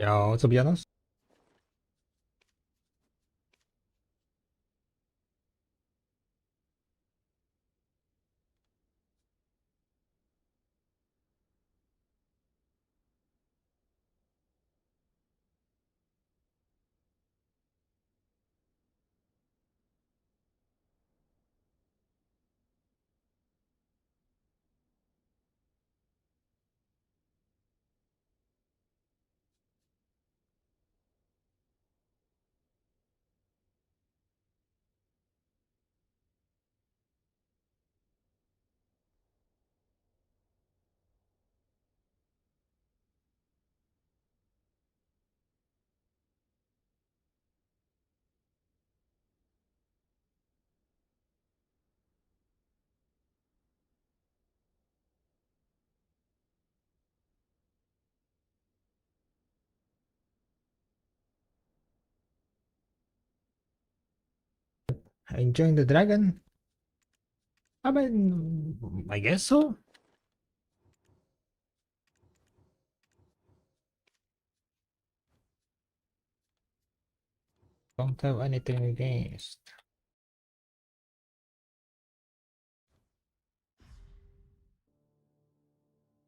Yo, to be honest, enjoying the dragon. I mean, I guess so. Don't have anything against.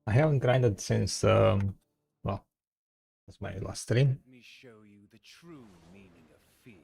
I haven't grinded since well, that's my last stream. Let me show you the true meaning of fear.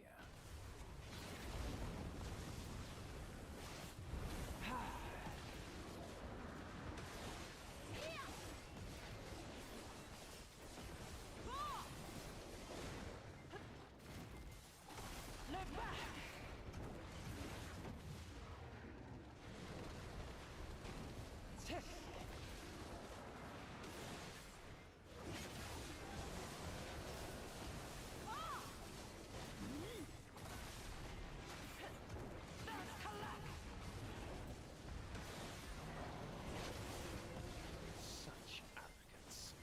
Such arrogance.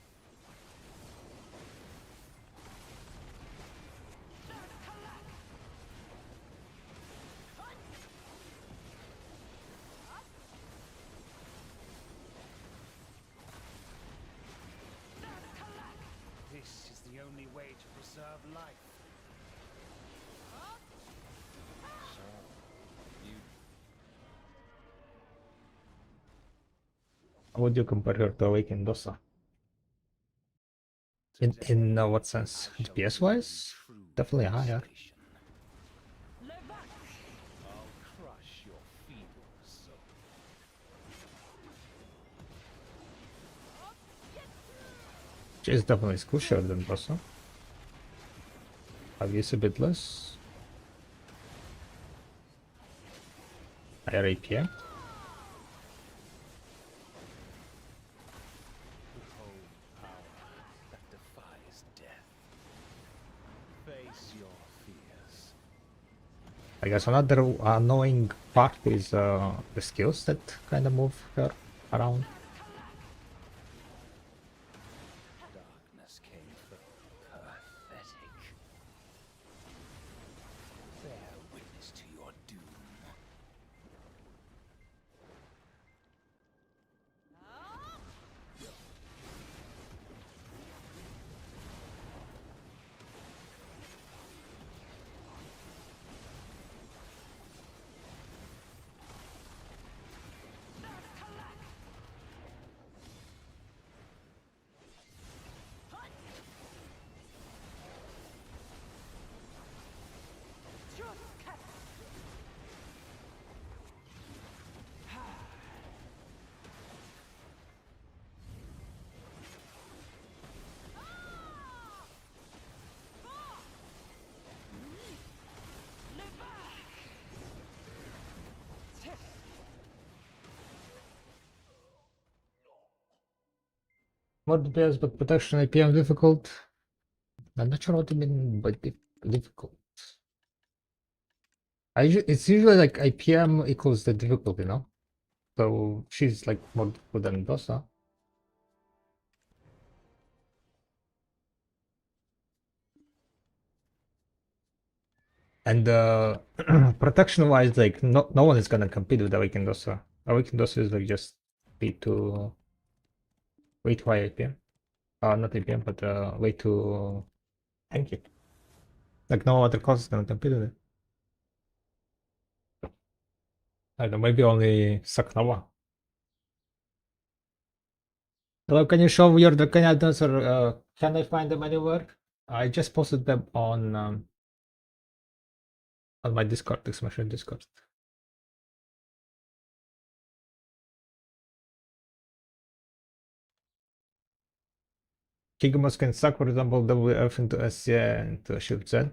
This is the only way to preserve life. So, you How would you compare her to Awakened Dosa? In what sense? DPS wise? Definitely higher. I'll crush your feeble soul. She is definitely squishier than Dosa. Obviously a bit less. Higher APM. Behold power that defies death. Face your fears. I guess another annoying part is the skills that kind of move her around. Darkness came from pathetic. Bear witness to your doom. More DPS but protection APM difficult. I'm not sure what you mean by difficult. It's usually like IPM equals the difficulty, no? So she's like more difficult than Dosa. And protection wise, like no one is gonna compete with Awakened Dosa. Awakened Dosa is like just way too high IPM. not APM, but way too tanky. Like no other classes can compete with it. I don't know, maybe only Saknova. Hello, can you show your Draconian dancer? Can I find them anywhere? I just posted them on my Discord, exclamation Discord. Kigamos can suck, for example, WF into S, yeah, into Shift Z.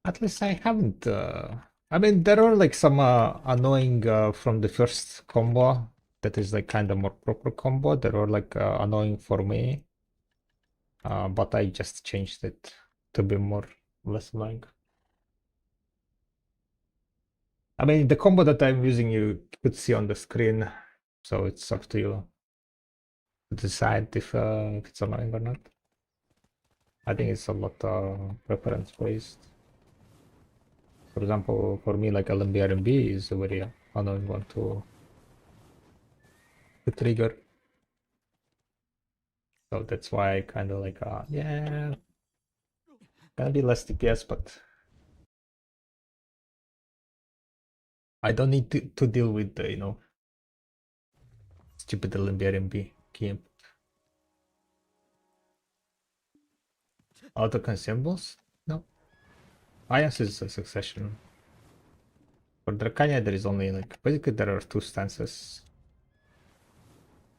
At least I haven't. I mean, there are like some annoying from the first combo that is like kind of more proper combo. There are like annoying for me, but I just changed it to be more less annoying. I mean, the combo that I'm using you could see on the screen, so it's up to you to decide if it's annoying or not. I think it's a lot preference based. For example, for me, like LMB is a very annoying one to trigger. So that's why I kind of like, yeah, gonna be less DPS, but I don't need to deal with the, stupid LMB key auto consumables. No, Ions is a succession. For Dracania, there is only like, basically there are two stances.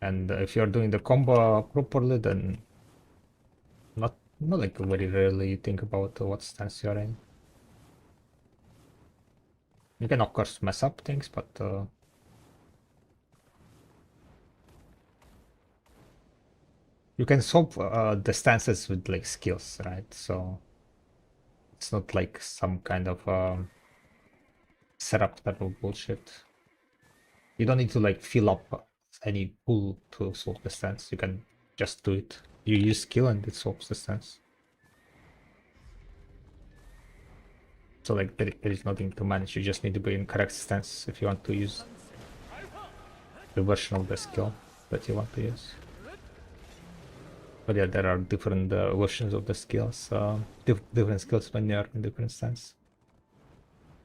And if you're doing the combo properly, then not like very rarely you think about what stance you're in. You can of course mess up things, but you can solve the stances with like skills, right? So it's not like some kind of setup type of bullshit. You don't need to like fill up any pool to solve the stance. You can just do it. You use skill and it solves the stance. So like there is nothing to manage. You just need to be in correct stance if you want to use the version of the skill that you want to use. But yeah, there are different versions of the skills, different skills when you are in different stance.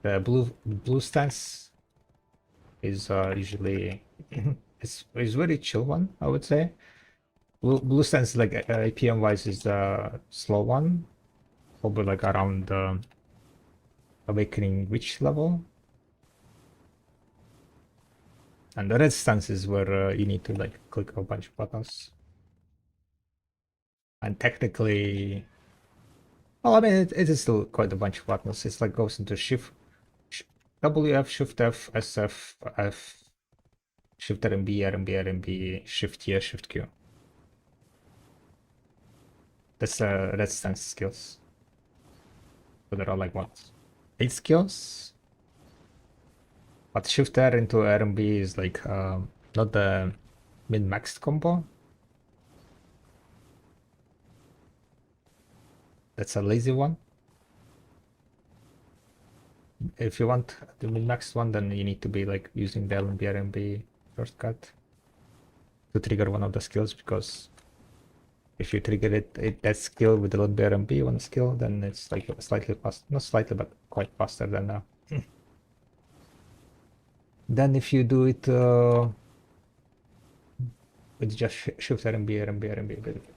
The blue stance is usually it's very chill one, I would say. Blue stance like APM wise is the slow one, probably like around awakening witch level. And the red stance is where you need to like click a bunch of buttons. And technically, well, I mean, it is still quite a bunch of buttons. It's like goes into shift, WF, shift F, SF, F, shift RMB, RMB, RMB, shift E, shift Q. That's red stance skills. So there are like what, 8 skills? But shift R into RMB is like not the min-maxed combo. That's a lazy one. If you want the min-maxed one, then you need to be like using the LMB RMB shortcut to trigger one of the skills, because if you trigger that skill with the LMB RMB one skill, then it's like slightly fast, not slightly, but quite faster than now. Then if you do it with just shift RMB, RMB, RMB, basically.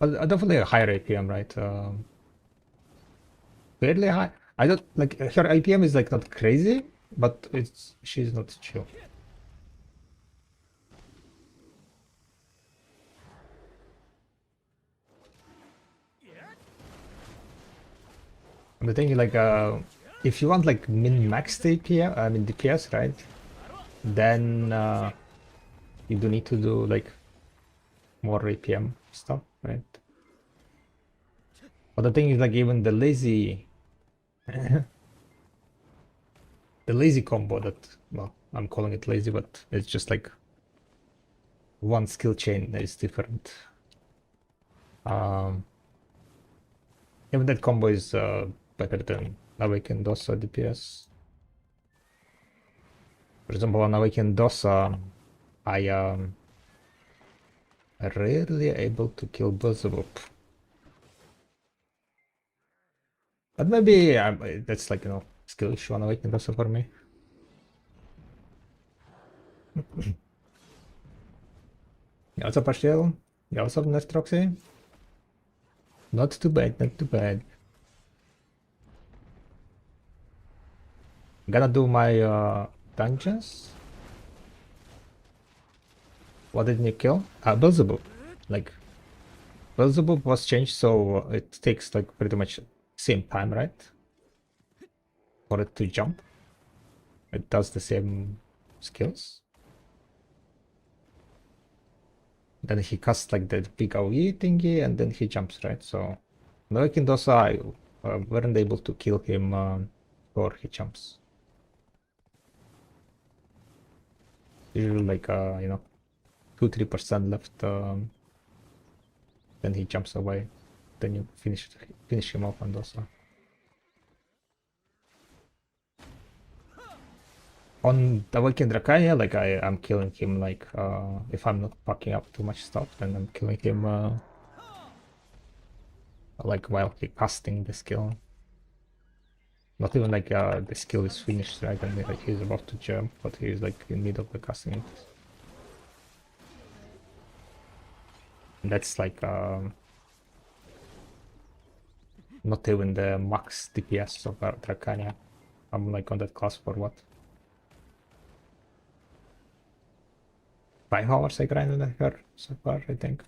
But definitely a higher APM, right? Fairly high. I don't like her APM is like not crazy, but she's not chill. The thing is like if you want like min-max APM, I mean DPS, right? Then you do need to do like more APM stuff, right? But the thing is like even the lazy the lazy combo that, well, I'm calling it lazy, but it's just like one skill chain that is different. Even that combo is better than Awakened Dosa DPS. For example, on Awakened Dosa, I am rarely able to kill Beelzebub. But maybe that's like, skill issue on Awakened Dosa for me. Yeah, what's up, Ashiel? Yeah, what's up, Nestroxy? Not too bad, not too bad. Gonna do my dungeons. What did you kill? Beelzebub. Like, Beelzebub was changed so it takes like pretty much same time, right? For it to jump. It does the same skills. Then he casts like the big AoE thingy and then he jumps, right? So American Dosa, I weren't able to kill him before he jumps. Usually like, 2-3% left, then he jumps away. Then you finish him off on Dosa. On the Awakened Dracania, like I'm killing him like if I'm not fucking up too much stuff, then I'm killing him like while he casting the skill. Not even like the skill is finished, right? And like he's about to jump, but he's like in mid of the casting it. And that's like not even the max DPS of Dracania. I'm like on that class for what? 5 hours I grinded at her so far, I think.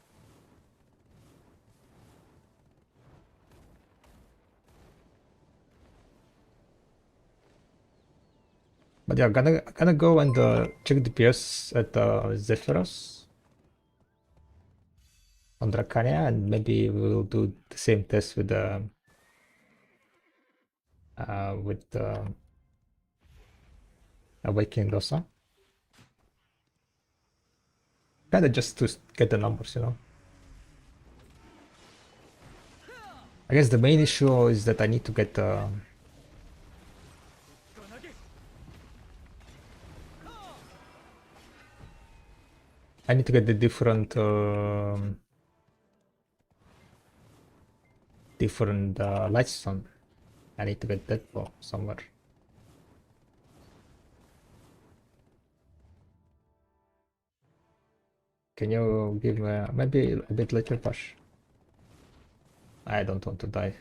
But yeah, gonna go and check DPS at Zephyros on Dracania, and maybe we'll do the same test with Awakening Dosa. Kinda just to get the numbers, I guess the main issue is that I need to get the different Lightstone. I need to get that block somewhere. Can you give maybe a bit later, Pash? I don't want to die.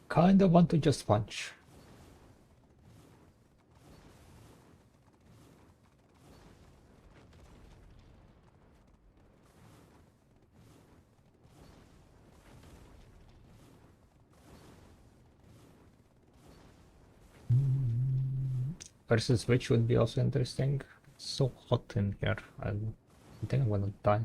Kinda want to just punch. Versus which would be also interesting. It's so hot in here. I think I'm gonna die.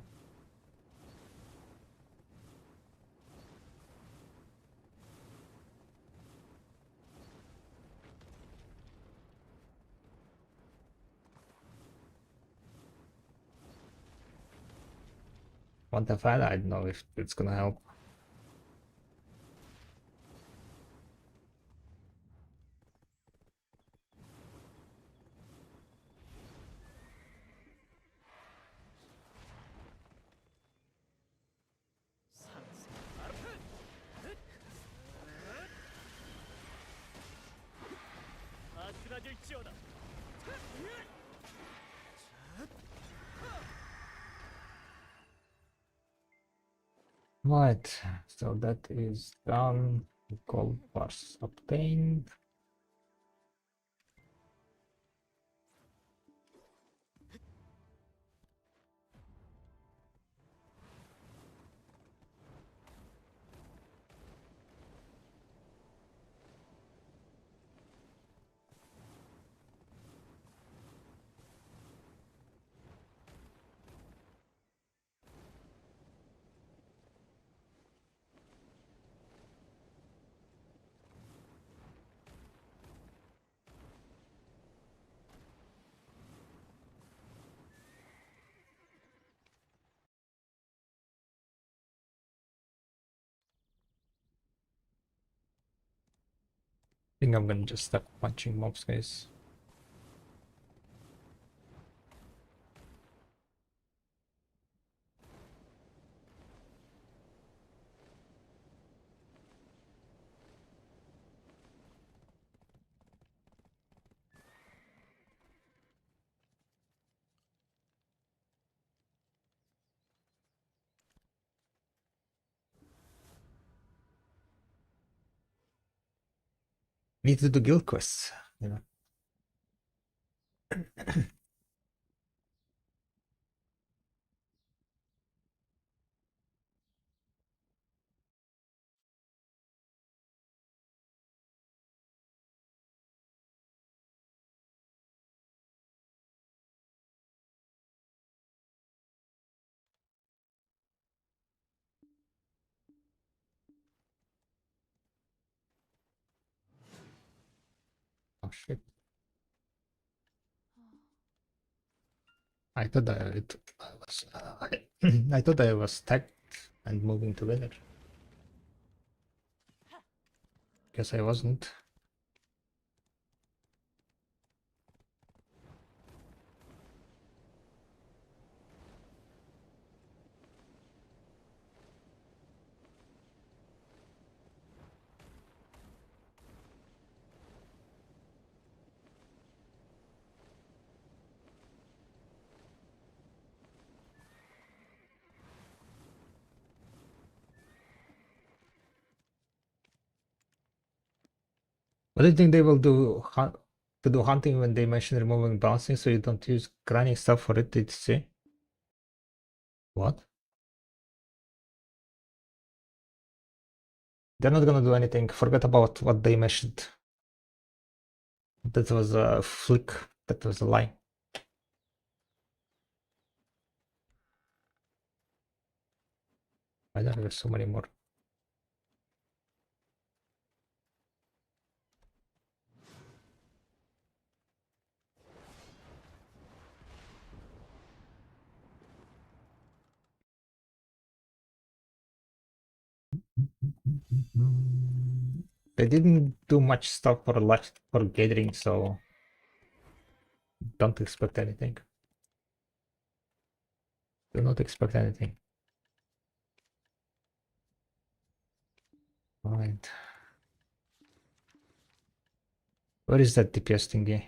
Want a fan? I don't know if it's gonna help. Right, so that is done. Gold bars obtained. think I'm gonna just stop punching mobs, guys. Need to do guild quests, you know. Oh shit. I thought I was I thought I was tagged and moving to village. Guess I wasn't. What do you think they will do to do hunting when they mention removing balancing so you don't use grinding stuff for it, did you see? What? They're not gonna do anything. Forget about what they mentioned. That was a flick. That was a lie. I don't have so many more. They didn't do much stuff for for gathering, so don't expect anything. Do not expect anything. Alright. Where is that DPS thingy?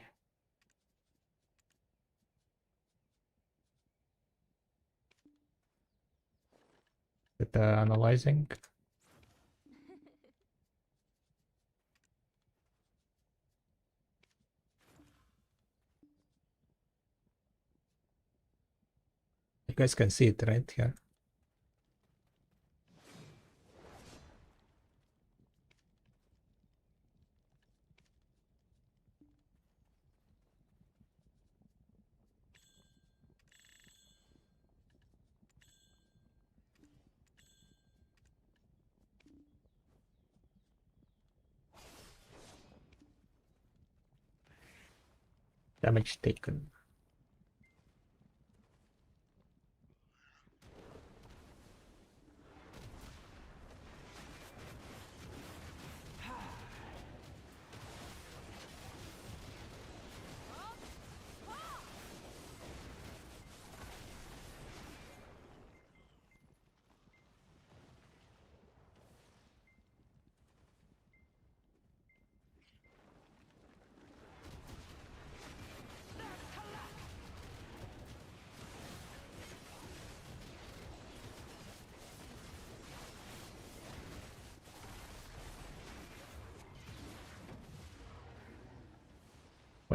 That analyzing? You guys can see it right here. Damage taken.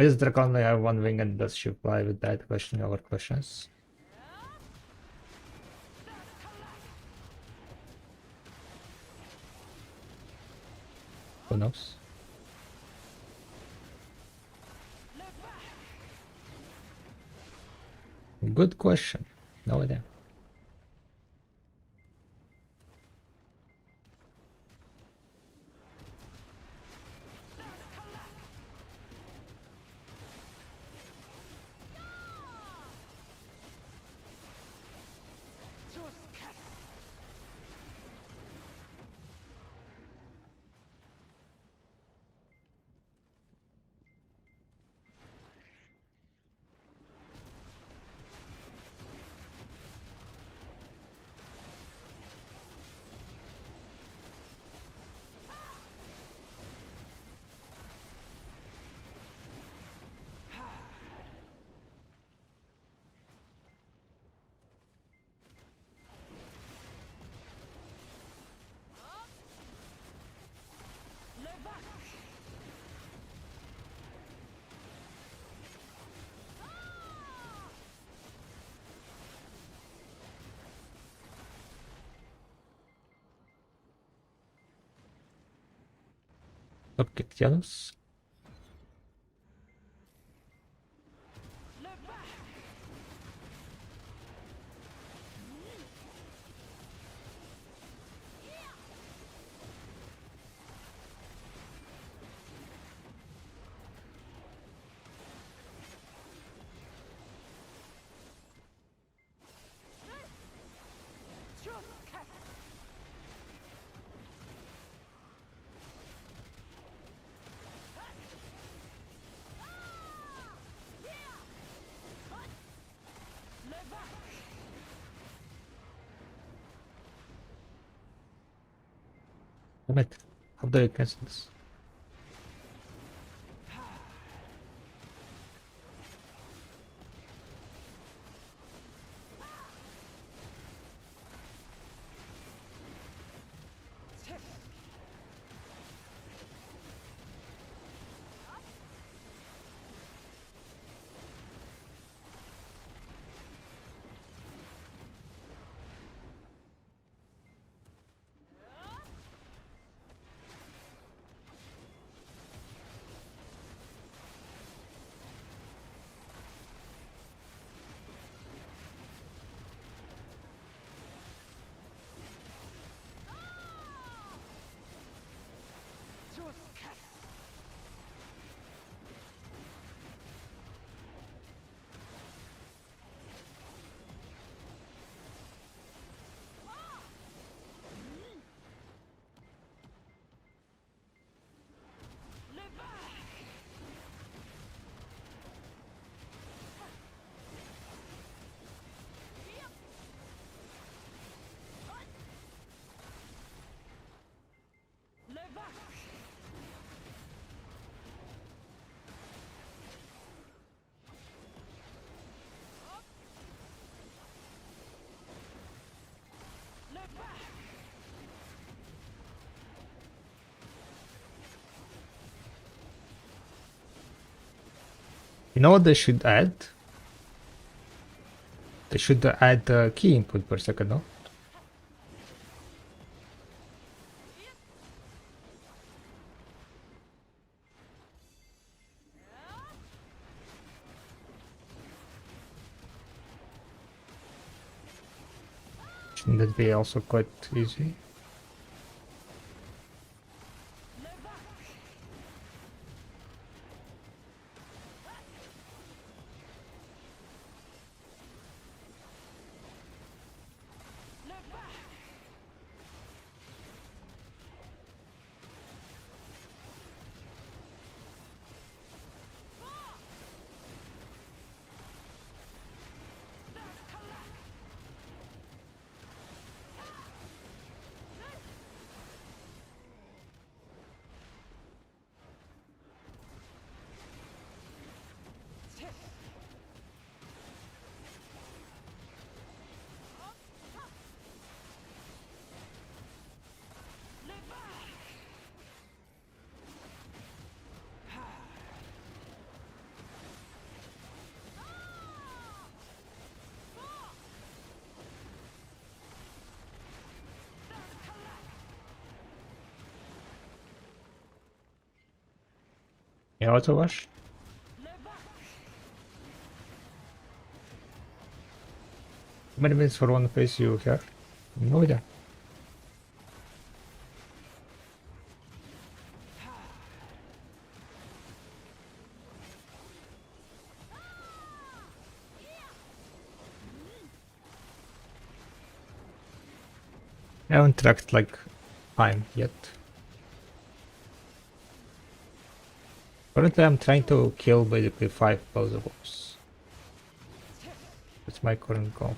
Why does Dragon only have one wing and does she fly with that? Question over questions. Who knows? Good question. No idea. cristianos. Damn it. How do I cancel this? You know what they should add? They should add key input per second, no? Shouldn't that be also quite easy? Yeah, auto rush. How many minutes for one phase you have? No idea. I haven't tracked like time yet. Currently I'm trying to kill basically 5 plausibles. That's my current goal.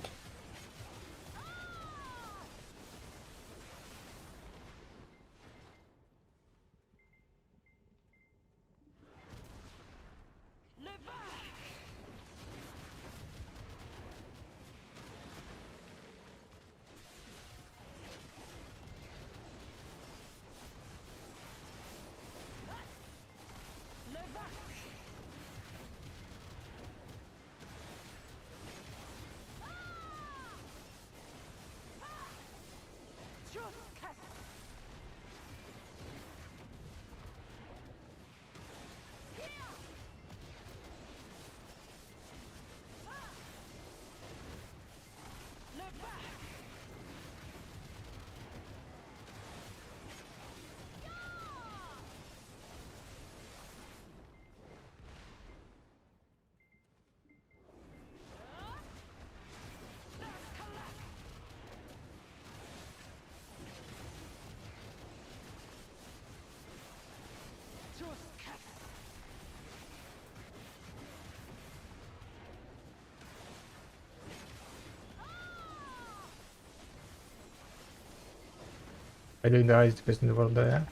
I doing the highest DPS in the world there.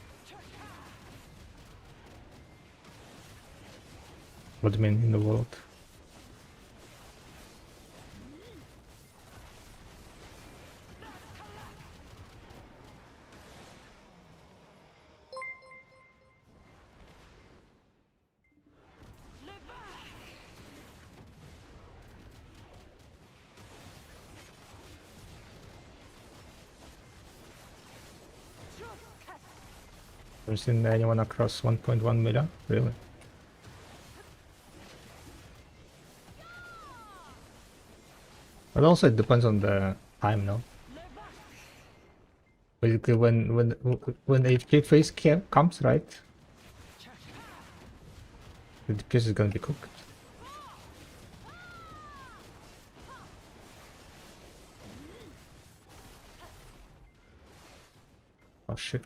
What do you mean in the world? I've seen anyone across 1.1 million, really? But also it depends on the time, no? Basically, when AFK phase comes, right? The DPS is gonna be cooked. Oh shit.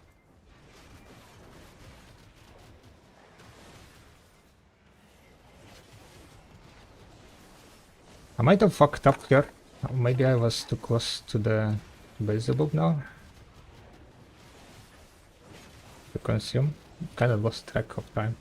I might have fucked up here. Maybe I was too close to the base above now. To consume. Kind of lost track of time.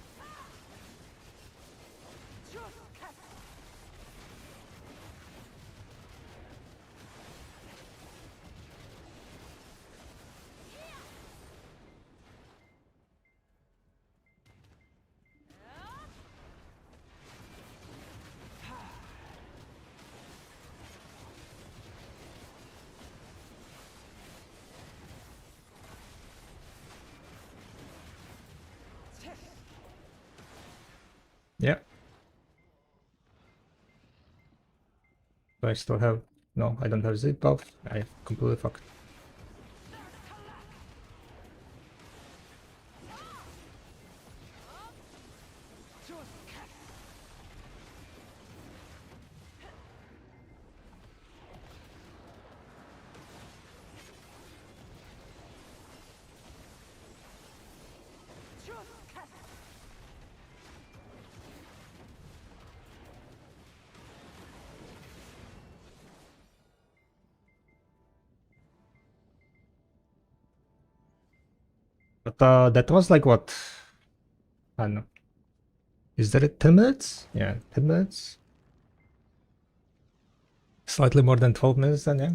Yeah. Do I still have... No, I don't have Z buff. I completely fucked. But that was like what? I don't know. Is that it? 10 minutes? Yeah, 10 minutes. Slightly more than 12 minutes then, yeah.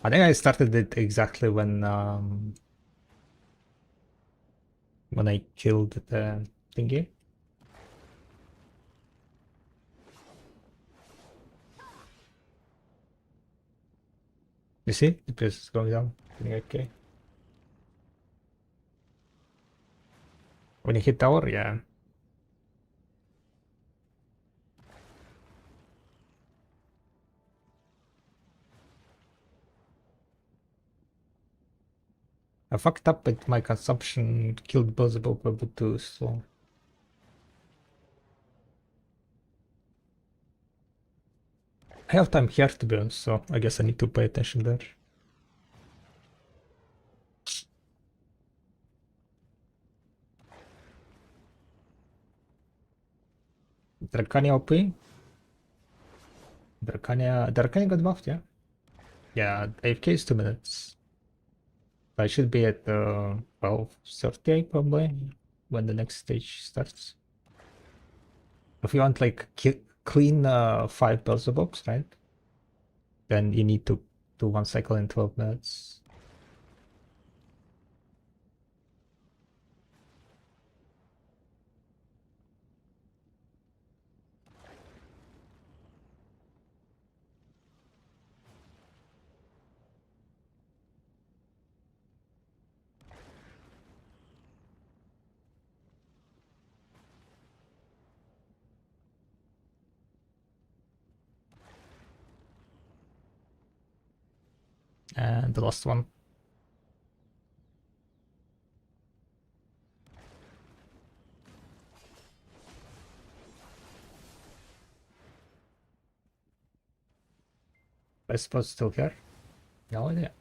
I think I started it exactly when I killed the thingy. You see? The pace is going down. Okay. When you hit tower, yeah. I fucked up with my consumption, killed Beelzebub a bit too slow. I have time here to be honest, so I guess I need to pay attention there. Dracania OP? Dracania got buffed, yeah? Yeah, AFK is 2 minutes. I should be at 12:30 probably when the next stage starts. If you want like clean 5 Beelzebubs, right? Then you need to do 1 cycle in 12 minutes. And the last one. I suppose still here. No idea.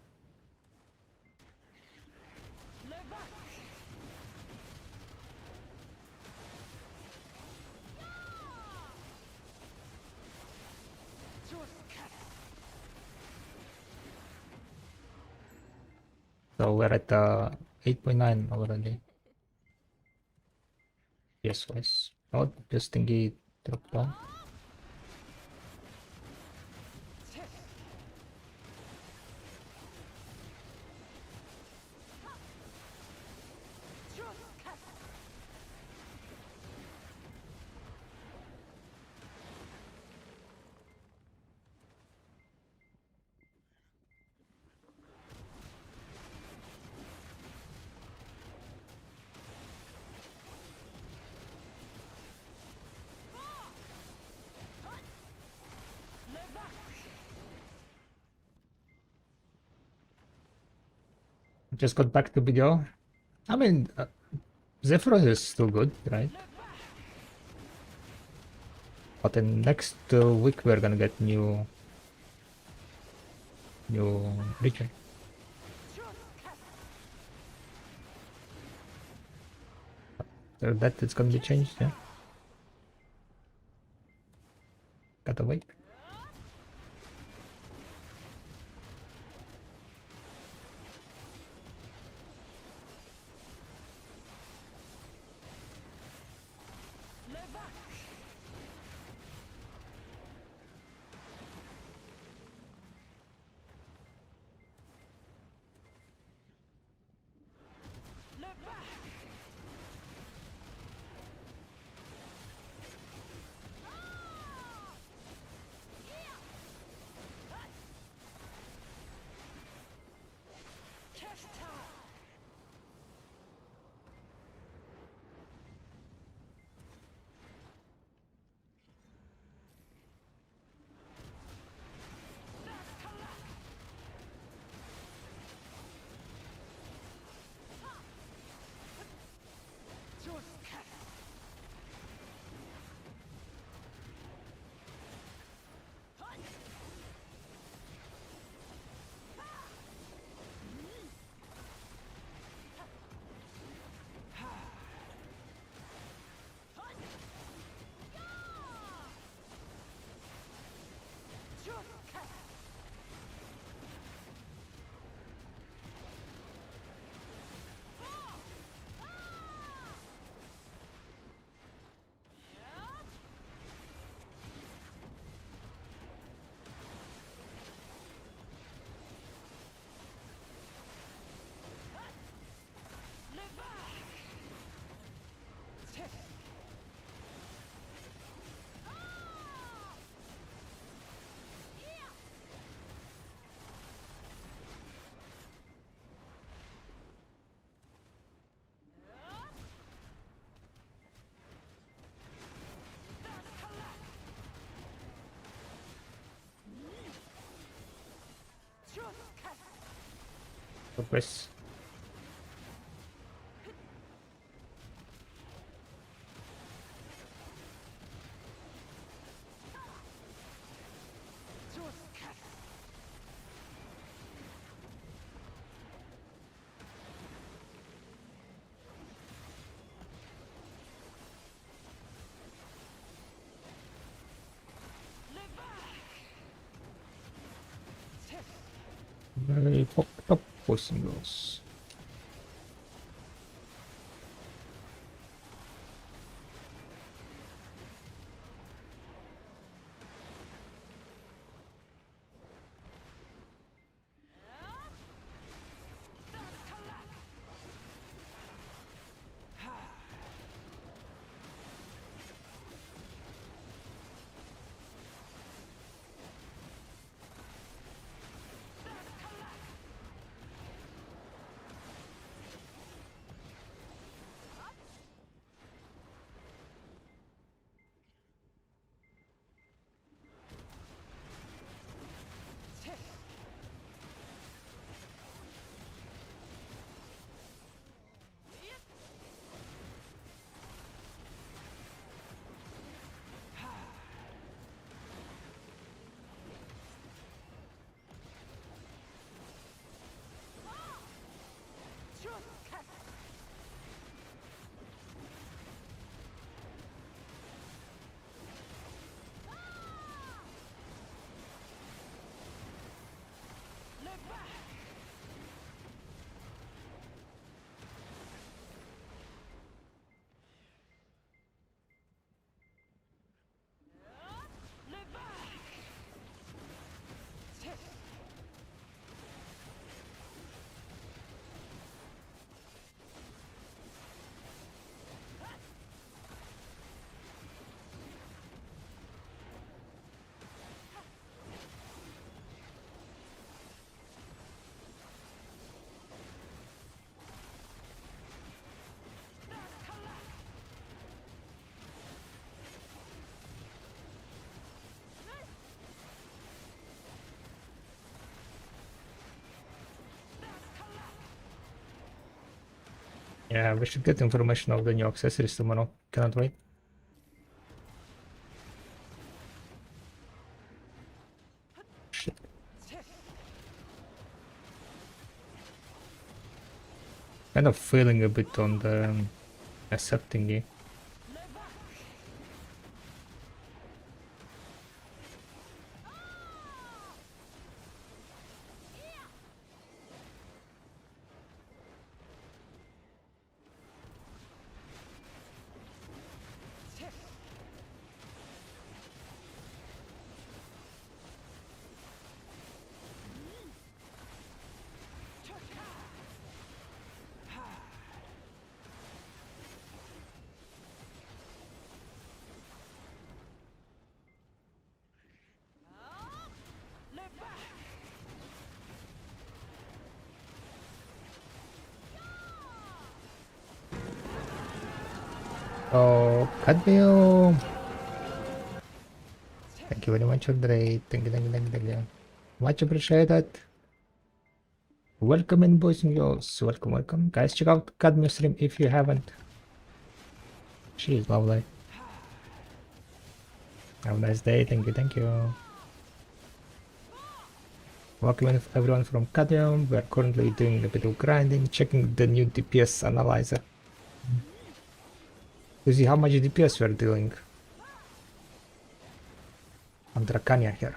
So we're at 8.9 already. Yes, wise. Oh, this thingy dropped down. Just got back to video. I mean, Zephyros is still good, right? But in next week we're gonna get new region. So that it's gonna be changed, yeah. Gotta wait. Progress. Very top poison goes. Yeah, we should get information of the new accessories tomorrow. Cannot wait. Shit. Kind of failing a bit on the accepting it. Oh, Cadmium! Thank you very much for the raid. Thank you, thank you, thank you, thank you. Much appreciated. Welcome in, boys and girls. Welcome, welcome. Guys, check out Cadmium stream if you haven't. She is lovely. Have a nice day. Thank you, thank you. Welcome in everyone from Cadmium. We are currently doing a bit of grinding, checking the new DPS analyzer to see how much DPS we are dealing. I'm Dracania here.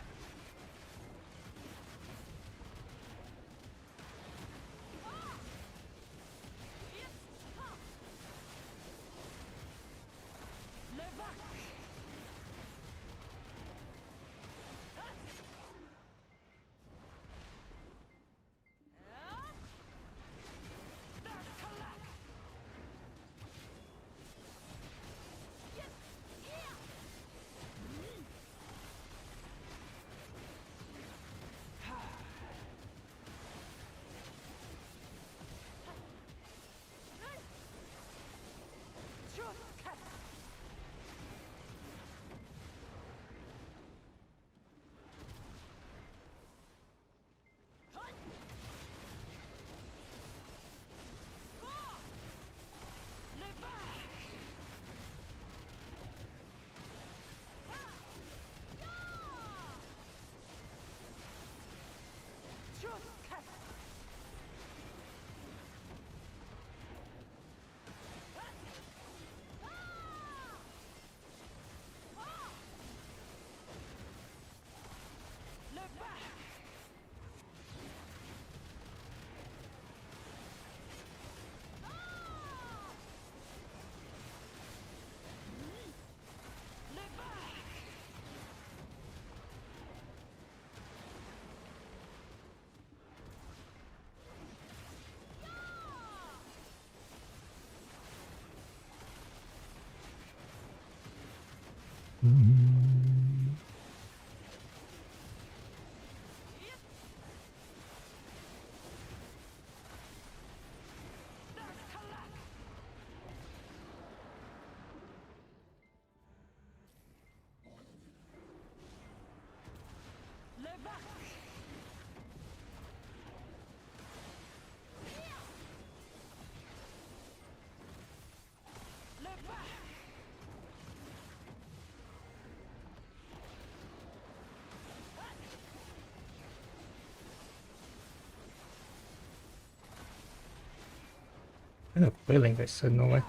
Kind of failing this, so no way.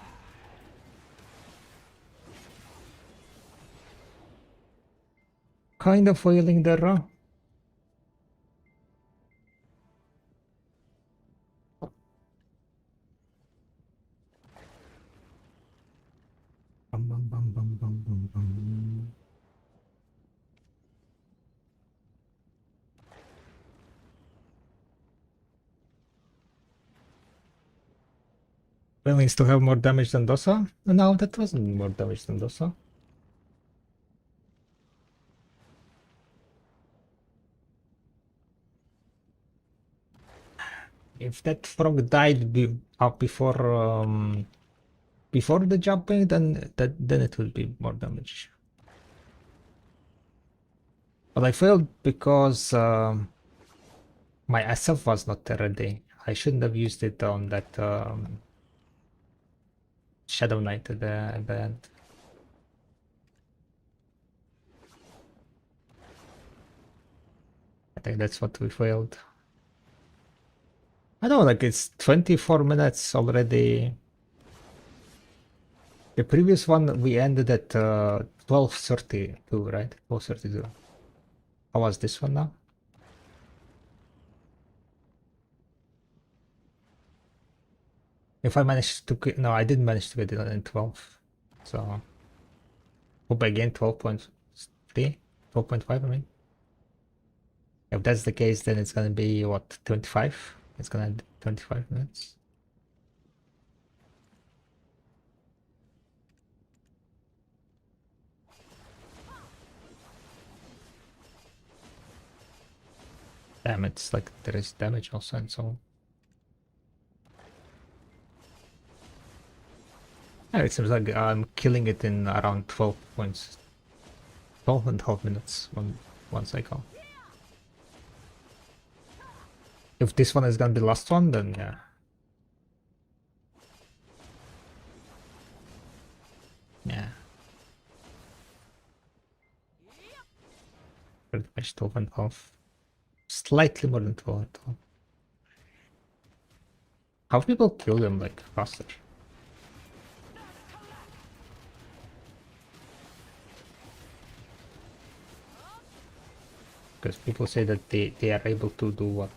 Kind of failing there, huh? Bum, bum, bum, bum, bum, bum, bum. Failings to have more damage than Dosa? No, that wasn't more damage than Dosa. If that frog died before the jumping, then it will be more damage. But I failed because my SF was not ready. I shouldn't have used it on that Shadow Knight at the end. I think that's what we failed. I don't know, like it's 24 minutes already. The previous one we ended at 12:32, right? 12:32. How was this one now? If I managed to get, no, I didn't manage to get it in 12. So hope I gained 12.3, 12.5, I mean. If that's the case, then it's gonna be what, 25? It's gonna end 25 minutes. Damn, it's like there is damage also and so on. Yeah, it seems like I'm killing it in around 12 points. 12 and a half minutes one cycle. If this one is gonna be the last one, then yeah. Yeah. Pretty much 12 and a half. Slightly more than 12 and a half. How people kill them like faster? Because people say that they are able to do what?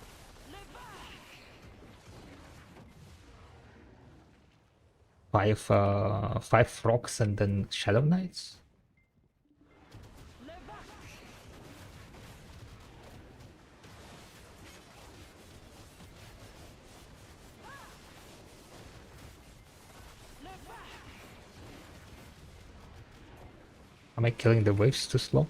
Five rocks and then Shadow Knights? Am I killing the waves too slow?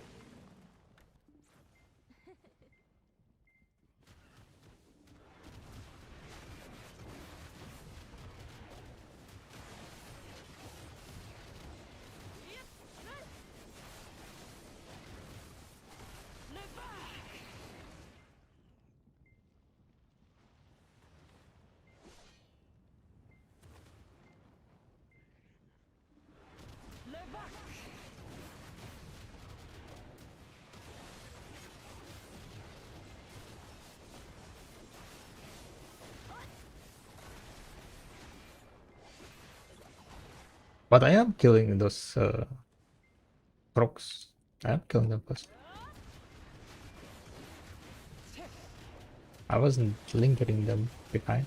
But I am killing those rocks. I am killing them first. I wasn't lingering them behind.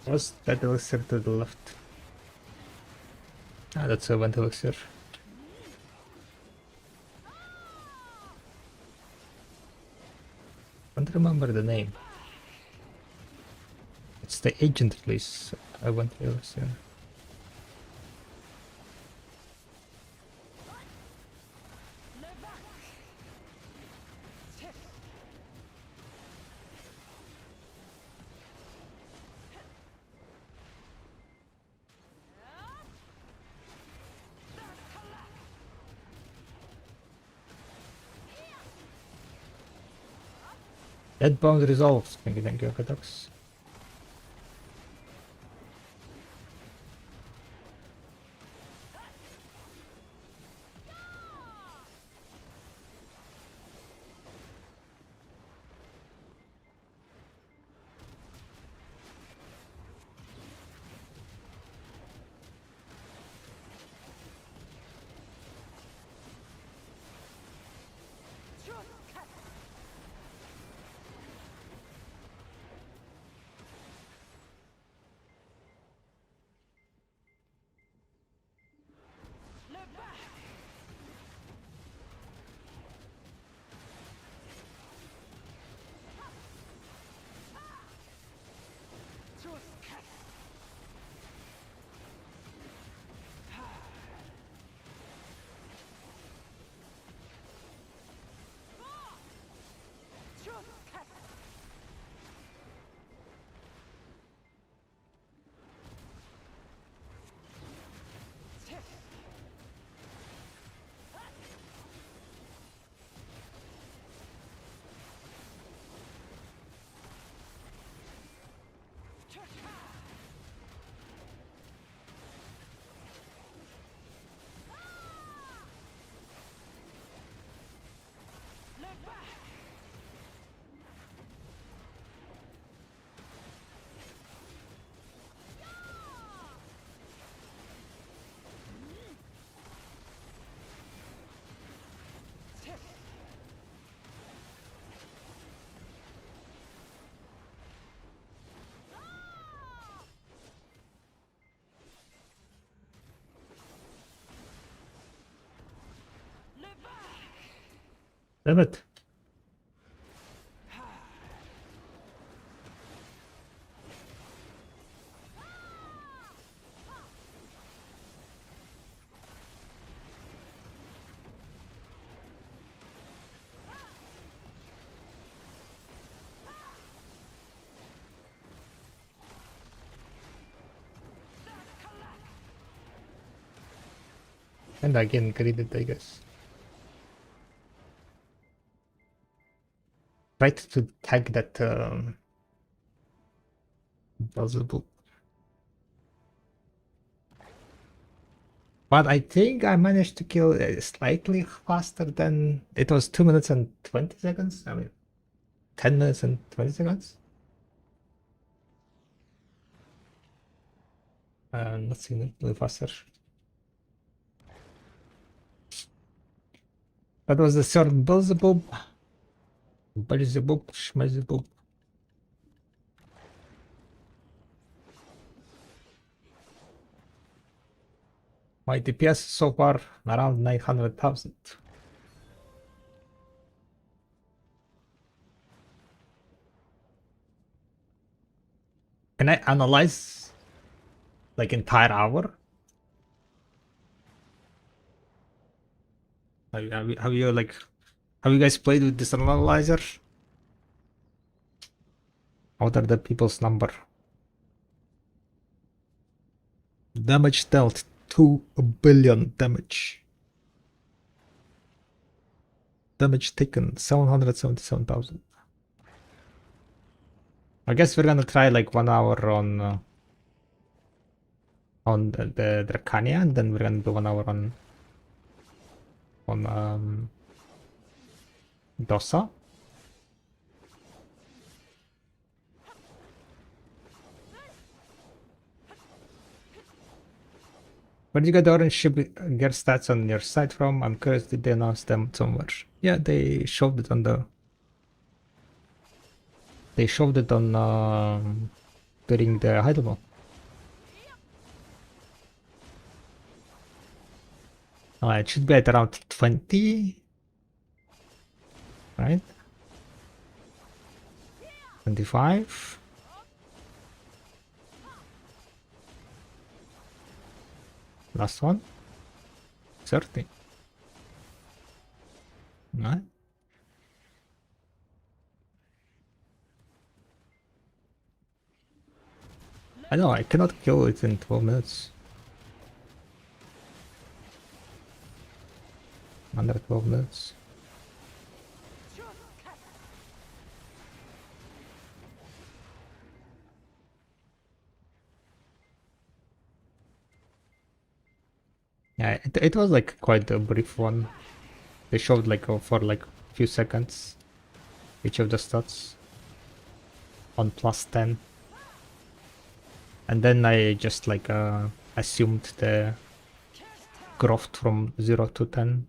Was that elixir to the left? Ah, that's a vent elixir. Can't remember the name. It's the agent at least. I went elixir. That bound resolves. Thank you, Katox. Damn it. And again, greeted, I guess. Tried to tag that possible. But I think I managed to kill slightly faster than it was 2 minutes and 20 seconds. I mean, 10 minutes and 20 seconds. Not significantly faster. That was the third Beelzebub. Beelzebub, Schmeelzebub. My DPS so far around 900,000. Can I analyze like entire hour? Have you guys played with this analyzer? What are the people's number? Damage dealt 2 billion damage. Damage taken 777,000. I guess we're gonna try like 1 hour on the Dracania, and then we're gonna do 1 hour on Dosa. Where did you get the orange ship gear stats on your site from? I'm curious, did they announce them somewhere? Yeah, they showed it on the... They showed it on during the Heidelberg. It should be at around 20, right? 25. Last one. 30. Right. I know, I cannot kill it in 12 minutes. Under 12 minutes. Yeah, it was like quite a brief one. They showed like for like a few seconds each of the stats on +10. And then I just like assumed the growth from 0 to 10.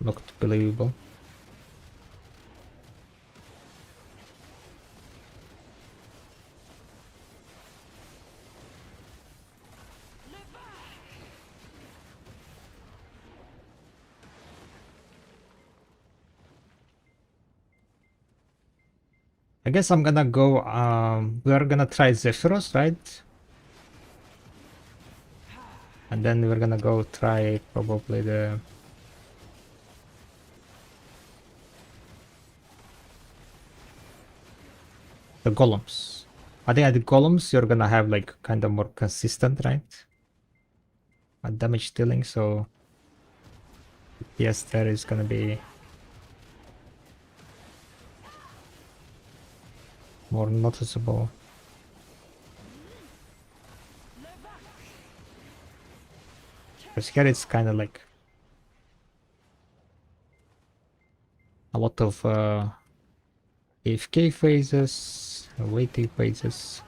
Looked believable. I guess I'm gonna go, we're gonna try Zephyros, right? And then we're gonna go try probably the golems. I think at the golems you're gonna have like kind of more consistent, right? Damage dealing, so yes, there is gonna be more noticeable. Because here it's kind of like a lot of AFK phases, waiting phases.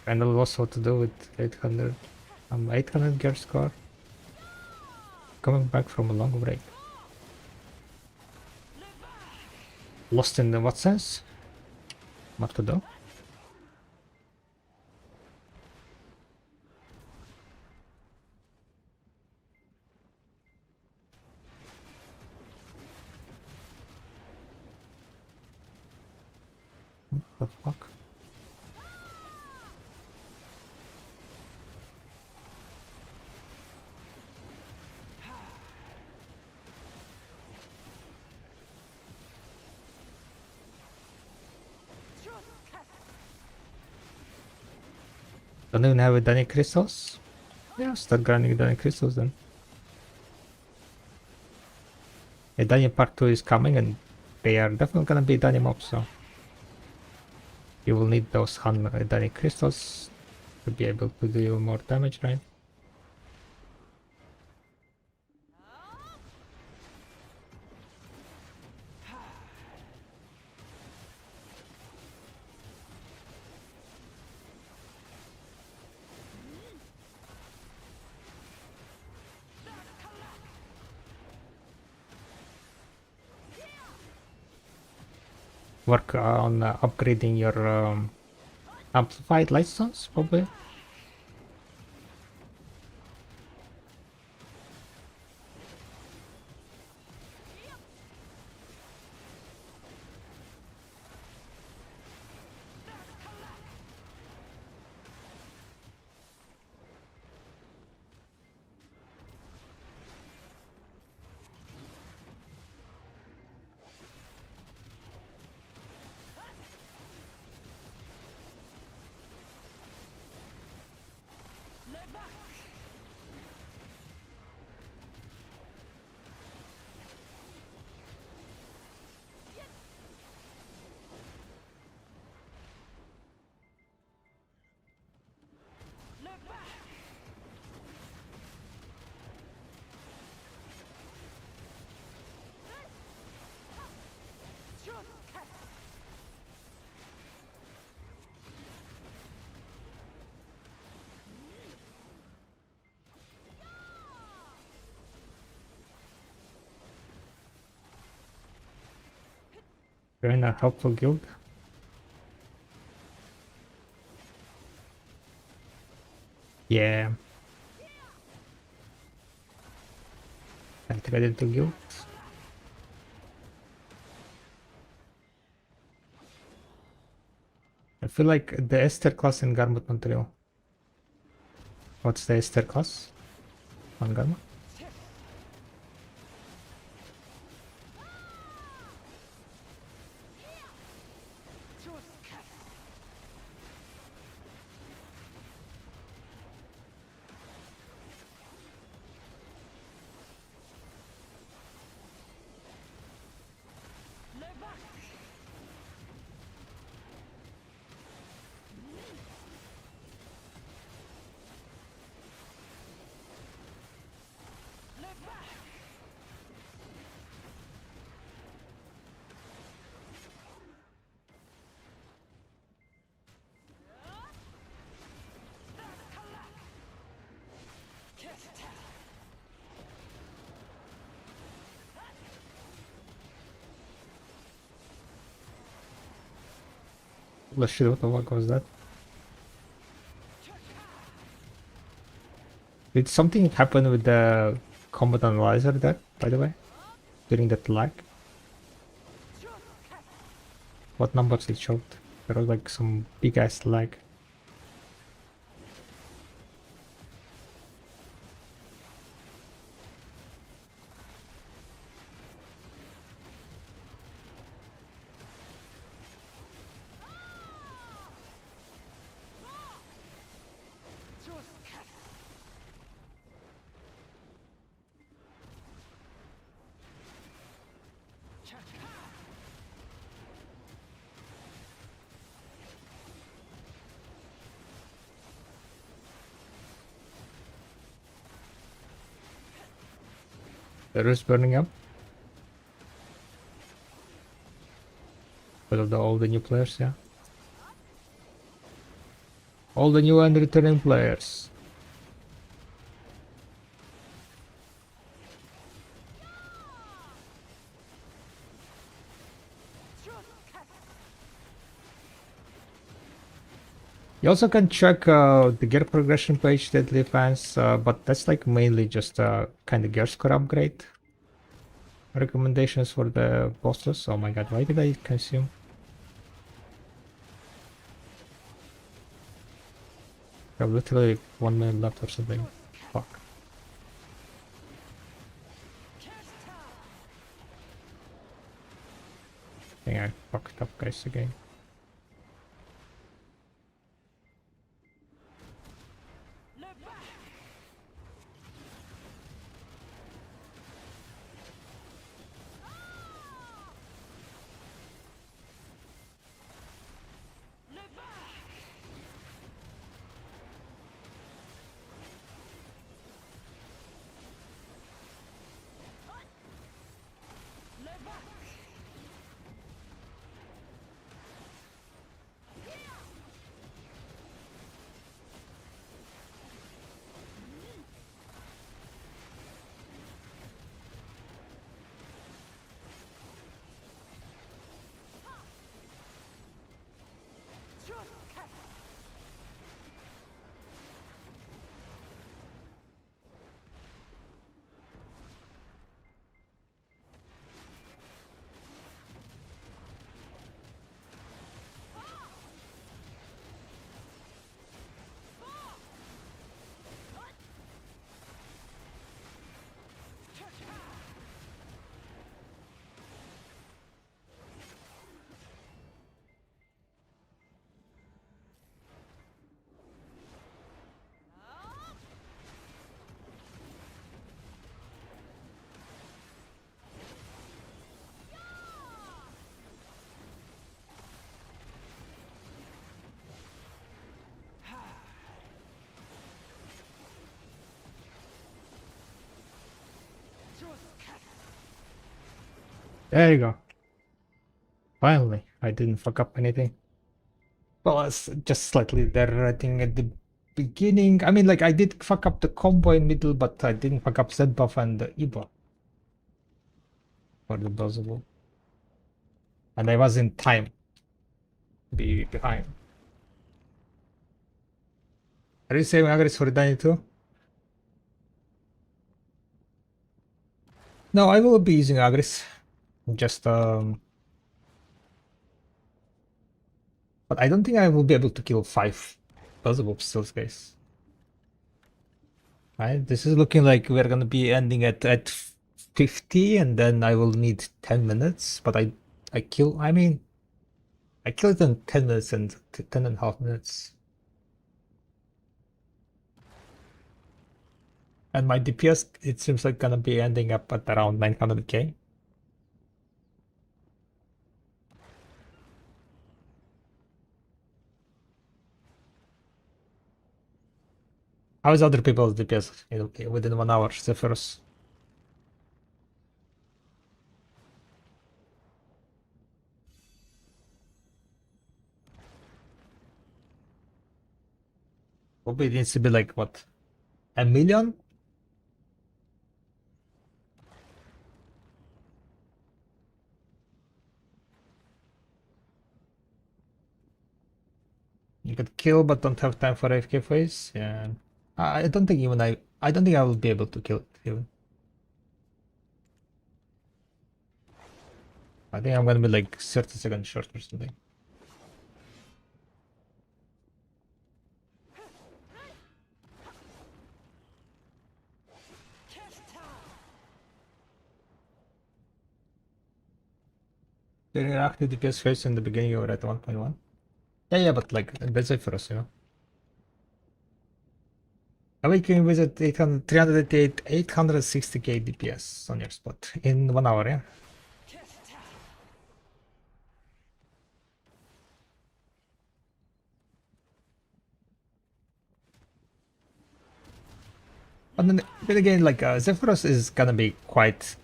And it also to do with 800 gear score. Coming back from a long break. Lost in what sense? What to do? What the fuck? Don't even have any crystals? Yeah, start grinding any crystals then. A dungeon part 2 is coming and they are definitely gonna be dungeon mobs, so you will need those 100 dungeon crystals to be able to do more damage, right? Work on upgrading your amplified light stones, probably. Join a helpful guild. Yeah. Activated to guild. I feel like the Esther class in Garmut Montreal. What's the Esther class on Garmut? Holy shit, what the fuck was that? Did something happen with the combat analyzer there, by the way? During that lag? What numbers it showed? There was like some big ass lag. The roof's burning up. Because of all the new players, yeah. All the new and returning players. You also can check the gear progression page, Deadly Fans, but that's like mainly just a kind of gear score upgrade. Recommendations for the bosses. Oh my god, why did I consume? I have literally 1 minute left or something. Fuck. I think I fucked up guys again. There you go. Finally, I didn't fuck up anything. Well, it's just slightly there, I think, at the beginning. I mean, like, I did fuck up the combo in middle, but I didn't fuck up Z buff and the E buff for the dosable. And I was in time be behind. Are you saving Agris for Danny too? No, I will be using Agris. Just, but I don't think I will be able to kill 5 dosable pistols, guys. Right, this is looking like we're gonna be ending at 50, and then I will need 10 minutes. But I kill. I mean, I killed it in 10 minutes and 10 and a half minutes. And my DPS, it seems like gonna be ending up at around 900k. How is other people's DPS within 1 hour, Zephyrus? Probably needs to be like, what, a million? You could kill but don't have time for AFK phase? Yeah. I don't think even I don't think I will be able to kill it even. I think I'm gonna be like 30 seconds short or something. During an active DPS phase in the beginning you were at 1.1. Yeah, but like that's it for us, you know. Awakening visit 800, 388, 860k DPS on your spot in 1 hour, yeah. But then again, like Zephyros is gonna be quite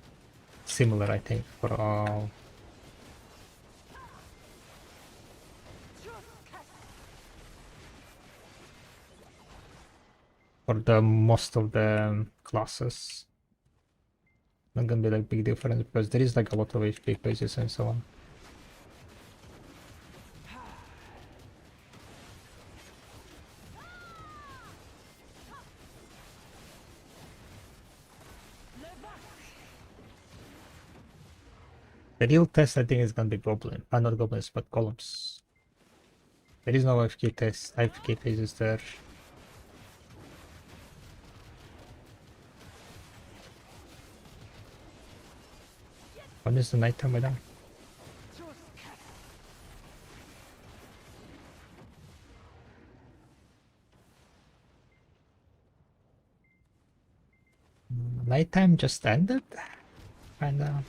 similar, I think, for all. for the most of the classes. Not gonna be like big difference because there is like a lot of HP phases and so on. The real test I think is gonna be goblin, not goblins but columns. There is no AFK test, AFK phases there. When is the nighttime by then? Nighttime just ended? Kinda.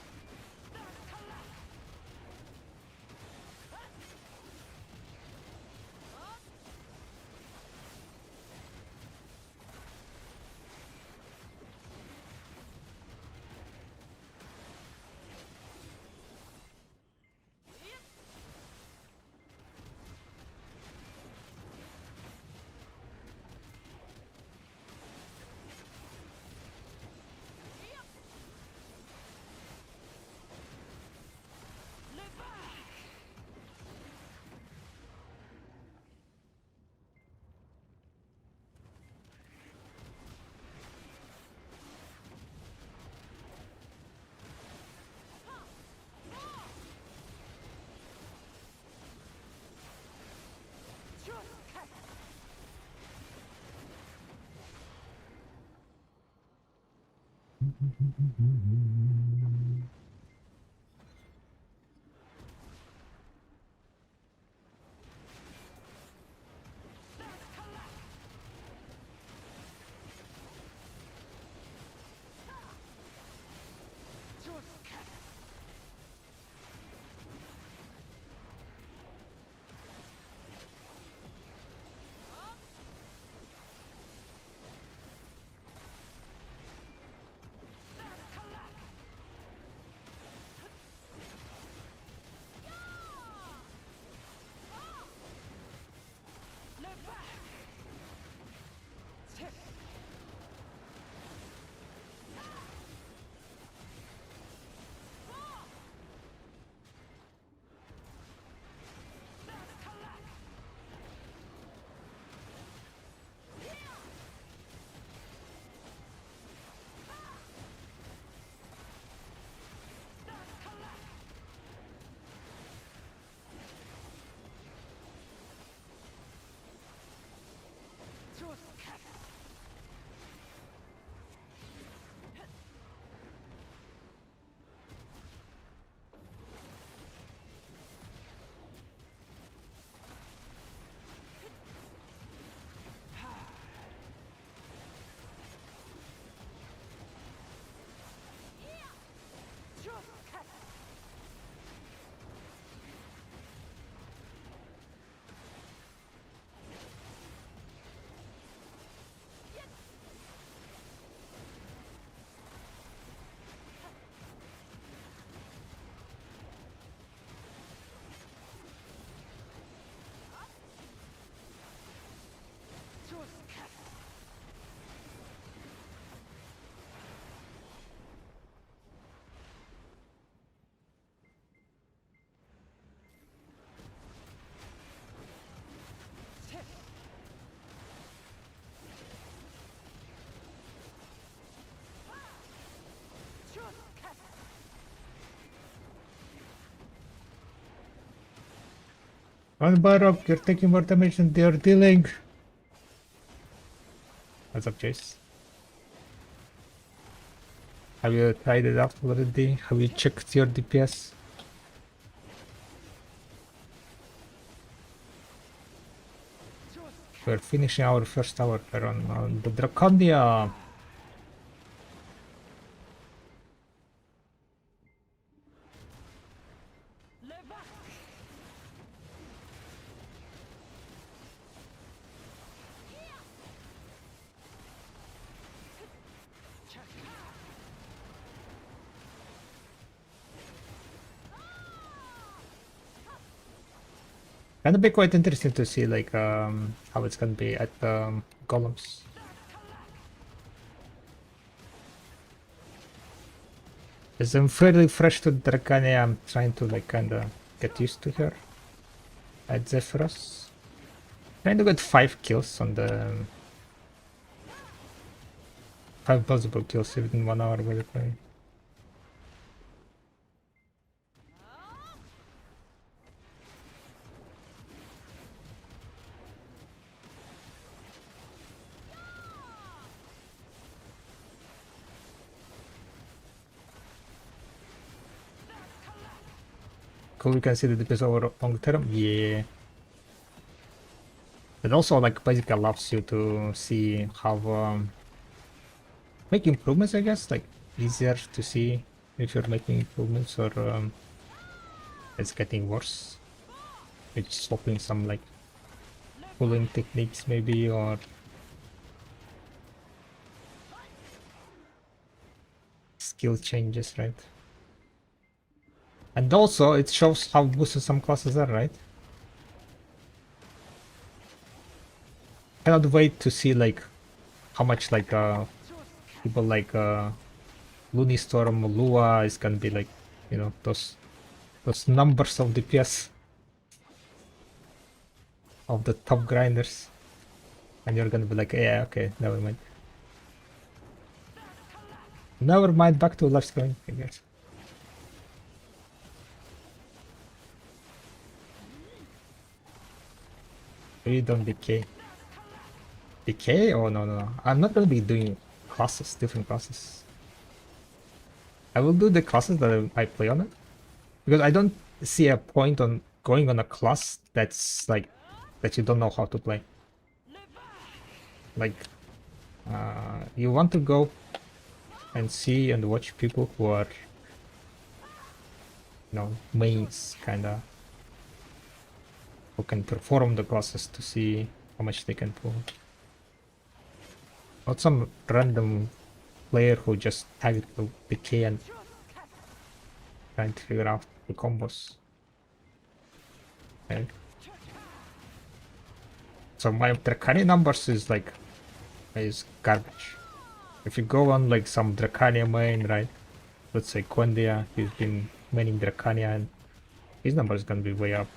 On Barok, you're taking more damage than they're dealing. What's up, Chase? Have you tried it out already? Have you checked your DPS? We're finishing our first tower here on the Draconia. Gonna be quite interesting to see like how it's gonna be at golems. As I'm fairly fresh to Dracania, I'm trying to like kinda get used to her at Zephyros. Trying to get 5 kills on the 5 possible kills within 1 hour with the play. Cool, we can see the DPS over long term. Yeah. It also like basically allows you to see how make improvements, I guess, like easier to see if you're making improvements or it's getting worse. It's swapping some like pulling techniques maybe or skill changes, right? And also it shows how boosted some classes are, right? Cannot wait to see like how much like people like Looney Storm, Lua is gonna be like, you know, those numbers of DPS of the top grinders. And you're gonna be like, yeah, okay, never mind. Never mind, back to live scrolling, I guess. We don't decay. Decay? Oh no, no, no. I'm not gonna be doing classes, different classes. I will do the classes that I play on it. Because I don't see a point on going on a class that's like, that you don't know how to play. Like, you want to go and see and watch people who are, you know, mains, kinda, who can perform the classes to see how much they can pull. Not some random player who just tagged the decay and trying to figure out the combos. Okay. So my Dracania numbers is like, is garbage. If you go on like some Dracania main, right? Let's say Quendia, he's been maining Dracania and his number is gonna be way up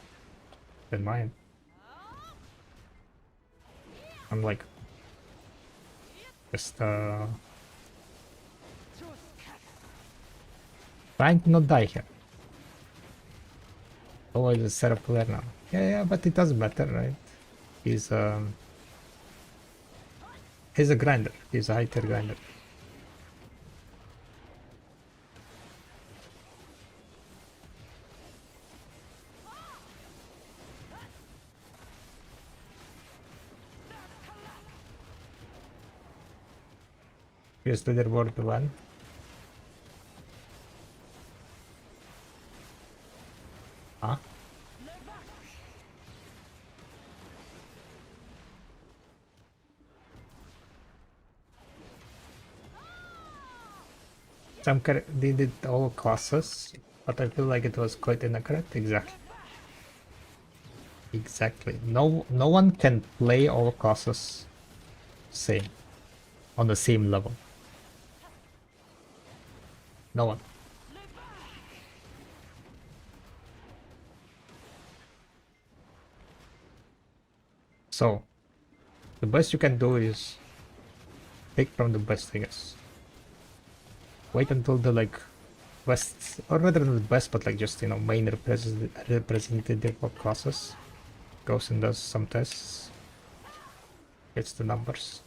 than mine. I'm like just trying to not die here. Always a setup player now. Yeah, but it doesn't matter, right? He's he's a grinder. He's a high tier grinder. Here's leaderboard 1. Huh? They did all classes, but I feel like it was quite inaccurate. Exactly. Exactly. No one can play all classes same on the same level. No one. So the best you can do is pick from the best, I guess. Wait until the like best, or rather than the best, but like just, you know, main representative of classes goes and does some tests, gets the numbers.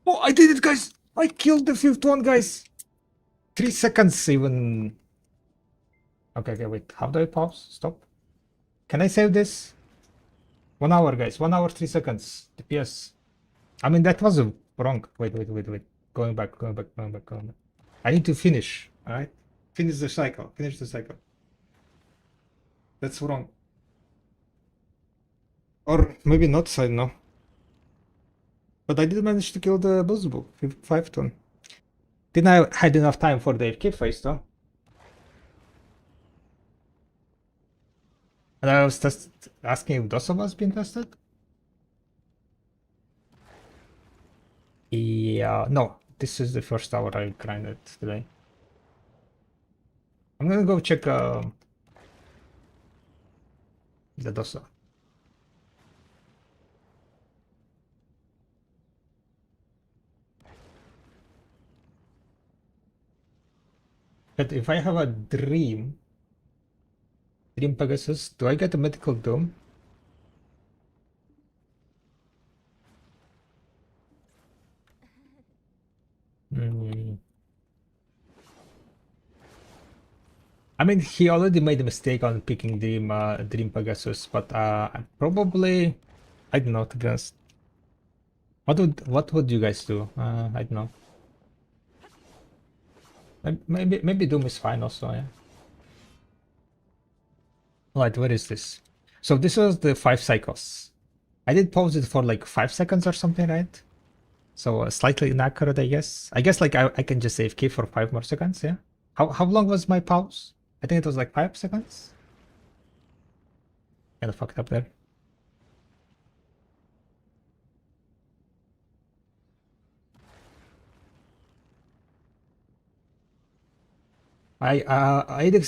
Oh, I did it, guys! I killed the 5th one, guys! 3 seconds even. Okay, wait. How do I pause? Stop. Can I save this? 1 hour, guys. 1 hour, 3 seconds. DPS. I mean, that was wrong. Wait. Going back. I need to finish, alright? Finish the cycle. Finish the cycle. That's wrong. Or maybe not, I don't know. But I did manage to kill the boss book, 5 ton. Didn't I had enough time for the AFK phase though? And I was asking if Dosa was being tested? Yeah, no. This is the first hour I grinded today. I'm gonna go check the Dosa. But if I have a dream Pegasus, do I get a medical dome? Hmm. I mean, he already made a mistake on picking Dream Pegasus, but probably, I don't know, to be honest. What would you guys do? I don't know. Maybe Doom is fine also, yeah. Right, where is this? So this was the 5 cycles. I did pause it for like 5 seconds or something, right? So slightly inaccurate, I guess. I guess like I can just AFK for 5 more seconds, yeah. How long was my pause? I think it was like 5 seconds. Kinda fucked up there. I did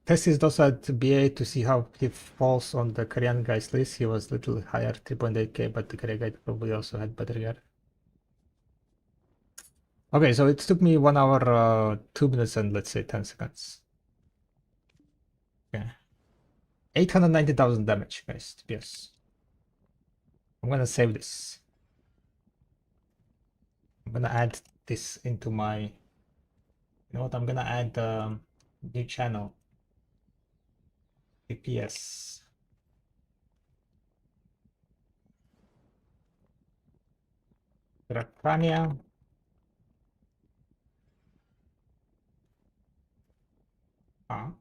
test his also at BA to see how he falls on the Korean guy's list. He was a little higher, 3.8k, but the Korean guy probably also had better gear. Okay, so it took me 1 hour, 2 minutes, and let's say 10 seconds. Okay. 890,000 damage, guys, DPS. I'm gonna save this. I'm gonna add this into my. You know what? I'm gonna add new channel. DPS. Dracania. Ah,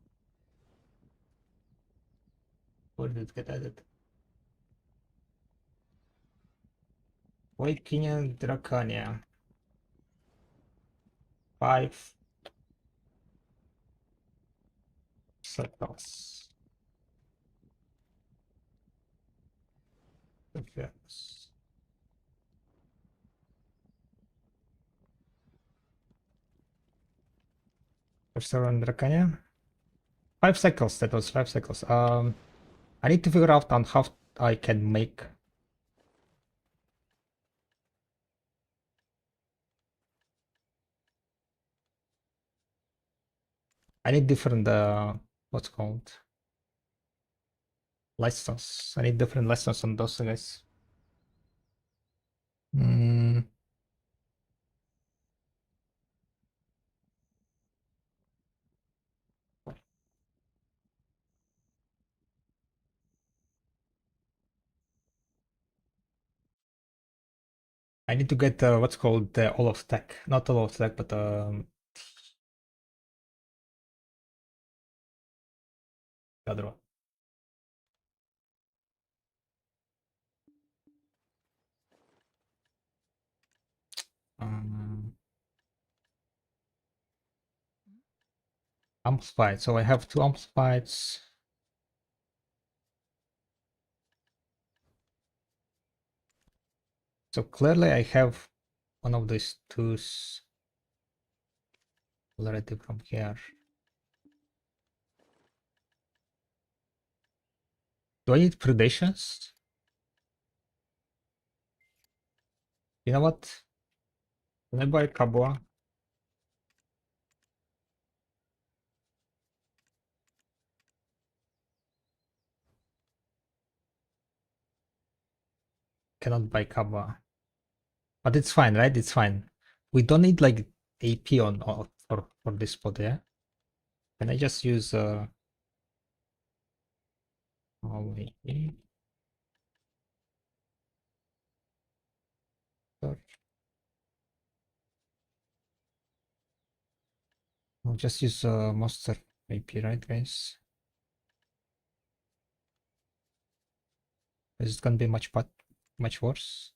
where did it get added? Waking Dracania. 5 circles. Yes. First around Dracania. 5 cycles. That was 5 cycles. I need to figure out on how I can make. I need different what's called lessons. I need different lessons on those guys. Mm, I need to get what's called the all of tech. Not all of tech, but the other one. Um, Amplified. So I have 2 amplifieds. So clearly I have one of these twos already from here. Do I need predations? You know what? Can I buy Kabua? Cannot buy Kabua. But it's fine, right? It's fine. We don't need like AP on for this spot, yeah? Can I just use oh, wait. just use monster AP, right, guys? It's gonna be much worse.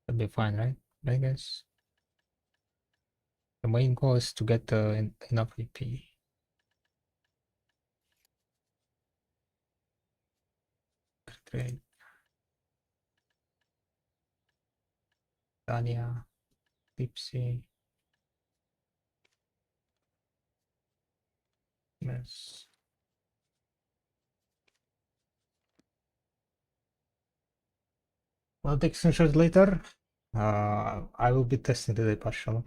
That'll be fine, right? Right, guys? The main goal is to get enough AP. Great. Tanya, Dipsy. Yes. I'll take screenshots later. I will be testing today partial.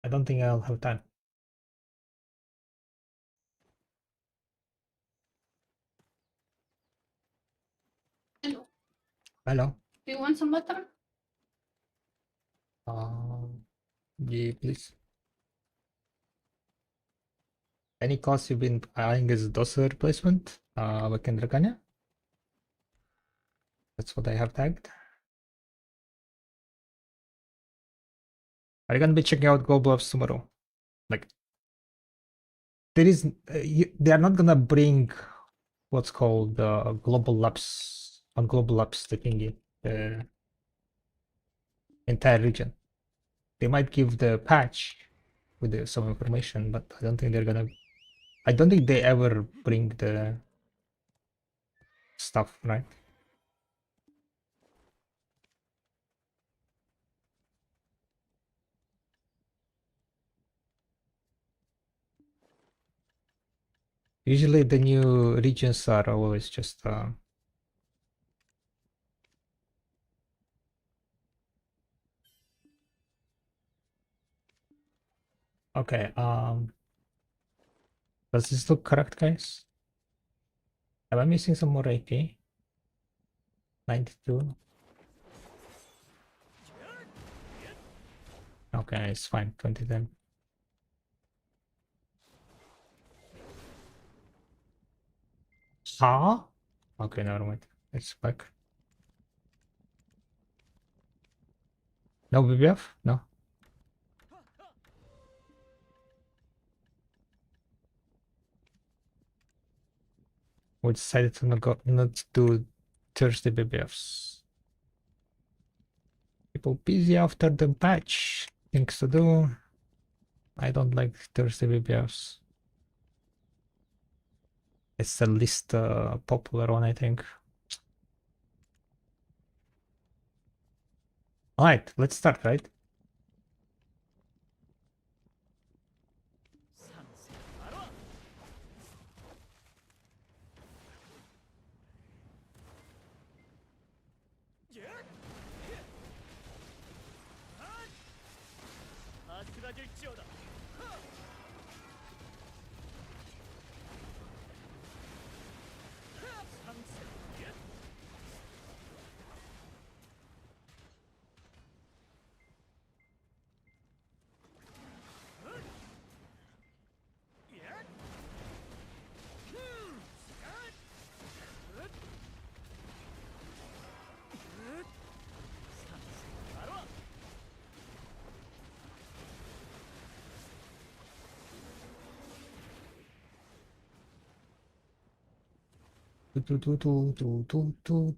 I don't think I'll have time. Hello. Hello. Do you want some butter? Yeah, please. Any cost you've been eyeing is DOS replacement? Vakendrakanya? That's what I have tagged. Are you gonna be checking out Global Labs tomorrow? Like, there is, they are not gonna bring what's called Global Labs on Global Labs, the thingy, the entire region. They might give the patch with some information, but I don't think they're gonna. I don't think they ever bring the stuff, right? Usually the new regions are always just okay. Does this look correct, guys? Am I missing some more AP? 92. Okay, it's fine. 2010. Huh? Okay, never mind. It's back. No BBF? No. We decided to not do Thursday BBFs. People busy after the patch. Things to do. I don't like Thursday BBFs. It's the least popular one, I think. Alright, let's start, right?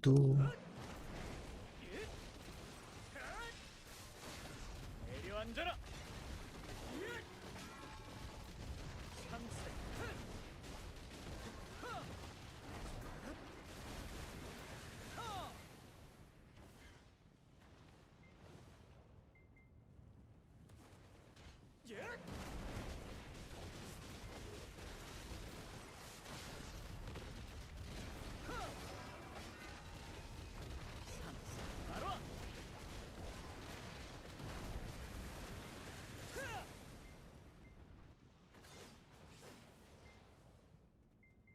Do.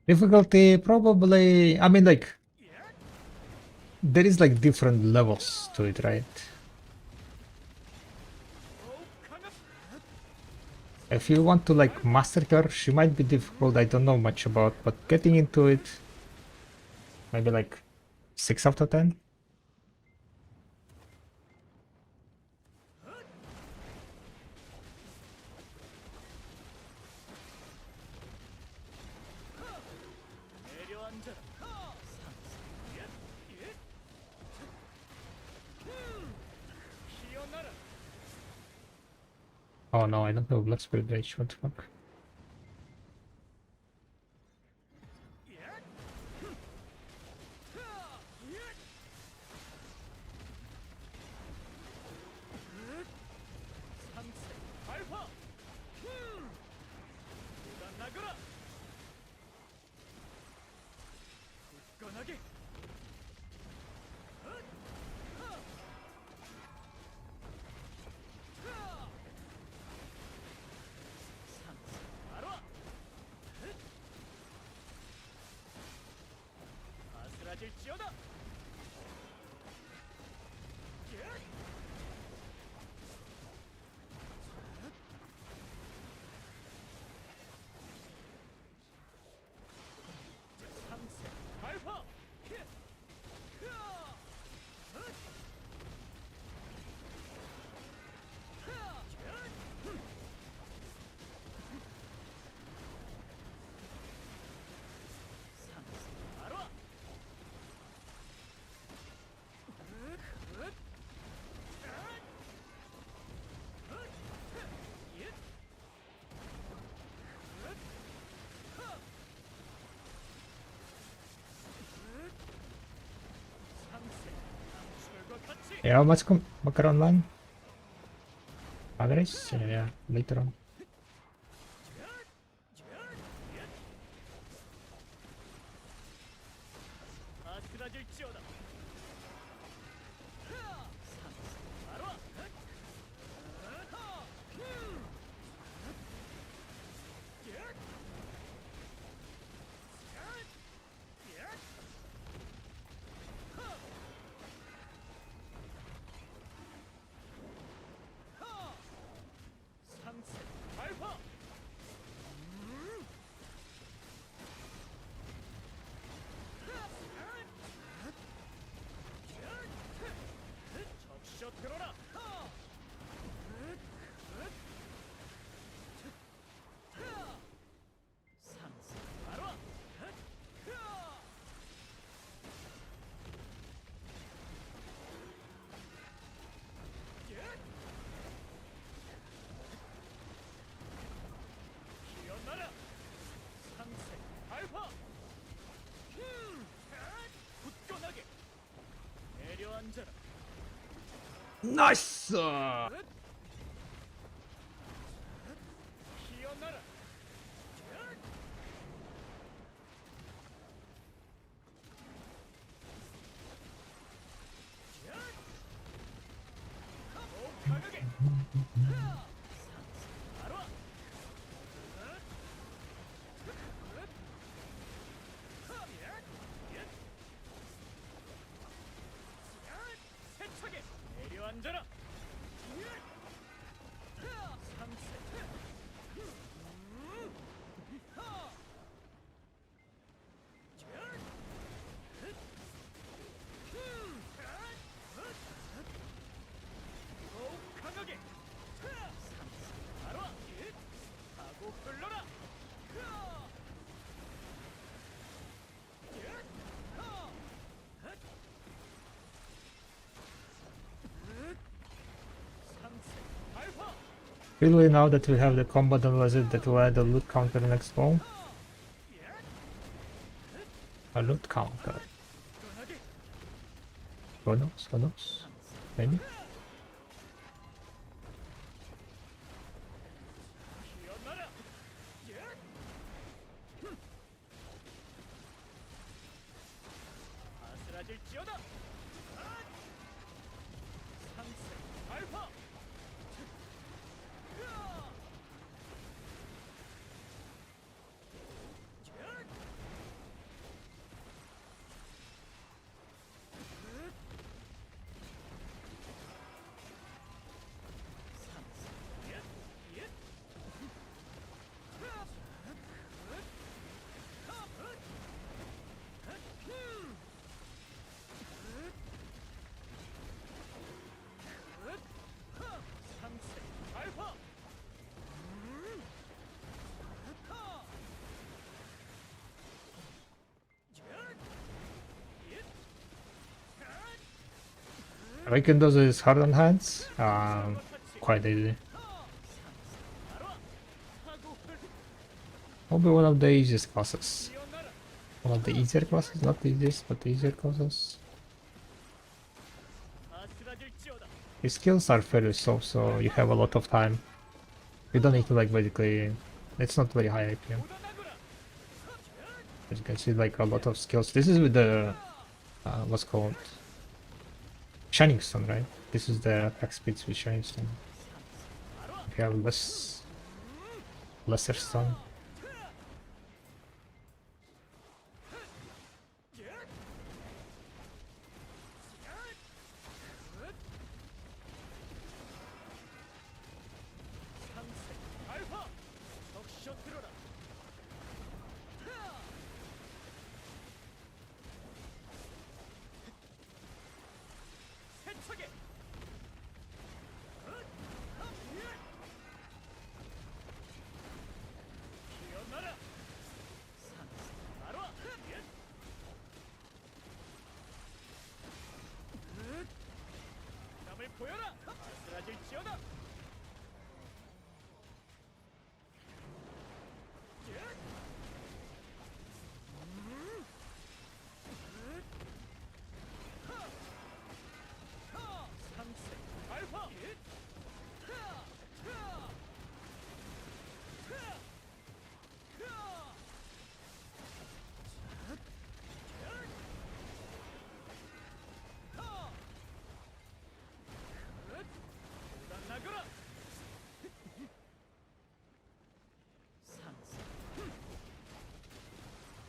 Difficulty, probably. I mean, like, there is like different levels to it, right? If you want to like master her, she might be difficult. I don't know much about, but getting into it, maybe like 6 out of 10. 내려앉아라. 피어나라. Oh no, I don't know Blood Spirit Rage. What the fuck? 상세 발화. 나가라. 굳건하게. 아슬아질지어다. 상세 발화. 상세 발화. 상세 남출과 같이. Yeah, let's come back around line. Agres? Yeah, later on. 아슬아질지어다. 상세 발화. 상세 발화. 적셔 들어라. 상세 발화. 피어나라. 상세 발화. 굳건하게. 내려앉아라. Nice! 피어나라. 더욱 강하게. 상세 발화. 세차게 내려앉아라. 상세. 더욱 강하게. 상세 발화. 하고 끌러라. 상세 발화. Really, now that we have the combat analyzer that will add a loot counter next roll. A loot counter. 굳건하게. Who knows? Who knows? Maybe? 피어나라. 아슬아질지어다. 상세 발화. Awaken those is hard on hands. Quite easy. Probably one of the easiest classes. One of the easier classes, not the easiest, but the easier classes. His skills are fairly soft, so you have a lot of time. You don't need to like basically. It's not very high IPM. As you can see, like a lot of skills. This is with the what's called Shining Stone, right? This is the attack speeds with Shining Stone. If you have lesser stone.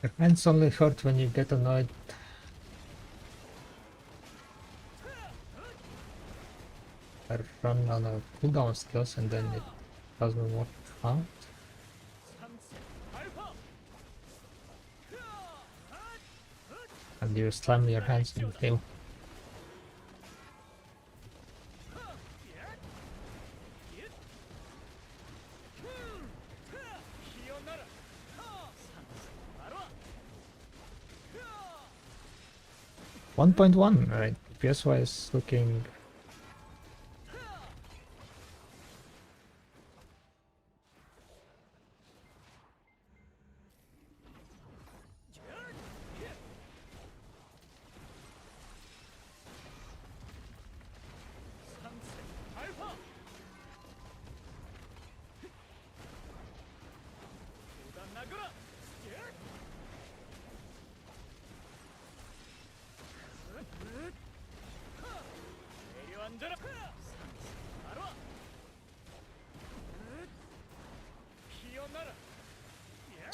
Your hands only hurt when you get annoyed. I run on a cooldown skills and then it doesn't work out. And you slam your hands and fail. .1, right? DPS wise looking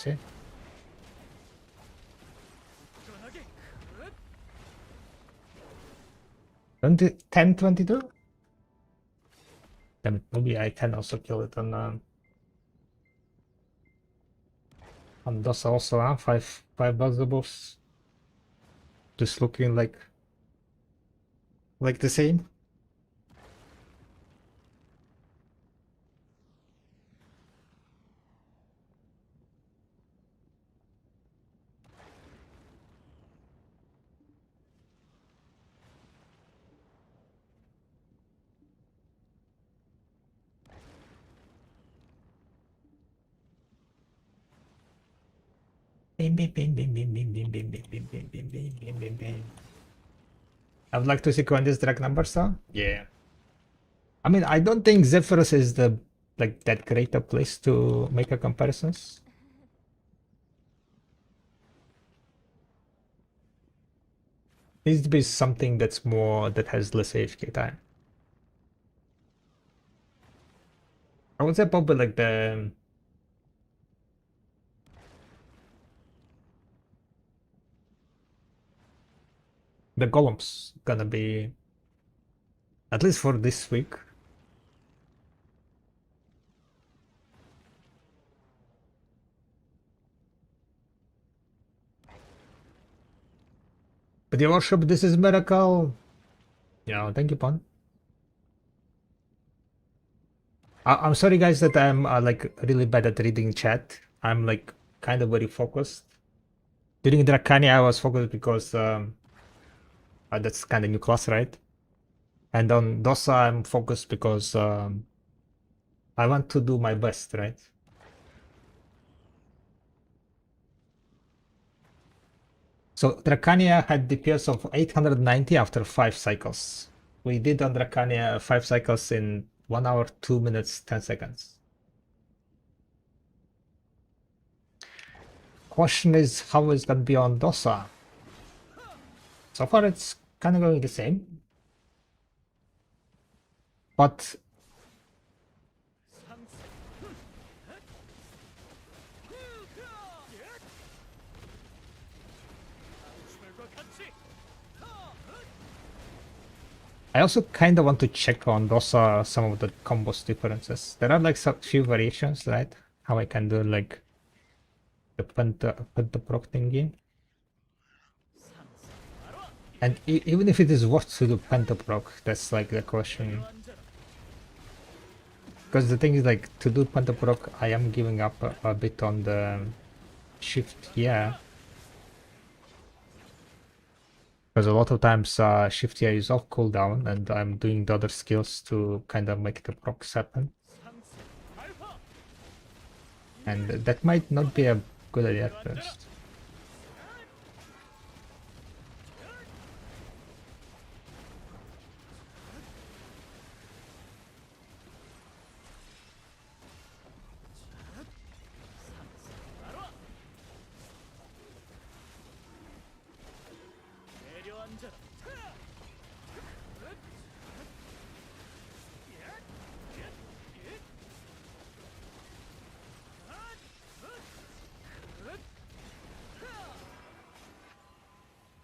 see. 10-22? Damn it, maybe I can also kill it on those also, huh? Five bugs above. Just looking like the same. Bim, bim, bim, bim, bim, bim, bim, bim, bim, bim, bim, bim, bim, bim, bim, bim. I would like to see this drag numbers though. Yeah. I mean, I don't think Zephyrus is the like that great a place to make a comparisons. Needs to be something that's more that has less AFK time. I would say probably like the golems gonna be at least for this week. But your worship, this is miracle. Yeah, thank you, Pon. I'm sorry, guys, that I'm like really bad at reading chat. I'm like kind of very focused. During Dracania, I was focused because that's kind of new class, right? And on Dosa, I'm focused because I want to do my best, right? So Dracania had DPS of 890 after 5 cycles. We did on Dracania 5 cycles in 1 hour, 2 minutes, 10 seconds. Question is how it's gonna be on Dosa. So far it's kind of going the same. But I also kind of want to check on Dosa some of the combos differences. There are like some few variations, right? How I can do like the pentaproc thingy. And even if it is worth to do pentaproc, that's like the question. Because the thing is like to do pentaproc, I am giving up a bit on the shift, yeah. Because a lot of times shift yeah is off cooldown and I'm doing the other skills to kind of make the procs happen. And that might not be a good idea at first.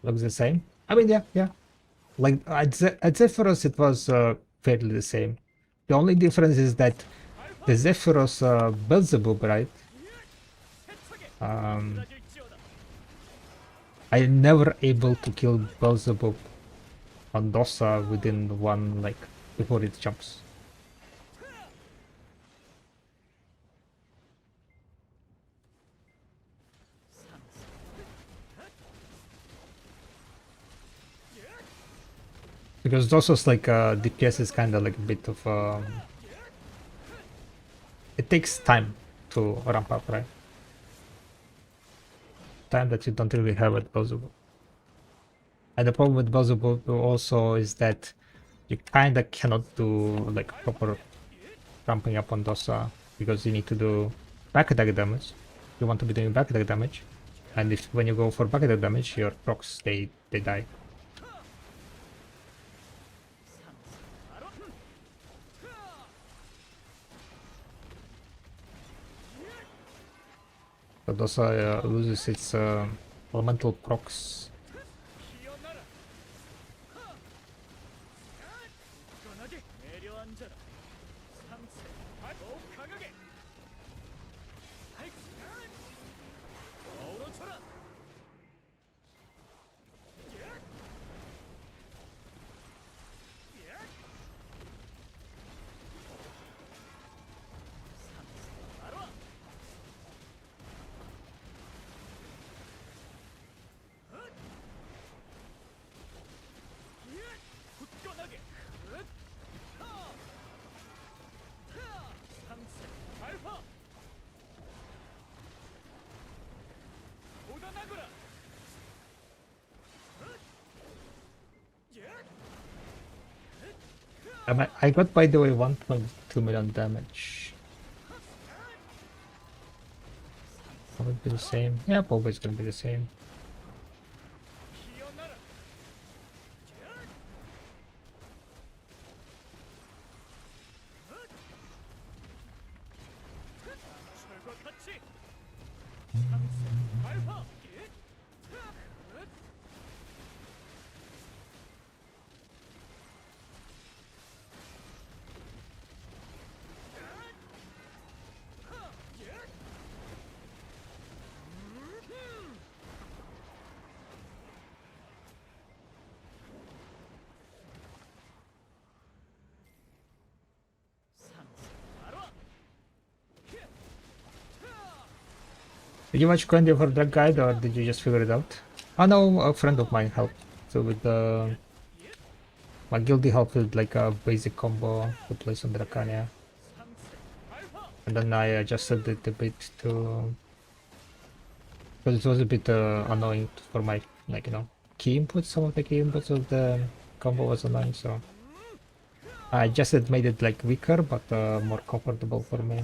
Looks the same. I mean, yeah. Like at Zephyros, it was fairly the same. The only difference is that the Zephyros Beelzebub, right? I never able to kill Beelzebub on Dosa within one like before it jumps. Because Dosa's like DPS is kind of like a bit of it takes time to ramp up, right? Time that you don't really have with Beelzebub. And the problem with Beelzebub also is that you kind of cannot do like proper ramping up on Dosa because you need to do back attack damage. You want to be doing back attack damage, and if when you go for back attack damage, your procs they die. So Dosa loses its elemental procs. I got, by the way, 1.2 million damage. Probably be the same. Yeah, probably it's gonna be the same. Did you watch Candy for that guide or did you just figure it out? Oh no, a friend of mine helped. So with the My guilty helped with like a basic combo to place on Dracania. And then I adjusted it a bit to... Because it was a bit annoying for my, like, you know, key inputs. Some of the key inputs of the combo was annoying, so... I adjusted, made it like weaker, but more comfortable for me.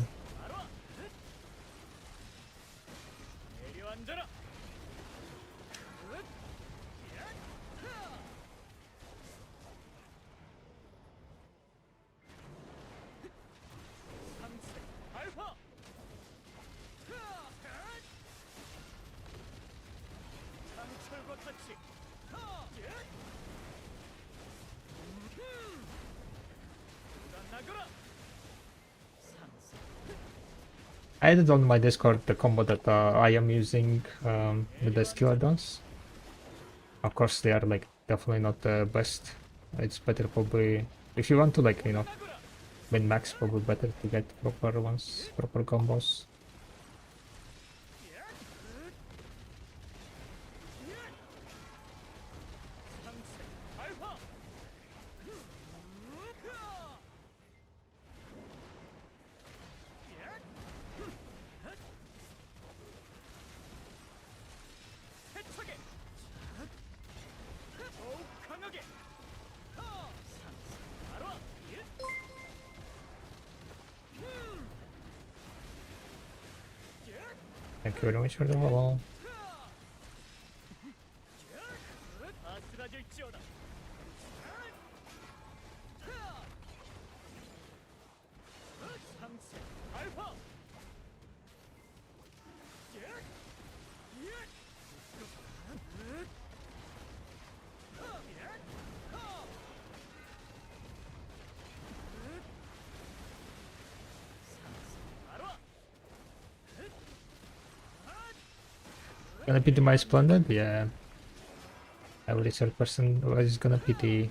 I added on my Discord the combo that I am using with the skill add-ons. Of course, they are like definitely not the best. It's better probably if you want to like, you know, min max, probably better to get proper ones, proper combos. Thank you very much for the follow. Gonna pity my Splendid? Yeah. Every third person is gonna pity.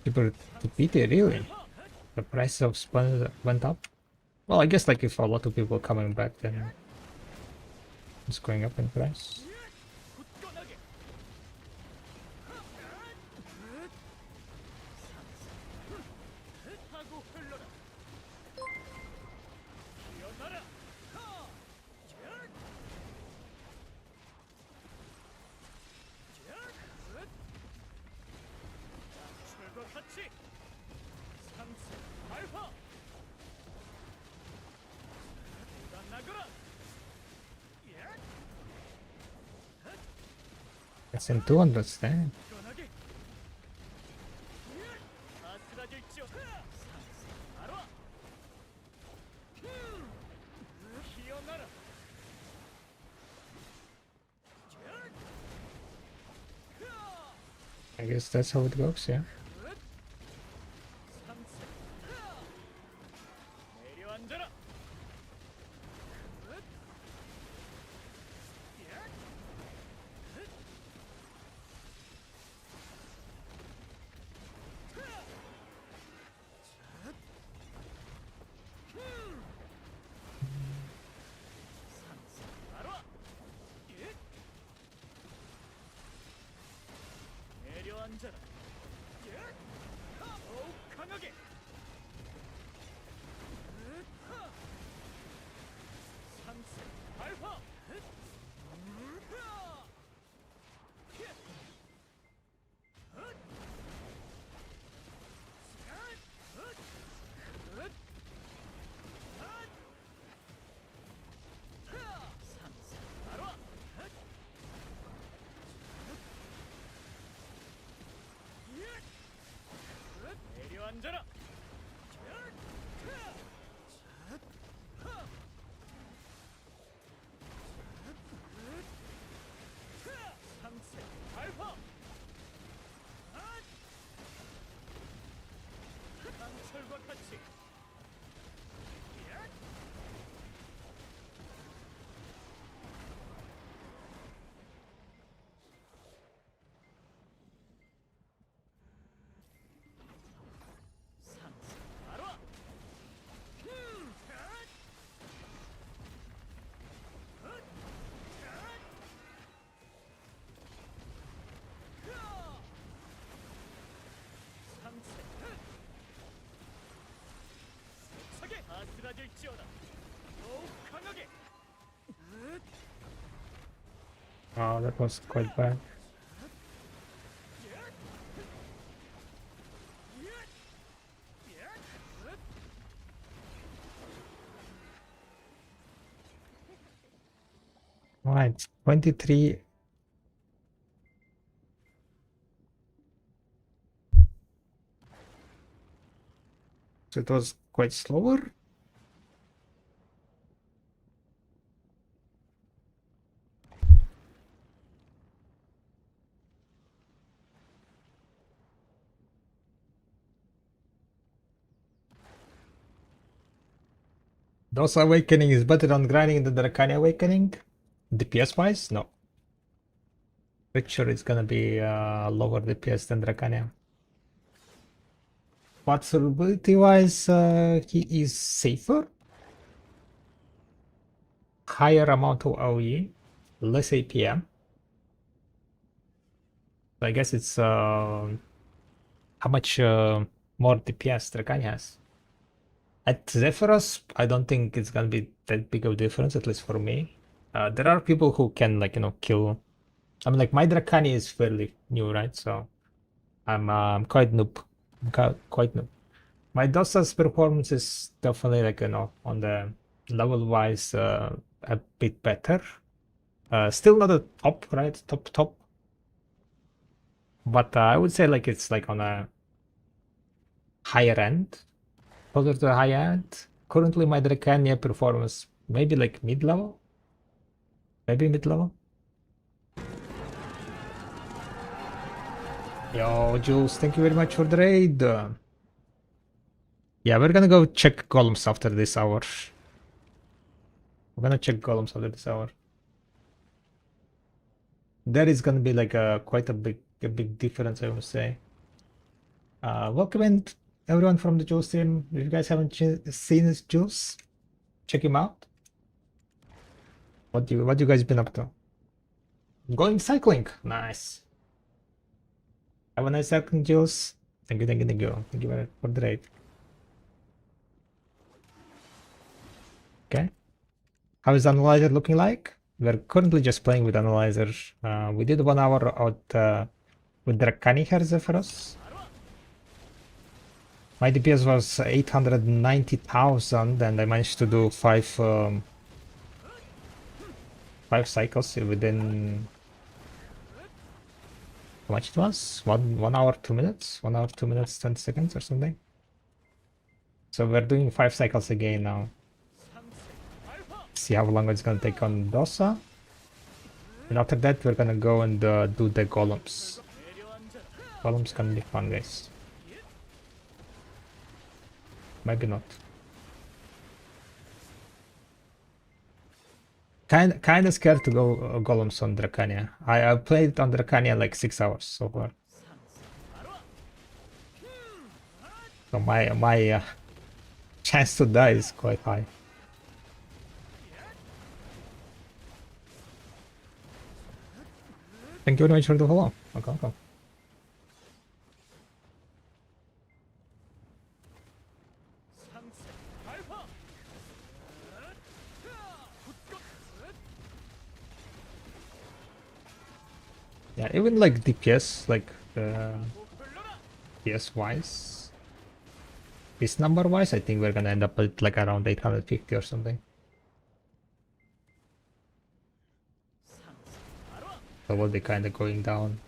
People to pity, really? The price of Splendid went up? Well, I guess like if a lot of people coming back, then it's going up in price. It's in 200, damn. I guess that's how it goes, yeah. 내려앉아라. 상세 발화. 강철과 같이. 상세 발화. 상세. 세차게 아슬아질지어다. 더욱 강하게. Oh, that was quite bad. Alright, 23. So it was quite slower. Those Awakening is better on grinding than the Dracania Awakening? DPS wise? No. Pretty sure it's gonna be lower DPS than Dracania. But survivability wise, he is safer. Higher amount of AoE, less APM. So I guess it's how much more DPS Dracania has. At Zephyros, I don't think it's gonna be that big of a difference, at least for me. There are people who can, like, kill. I mean, like, my Dracania is fairly new, right? So I'm quite noob. Quite noob. My Dosa's performance is definitely, like, on the level-wise a bit better. Still not a top, right? Top. But I would say, like, it's like on a higher end. Closer to the high end. Currently, my Dracania performance maybe like mid-level. Maybe mid-level. Yo, Jules, thank you very much for the raid. Yeah, we're gonna go check golems after this hour. We're gonna check golems after this hour. There is gonna be like quite a big difference, I would say. Welcome in everyone from the Jules team. If you guys haven't seen this Jules, check him out. What you guys been up to? Going cycling. Nice. Have a nice cycling, Jules. Thank you. Thank you very much for the raid. Okay. How is Analyzer looking like? We're currently just playing with Analyzer. We did 1 hour out with Dracani Zephyros. My DPS was 890,000 and I managed to do 5 cycles within, how much it was? 1 hour 2 minutes? 1 hour 2 minutes 20 seconds or something. So we're doing 5 cycles again now. See how long it's gonna take on Dosa. And after that we're gonna go and do the golems. Golems gonna be fun, guys. Maybe not. Kinda scared to go golems on Dracania. I played on Dracania like 6 hours so far. So my chance to die is quite high. Thank you very much for the follow. Okay. Yeah, even like DPS, like DPS wise, this number wise, I think we're gonna end up at like around 850 or something. So we'll be kind of going down.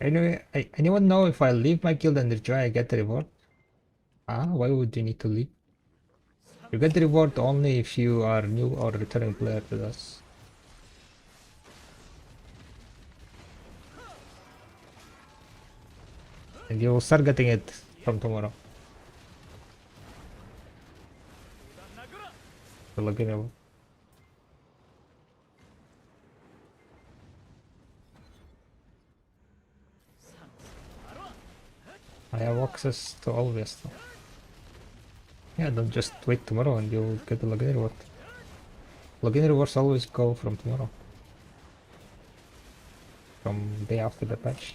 Anyway, anyone know if I leave my guild and enjoy, I get the reward? Ah, why would you need to leave? You get the reward only if you are new or returning player to us. And you will start getting it from tomorrow. The login reward. I have access to all this stuff. Yeah, don't just wait tomorrow and you'll get the login reward. Login rewards always go from tomorrow. From day after the patch.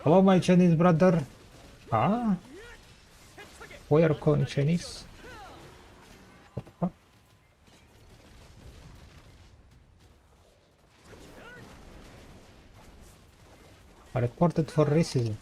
Hello, my Chinese brother. Ah? Why are you calling Chinese? What the fuck? I reported for racism.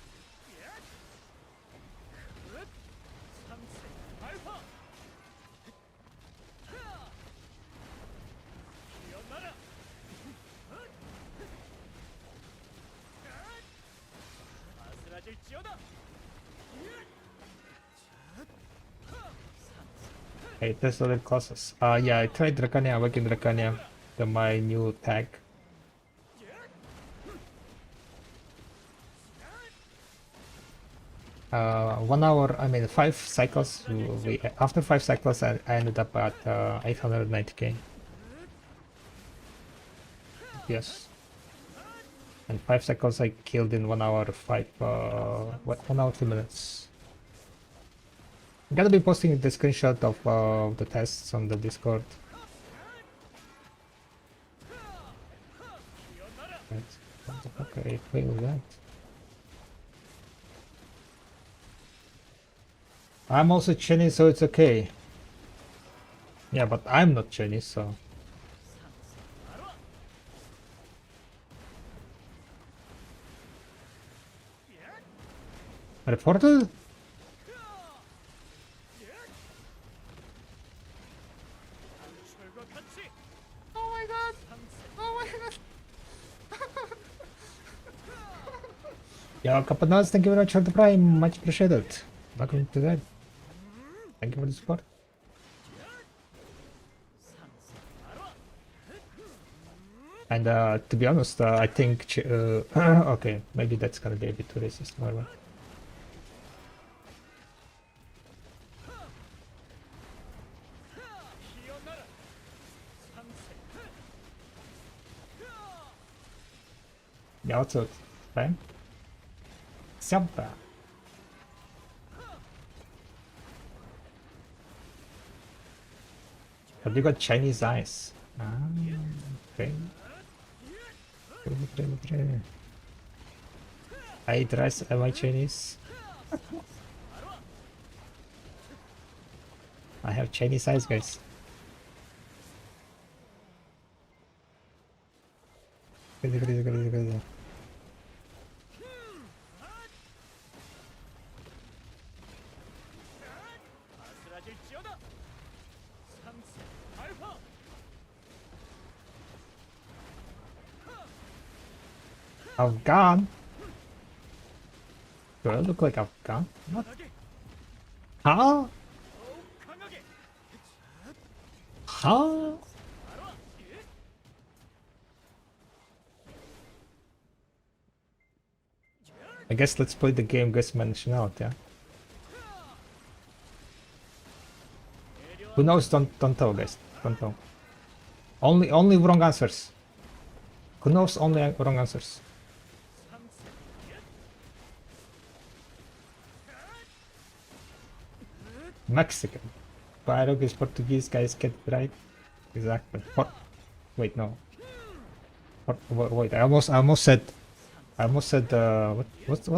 Hey, test other classes. Yeah, I tried Dracania, I work in Dracania. My new tag. 1 hour, I mean 5 cycles. After 5 cycles, I ended up at 890k. Yes. And 5 cycles I killed in 1 hour 1 hour 2 minutes. I'm gonna be posting the screenshot of the tests on the Discord. What the fuck I failed that? I'm also Chinese, so it's okay. Yeah, but I'm not Chinese, so. Reported? Oh my god! Oh my god! Yo, Kapanas, thank you very much for the prime. Much appreciated. Welcome to that. Thank you for the support. And to be honest, I think okay, maybe that's gonna be a bit too racist. Whatever. Yeah, what's up? Fine. Sampa. Have you got Chinese eyes? Ah, okay. I dress, am I Chinese? I have Chinese eyes, guys. Crazy, crazy, crazy, crazy. Afghan? Do I look like Afghan? What? Huh? Huh? I guess let's play the game, guess my nationality, yeah? Who knows? Don't tell, guys. Don't tell. Only wrong answers. Who knows? Only wrong answers. Mexican. Barog is Portuguese, guys, get it right. Exactly. Wait, no. Wait, I almost said what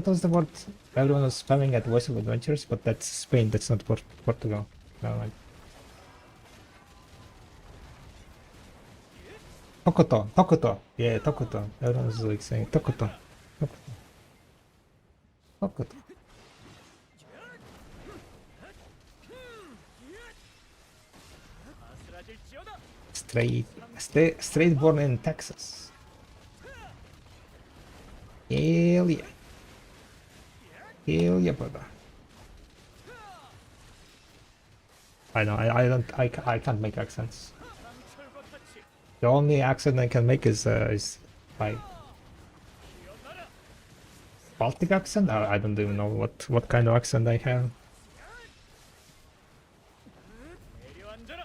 was the word everyone was spamming at Voice of Adventures, but that's Spain, that's not Portugal. No, like Tokoto. Yeah, Tokoto. Everyone was like saying Tokoto. Not good. Straight born in Texas. Hell yeah. Hell yeah, brother. I know, I can't make accents. The only accent I can make is my Baltic accent. I don't even know what kind of accent I have.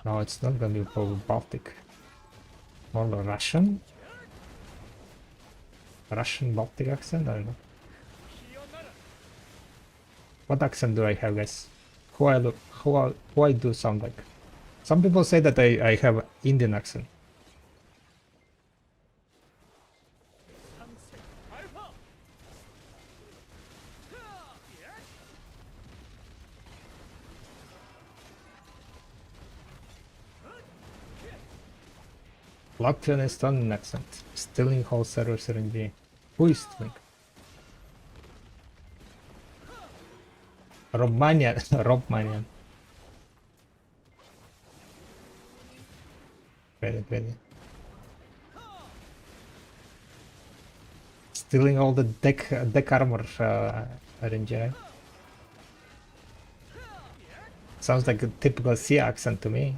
No, it's not gonna be probably Baltic. More Russian? Russian Baltic accent? I don't know. What accent do I have, guys? Who I do sound like? Some people say that I have Indian accent. Latvian Estonian accent. Stealing whole servers RNG. Who is stealing? Romanian. Romanian. Ready. Stealing all the deck armor RNG, right? Sounds like a typical C accent to me.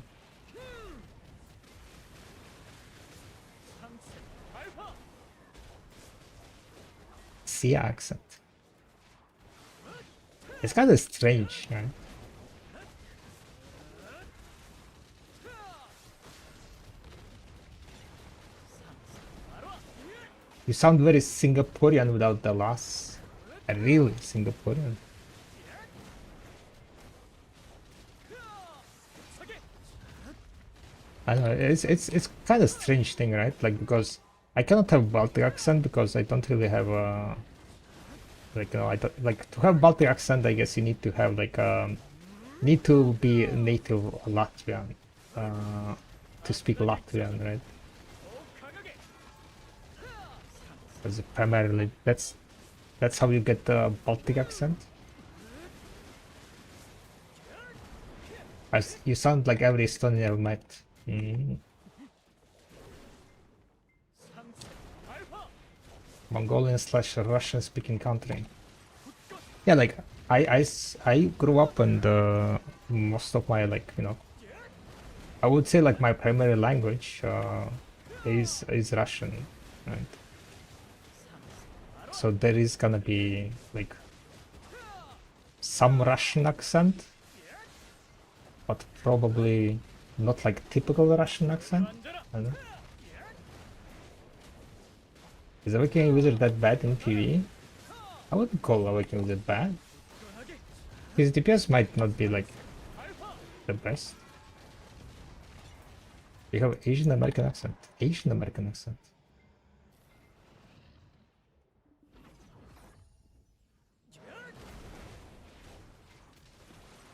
C accent. It's kind of strange, right? You sound very Singaporean without the loss. Really Singaporean. I don't know, it's kind of strange thing, right? Like, because I cannot have Baltic accent because I don't really have a like, you know, I don't, like, to have Baltic accent. I guess you need to have like need to be native Latvian to speak Latvian, right? Because primarily that's how you get the Baltic accent. As you sound like every Estonian I've met. Mongolian / Russian speaking country. Yeah, like I grew up and most of my, like, you know, I would say like my primary language is Russian, right? So there is gonna be like some Russian accent, but probably not like typical Russian accent. I don't know. Is Awakening Wizard that bad in PvE? I wouldn't call Awakening Wizard bad. His DPS might not be like the best. You have Asian American accent. Asian American accent.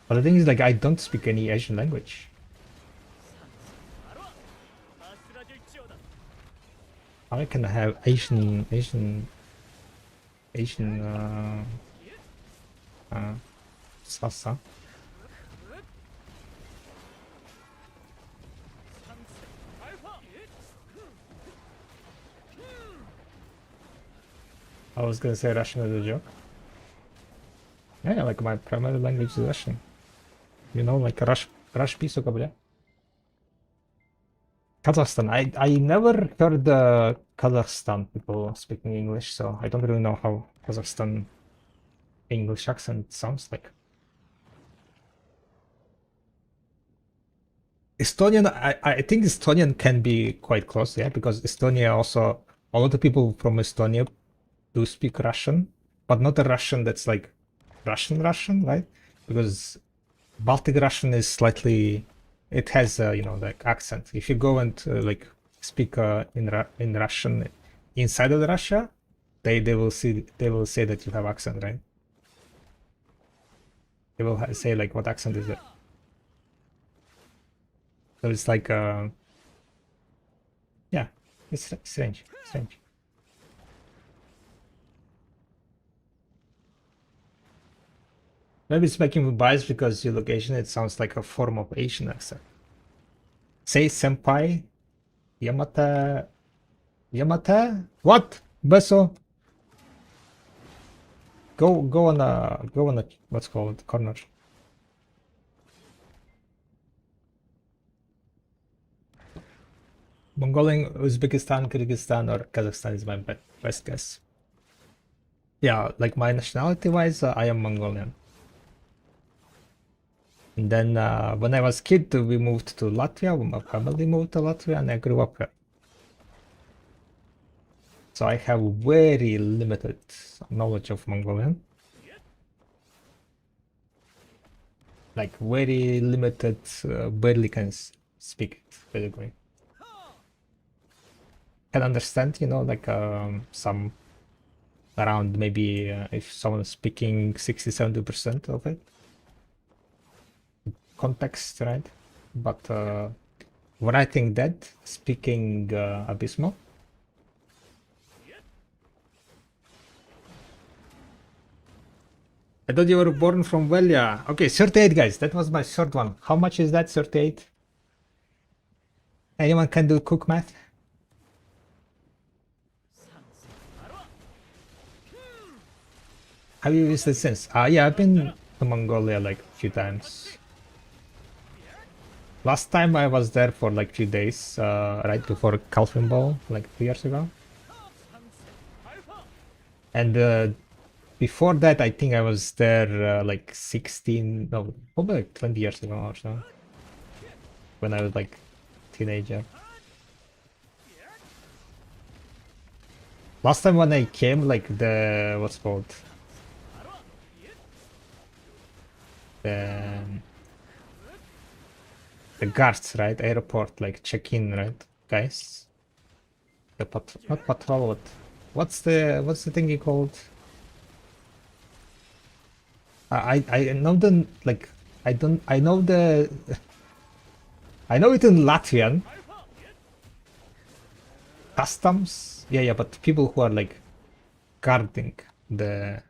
But the thing is, like, I don't speak any Asian language. How can I have Asian salsa? I was gonna say Russian as a joke. Yeah, like my primary language is Russian. You know, like Rush piece of бля. Kazakhstan. I never heard the Kazakhstan people speaking English, so I don't really know how Kazakhstan English accent sounds like. Estonian, I think Estonian can be quite close, yeah, because Estonia also, a lot of people from Estonia do speak Russian, but not a Russian that's like Russian, right? Because Baltic Russian is slightly, it has you know, like accent. If you go and like speak in Russian inside of Russia, they will say that you have accent, right? They will say like, what accent is it? So it's like yeah, it's strange. Maybe it's making me biased because you look Asian. It sounds like a form of Asian accent. Say senpai, Yamata, Yamata. What? Beso. Go on a what's called corner. Mongolian, Uzbekistan, Kyrgyzstan, or Kazakhstan is my best guess. Yeah, like my nationality wise, I am Mongolian. And then when I was kid, we moved to Latvia. My family moved to Latvia, and I grew up here. So I have very limited knowledge of Mongolian. Like very limited, barely can speak it, basically. Can understand, you know, like some around maybe if someone is speaking 60-70% of it. Context, right? But writing that, speaking abysmal. I thought you were born from Velia. Okay, 38 guys, that was my third one. How much is that, 38? Anyone can do cook math? Have you visited since? Yeah, I've been to Mongolia like a few times. Last time I was there for like 2 days, right before Calvin Ball, like 2 years ago. And before that, I think I was there like 16, no, probably like 20 years ago or so. When I was like teenager. Last time when I came, like the, what's called? The guards, right? Airport, like check-in, right? Guys. The not patrol, what's the thing called? I know the like I know the I know it in Latvian. Customs? Yeah, but people who are like guarding the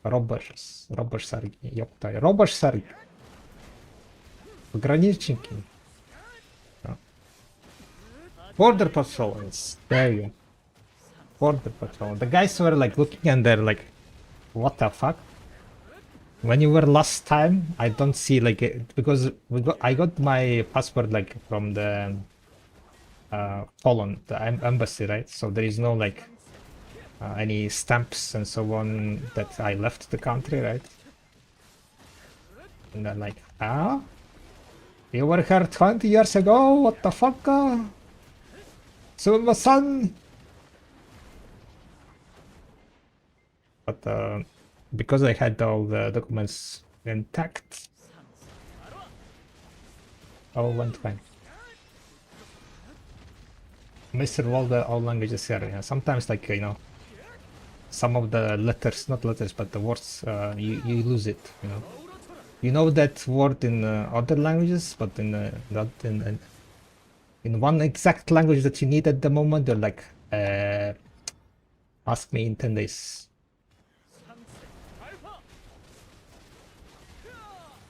robbers сарги, ёпта, robbers сарги. Пограничники. Border patrols. There you go. Border patrol. The guys were like looking and they're like, what the fuck? When you were last time, I don't see like it because I got my passport like from the Poland, the embassy, right? So there is no like any stamps and so on that I left the country, right? And then like, you were here 20 years ago? What the fuck? Son. But because I had all the documents intact, all went fine. Mr. All languages here. Yeah. Sometimes, like, you know, some of the letters, not letters, but the words, you lose it, you know. You know that word in other languages, but not in one exact language that you need at the moment, you're like, ask me in 10 days.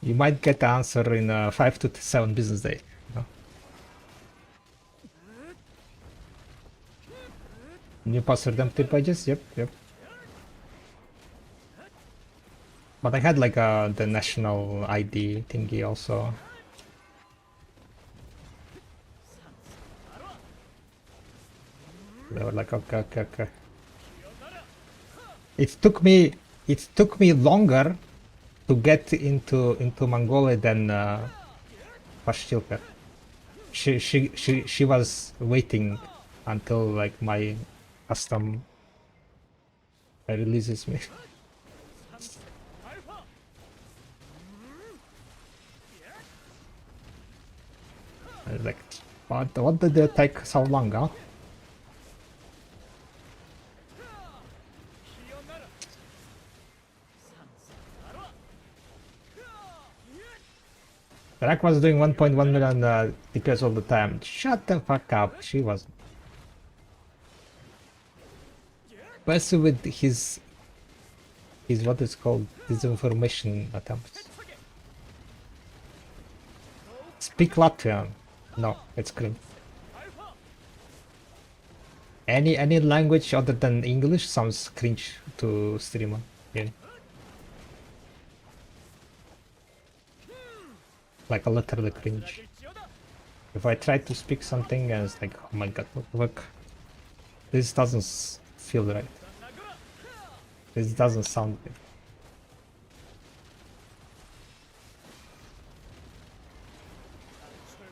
You might get the answer in 5 to 7 business days. You know? New password empty pages, yep. But I had like the national ID thingy also. They were like, okay. It took me longer to get into Mongolia than Pashtilka. She was waiting until like my custom releases me. I was like, what did it take so long, huh? Rack was doing 1.1 million DPS all the time. Shut the fuck up. She was. Especially with his is what is called disinformation attempts. Speak Latvian. No, it's cringe. Any language other than English sounds cringe to streamer. Yeah. Like a literally cringe. If I try to speak something and it's like, oh my god, what the fuck? This doesn't feel right. This doesn't sound good.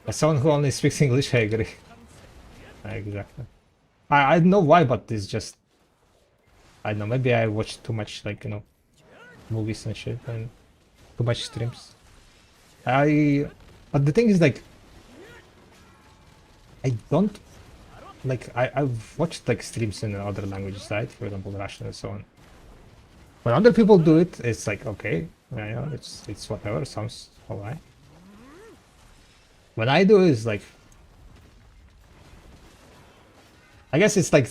As someone who only speaks English, I agree. Exactly. I don't know why, but it's just, I don't know, maybe I watch too much, like, you know, movies and shit, and too much streams. But the thing is, like, I don't, like, I've watched, like, streams in other languages, right? For example, Russian and so on. When other people do it, it's like, okay, yeah, yeah, it's whatever, sounds alright. What I do is, like, I guess it's like,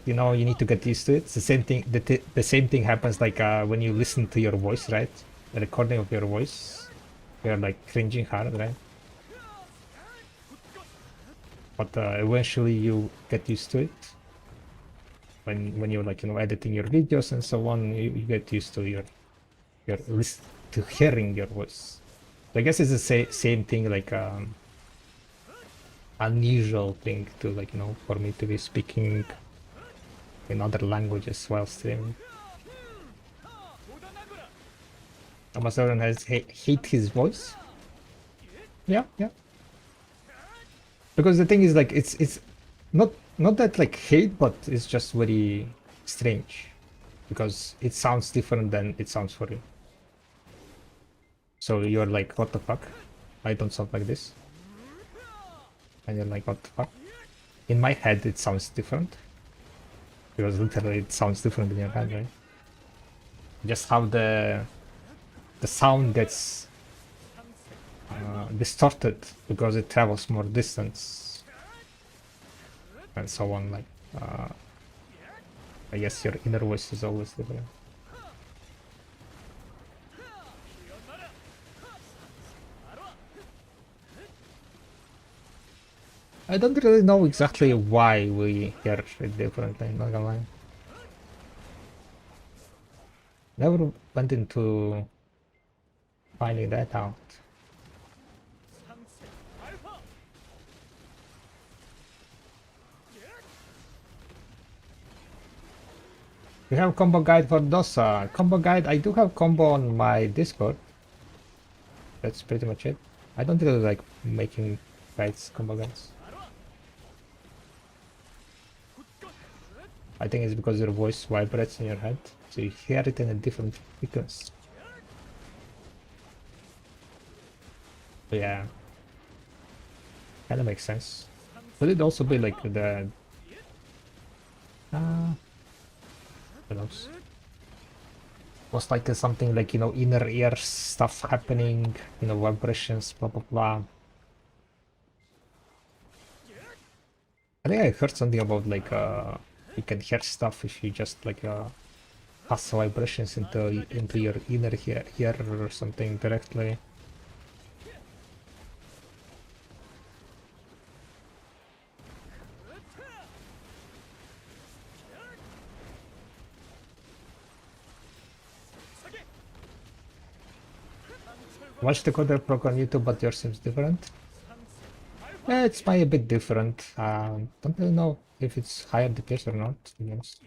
you know, you need to get used to it. It's the same thing. The same thing happens like when you listen to your voice, right? The recording of your voice, you're like cringing hard, right? But eventually you get used to it. When you're like, you know, editing your videos and so on, you get used to your to hearing your voice. So I guess it's the same thing, like unusual thing to, like, you know, for me to be speaking in other languages while streaming. Amazon has hate his voice. Yeah, yeah. Because the thing is, like, it's not that like hate, but it's just very strange because it sounds different than it sounds for you. So you're like, what the fuck? I don't sound like this. And you're like, what the fuck? In my head, it sounds different because literally it sounds different in your head, right? Just how the sound gets distorted because it travels more distance and so on. Like, I guess your inner voice is always different. I don't really know exactly why we hear it differently, not gonna lie. Never went into finding that out. We have combo guide for Dosa. Combo guide, I do have combo on my Discord. That's pretty much it. I don't really like making guides, combo guides. I think it's because your voice vibrates in your head, so you hear it in a different frequency. So yeah, kind of makes sense. Could it also be like the who knows? Was like something like, you know, inner ear stuff happening, you know, vibrations, blah blah blah. I think I heard something about like you can hear stuff if you just like pass vibrations into your inner ear or something directly. Watch the Coder Proc on YouTube, but yours seems different. Yeah, it's a bit different. Don't really know if it's higher DPS or not, to be honest.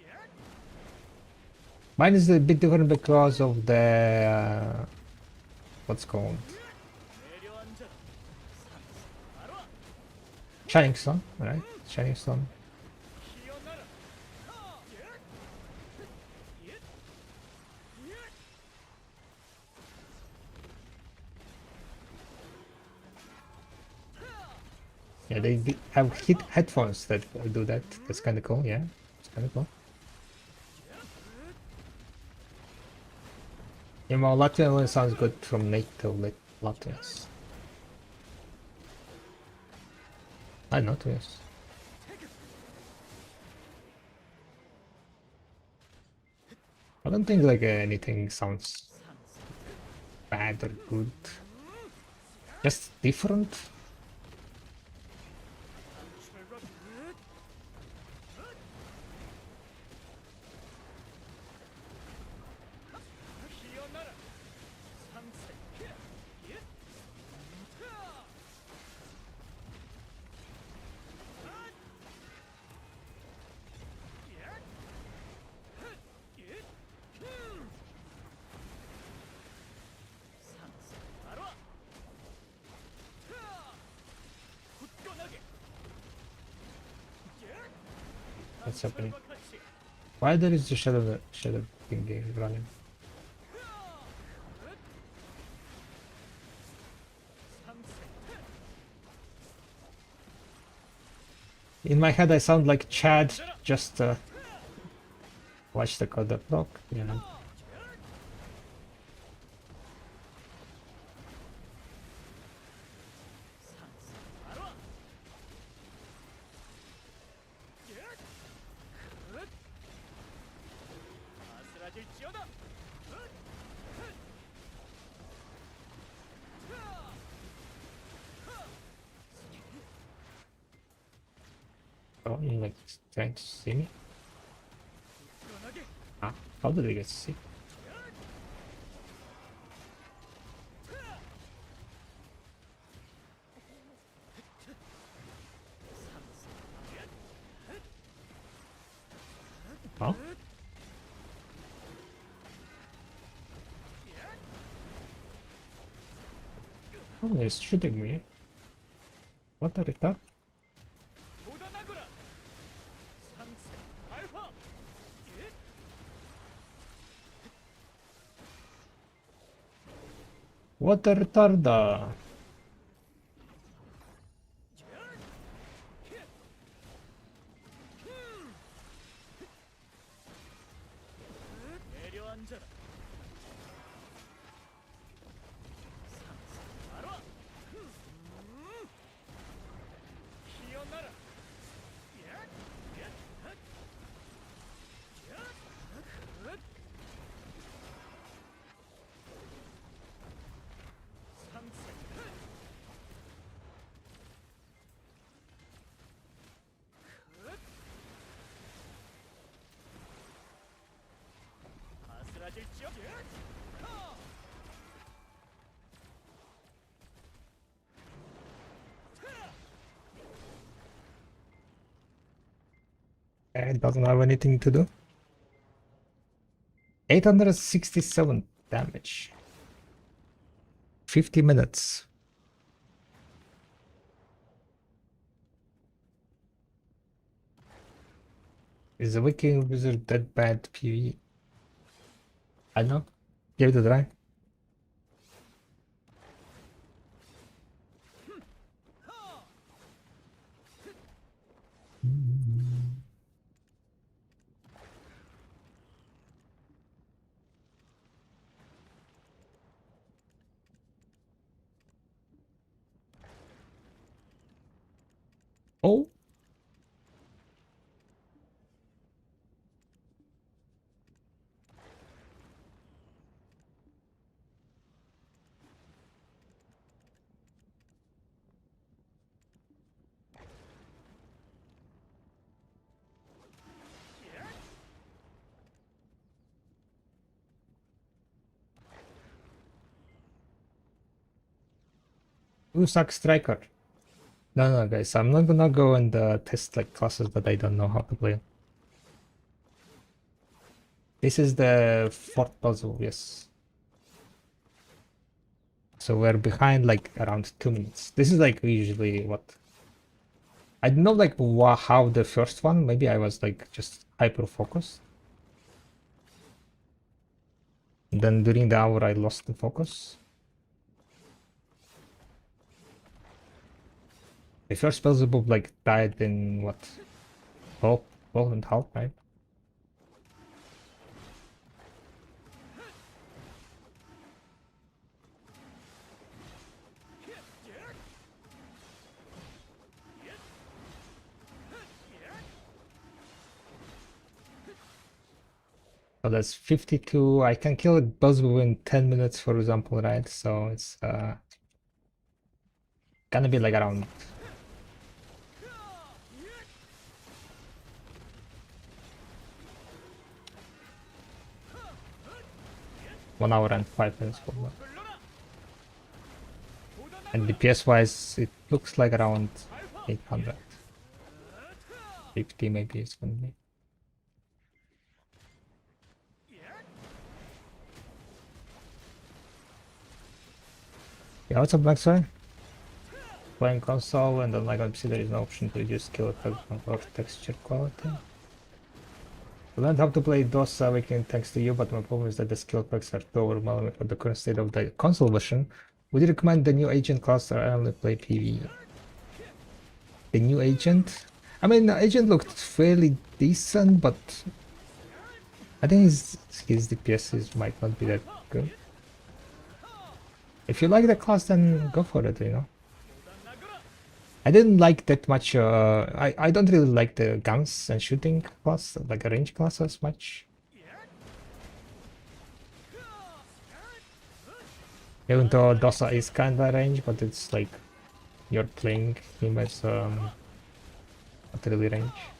Mine is a bit different because of the what's called Shining Stone, right? Shining Stone. Yeah, they have headphones that do that. That's kind of cool. Yeah, it's kind of cool. Yeah, well, Latvian only sounds good from native Latvians. I know, yes. I don't think like anything sounds bad or good. Just different. What's happening? Why there is the shadow thing running? In my head I sound like Chad, just watch the code block, you know. Oh, you like trying to see me? Ah, how did I get to see? Huh? Oh, he's shooting me. What the retard? What the retarda? It doesn't have anything to do. 867 damage. 50 minutes. Is the Wiking Wizard that bad PvE? I don't know. Give it a try. Oh, who sucks striker? No, guys, I'm not gonna go and test like classes that I don't know how to play. This is the fourth puzzle, yes. So we're behind like around 2 minutes. This is like usually what I don't know like how the first one, maybe I was like just hyper focused. Then during the hour I lost the focus. The first Beelzebub like died in what 12 and a half, right? So that's 52. I can kill a boss within 10 minutes, for example, right? So it's gonna be like around 1 hour and 5 minutes for that. And DPS wise, it looks like around 850 maybe it's gonna be. Yeah, what's up, Maxwell? Playing console, and then like obviously there is no option to reduce skill effect or texture quality. I learned how to play DOS Awakening thanks to you, but my problem is that the skill effects are too overwhelming for the current state of the console version. Would you recommend the new agent class, or I only play PvE? The new agent? I mean, the agent looked fairly decent, but I think his DPS might not be that good. If you like the class, then go for it, you know. I didn't like that much, I don't really like the guns and shooting class, like a range class as much. Even though Dosa is kinda range, but it's like you're playing him as not really range.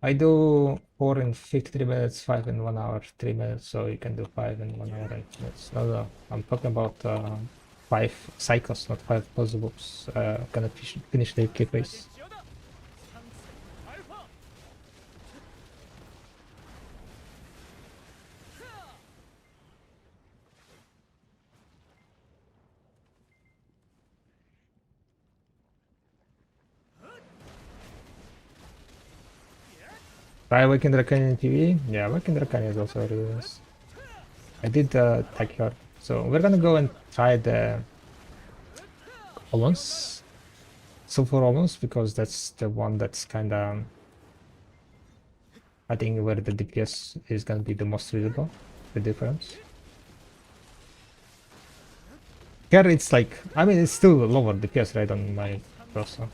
I do 4 in 53 minutes, 5 in 1 hour, 3 minutes, so you can do 5 in 1 hour, 8 minutes. No, I'm talking about 5 cycles, not 5 puzzle books. Gonna finish the key phase. Try Waking Draconian TV? Yeah, Waking Draconian is also really nice. I did Tachyard. So we're gonna go and try the Olons. Sulfur Olons, because that's the one that's kinda, I think, where the DPS is gonna be the most visible, the difference. Here it's like, I mean, it's still lower DPS, right, on my torso.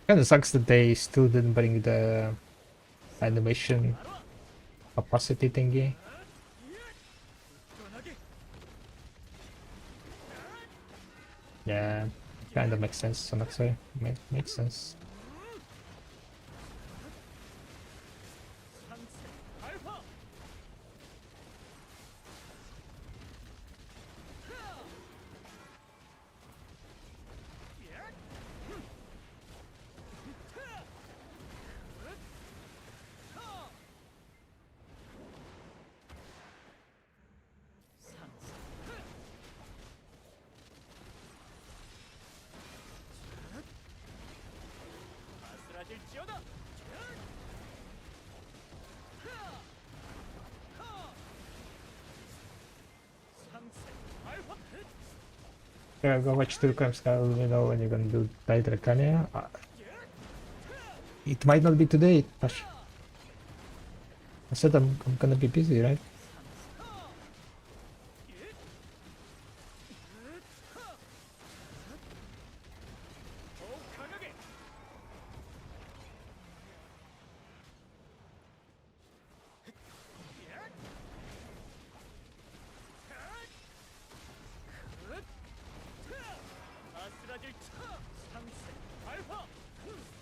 Kinda sucks that they still didn't bring the animation capacity thingy. Yeah, kinda makes sense, so not say. Makes sense. Yeah, go watch True Crime Sky, let me know when you're gonna do Dracania. It might not be today, Tash. I said I'm gonna be busy, right?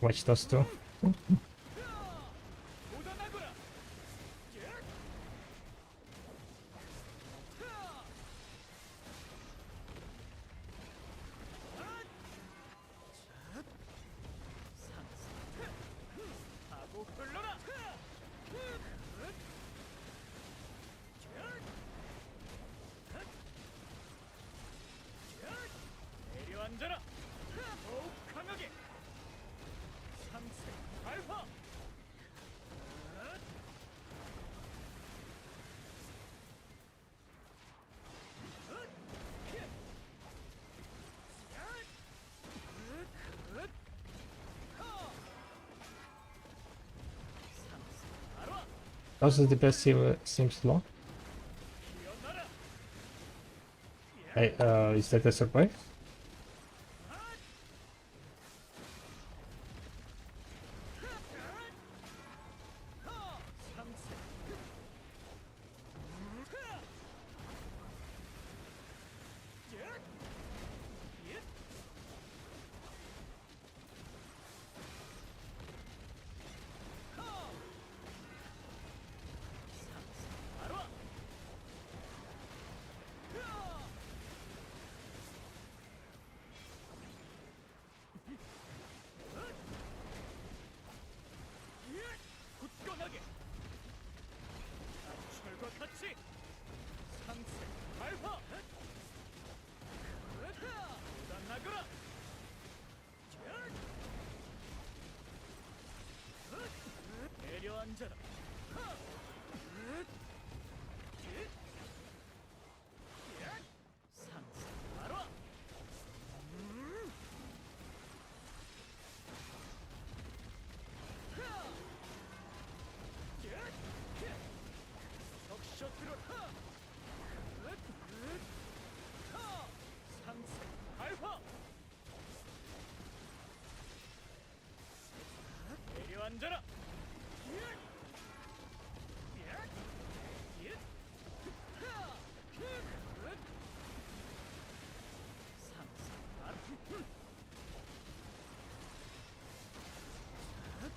Watch those two. 내려앉아라. 더욱 강하게. 상세 발화. Also the best seems low. Hey, is that a surprise? 굳건하게. 철과 같이. 상세 발화. 나가라. 내려앉아라. 상세 발화. 적셔들어. 상세 발화. 내려앉아라. 상세 발화.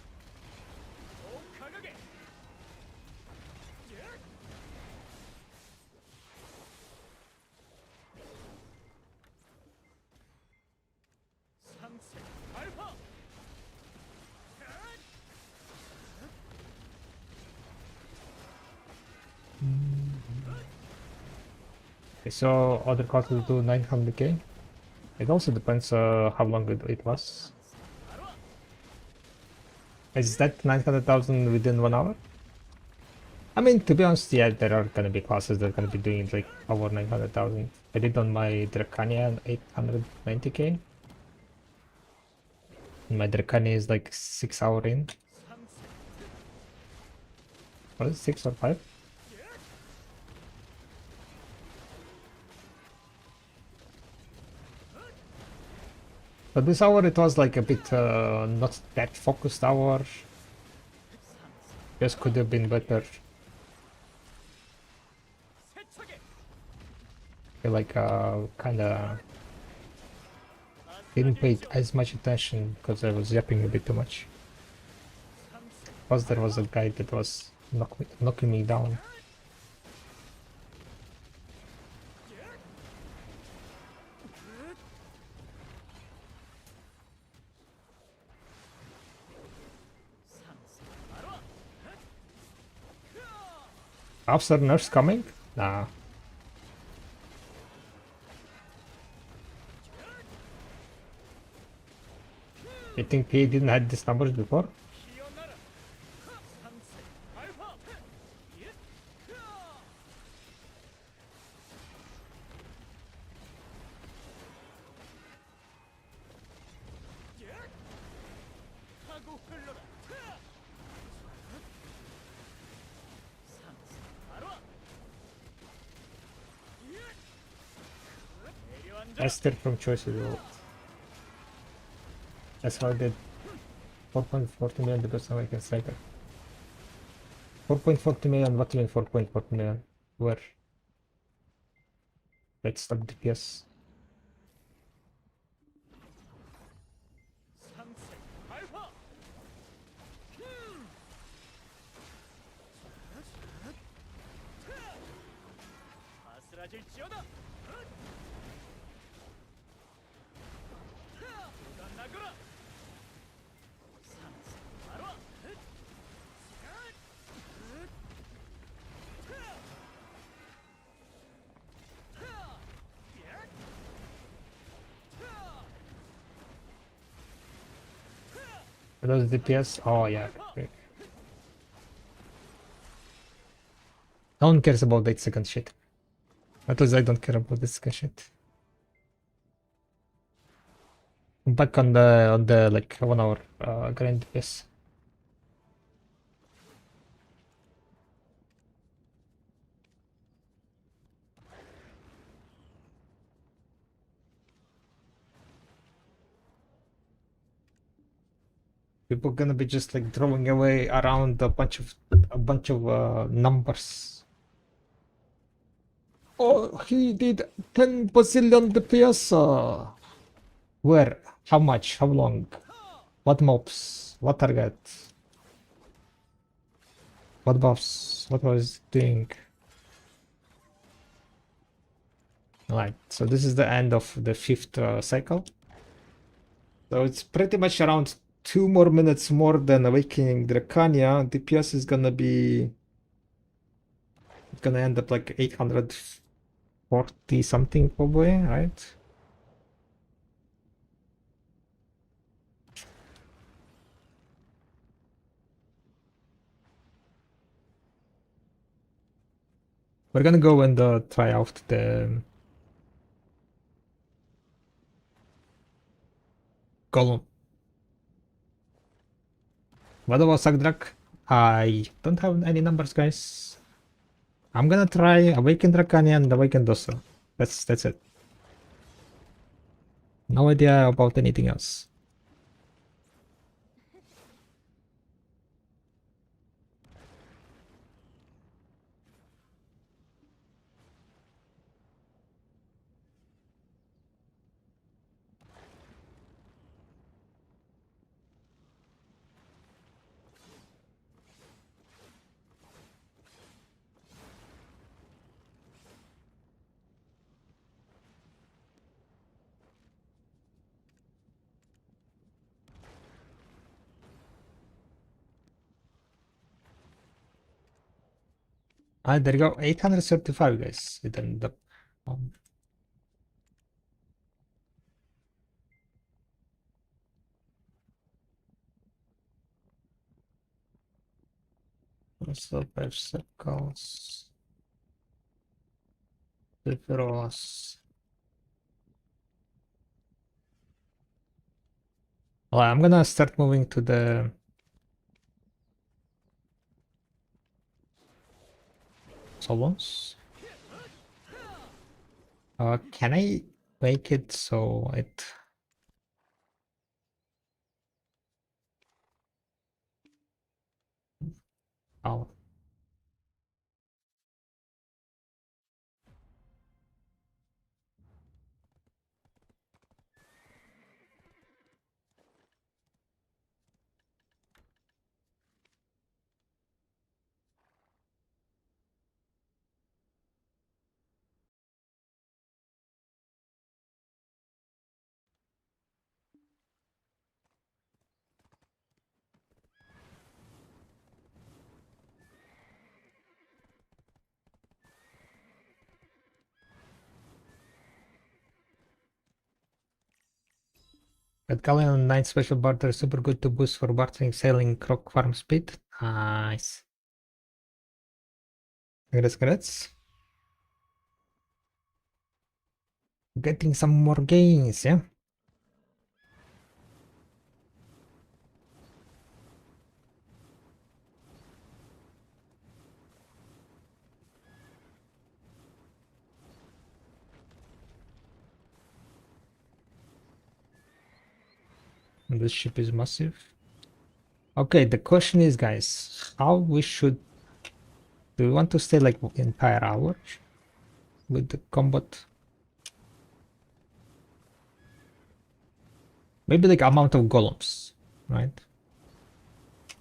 더욱 강하게. 상세 발화. I saw other classes do 900k. It also depends how long it was. Is that 900,000 within 1 hour? I mean, to be honest, yeah, there are gonna be classes that are gonna be doing like over 900,000. I did on my Dracanian 890k. My Dracania is like 6 hour in. What is it, 6 or 5? But this hour it was like a bit not that focused hour. Just could have been better. I feel like kinda didn't pay as much attention because I was yapping a bit too much. Plus there was a guy that was knocking me down. After nurse coming? Nah. You think he didn't have these numbers before? Esther from Choices World. That's how I did 4.40 million the best American striker. 4.40 million, what do you mean 4.40 million? Where? Let's stop DPS. 상세 발화. Are those DPS? Oh yeah. Okay. No one cares about the 8-second shit. At least I don't care about this second shit. I'm back on the like 1 hour grind DPS. People gonna be just like throwing away around a bunch of numbers. Oh, he did 10 bazillion DPS. Where? How much? How long? What mobs? What target? What buffs? What was it doing? Right. So this is the end of the 5th cycle. So it's pretty much around 2 more minutes more than Awakening Dracania. DPS is gonna be... It's gonna end up like 840 something probably, right? We're gonna go and try out the Golem. What about Sagdrak? I don't have any numbers, guys. I'm gonna try Awaken Dracania and Awaken Dosso. That's it. No idea about anything else. Ah, there you go. 835, guys. It ended up. So 5 circles. Sephiroth. Well, I'm gonna start moving to the Solons. Can I make it so it... Oh. Got Galleon 9 special barter, super good to boost for bartering, sailing, croc farm speed. Nice. Congrats. Getting some more gains, yeah? And this ship is massive. Okay, the question is, guys, how we should... Do we want to stay like entire hour with the combat? Maybe like amount of golems, right?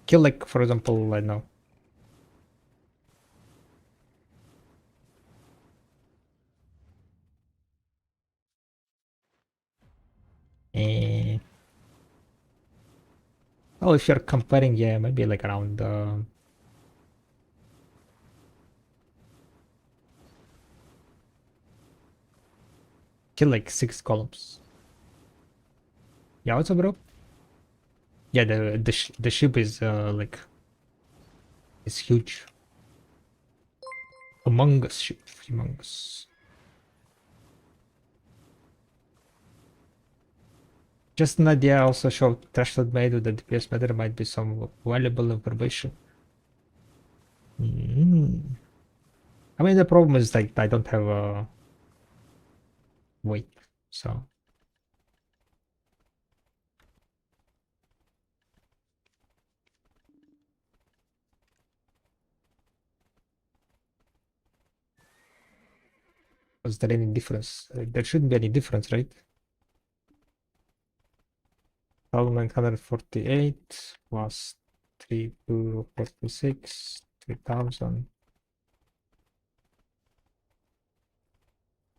Kill like, for example, I don't know. Oh, if you're comparing, yeah, maybe like around kill like 6 columns. Yeah, what's up, bro? Yeah, the ship is like is huge. Among Us ship, humongous. Just an idea. Also showed threshold made with the DPS meter might be some valuable information. Mm. I mean, the problem is like I don't have a weight, so is there any difference? There shouldn't be any difference, right? 1948 plus 3246, 3000,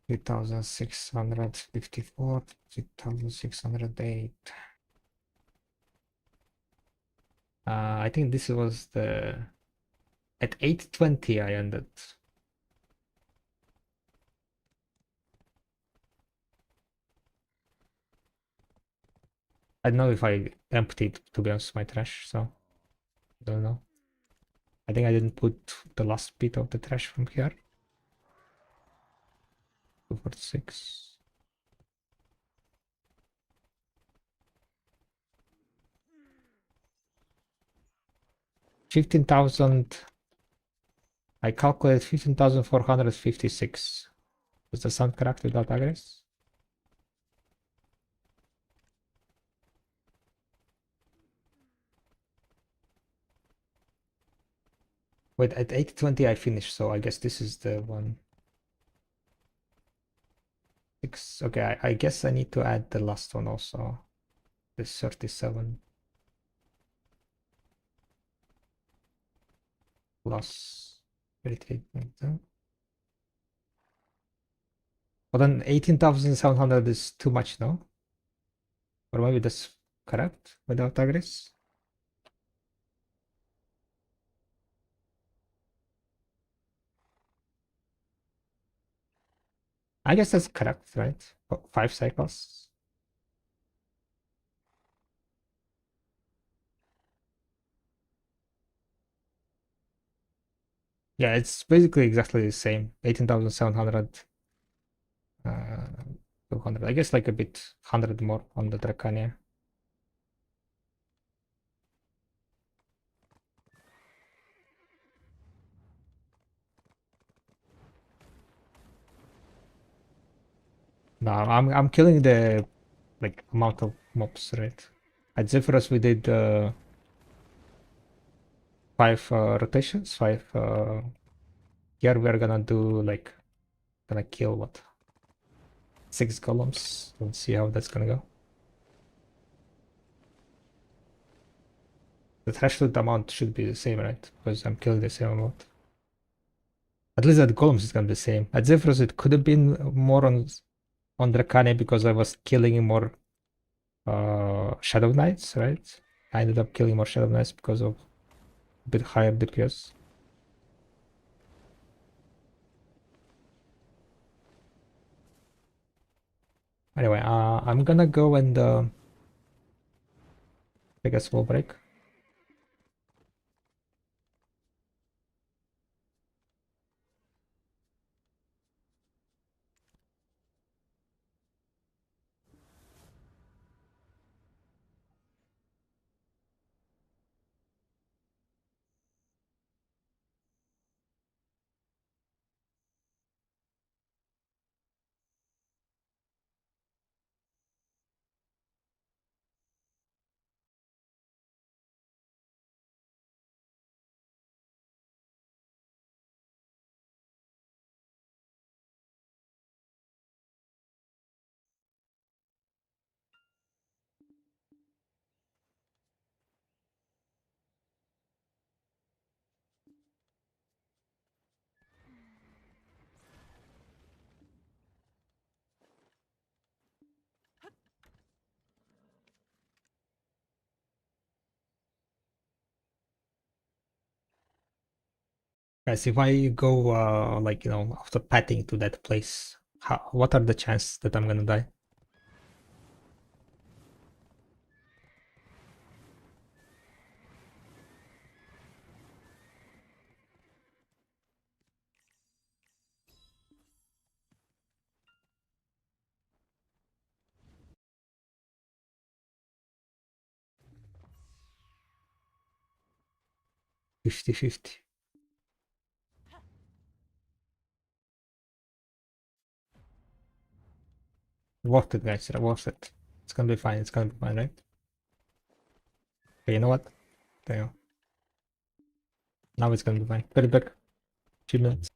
3654, 3608. I think this was the at 820 I ended. I don't know if I emptied, to be honest, my trash, so I don't know. I think I didn't put the last bit of the trash from here. 246. 15,000. I calculated 15,456. Does that sound correct without aggress? Wait, at 820 I finished, so I guess this is the one. Six. Okay, I guess I need to add the last one also. This 37 plus 38. But then 18,700 is too much, no? Or maybe that's correct without aggress? I guess that's correct, right? 5 cycles. Yeah, it's basically exactly the same. 18,700, 200. I guess like a bit 100 more on the Dracania. No, I'm killing the like amount of mobs, right? At Zephyrus we did 5 rotations, 5 here we're gonna do like gonna kill what 6 columns. Let's see how that's gonna go. The threshold amount should be the same, right? Because I'm killing the same amount. At least at the columns it's gonna be the same. At Zephyrus it could have been more on Dracania because I was killing more Shadow Knights, right? I ended up killing more Shadow Knights because of a bit higher DPS. Anyway, I'm gonna go and take a small break. Guys, if I go like after patting to that place, what are the chances that I'm gonna die? Fifty-fifty. Worth it, guys. Worth it. It's gonna be fine. It's gonna be fine, right? Okay, you know what? There. Now it's gonna be fine. Very back. 2 minutes.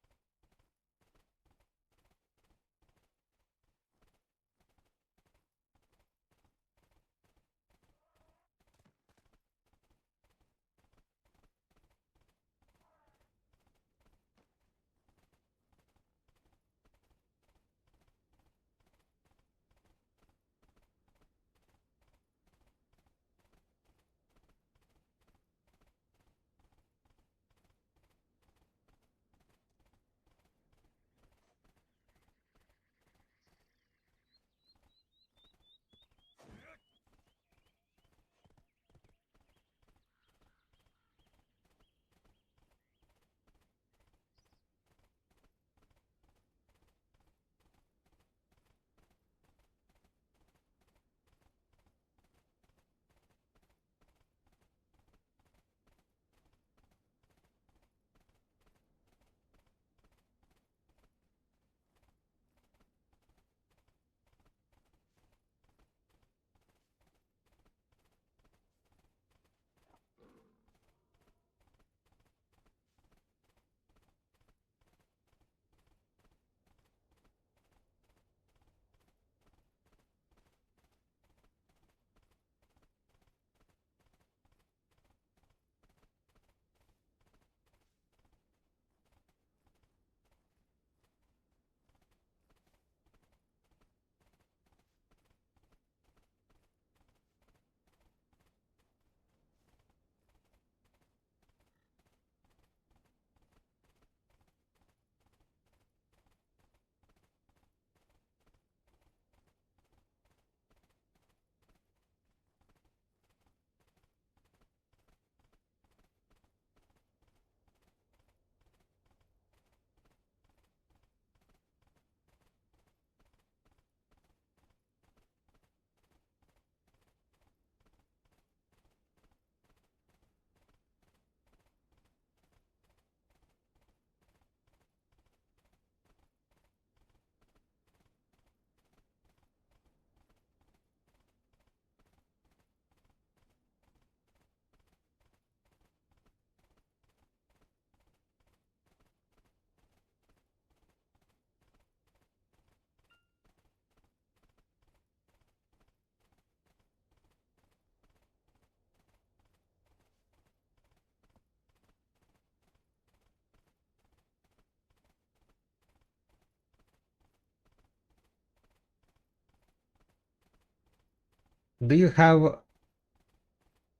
Do you have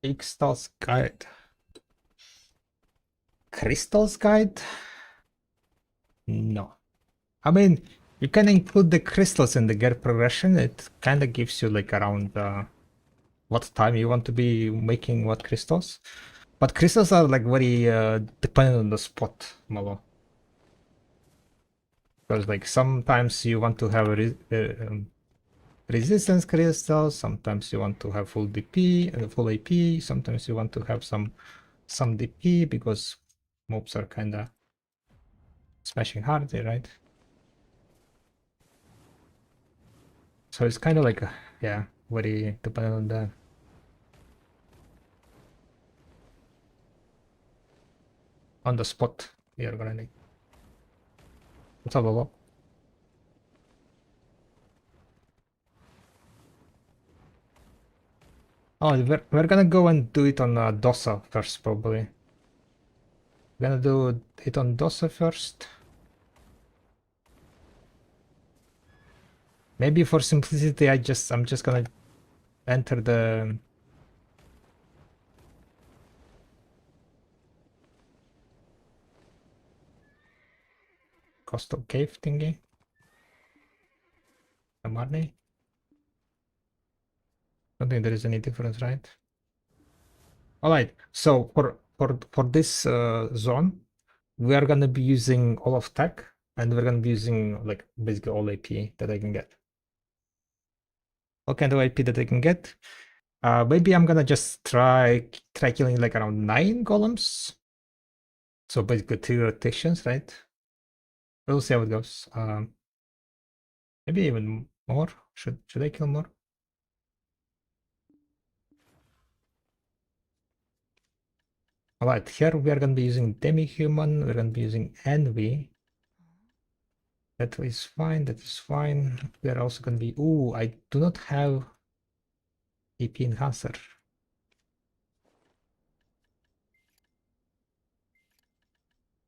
Crystal's Guide? Crystal's Guide? No. I mean, you can include the crystals in the gear progression. It kind of gives you like around what time you want to be making what crystals. But crystals are like very dependent on the spot, Malo. Because like sometimes you want to have a resistance crystals, sometimes you want to have full DP and full AP, sometimes you want to have some DP because mobs are kind of smashing hard there, right? So it's kind of like yeah, very dependent on the spot you're gonna need. What's up, Bobo? Oh, we're gonna go and do it on Dosa first, probably. We're gonna do it on Dosa first. Maybe for simplicity, I'm just gonna enter the cost of cave thingy. The money. Don't think there is any difference, right? All right. So for this zone, we are gonna be using all of tech, and we're gonna be using like basically all AP that I can get. What kind of AP that I can get? Maybe I'm gonna just try killing like around 9 golems. So basically 2 rotations, right? We'll see how it goes. Maybe even more. Should I kill more? Alright, here we are gonna be using demi-human, we're gonna be using envy. That is fine, that is fine. We are also gonna be I do not have AP enhancer.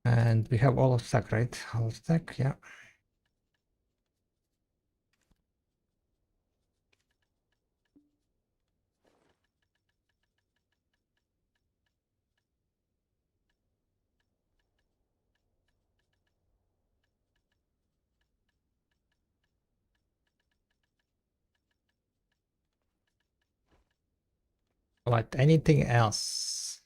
And we have all of stack, right? All of stack, yeah. Alright, anything else?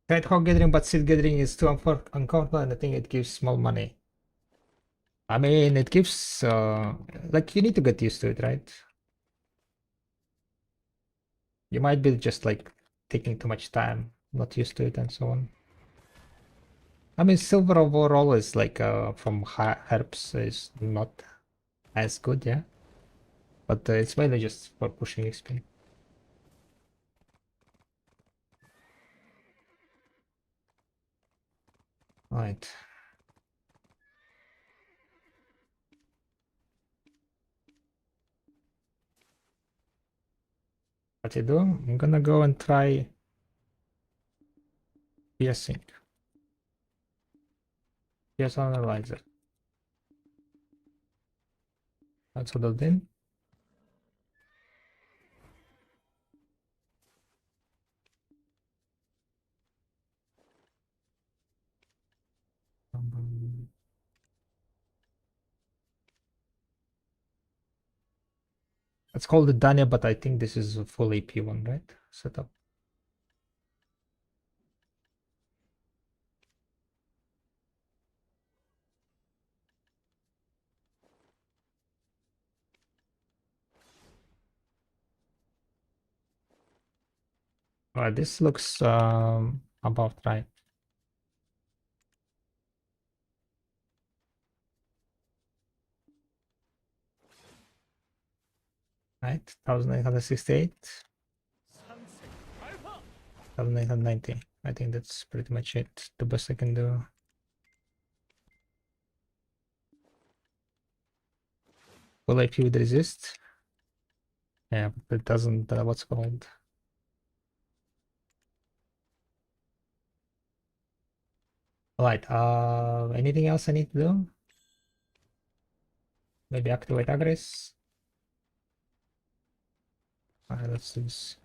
Tried hog gathering, but seed gathering is too uncomfortable, and I think it gives small money. I mean, it gives like you need to get used to it, right? You might be just like taking too much time, not used to it, and so on. I mean, silver overall is like from herbs is not as good, yeah. But it's mainly just for pushing XP. Right. What you do? I'm gonna go and try piercing. Pierce analyzer. That's what I did. It's called the Dania, but I think this is a full AP one, right? Setup. Alright, this looks about right. Right, 1968, 1990. I think that's pretty much it. The best I can do. Full AP with resist. Yeah, but it doesn't. What's called? Alright. Anything else I need to do? Maybe activate Agres. Alright, let's do this.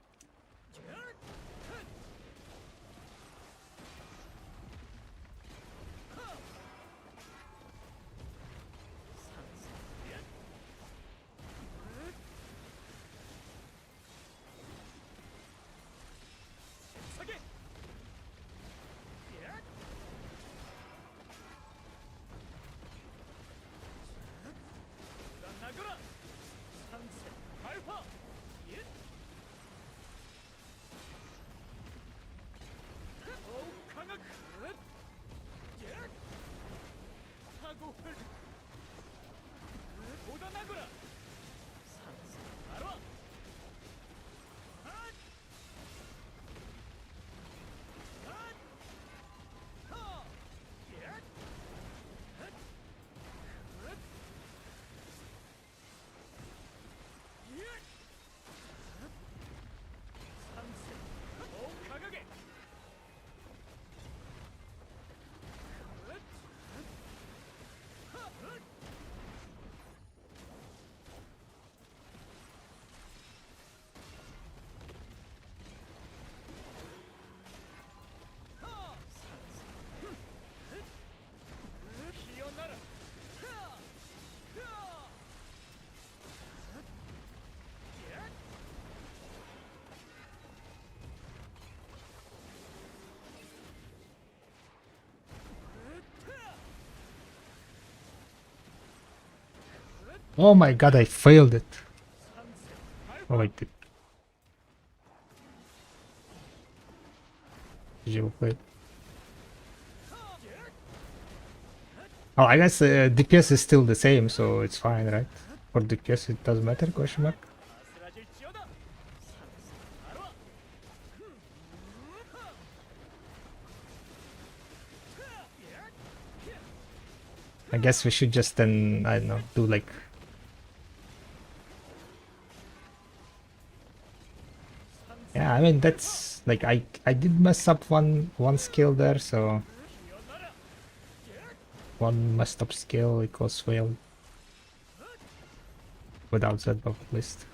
Oh my god, I failed it. Oh wait. Did you play it? Oh, I guess DPS is still the same, so it's fine, right? For DPS it doesn't matter, question mark? I guess we should just then, I don't know, do like... Yeah, I mean, that's like, I did mess up one skill there, so... One messed up skill equals failed. Without that buff at least.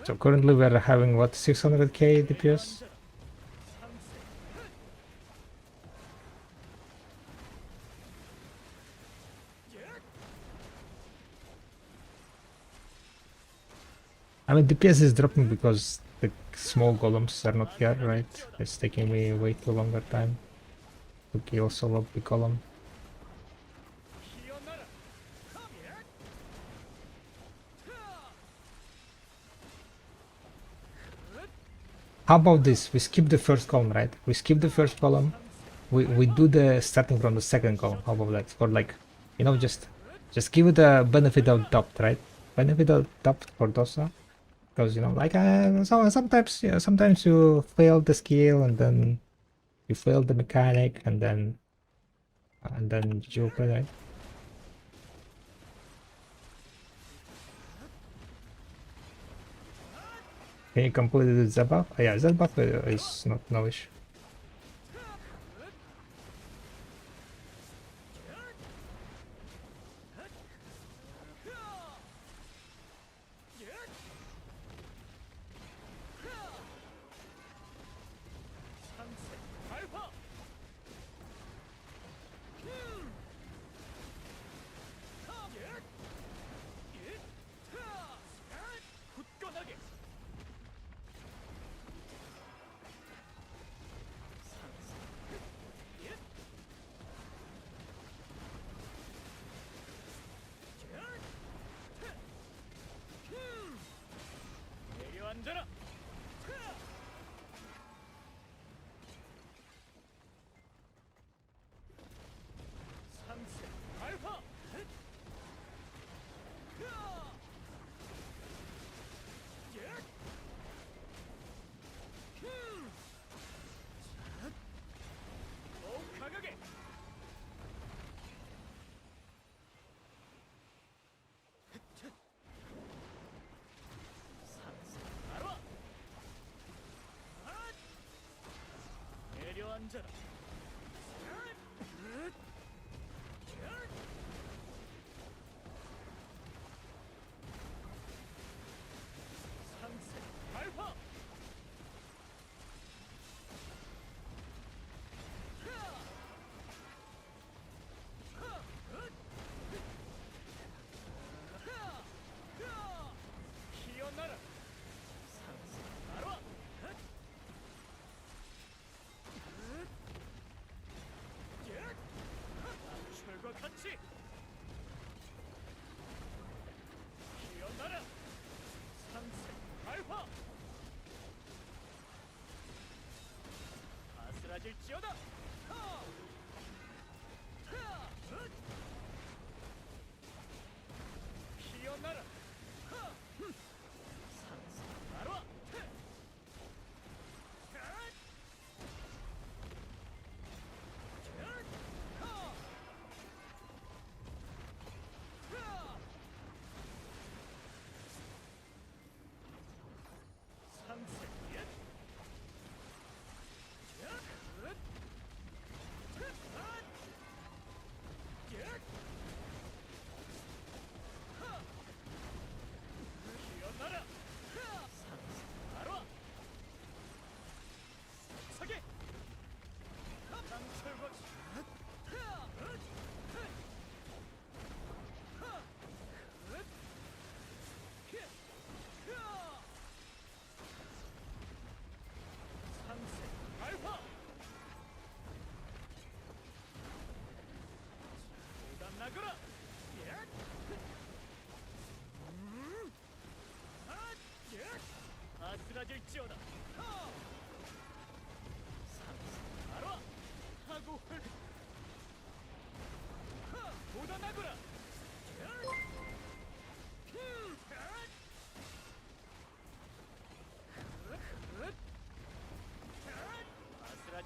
So currently we're having what, 600k DPS? I mean, DPS is dropping because the small golems are not here, right? It's taking me way too longer time to kill solo big golem. How about this? We skip the first column, right? We skip the first column. We do the starting from the second column. How about that? For like, you know, just give it the benefit of doubt, right? Benefit of doubt for Dosa. Because you know, like so sometimes, yeah, sometimes you fail the skill and then you fail the mechanic and then you play, right? Can you complete the Z buff? Oh, yeah, Z buff is not no issue.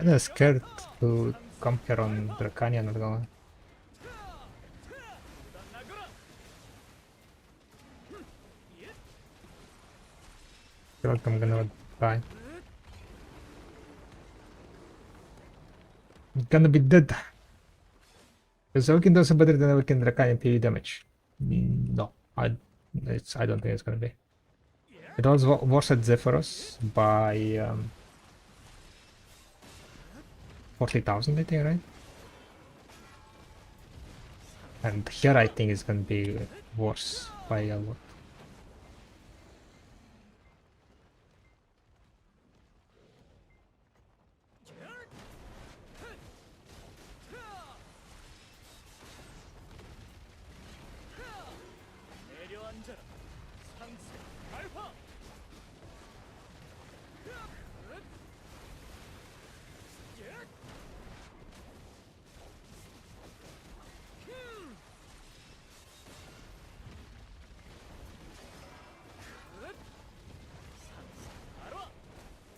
I'm kinda scared to come here on Dracania, not gonna lie. Feel like I'm gonna die. I'm gonna be dead. Because Awaken does better than Awaken Dracanian PV damage. No, I don't think it's gonna be. It was worse at Zephyros by 40,000, I think, right? And here I think it's gonna be worse by a lot.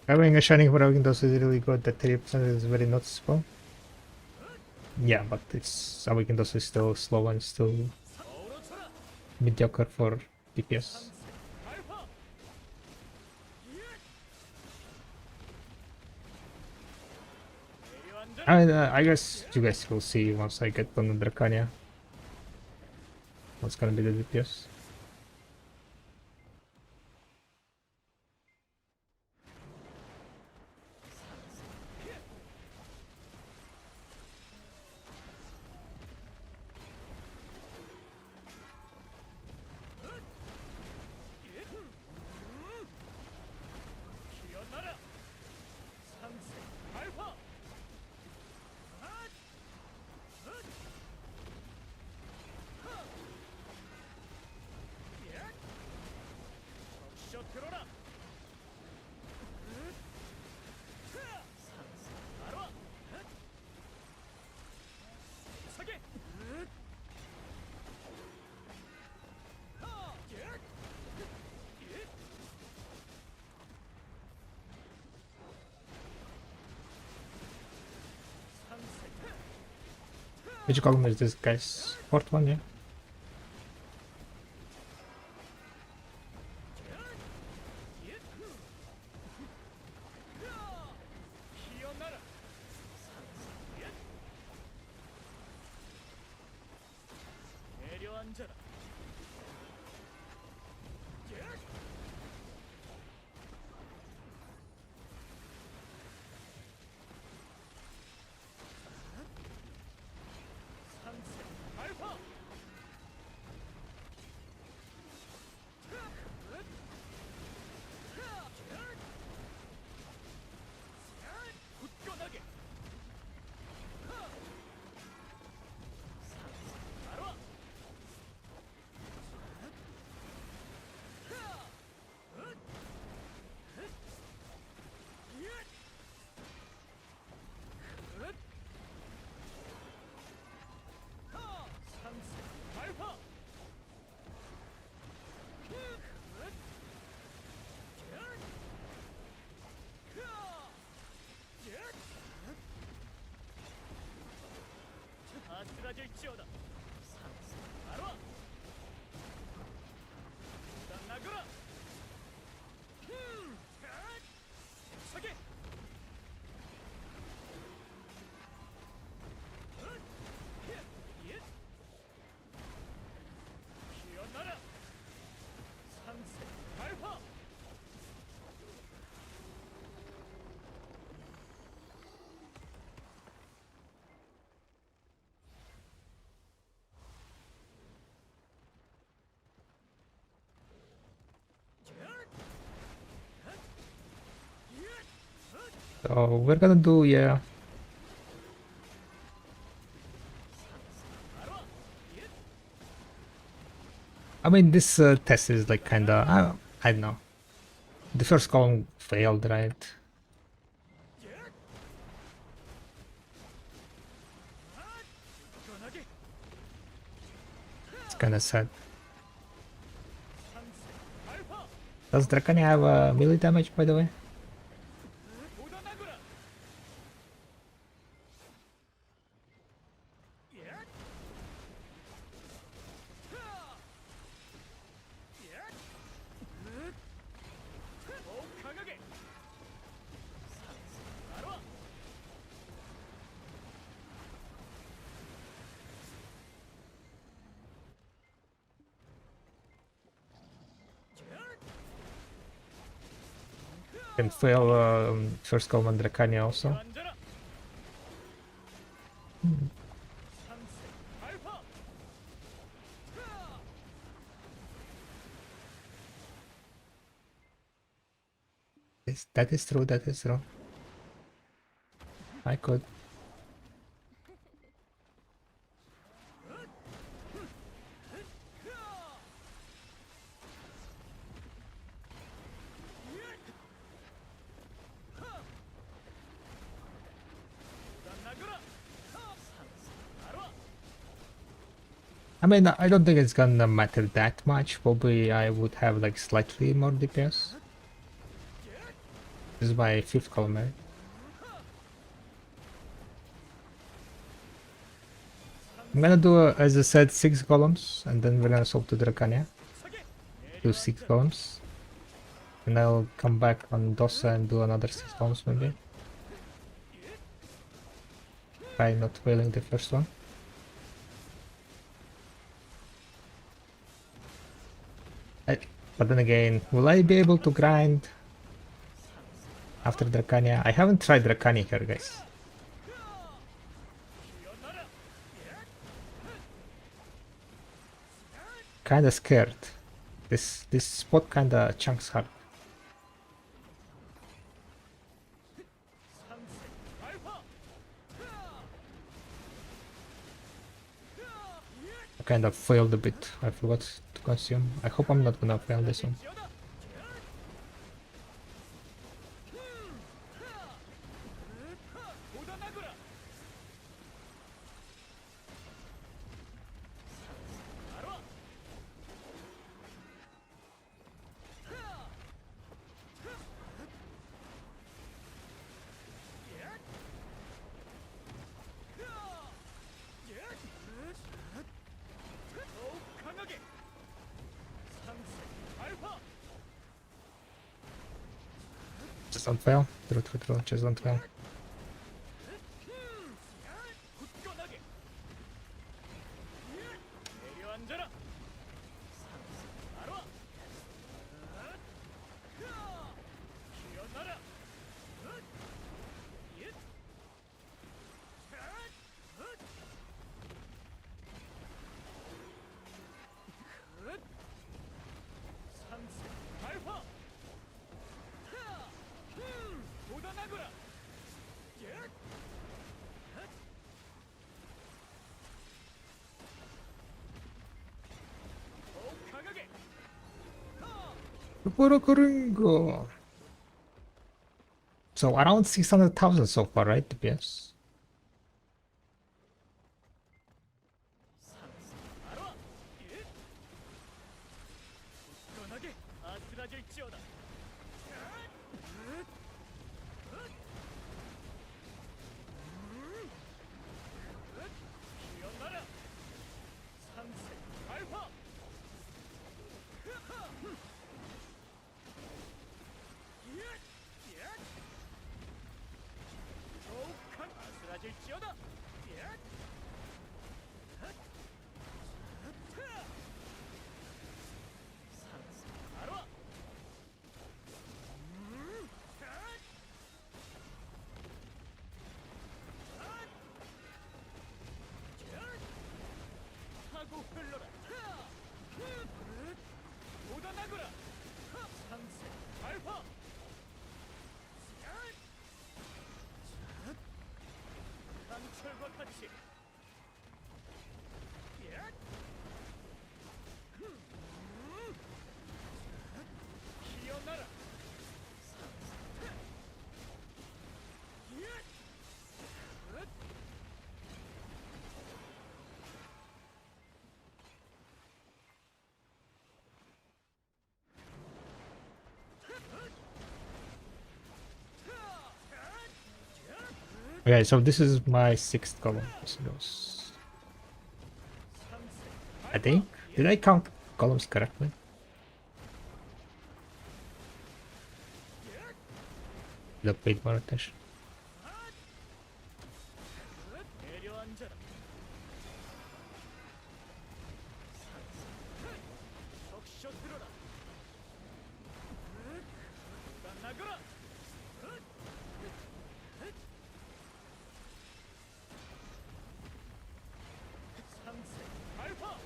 Having a Shining for Awaken is really good, that 30% is very noticeable. Yeah, but it's Awaken is still slow and still mediocre for DPS. I guess you guys will see once I get on the Dracania what's gonna be the DPS. Which column is this, guys? Fourth one, yeah? So we're gonna do, yeah. I mean, this test is like kinda, I don't know. The first column failed, right? It's kinda sad. Does Dracania have melee damage, by the way? Can fail first column on Dracania also. That is true, that is true. I could. I mean, I don't think it's gonna matter that much. Probably I would have like slightly more DPS. This is my 5th column, right? I'm gonna do, as I said, 6 columns, and then we're gonna swap to Dracania. Do 6 columns. And I'll come back on Dosa and do another 6 columns maybe. Try not failing the first one. But then again, will I be able to grind after Dracania? I haven't tried Dracania here, guys. Kinda scared. This spot kinda chunks hard. I kind of failed a bit. I forgot to consume. I hope I'm not gonna fail this one. Just don't fail. True. Just don't fail. So around 600,000 so far, right? DPS. Okay, so this is my sixth column. This goes. I think. Did I count columns correctly? That paid more attention. 내려앉아라. 적셔 들어라. 나가라. 상세 알파.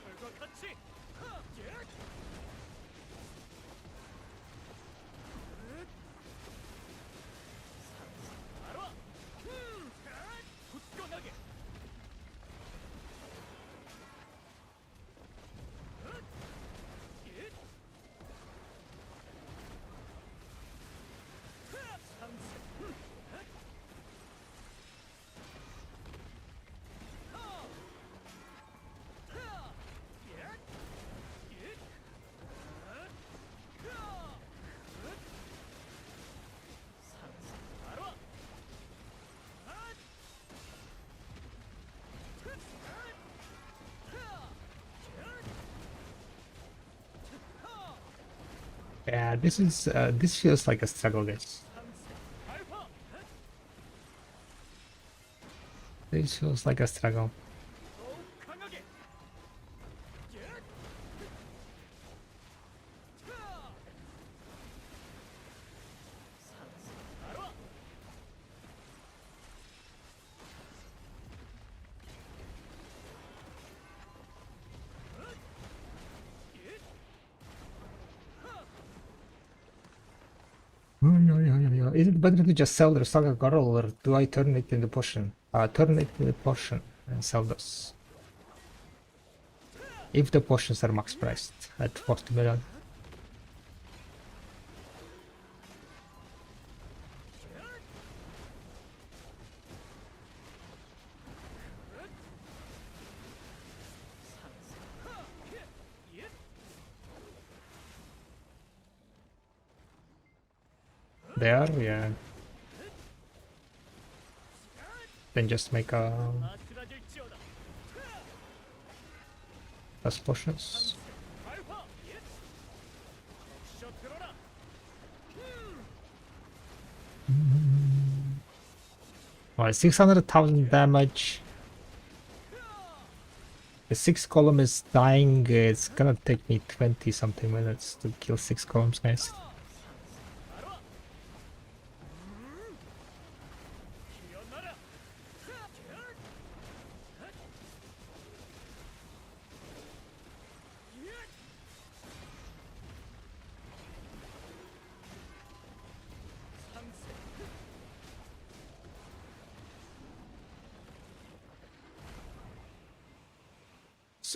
철과 같이. 알아. 굳건하게. Yeah, this feels like a struggle, guys. This feels like a struggle. Is it better to just sell the Saga Girl or do I turn it into potion? Turn it into potion and sell those. If the potions are max priced at 40 million. They are, yeah. Then just make a plus potions. Well, 600,000 damage. The 6 column is dying. It's gonna take me 20 something minutes to kill 6 columns, guys.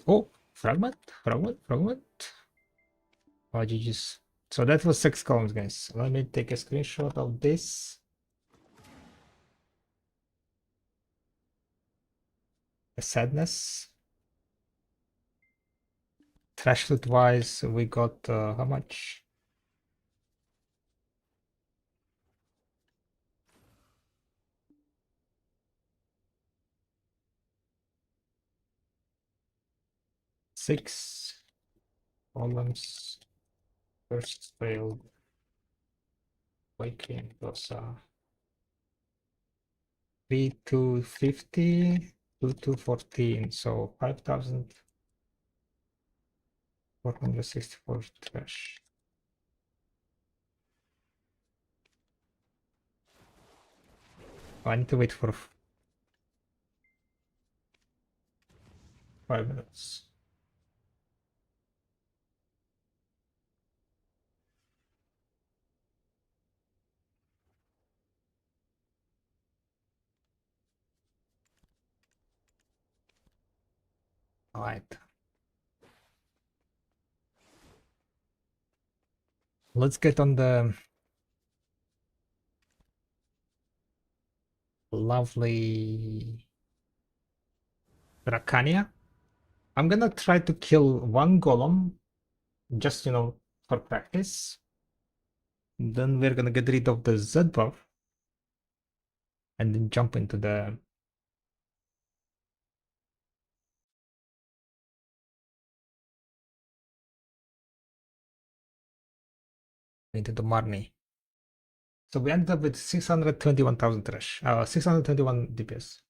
Oh, fragment. Oh, GG's. So that was 6 columns, guys. Let me take a screenshot of this. The sadness. Trash loot wise, we got how much? Six columns. First failed. Waking was 3 to 50, 2 to 14, so 5,464 trash. Oh, I need to wait for 5 minutes. All right. Let's get on the lovely Dracania. I'm gonna try to kill one golem, just for practice. Then we're gonna get rid of the Z buff, and then jump into the Marnie. So we ended up with 621,000 trash, 621 DPS.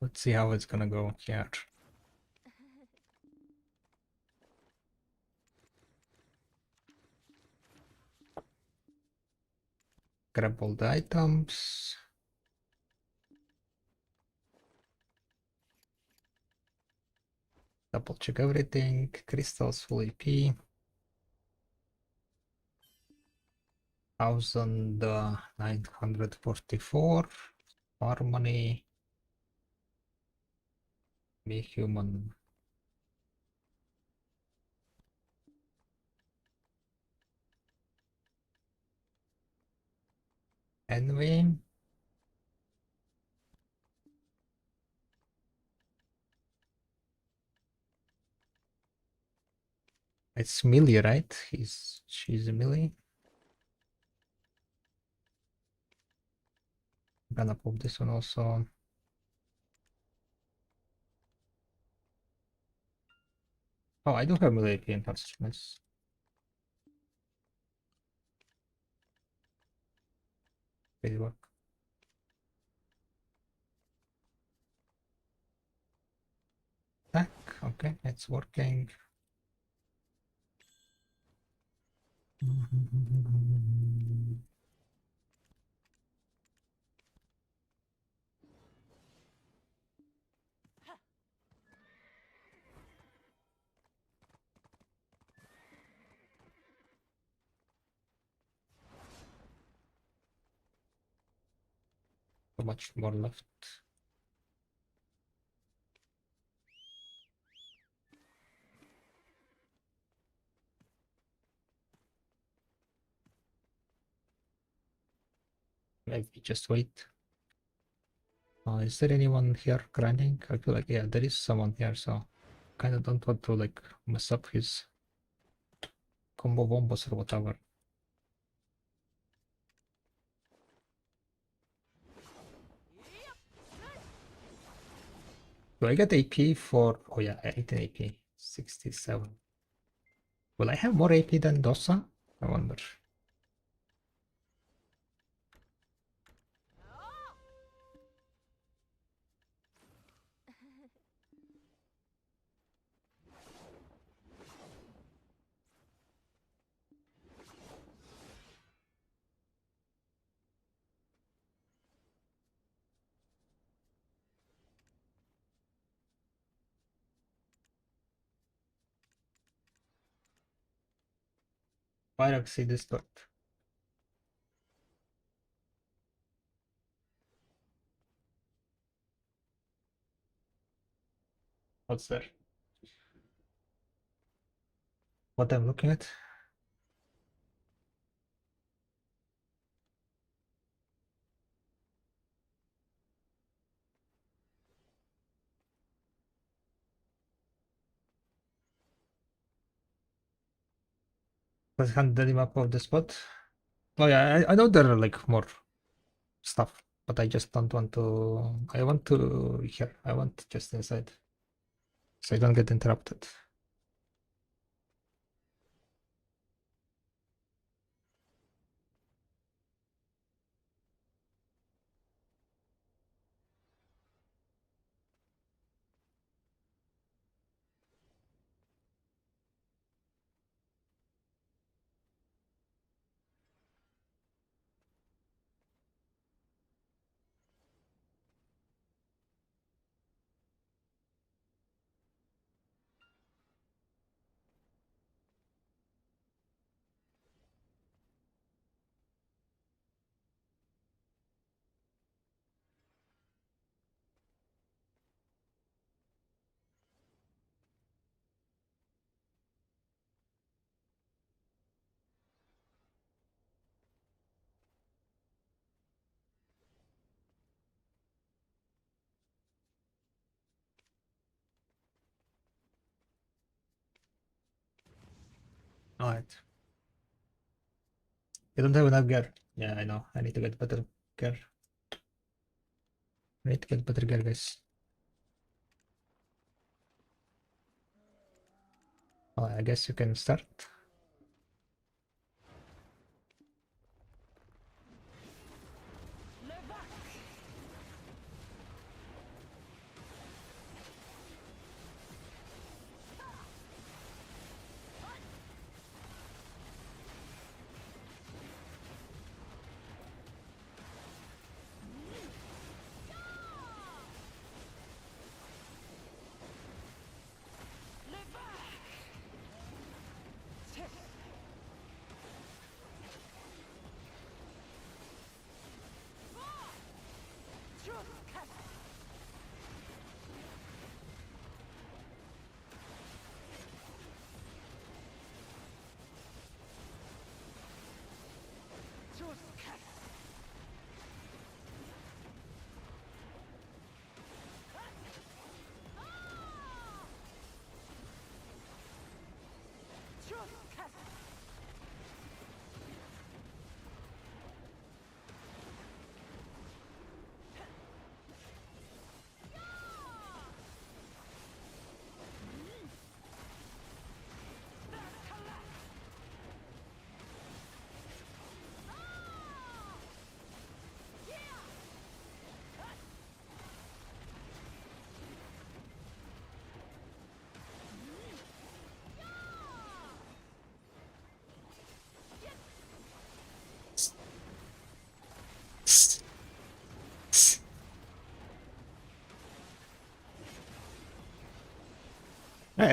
Let's see how it's gonna go here. Grab all the items. Double check everything. Crystals full AP. 1,944. Harmony. Be human. Envy. It's Millie, right? She's a Millie. I'm gonna pop this one also. Oh, I do have Millie AP in nice. Good work. Back. Okay, it's working. So much more left. Maybe just wait. Is there anyone here grinding? I feel like, yeah, there is someone here, so kind of don't want to like mess up his combo bombos or whatever. Do I get AP for? Oh yeah, 18 AP, 67. Will I have more AP than Dosa? I wonder. Pyroxy Distort. What's there? What I'm looking at? Let's hand the map of the spot. Oh yeah, I know there are like more stuff, but I just don't want to. I want to here. I want just inside, so I don't get interrupted. Alright. You don't have enough gear. Yeah, I know. I need to get better gear. I need to get better gear, guys. Oh, I guess you can start.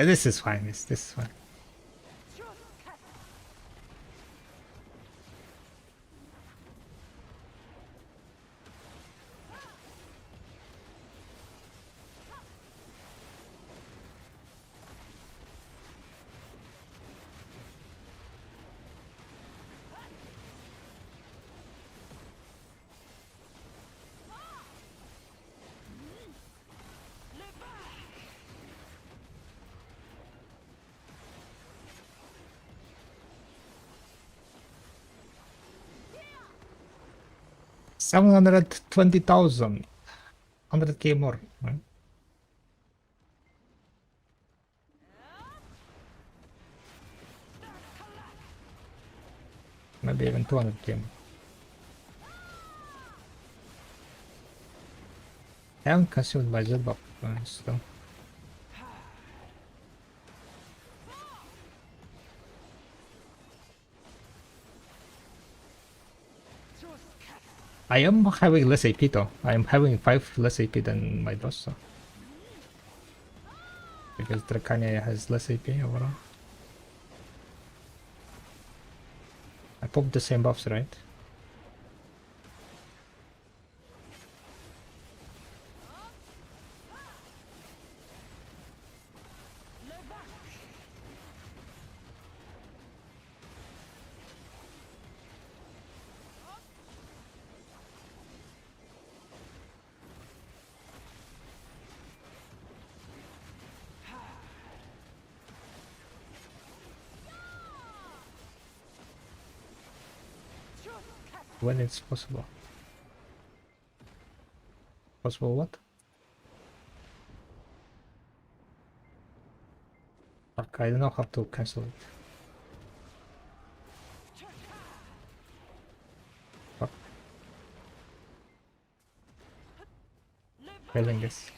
This is fine. This is fine. $720,000. 100K more. Right? Maybe even 200K more. I haven't consumed my Z buff still. I am having less AP though. I am having 5 less AP than my boss. So. Because Dracania has less AP overall. I popped the same buffs, right? When it's possible. Possible what? Fuck, I don't know how to cancel it. Fuck. Failing this.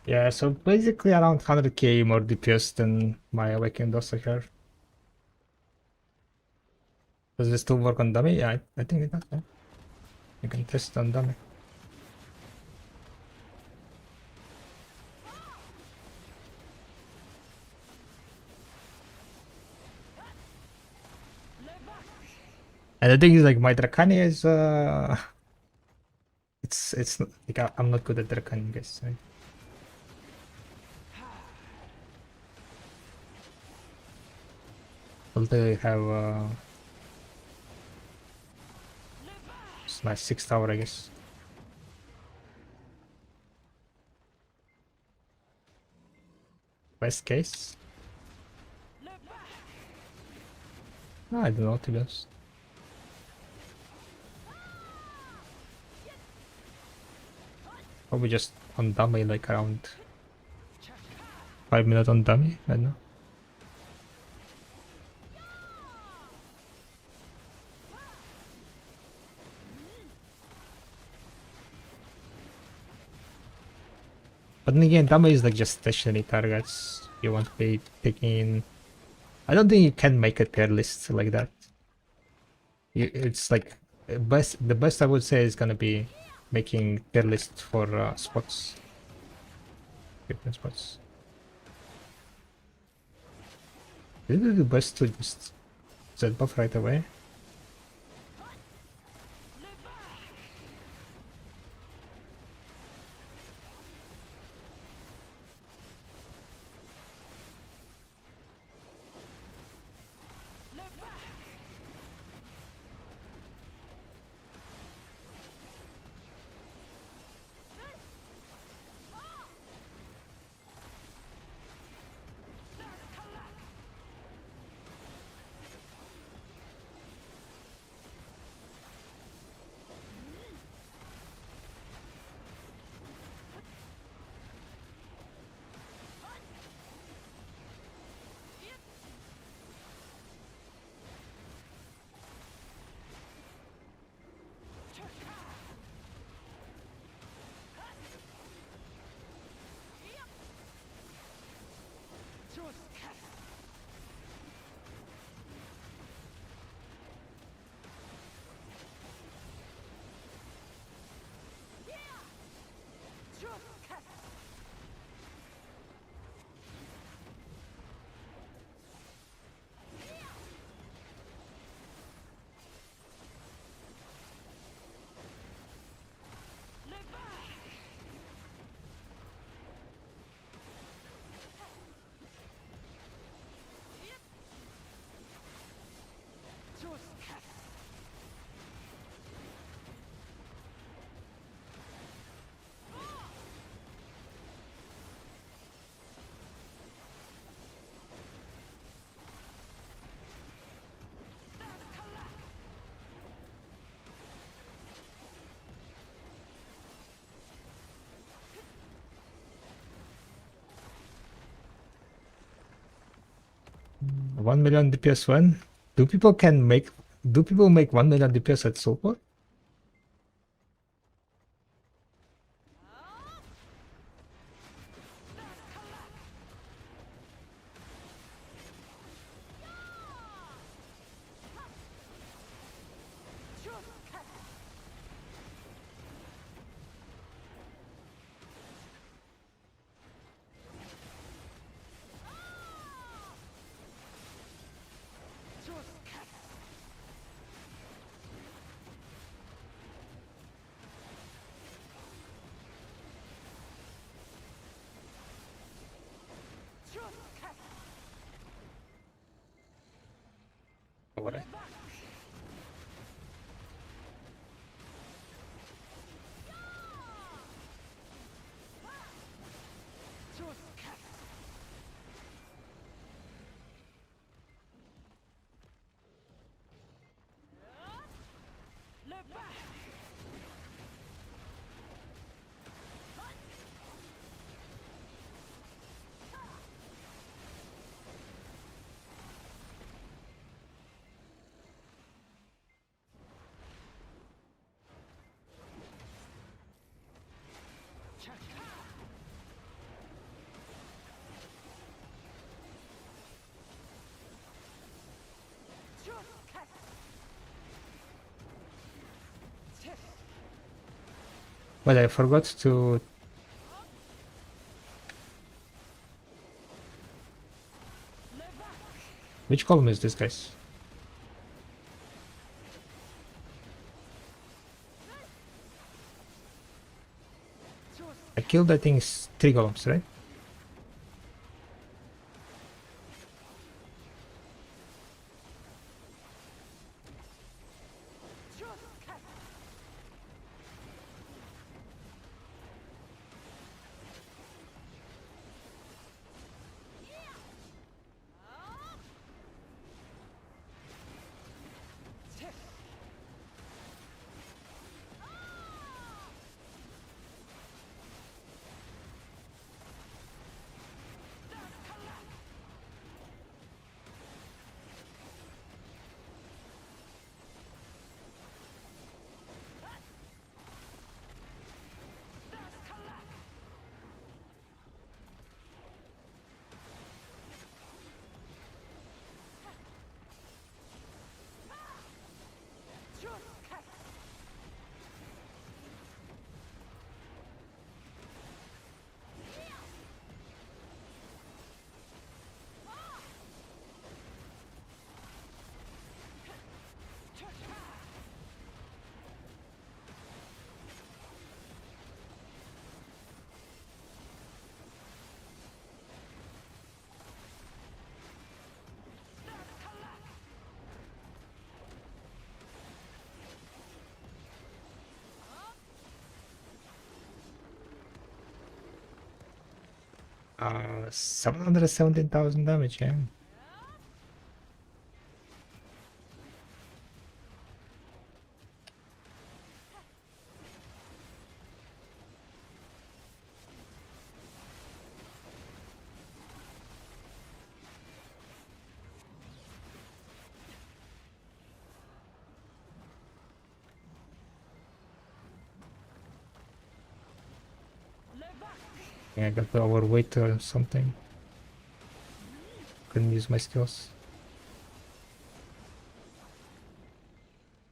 Yeah, so basically around 100k more DPS than my Awakened Dossaker. Does this still work on dummy? Yeah, I think it does. Yeah. You can test on dummy. And the thing is, like, my Dracania is it's not, like I'm not good at Dracania, guys. Right? Although I have it's my 6th tower, I guess. Best case? No, I don't know, to be honest. Probably just on dummy, like around 5 minutes on dummy. I don't know. But then again, dummy is like just stationary targets. You want to be taking. I don't think you can make a tier list like that. It's like best. The best I would say is gonna be making tier list for spots, different spots. Is it the best to just set buff right away? Mm, 1 million DPS when? Do people can make? Do people make 1 million DPS at support? Alright. Well, I forgot to... Which column is this, guys? I killed, I think, 3 golems, right? Uh, 717,000 damage, yeah. Yeah, I got overweight or something. Couldn't use my skills.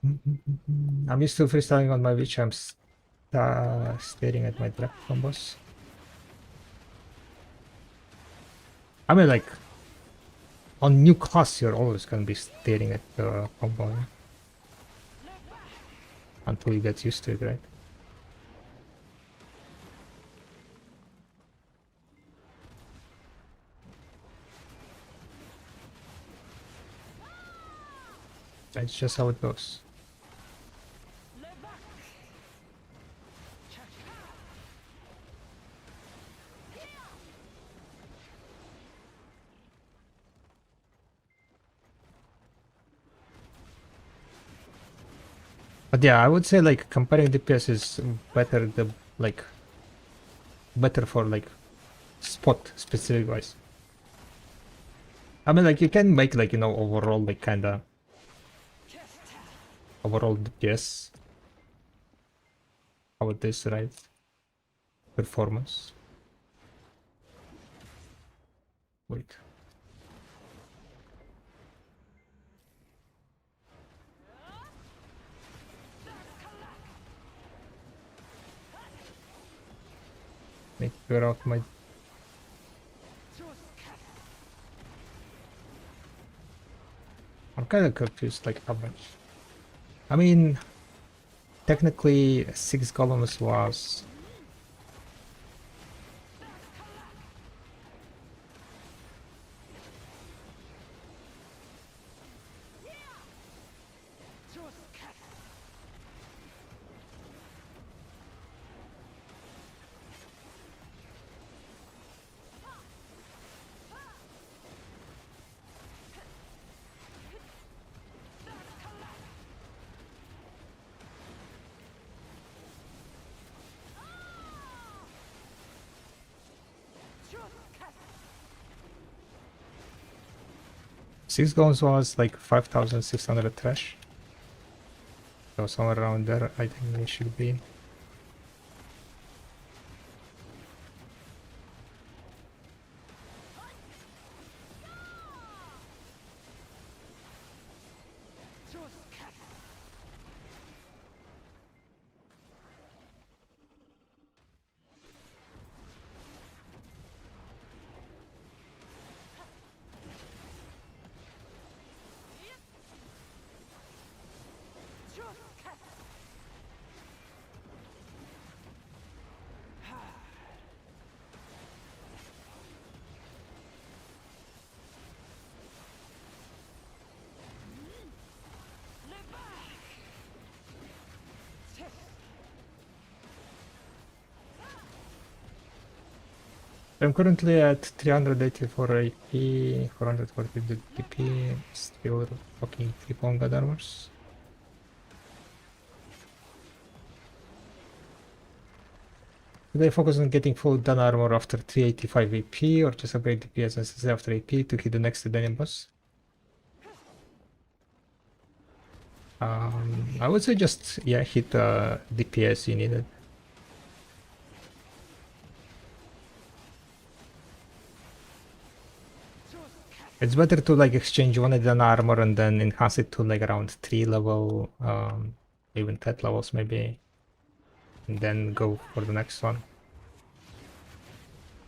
I'm used to freestyling on my witch. I'm staring at my trap combos. I mean, like, on new class, you're always gonna be staring at the combo, yeah? Until you get used to it, right? That's just how it goes. But yeah, I would say like comparing DPS is better like better for like spot specific wise. I mean, like, you can make like, you know, overall like kinda overall DPS. How it is, right? Performance. Wait. Need to figure out my... I'm kind of confused, like how much. I mean, technically, 6 columns was... Six goals was like 5,600 trash. So somewhere around there, I think we should be. I'm currently at 384 AP, 440 DP, still fucking 3 God armors. Should I focus on getting full done armor after 385 AP or just upgrade DPS and SSD after AP to hit the next Denium boss? I would say just, yeah, hit the DPS you needed. It's better to like exchange one done armor and then enhance it to like around 3 level, even 10 levels maybe, and then go for the next one.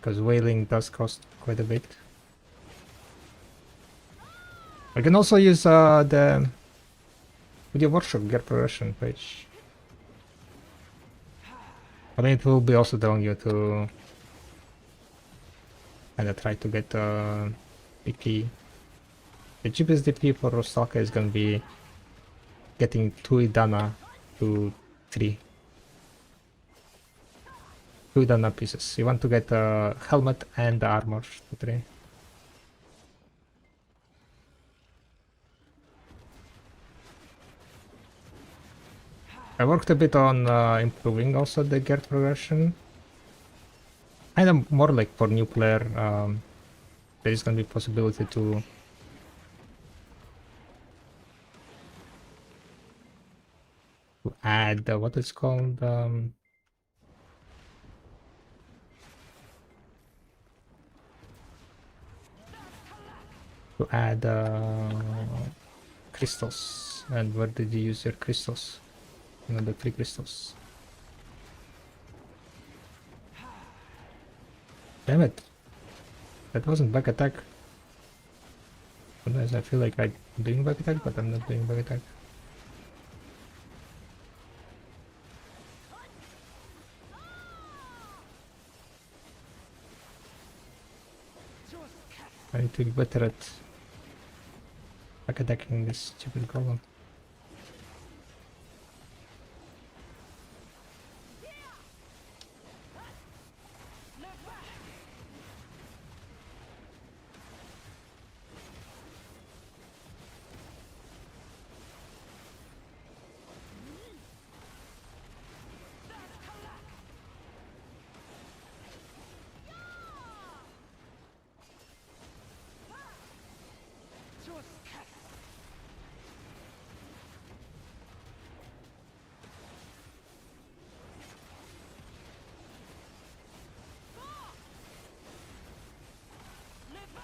Because whaling does cost quite a bit. I can also use the video workshop gear progression page. I mean, it will be also telling you to kind of try to get DP. The cheapest DP for Rostalka is gonna be getting 2 Idana to 3. 2 Idana pieces. You want to get the helmet and the armor to 3. I worked a bit on improving also the gear progression. Kind of more like for new player, there is gonna be possibility to add what is called to add crystals. And where did you use your crystals? You know, the 3 crystals. Damn it. That wasn't back attack. Sometimes I feel like I'm doing back attack, but I'm not doing back attack. I need to be better at back attacking this stupid golem.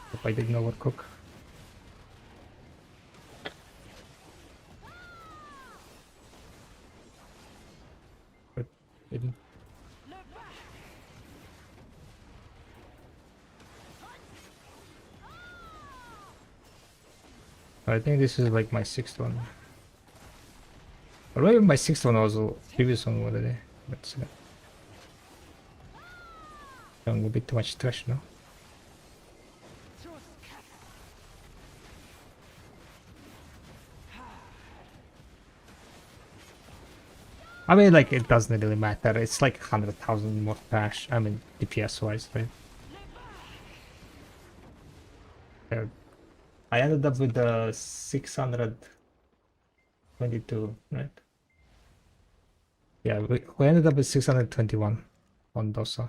Hope I didn't overcook. But didn't. I think this is like my 6th one. Or maybe my 6th one was the previous one already. But doing a bit too much trash now. I mean, like, it doesn't really matter. It's like 100,000 more trash. I mean, DPS wise, right? I ended up with the 622, right? Yeah, we ended up with 621 on Dosa.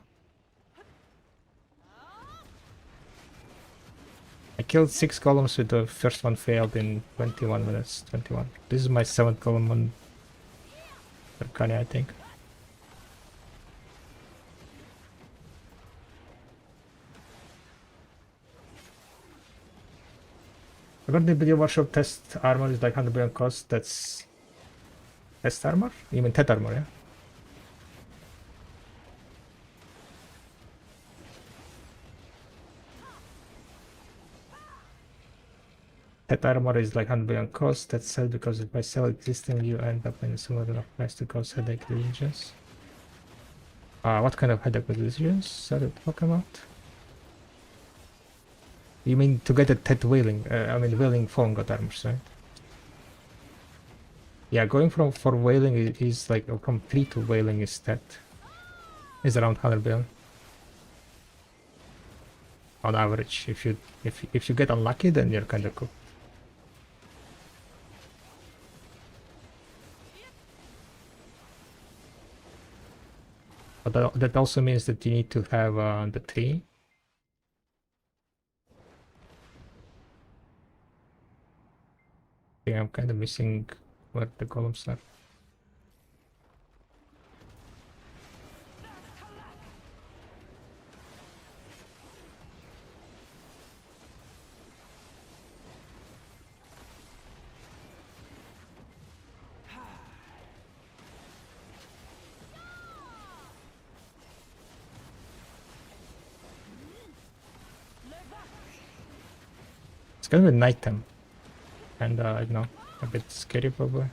I killed 6 columns with the first one failed in 21 minutes. 21. This is my 7th column on Arcania, I think. Regarding the video workshop, test armor is like 100 billion cost. That's test armor? You mean test armor, yeah? That armor is like 100 billion cost. That's said because if I sell existing, you end up in a similar enough price to cause headache decisions. What kind of headache decisions are you talking about? You mean to get a Tet whaling? I mean whaling fallen god armors, right? Yeah, going for whaling is like from 3 to whaling is Tet. Is around 100 billion. on average. If you get unlucky, then you're kind of cooked. But that also means that you need to have the tree. I think I'm kind of missing where the columns are. It's gonna be nighttime, and I don't know, a bit scary probably.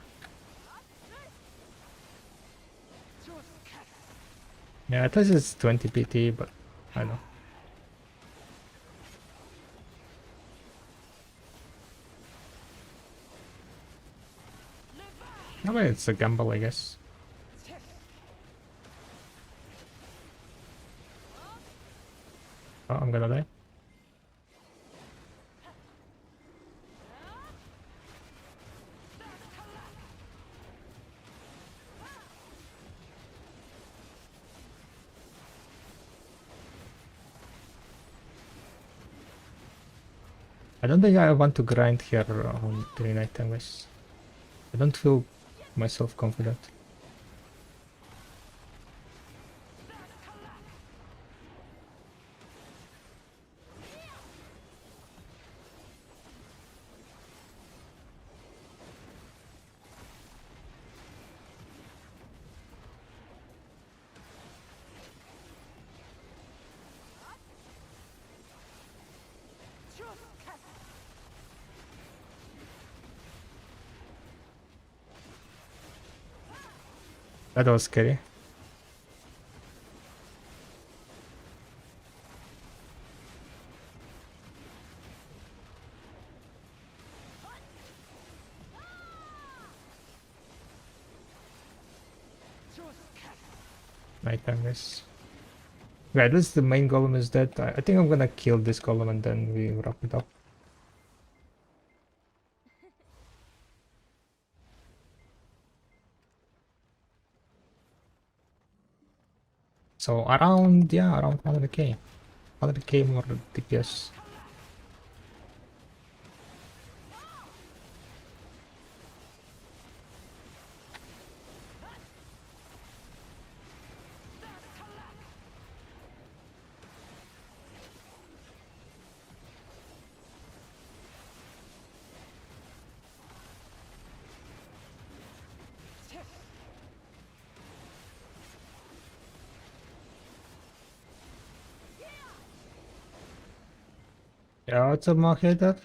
Yeah, at least it's 20 PT, but I don't know. I mean, it's a gamble, I guess. Oh, I'm gonna die. I don't think I want to grind here on during nighttime, guys. I don't feel myself confident. That was scary. Nighttime, guys. Yeah, at least the main golem is dead. I think I'm gonna kill this golem and then we wrap it up. So around 100k. 100k more DPS. Yeah, what's up, Marketer?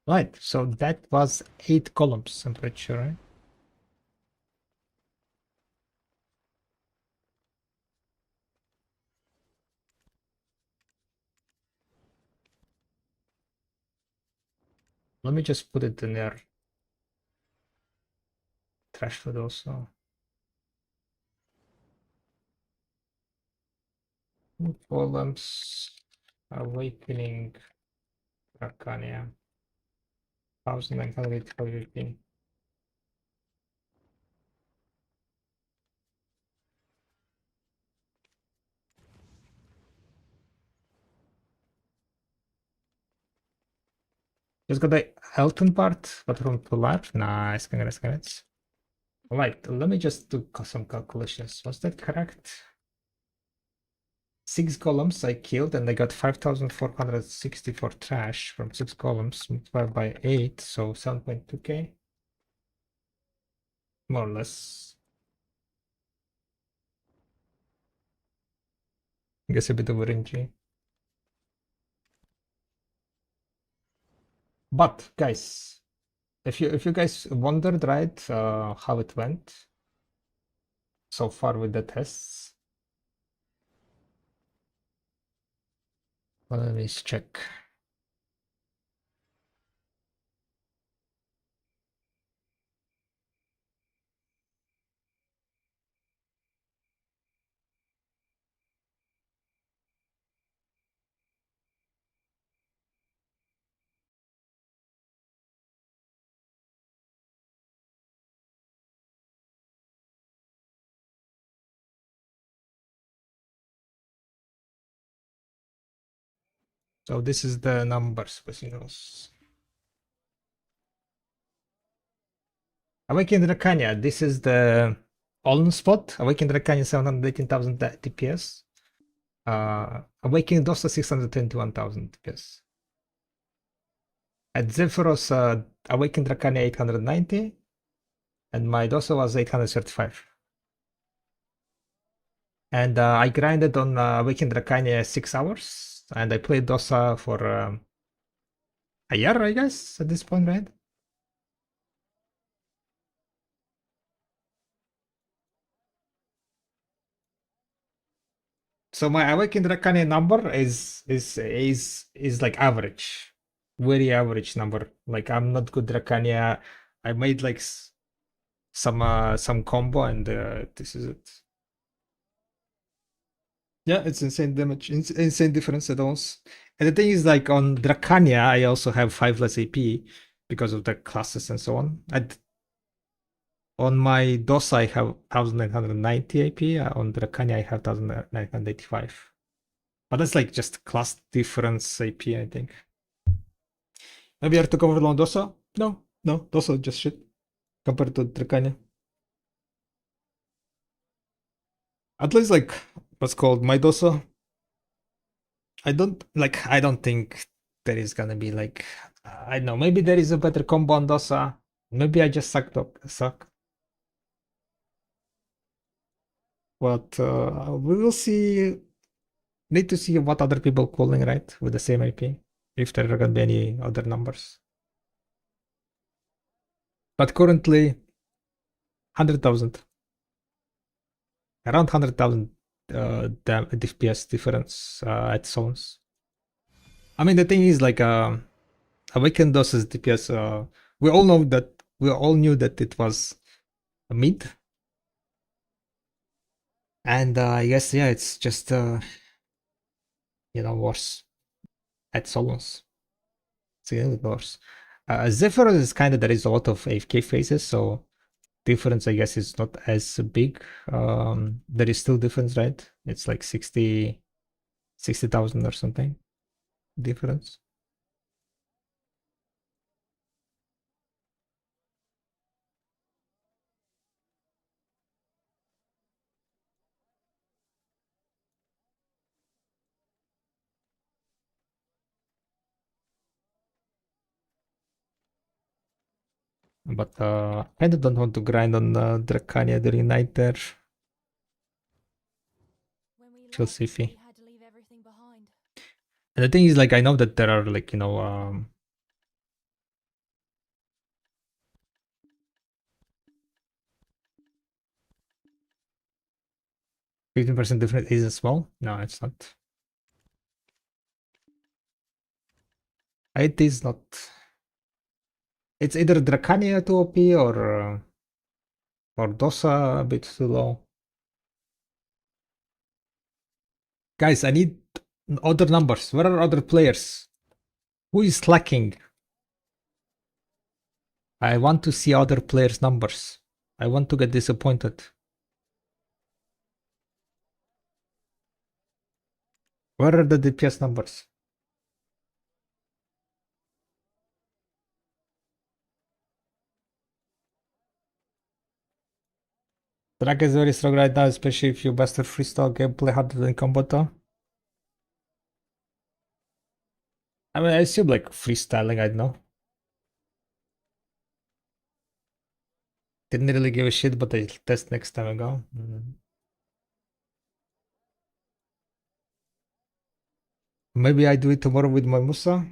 Right, so that was 8 columns, I'm pretty sure, right? Let me just put it in there. Trash food also. Columns. Awakening. Arcania. 1915. Just got the Elton part, but from to large. Nice, congrats, congrats. Alright, let me just do some calculations. Was that correct? 6 columns I killed, and I got 5,464 trash from 6 columns multiplied by 8, so 7.2k. More or less. I guess a bit overrangy. But guys, if you guys wondered, right, how it went so far with the tests, let me check. So this is the numbers, Vasinos. Awakened Rakanya, this is the Oln spot. Awakened Rakanya 718,000 DPS. Awakened Dosta 621,000 DPS. At Zephyros, Awakened Rakanya 890, and my Dosa was 835. And I grinded on Awakened Rakanya 6 hours, and I played Dosa for a year, I guess, at this point, right? So my Awakened Rakanya number is like average, very average number. Like I'm not good Rakanya. I made like some combo, and this is it. Yeah, it's insane damage, insane difference add-ons. And the thing is, like on Dracania, I also have 5 less AP because of the classes and so on. On my DOS, I have 1990 AP. On Dracania, I have 1985. But that's like just class difference AP, I think. Maybe I have to cover on DOSA? No, DOSA just shit compared to Dracania. At least like what's called my DOSA. I don't think there is gonna be like I don't know, maybe there is a better combo on DOSA. Maybe I just suck. But we will see. Need to see what other people calling, right, with the same IP. If there are gonna be any other numbers. But currently 100,000. Around 100,000 DPS difference at zones. I mean the thing is like Awakened DOS's DPS we all knew that it was a mid. And I guess yeah, it's just worse at solos. It's a little bit worse. Zephyr is kind of there is a lot of AFK phases, so difference I guess is not as big. There is still difference, right? It's like 60,000 or something difference. But I kind of don't want to grind on Dracania during night there. Feels iffy. And the thing is, like, I know that there are, like, 15% difference isn't small. No, it's not. It is not. It's either Dracania too OP or Dosa a bit too low. Guys, I need other numbers. Where are other players? Who is slacking? I want to see other players' numbers. I want to get disappointed. Where are the DPS numbers? Drag is very strong right now, especially if you master freestyle gameplay harder than combat. I mean, I assume like freestyling, I don't know. Didn't really give a shit, but I test next time I go. Maybe I do it tomorrow with my Musa.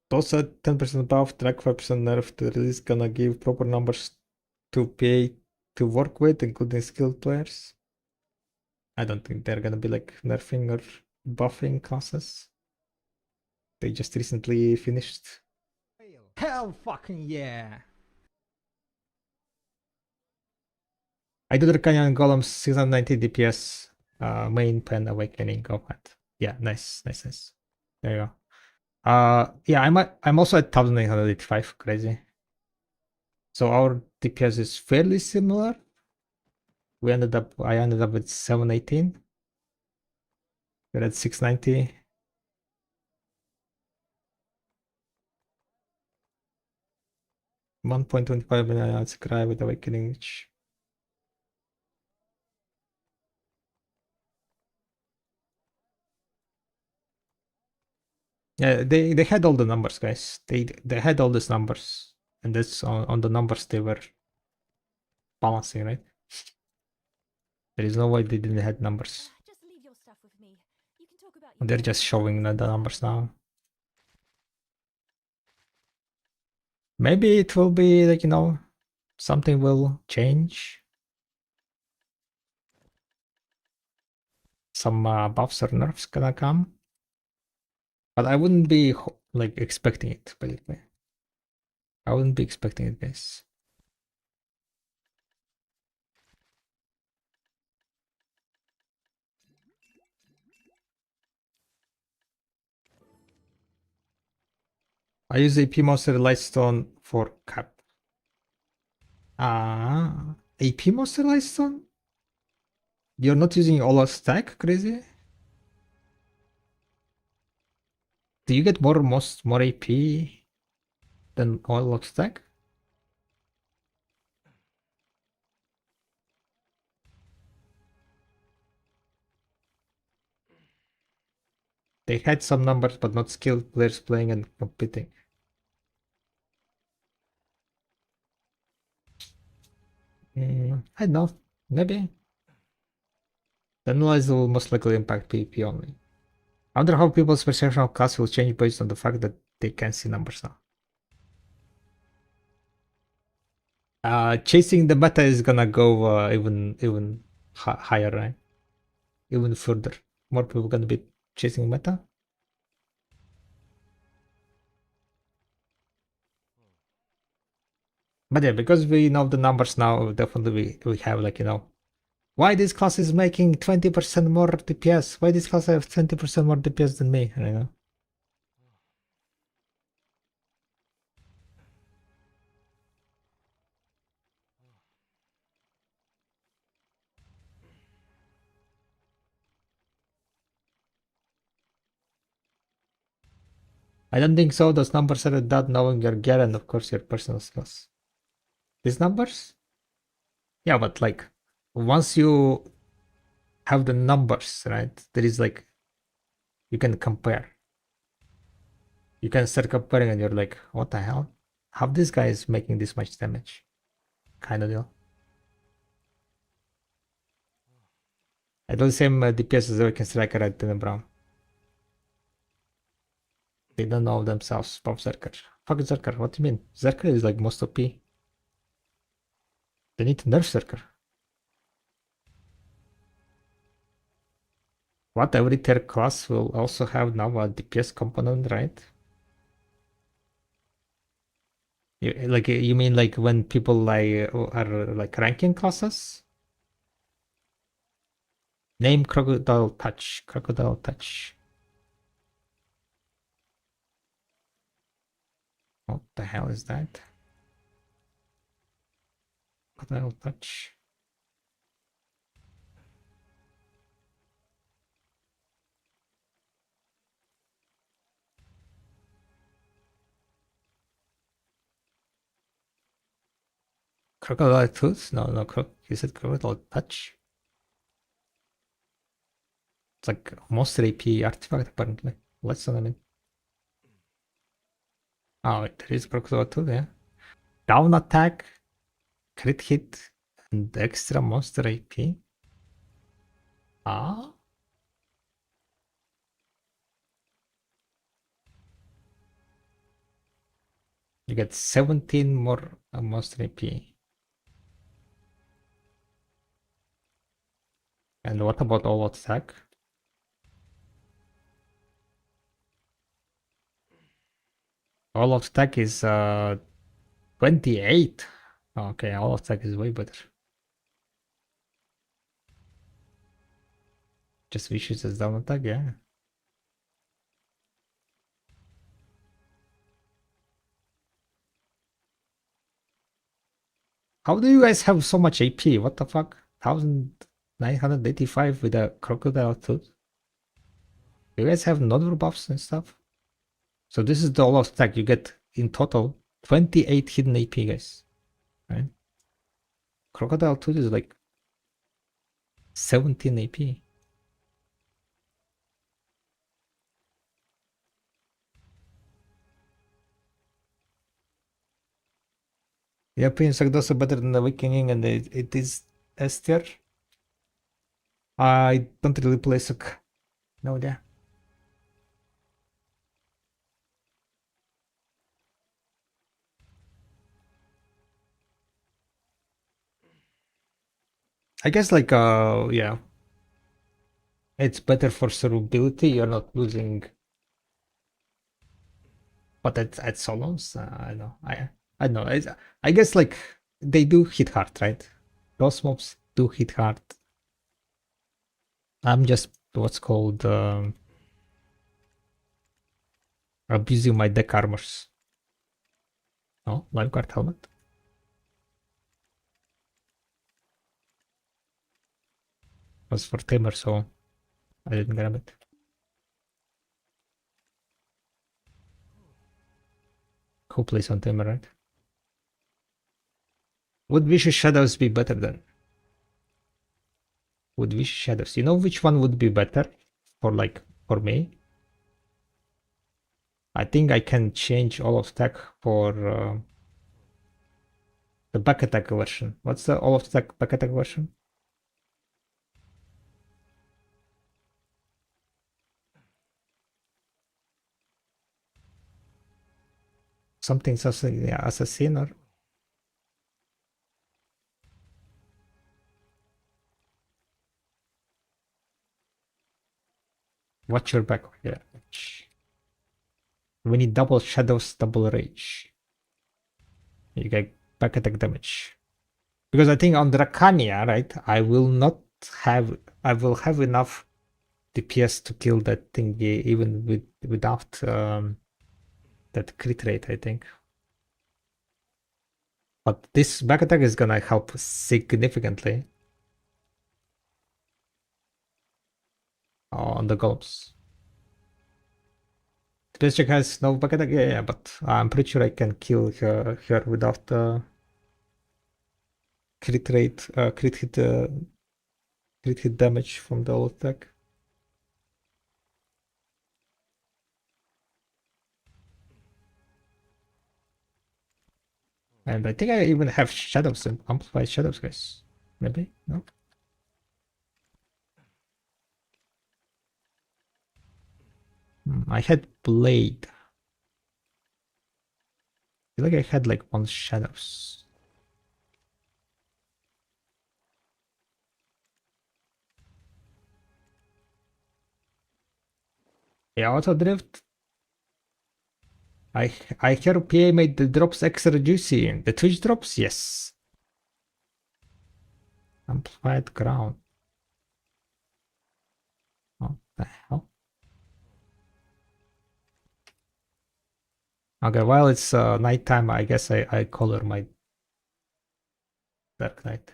Those are 10% buff, track 5% nerf. The release gonna give proper numbers to pay to work with, including skilled players. I don't think they're gonna be like nerfing or buffing classes. They just recently finished. Hell fucking yeah! I do the Canyon Golems 690 DPS main pen awakening of that. Yeah, nice, nice, nice. There you go. Yeah, I'm also at 1885, crazy. So our DPS is fairly similar. I ended up with 718. We're at 690. $1.25 million cry with awakening each. Yeah, they had all the numbers, guys. They had all these numbers, and that's on the numbers they were balancing, right? There is no way they didn't have numbers. Just leave your stuff with me. You can talk about They're just showing the numbers now. Maybe it will be like, something will change. Some buffs or nerfs gonna come. But I wouldn't be like expecting it, basically. I wouldn't be expecting it, guys. I use AP Monster Lightstone for cap. AP Monster Lightstone? You're not using all our stack, crazy? Do you get more AP than all of stack? They had some numbers, but not skilled players playing and competing. I don't know. Maybe. The analyze will most likely impact PvP only. I wonder how people's perception of class will change based on the fact that they can see numbers now. Chasing the meta is gonna go even higher, right? Even further. More people gonna be chasing meta. But yeah, because we know the numbers now, definitely we have like, why this class is making 20% more DPS? Why this class have 20% more DPS than me? I don't think so. Those numbers are that knowing your gear and of course your personal skills. These numbers? Yeah, but like once you have the numbers, right? There is like you can compare. You can start comparing and you're like, what the hell? How this guy is making this much damage? Kind of deal. I do the same DPS as the Awakened Striker at the Brown. They don't know themselves. Pop Zerker. Fuck Zerker. What do you mean? Zerker is like most OP. They need to nerf Zerker. What every tier class will also have now a DPS component, right? You mean like when people like are like ranking classes? Name Crocodile Touch. Crocodile Touch. What the hell is that? Crocodile Touch. Crocodile tooth? No, you said crocodile touch. It's like monster AP artifact apparently. Let's not mean. Oh, wait, there is crocodile tooth, yeah. Down attack, crit hit, and extra monster AP. Ah. You get 17 more monster AP. And what about all attack? All attack is 28. Okay, all attack is way better. Just vicious as down attack, yeah. How do you guys have so much AP? What the fuck? 1985 with a crocodile tooth? You guys have another buffs and stuff? So this is the all attack. You get in total 28 hidden AP, guys. Right? Crocodile tooth is like 17 AP. European Sagdos are better than the Viking and it is S tier. I don't really play Suk. No idea. I guess like yeah. It's better for survivability, you're not losing, but at solos, I know. I know. I guess like they do hit hard, right? Those mobs do hit hard. I'm just what's called abusing my deck armors. Oh, lifeguard helmet. Was for Tamer, so I didn't grab it. Who plays on Tamer, right? Would Vicious Shadows be better then? Would Vicious Shadows? You know which one would be better for me? I think I can change all of stack for the back attack version. What's the all of stack back attack version? Something yeah, assassin or watch your back. Yeah. We need double shadows, double rage. You get back attack damage. Because I think on Dracania, right, I will have enough DPS to kill that thing even without that crit rate, I think. But this back attack is gonna help significantly on the golems. Space check has no back attack, yeah, but I'm pretty sure I can kill her without the crit rate, crit hit damage from the old attack. And I think I even have shadows and amplified shadows, guys. Maybe? No? I had blade. I feel like I had like one shadows. Yeah, auto drift. I hear PA made the drops extra juicy. The Twitch drops, yes. Amplified ground. What the hell? Okay, while it's nighttime, I guess I color my Dark Knight.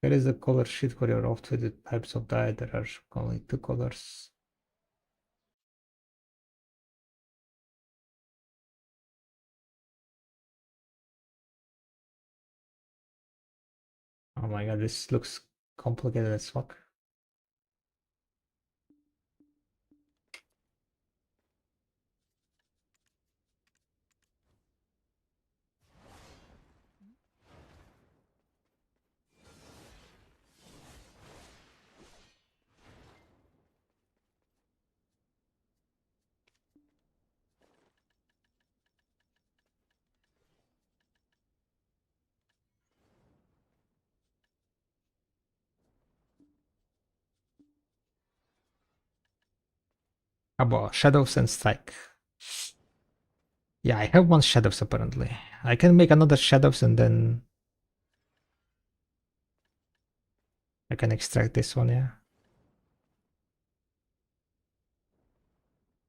There is a color sheet for your off-tweeted types of dye. There are only 2 colors. Oh my god, this looks complicated as fuck. How about Shadows and Strike? Yeah, I have one Shadows apparently. I can make another Shadows and then I can extract this one, yeah.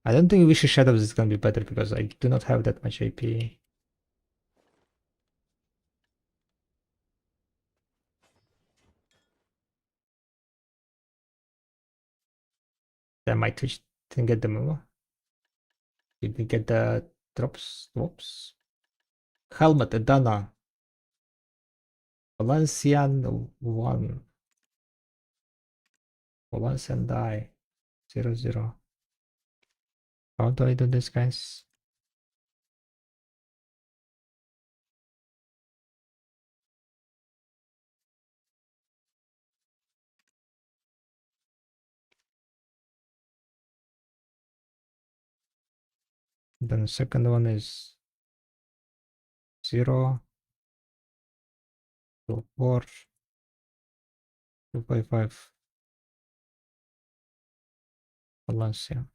I don't think Wishy Shadows is gonna be better because I do not have that much AP. Then my Twitch didn't get the memo. Did we get the drops? Whoops. Helmet, Adana. Valencian 1. Valencian die. 0, 0. How do I do this, guys? Then the second one is 0, 2, 4, 2.5. Valencia.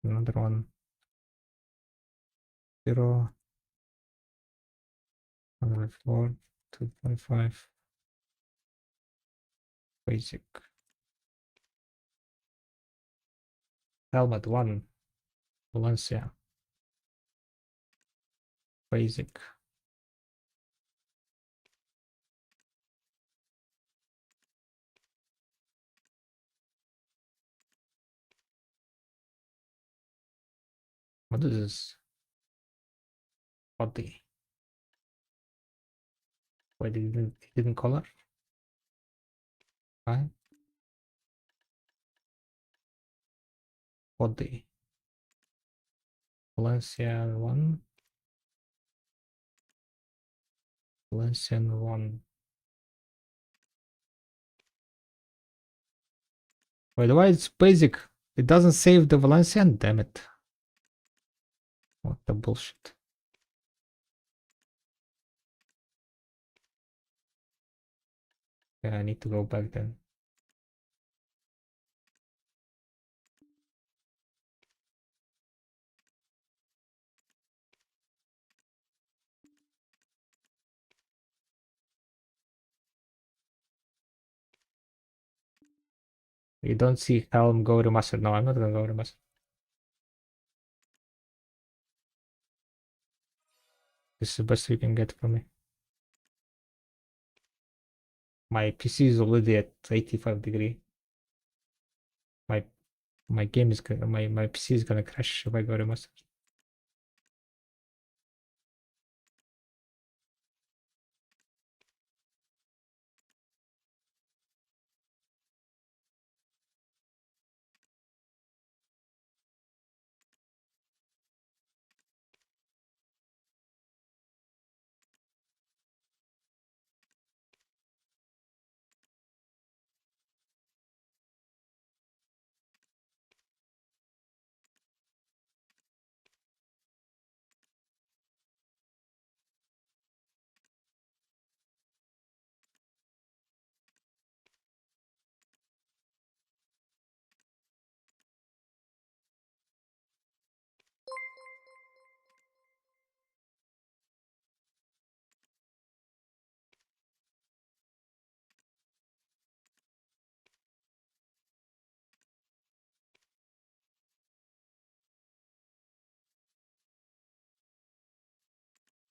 Another one. 0, 4, 2.5. Basic. Helmet 1. Valencia. Basic. What is this? Body. Why didn't color? Right? Body. Valencian 1. Valencian 1. Wait, why it's basic? It doesn't save the Valencian? Damn it. What the bullshit. Yeah, I need to go back then. You don't see Helm go remastered. No, I'm not gonna go remastered. This is the best you can get from me. My PC is already at 85 degree. My game is gonna my PC is gonna crash if I go remastered.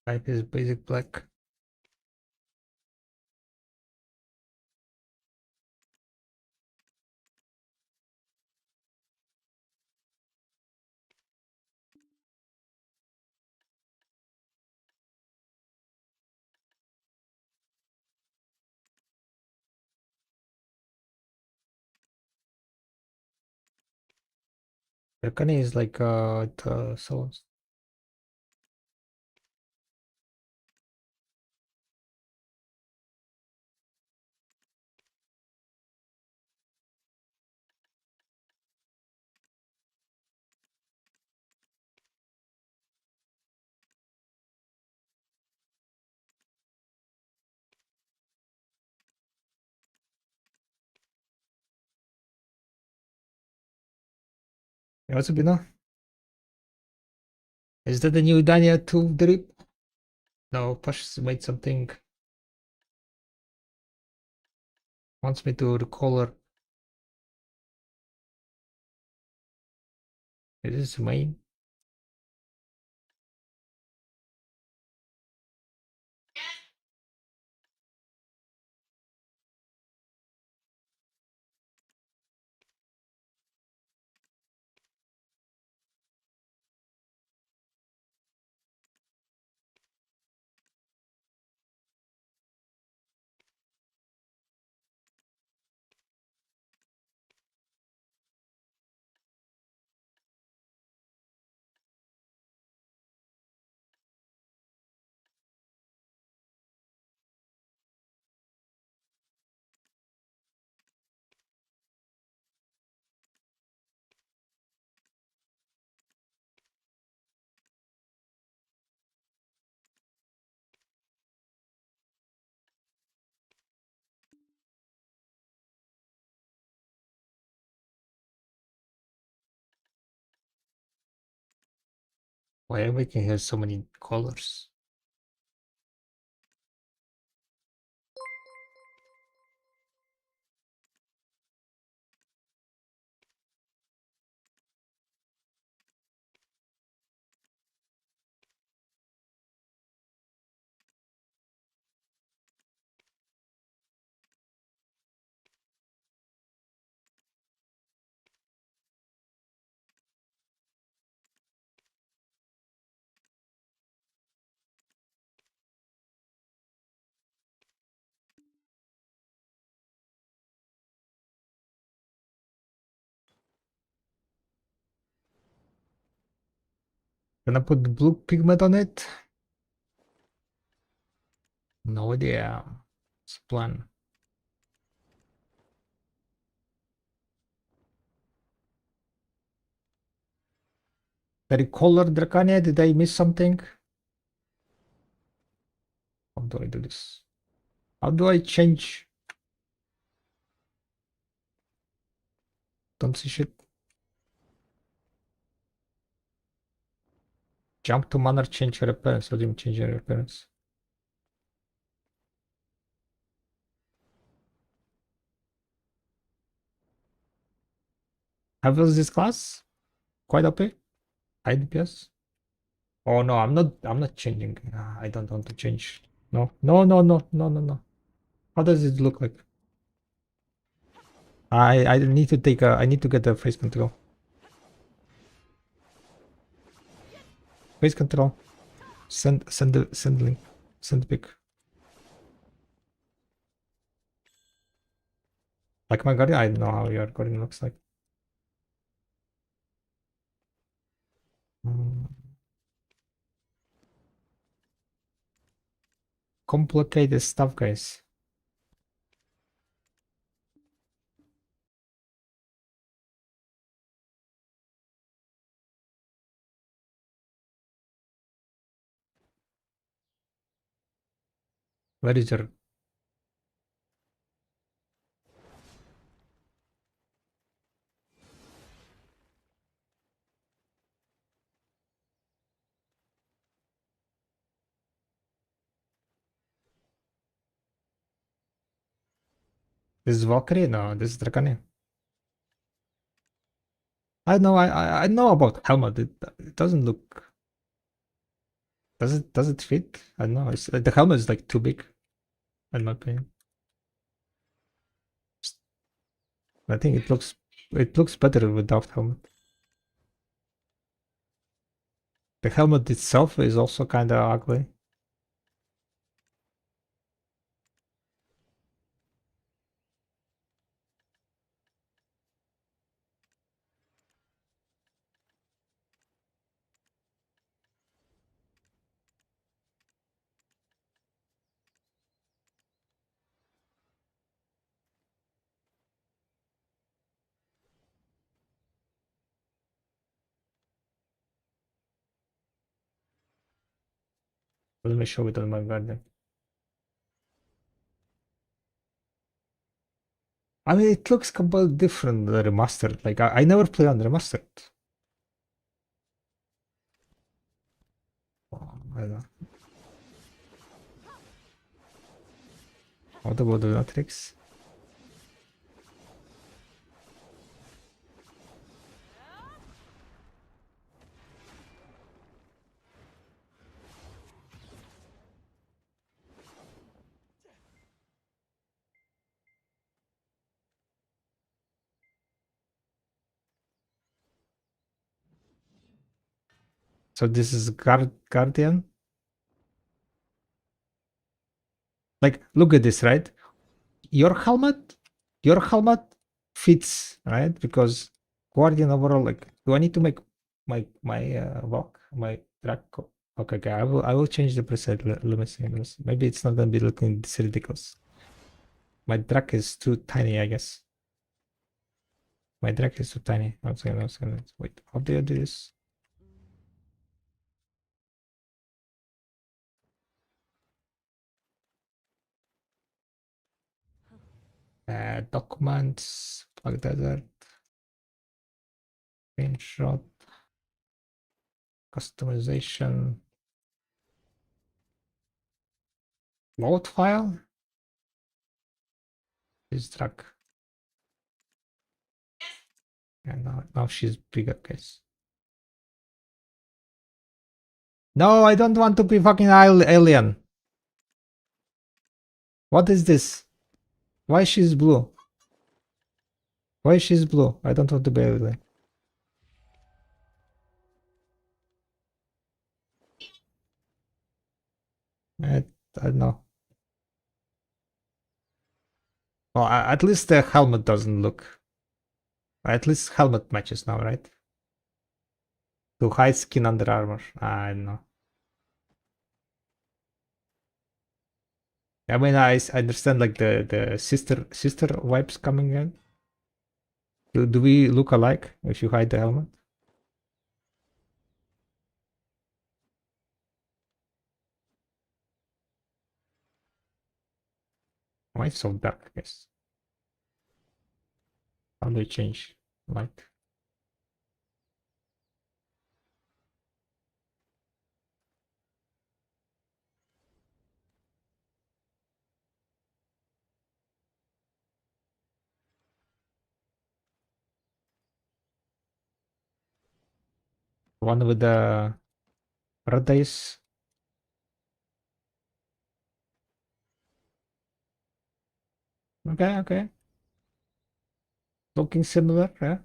Type is basic black. Dracani is like the souls. What's up, you know? Is that the new Dania 2 drip? No, Pash made something. Wants me to recolor. Is this main? Why everything has so many colors? Gonna put the blue pigment on it? No idea. It's a plan. Very color Dracania, did I miss something? How do I do this? How do I change? Don't see shit. Jump to manner, change your appearance. How do you change your appearance? How was this class? Quite OP? High DPS? Oh no, I'm not changing. I don't want to change. No, no, no, no, no, no, no. How does it look like? I need to take a I need to get the face control. Face control. Send link. Send pic. Like my guardian, I don't know how your guardian looks like. Mm. Complicated stuff, guys. Where is your this is Valkyrie? No, this is Dracania. I know I know about helmet. It doesn't look does it fit? I don't know. It's the helmet is like too big, in my opinion. I think it looks better without helmet. The helmet itself is also kinda ugly. Let me show it on my garden. I mean, it looks completely different than remastered. Like I never play on remastered. Oh, I don't know. What about the Matrix? So this is Guardian. Like, look at this, right? Your helmet fits, right? Because Guardian overall, like, do I need to make my walk, my track? Okay, okay, I will change the preset. Let me see. Maybe it's not gonna be looking this ridiculous. My track is too tiny, I guess. My track is too tiny. I was gonna wait. How do you do this? Documents, plug desert, screenshot, customization, load file. This track. And now she's bigger, guys. No, I don't want to be fucking alien. What is this? Why she's blue? Why she's blue? I don't want to be alien. I, I don't know. Well, at least the helmet doesn't look. At least helmet matches now, right? To hide skin under armor. I don't know. I mean, I understand like the sister vibes coming in. Do we look alike if you hide the helmet? Why it's so dark, I guess? How do I change light? One with the Paradise. Okay, okay. Looking similar, yeah.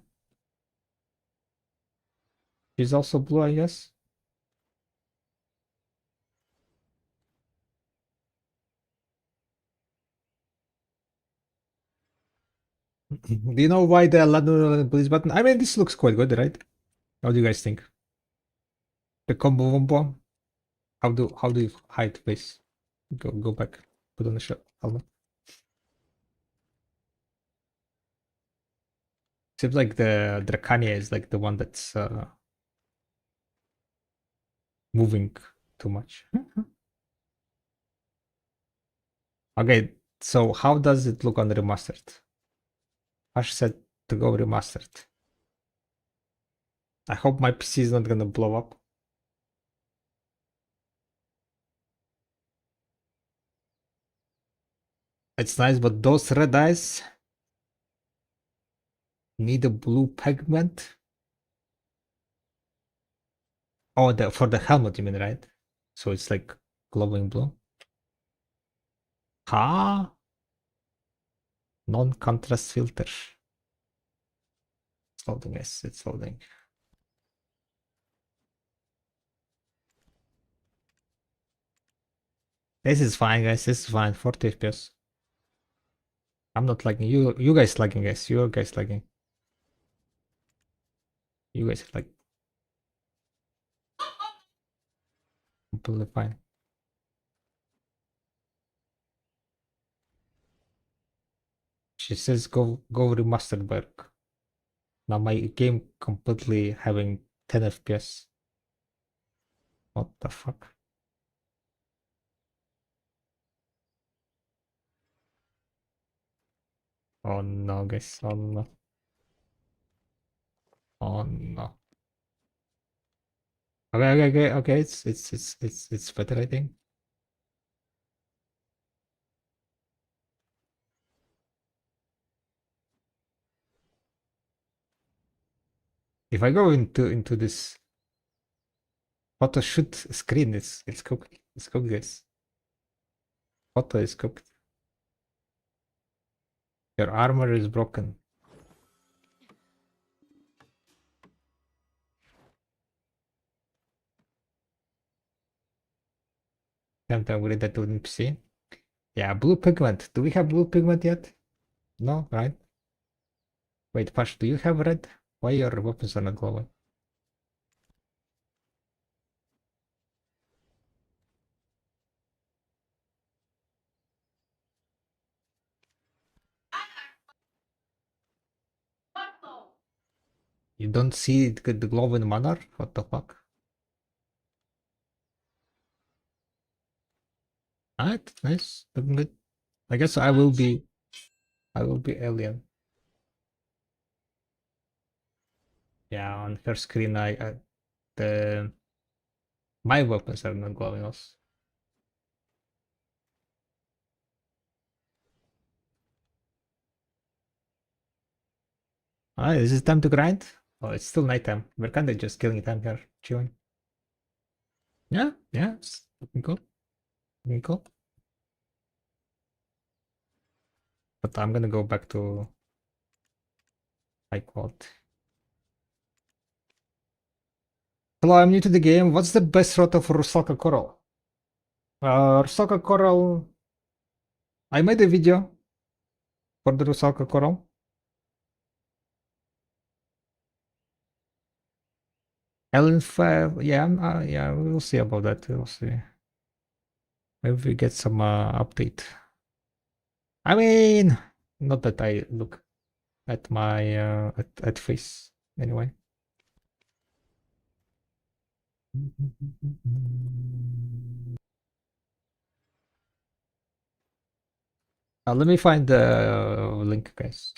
She's also blue, I guess. Do you know why the London police button? I mean, this looks quite good, right? How do you guys think? The combo wombo? How do you hide face? Go back. Put on the shot. Helmet. Seems like the Dracania is like the one that's moving too much. Okay, so how does it look on remastered? Ash said to go remastered. I hope my PC is not gonna blow up. It's nice, but those red eyes need a blue pigment. Oh, for the helmet, you mean, right? So it's like glowing blue. Huh? Non-contrast filter. It's loading, yes, it's loading. This is fine, guys. This is fine. 40 FPS. I'm not lagging. You guys lagging, guys. You guys lagging. You guys are like completely fine. She says go remastered work. Now my game completely having 10 FPS. What the fuck? Oh no, guys. Oh no. Oh no. Okay. It's better, I think. If I go into this photo shoot screen, it's cooked. It's cooked, guys. Photo is cooked. Your armor is broken. Can't upgrade that to NPC. Yeah, blue pigment. Do we have blue pigment yet? No, right? Wait, Pash, do you have red? Why your weapons are not glowing? You don't see the glowing manner? What the fuck? Alright, nice. Looking good. I guess I will be alien. Yeah, on her screen the my weapons are not glowing also. Alright, is it time to grind? Oh, it's still nighttime. We're kinda just killing time here, chilling. Yeah, it's looking cool. Looking cool. But I'm gonna go back to high quality. Hello, I'm new to the game. What's the best route for Rusalka Coral? Rusalka Coral. I made a video for the Rusalka Coral. Ellen 5, yeah, we'll see about that. We'll see. Maybe we get some update. I mean, not that I look at my at face anyway. Let me find the link, guys.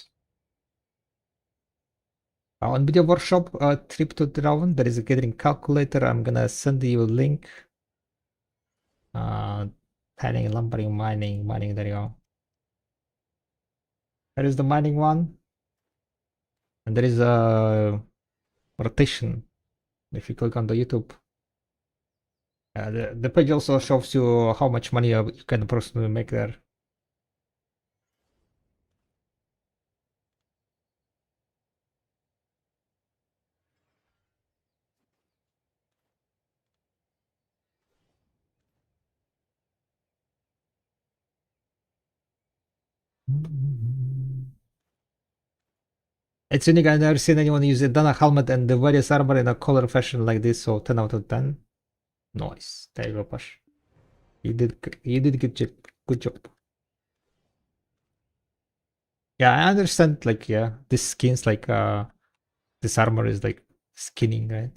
On Video Workshop trip to Draven, there is a gathering calculator. I'm gonna send you a link. Tanning, lumbering, mining. There you go. There is the mining one, and there is a rotation. If you click on the YouTube, the page also shows you how much money you can personally make there. It's unique. I've never seen anyone use a Dana helmet and the various armor in a color fashion like this. So 10 out of 10. Nice. There you go, Pash. You did good job. Good job. Yeah, I understand. Like, yeah, this skin's like this armor is like skinning, right?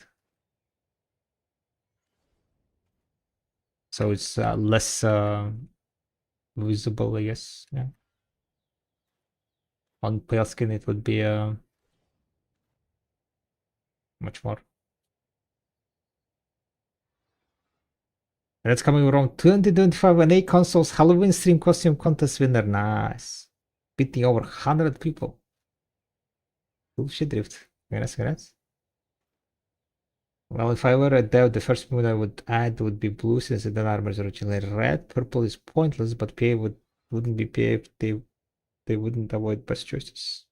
So it's less visible, I guess. Yeah. On pale skin, it would be much more. And it's coming around 2025 and 8 consoles Halloween stream costume contest winner. Nice. Beating over 100 people. Bullshit drift. Congrats. Well, if I were a dev, the first mood I would add would be blue since the armor is originally red. Purple is pointless, but PA wouldn't be PA if they wouldn't avoid best choices.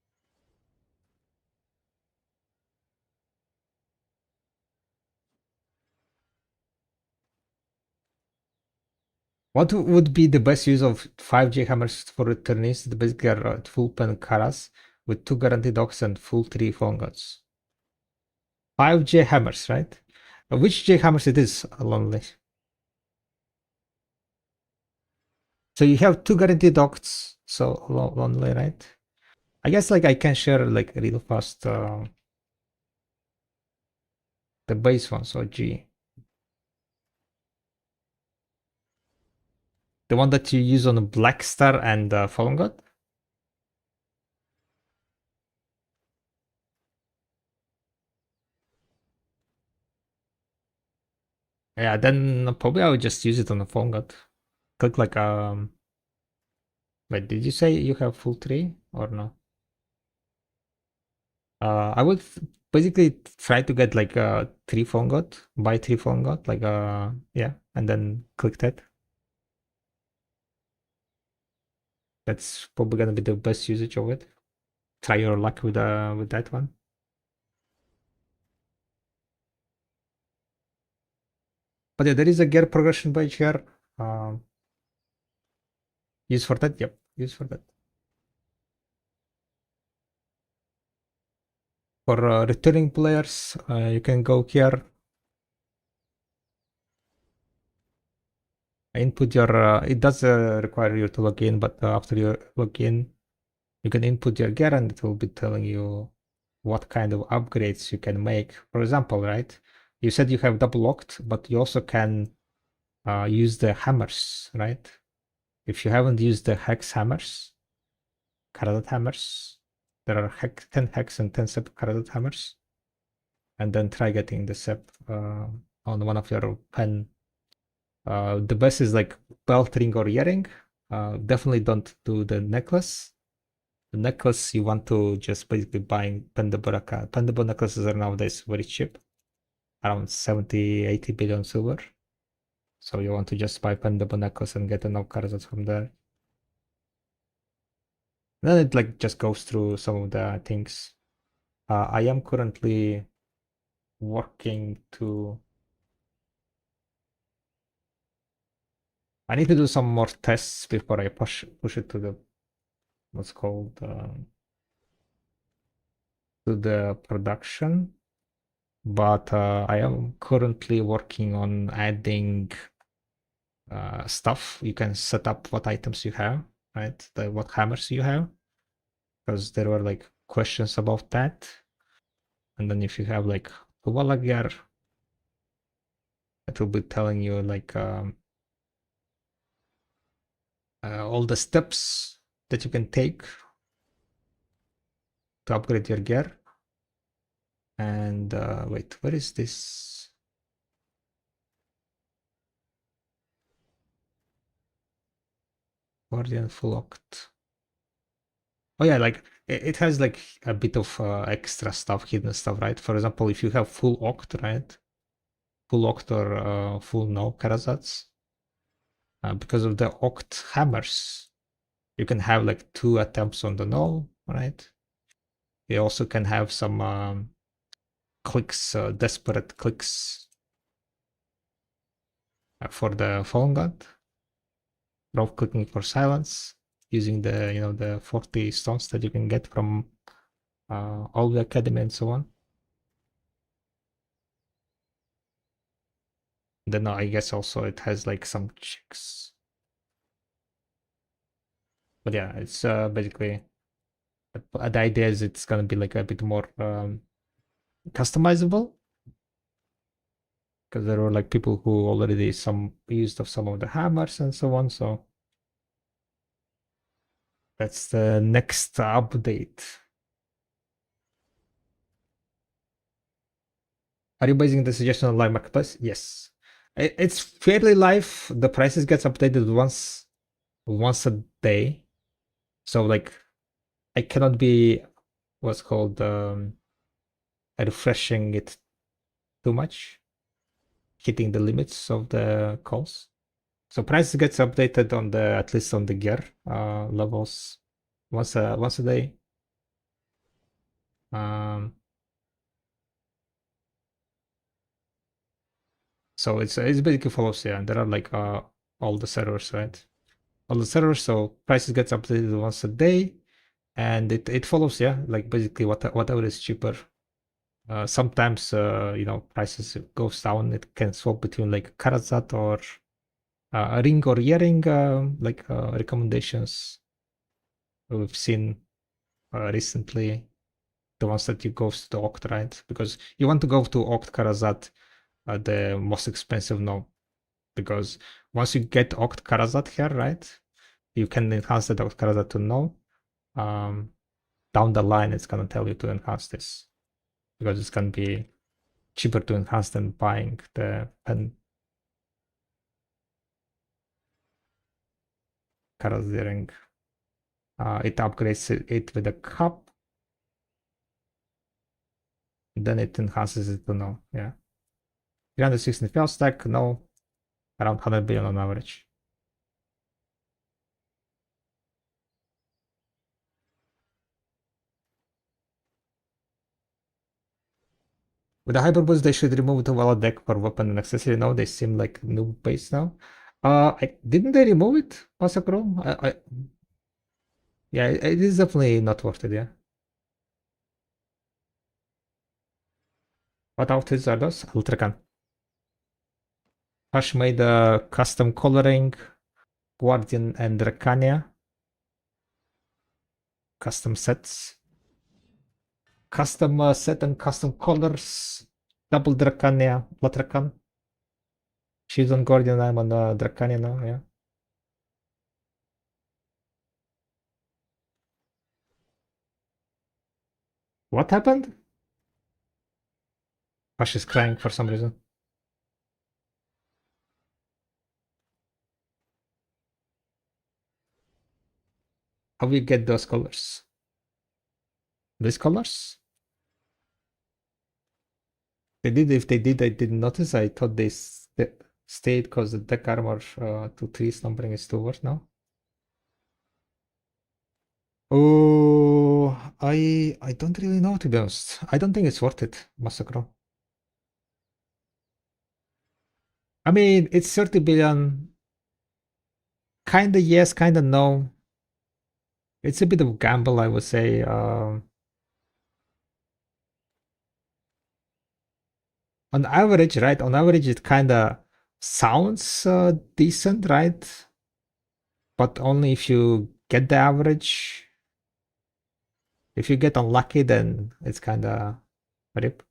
What would be the best use of 5J hammers for returnees? The basic are full pen Karas with 2 guaranteed docks and full 3 phone guns. 5J hammers, right? Which J hammers it is, Lonely? So you have 2 guaranteed docks, so Lonely, right? I guess like I can share like real fast the base one, so G. The one that you use on Black Star and Fallen God? Yeah, then probably I would just use it on the phone god. Click like wait, did you say you have full 3 or no? I would basically try to get like 3 phone god, buy 3 phone god, like yeah, and then click that. That's probably gonna be the best usage of it. Try your luck with that one. But yeah, there is a gear progression page here. Use for that. Yep, use for that. For returning players, you can go here. Input your. It does require you to log in, but after you log in, you can input your gear, and it will be telling you what kind of upgrades you can make. For example, right? You said you have double locked, but you also can use the hammers, right? If you haven't used the hex hammers, Karadat hammers, there are 10 hex and 10 sep Karadat hammers, and then try getting the sep on one of your pen. The best is like belt ring or earring. Definitely don't do the necklace. The necklace you want to just basically buying Pendable. Pendable necklaces are nowadays very cheap, around 70-80 billion silver. So you want to just buy Pendable necklace and get enough Karazats from there. Then it like just goes through some of the things. I am currently working to. I need to do some more tests before I push it to the what's called to the production. But I am currently working on adding stuff. You can set up what items you have, right? What hammers you have, because there were like questions about that. And then if you have like Tuvala gear, it will be telling you like all the steps that you can take to upgrade your gear. And wait, where is this? Guardian full oct. Oh yeah, like it has like a bit of extra stuff, hidden stuff, right? For example, if you have full oct, right? Full oct or full no Karazats, because of the oct hammers, you can have like 2 attempts on the no, right? You also can have some clicks, desperate clicks for the phone god. Rope clicking for silence, using the the 40 stones that you can get from all the academy and so on. Then I guess also it has like some checks. But yeah, it's basically the idea is it's gonna be like a bit more customizable, because there were like people who already used of some of the hammers and so on. So that's the next update. Are you basing the suggestion on live marketplace? Yes. It's fairly live. The prices gets updated once a day. So like I cannot be what's called refreshing it too much, hitting the limits of the calls. So price gets updated on the at least on the gear levels once a day. So it's basically follows, yeah. There are like all the servers, right? All the servers. So prices gets updated once a day, and it follows, yeah. Like basically whatever is cheaper. Sometimes prices goes down. It can swap between like Karazat or a ring or earring like recommendations we've seen recently. The ones that you go to Oct, right? Because you want to go to Oct Karazat, the most expensive no. Because once you get Oct Karazat here, right? You can enhance the Oct Karazat to no. Down the line, it's gonna tell you to enhance this, because it's gonna be cheaper to enhance than buying the pen. Carol's the ring. It upgrades it with a cup. Then it enhances it to no. Yeah. 360 first stack, no. Around 100 billion on average. With the hyper boost, they should remove the wallet deck for weapon and accessory. No, they seem like new base now. Didn't they remove it, Masakro? Yeah, it is definitely not worth it. Yeah. What outfits are those? Ultracan. Hush made a custom coloring, Guardian and Dracania. Custom sets. Custom set and custom colors. Double Dracania, Latracan. She's on Guardian, I'm on Dracania now, yeah. What happened? Hush is crying for some reason. How we get those colors? These colors? They did. If they did, I didn't notice. I thought they stayed because the deck armor to 3 numbering is too worth now. Oh, I don't really know, to be honest. I don't think it's worth it, Massacro. I mean, it's 30 billion. Kinda yes, kinda no. It's a bit of a gamble, I would say. On average, right? On average, it kinda sounds decent, right? But only if you get the average. If you get unlucky, then it's kinda rip.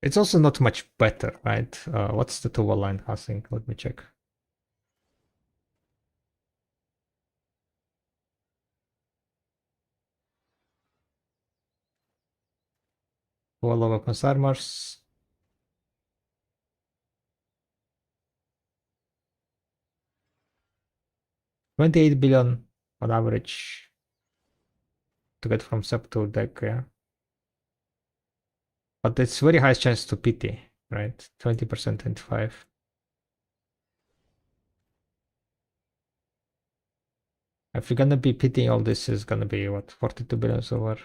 It's also not much better, right? What's the Tova line housing? Let me check. Wall of weapons armors. $28 billion on average to get from sub to deck, yeah. But it's very high chance to pity, right? 20%, 25. If you're gonna be pitying all this, is gonna be what, 42 billion over.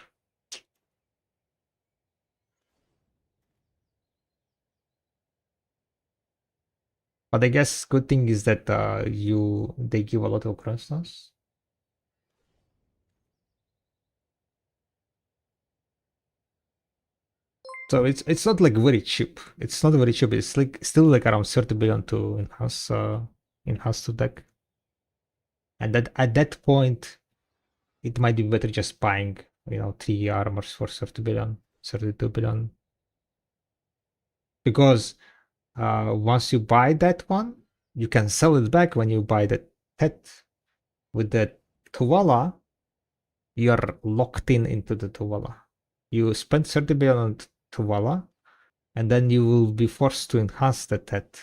But I guess good thing is that they give a lot of crossstones. So it's not like very cheap. It's not very cheap. It's like still like around 30 billion to enhance to deck. And that at that point, it might be better just buying, 3 armors for 30 billion, 32 billion. Because once you buy that one, you can sell it back when you buy the pet. With the Tuvala, you're locked into the Tuvala. You spend 30 billion on Tuvala, and then you will be forced to enhance the TET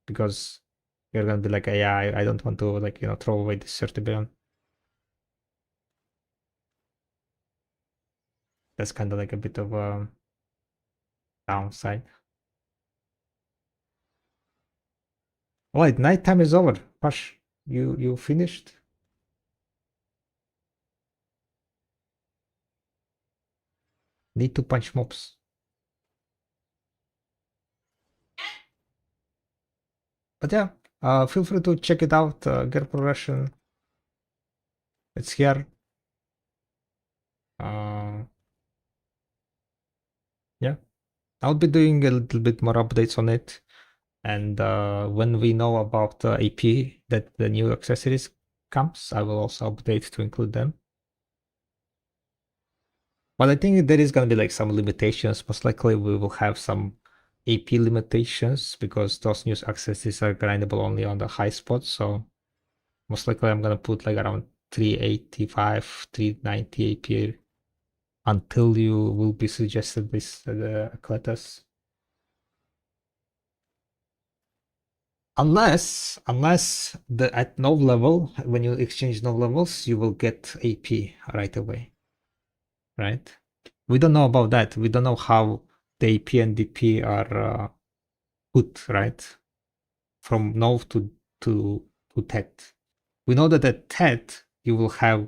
because you're gonna be like, yeah, I don't want to throw away this 30 billion. That's kind of like a bit of a downside. Alright, nighttime is over. Pash, you finished? Need to punch mobs. But yeah, feel free to check it out. Gear progression. It's here. Yeah, I'll be doing a little bit more updates on it. And when we know about AP that the new accessories comes, I will also update to include them. But I think there is gonna be like some limitations. Most likely we will have some AP limitations because those new accessories are grindable only on the high spots. So most likely I'm gonna put like around 385, 390 AP until you will be suggested this Cletus. Unless at node level, when you exchange node levels, you will get AP right away, right? We don't know about that. We don't know how the AP and DP are put, right, from node to TET. We know that at TET you will have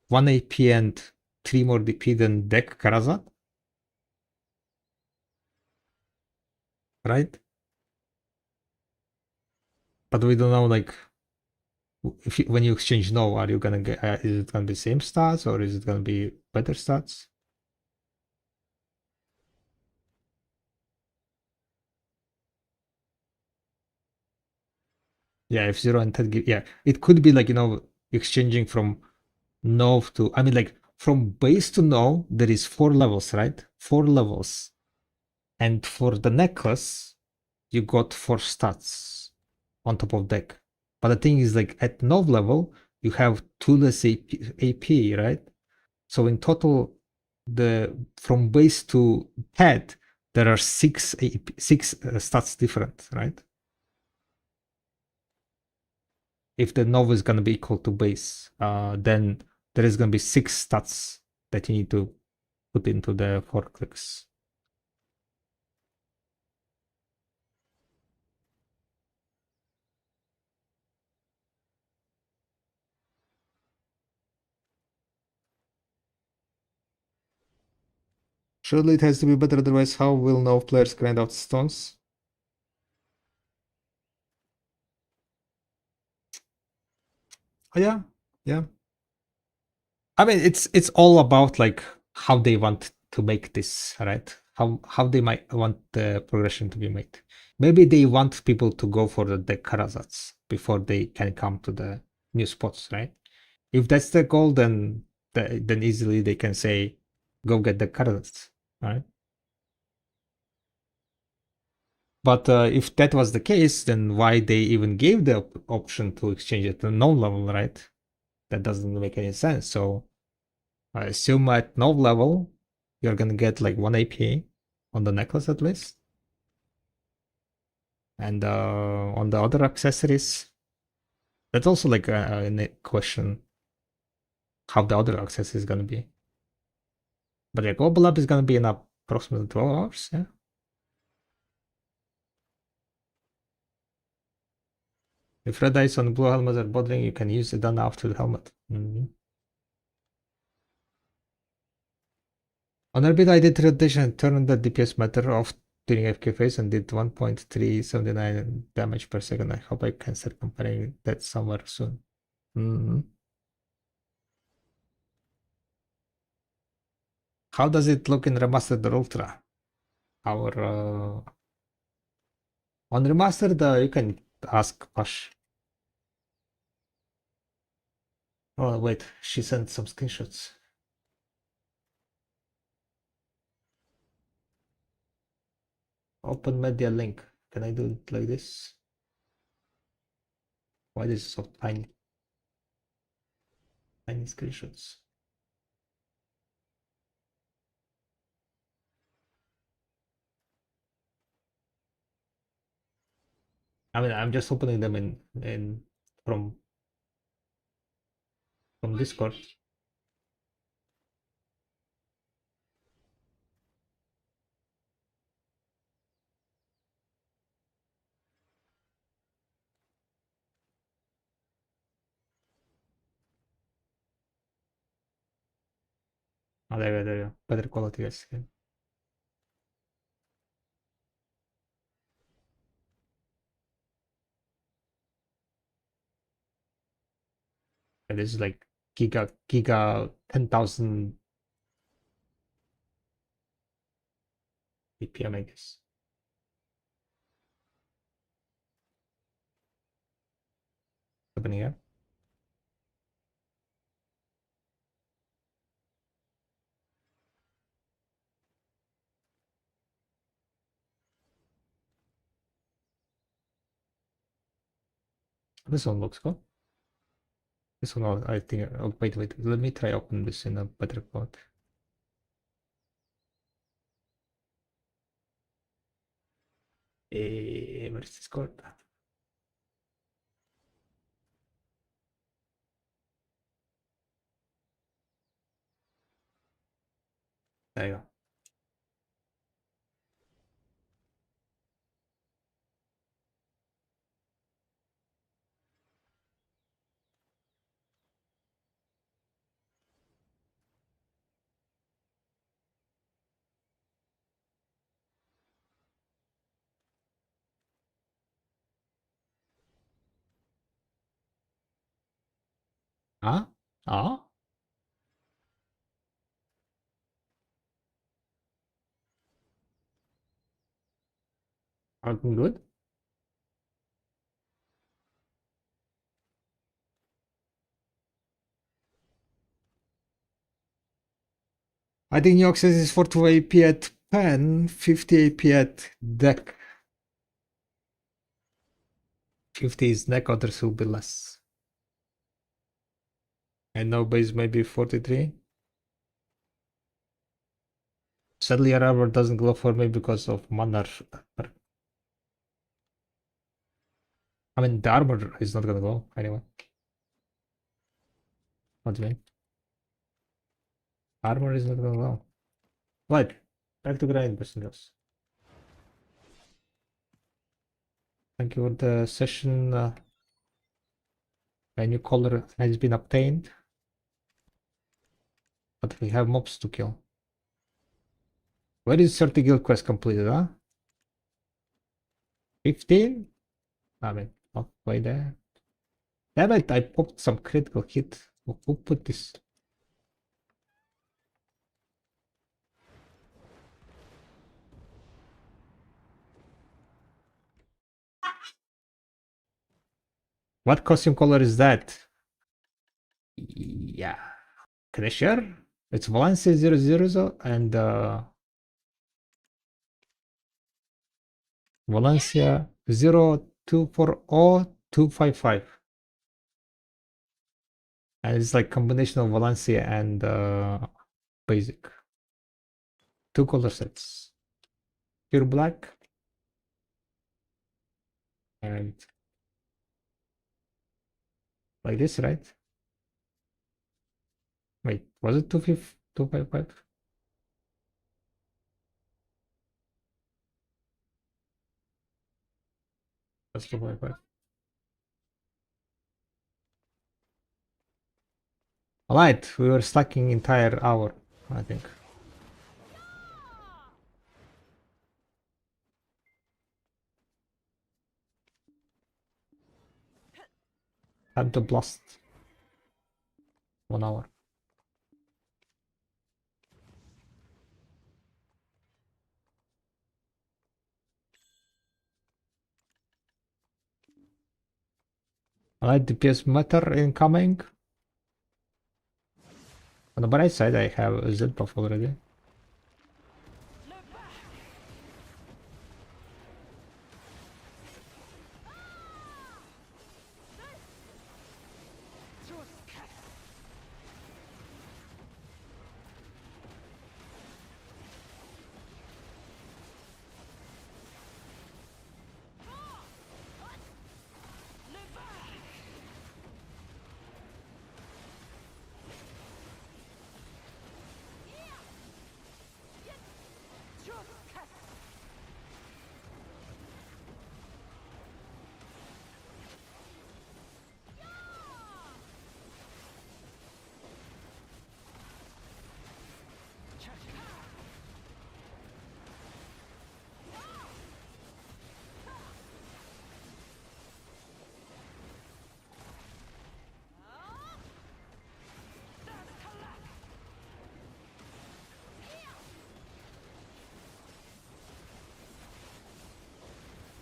1 AP and 3 more DP than deck Karazat, right? But we don't know, like, if when you exchange no, are you gonna get? Is it gonna be same stats or is it gonna be better stats? Yeah, if 0 and 10 give, yeah, it could be like, exchanging from no to, I mean, like from base to no, there is 4 levels, right? 4 levels, and for the necklace, you got 4 stats on top of deck. But the thing is, like at node level, you have 2 less AP, right? So in total, from base to head, there are 6 stats different, right? If the node is gonna be equal to base, then there is gonna be 6 stats that you need to put into the 4 clicks. Surely it has to be better, otherwise how will no players grind out stones? Oh, yeah. I mean, it's all about like how they want to make this, right? How they might want the progression to be made. Maybe they want people to go for the Karazats before they can come to the new spots, right? If that's the goal, then easily they can say, go get the Karazats, right? But if that was the case, then why they even gave the option to exchange it to no level, right? That doesn't make any sense. So I assume at node level, you're gonna get like 1 AP on the necklace at least. And on the other accessories, that's also like a question how the other accessory is gonna be. But yeah, global up is gonna be in approximately 12 hours, yeah. If red eyes on blue helmet are bothering, you can use it done after the helmet. On Orbit, I did rotation and turned the DPS meter off during FK phase and did 1.379 damage per second. I hope I can start comparing that somewhere soon. How does it look in Remastered or Ultra? On Remastered, you can ask Pash. Oh wait, she sent some screenshots. Open media link. Can I do it like this? Why is it so tiny? Tiny screenshots. I mean, I'm just opening them in from Discord. Oh, there you go. Better quality, guys. Okay. And this is like giga 10,000 BPM, I guess. Opening here. This one looks cool. This one, I think. Oh, wait. Let me try open this in a better quality. Where's this card? There you go. Huh? Oh? Looking good? I think New Access is 42 AP at pen, 50 AP at deck. 50 is deck, others will be less. And now base maybe 43. Sadly, your armor doesn't glow for me because of mana. I mean, the armor is not gonna glow anyway. What do you mean? Armor is not gonna glow. Right, back to grind, passengers. Thank you for the session. A new color has been obtained. But we have mobs to kill. Where is 30 guild quest completed, huh? 15? I mean, not way there. Damn it, I popped some critical hit. Who put this? What costume color is that? Yeah. Crusher? It's Valencia 000 and Valencia 0240-255. And it's like combination of Valencia and basic. 2 color sets. Pure black and like this, right? Wait, was it 255? That's 255. Alright, we were stacking entire hour, I think. Time to blast. 1 hour. Alright, DPS meter incoming. On the bright side, I have a Z buff already.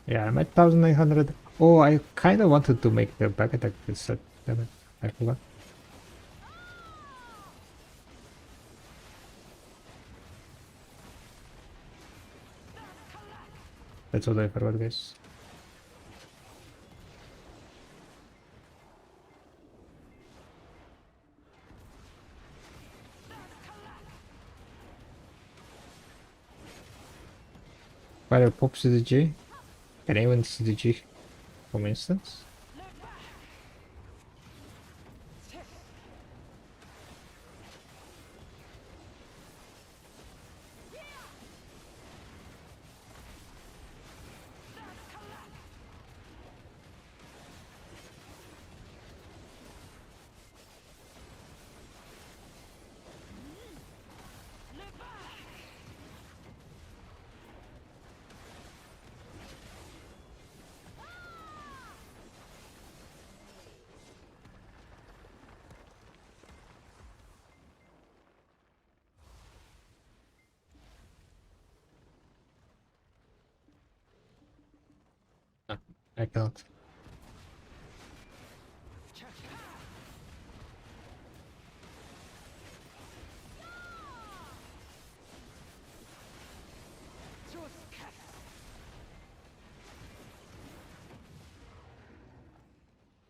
Yeah, I'm at 1900. Oh, I kind of wanted to make the back attack set. Damn it, I forgot. That's what I forgot, guys. Fire pop CDG. Can I even CDG, for instance? No, I cannot.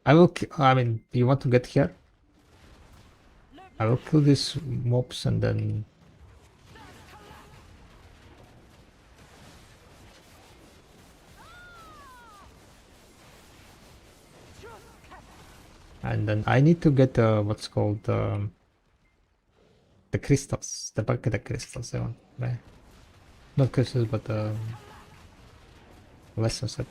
I will. I mean, you want to get here? I will kill these mobs and then. And then I need to get what's called the crystals, the bucket of crystals. I want, right? Not crystals, but lesson set.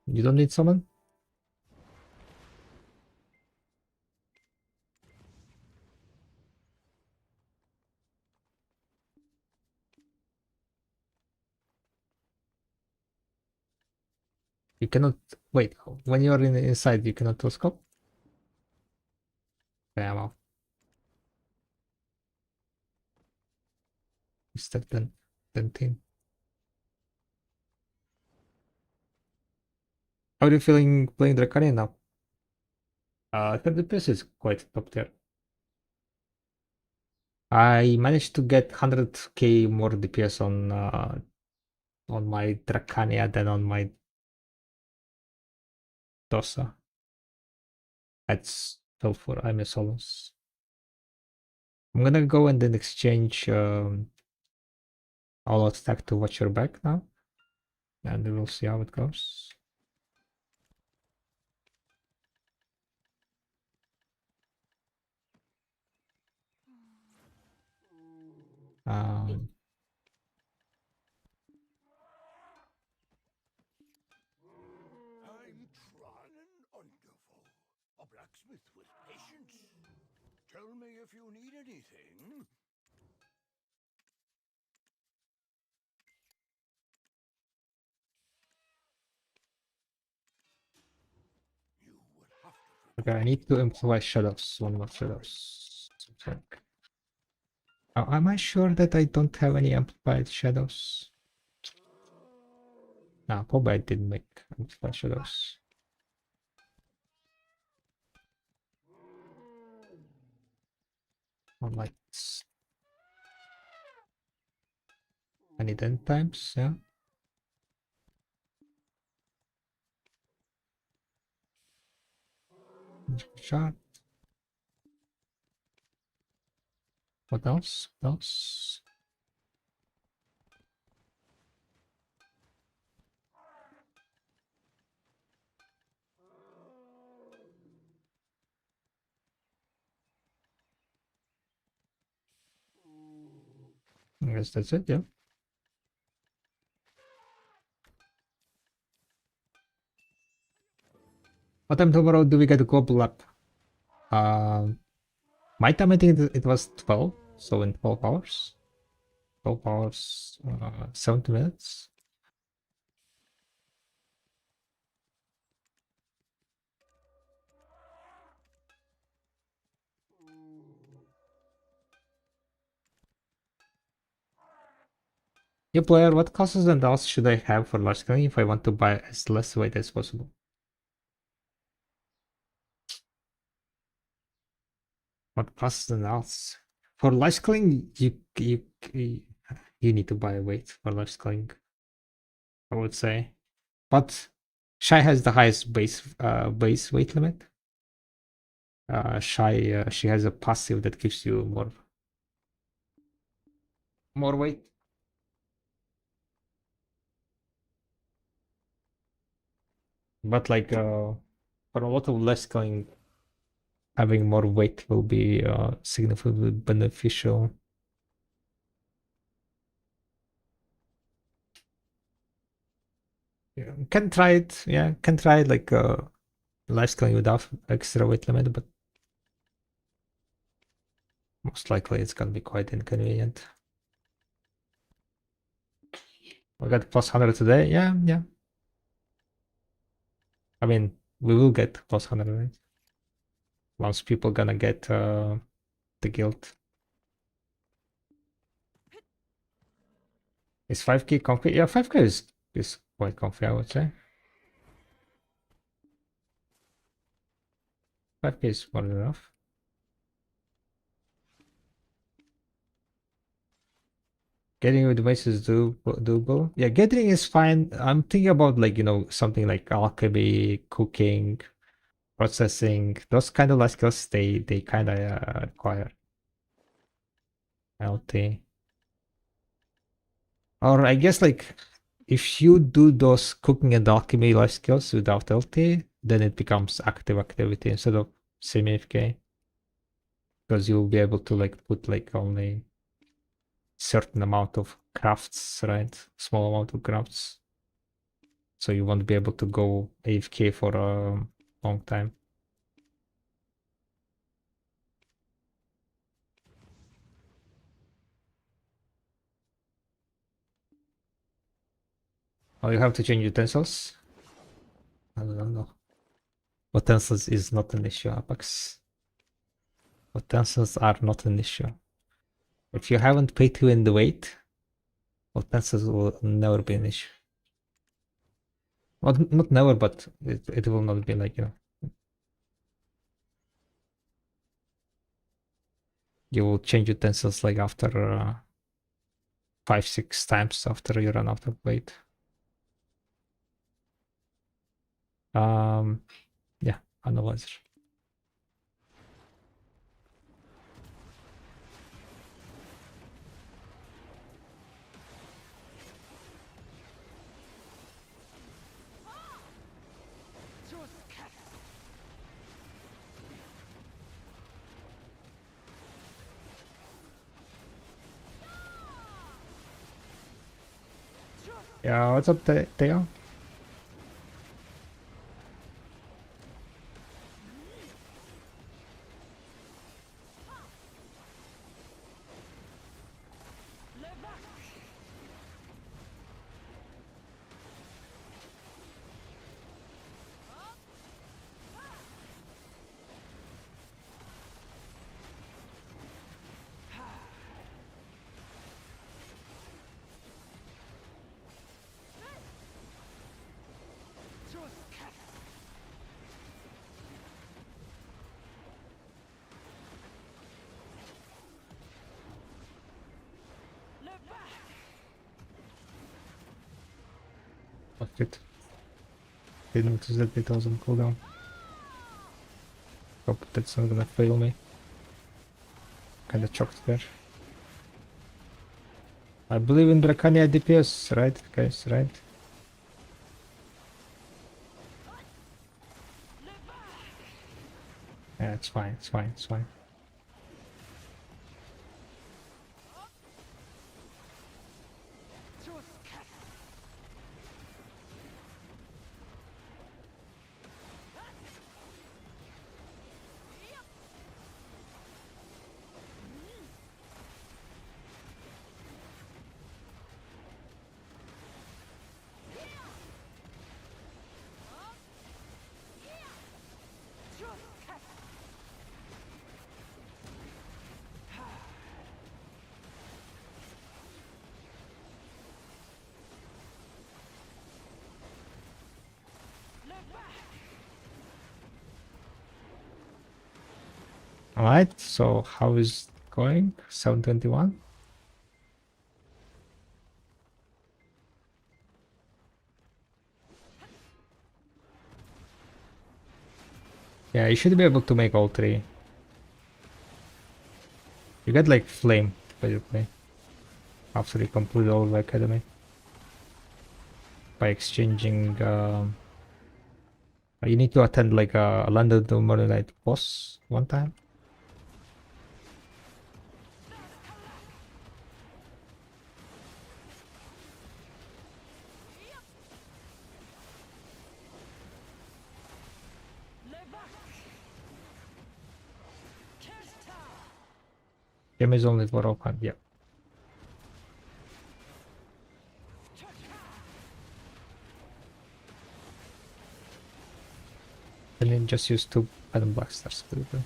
You don't need someone? You cannot wait. When you're inside, you cannot telescope. Okay, I'm out. Step 10, 10. How are you feeling playing Draconian now? 30 DPS is quite top tier. I managed to get 100k more DPS on my Dracania than on my Dosa. That's helpful. I'm a Solus. I'm gonna go and then exchange all out stack to watch your back now. And we'll see how it goes. Um, I'm trying and wonderful. A blacksmith with patience. Tell me if you need anything. You would have to okay, I need to improvise shadows. One more shadows. Something. Am I sure that I don't have any amplified shadows? No, probably I didn't make amplified shadows. On like 10 times, yeah. Shot. What else? What else? I guess that's it, yeah. What time tomorrow do we get a global lap? My time I think it was 12, so in 12 hours. 12 hours, 70 minutes. New player, what classes and else should I have for large scaling if I want to buy as less weight as possible? What plus than else? For life scaling, you need to buy a weight for life scaling, I would say. But Shy has the highest base weight limit. Shy she has a passive that gives you more weight. But like for a lot of life scaling, having more weight will be significantly beneficial. Yeah, can try it. Yeah, can try it like life scaling without extra weight limit, but most likely it's gonna be quite inconvenient. We got plus 100 today. Yeah, yeah. I mean, we will get plus 100 right? Once people gonna get the guild. Is 5k comfy? Yeah, 5k is quite comfy, I would say. 5k is more than enough. Getting with mace is doable. Yeah, gathering is fine. I'm thinking about like, something like alchemy, cooking, processing. Those kind of life skills, they kind of require LT. Or I guess like if you do those cooking and alchemy life skills without LT, then it becomes active activity instead of semi-FK. Because you'll be able to like put like only certain amount of crafts, right? Small amount of crafts. So you won't be able to go AFK for a long time. Oh, you have to change utensils? I don't know. Utensils is not an issue, Apex. Utensils are not an issue. If you haven't paid to win the weight, utensils will never be an issue. Well, not never, but it will not be like, you will change utensils like after 5-6 times after you run out of weight. Yeah, analyzer. Yeah, what's up, Theo? Fuck it. Didn't notice that it was on cooldown. Hope that's not gonna fail me. Kinda choked there. I believe in Dracania DPS, right, guys, right? Yeah, it's fine, it's fine, it's fine. Alright, so how is it going? 721? Yeah, you should be able to make all three. You get like flame, basically, after you complete all the academy. By exchanging, you need to attend like a London to Night boss one time. Game is only for open, yeah. And then just use 2 Adam Black Stars, basically.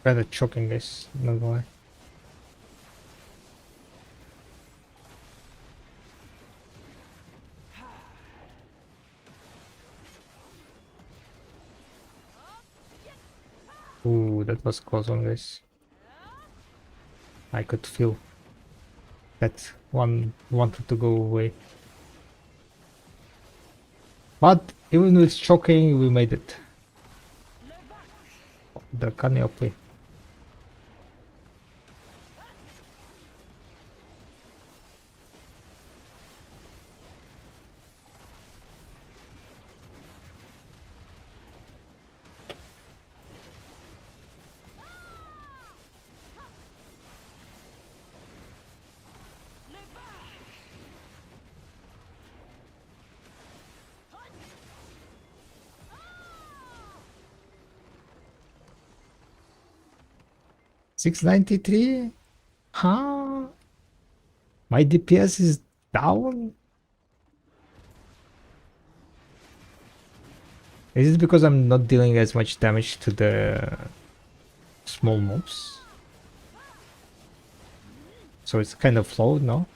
Rather choking this, not gonna lie. Ooh, that was close on this. I could feel that one wanted to go away. But even with choking, we made it. The Canopy. $693? Huh? My DPS is down? Is it because I'm not dealing as much damage to the small mobs? So it's kind of flawed, no?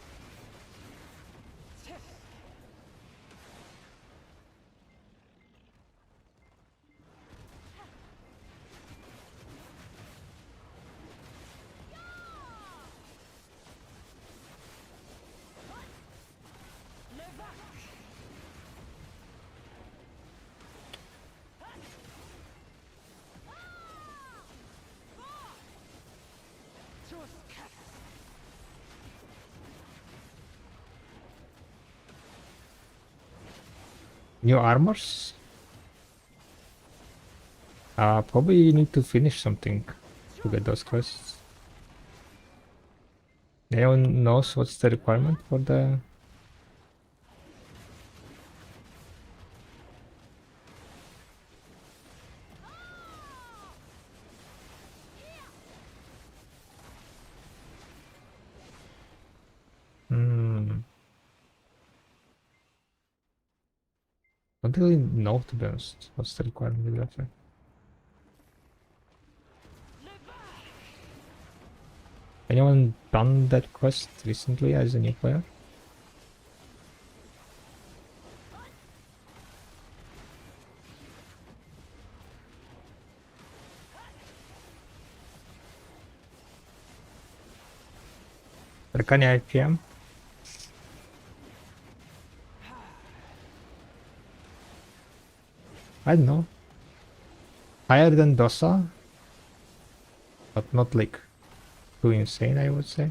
New armors? Probably you need to finish something to get those quests. Anyone knows what's the requirement for the... Hmm. Don't really know, to be honest, what's the requirement exactly. Anyone done that quest recently as a new player? Arcane IPM? I don't know. Higher than Dosa, but not like too insane, I would say.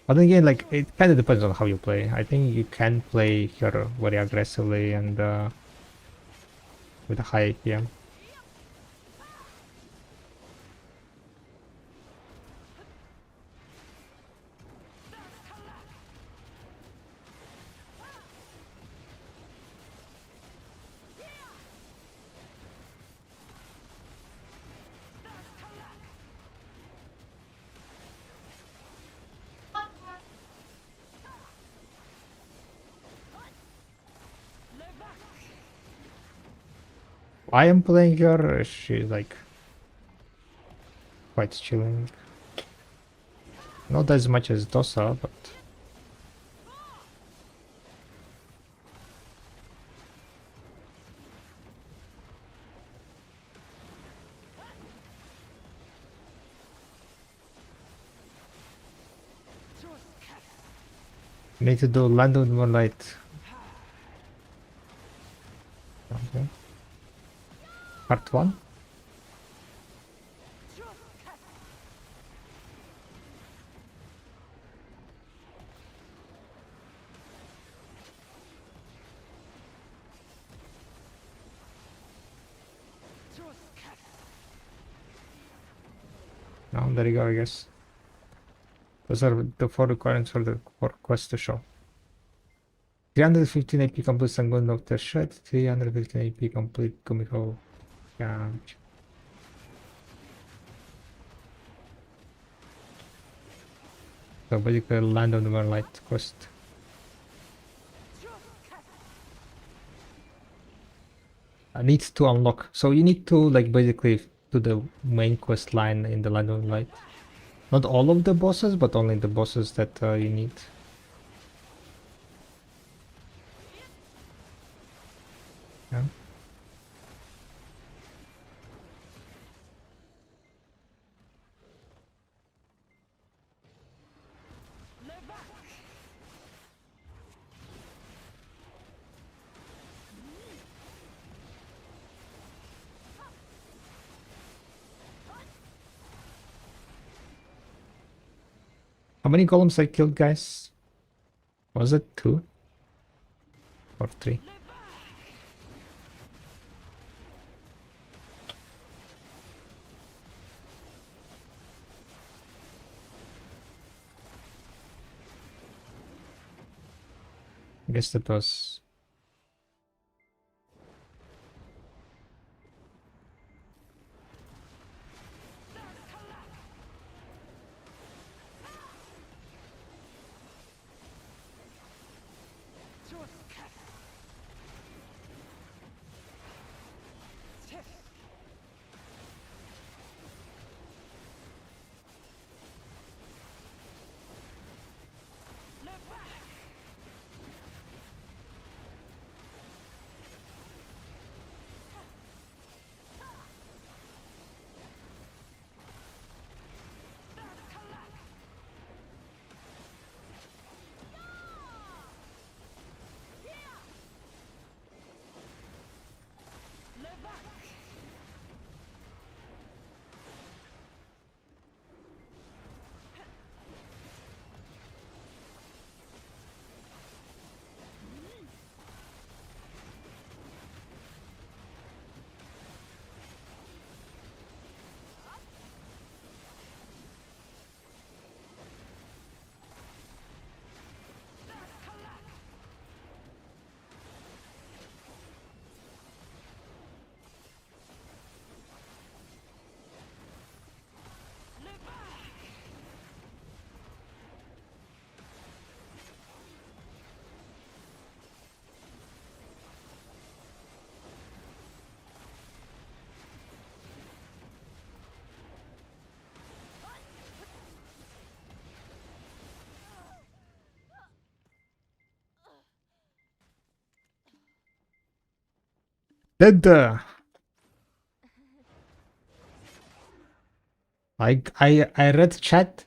But again, like, it kind of depends on how you play. I think you can play her very aggressively and with a high APM. I am playing her, she's like quite chilling. Not as much as Dosa, but need to do Land of the Moonlight. Okay. Part 1? No, there you go, I guess. Those are the 4 requirements for the quest to show. 315 AP complete Sanguine Doctor Shred, 315 AP complete Kumiko. Yeah. So basically Land of the Moonlight quest. Needs to unlock. So you need to like basically do the main quest line in the Land of the Light. Not all of the bosses, but only the bosses that you need. Yeah. How many golems I killed, guys? Was it 2 or 3? I guess that was... Dead. I read chat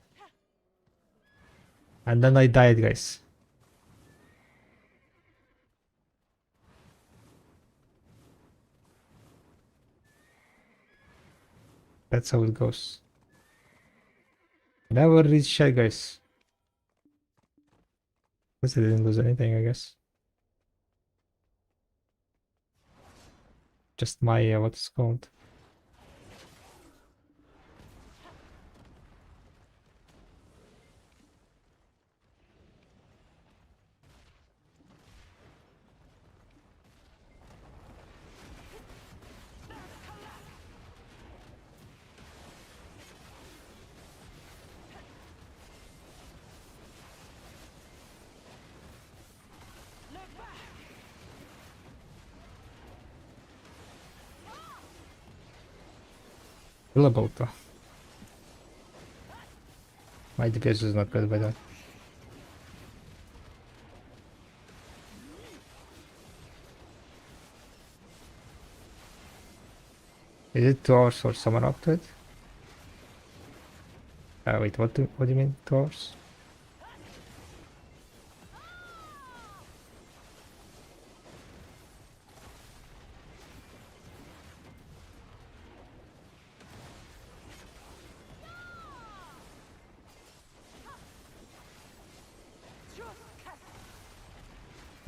and then I died, guys. That's how it goes. Never read chat, guys. Because I didn't lose anything, I guess. Just my what's it called? Killable though. My DPS is not good by that. Is it 2 hours for someone up to it? Wait, what do you mean 2 hours?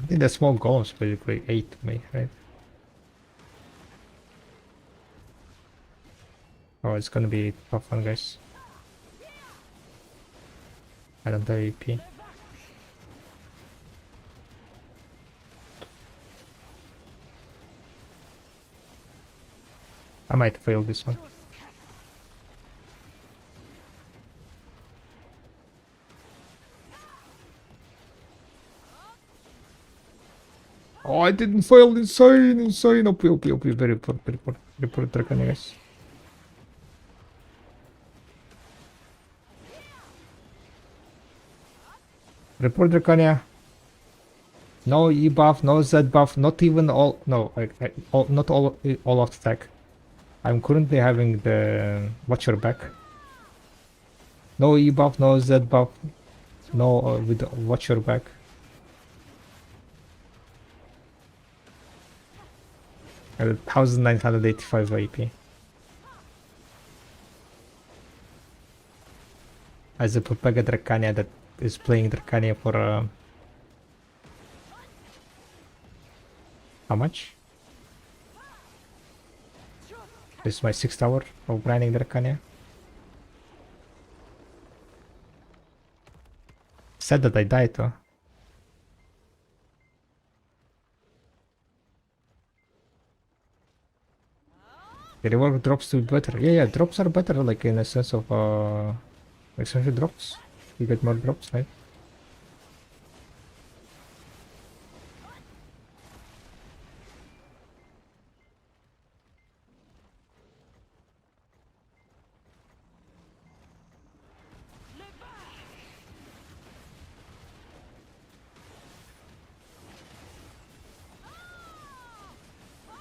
I think the small golems basically 8 me, right? Oh, it's gonna be tough one, guys. I don't have EP. I might fail this one. Oh, I didn't fail. Insane. OP. Very poor, very poor Dracania, guys. Report Dracania. No E buff, no Z buff, not even all. No, not all off stack. I'm currently having the watch your back. No E buff, no Z buff, no with watch your back. At 1985 AP. As a Propaganda Dracania that is playing Dracania for how much? This is my 6th hour of grinding Dracania. Sad that I died though. The reward drops to be better. Yeah, drops are better, like in a sense of expansion drops. You get more drops, right?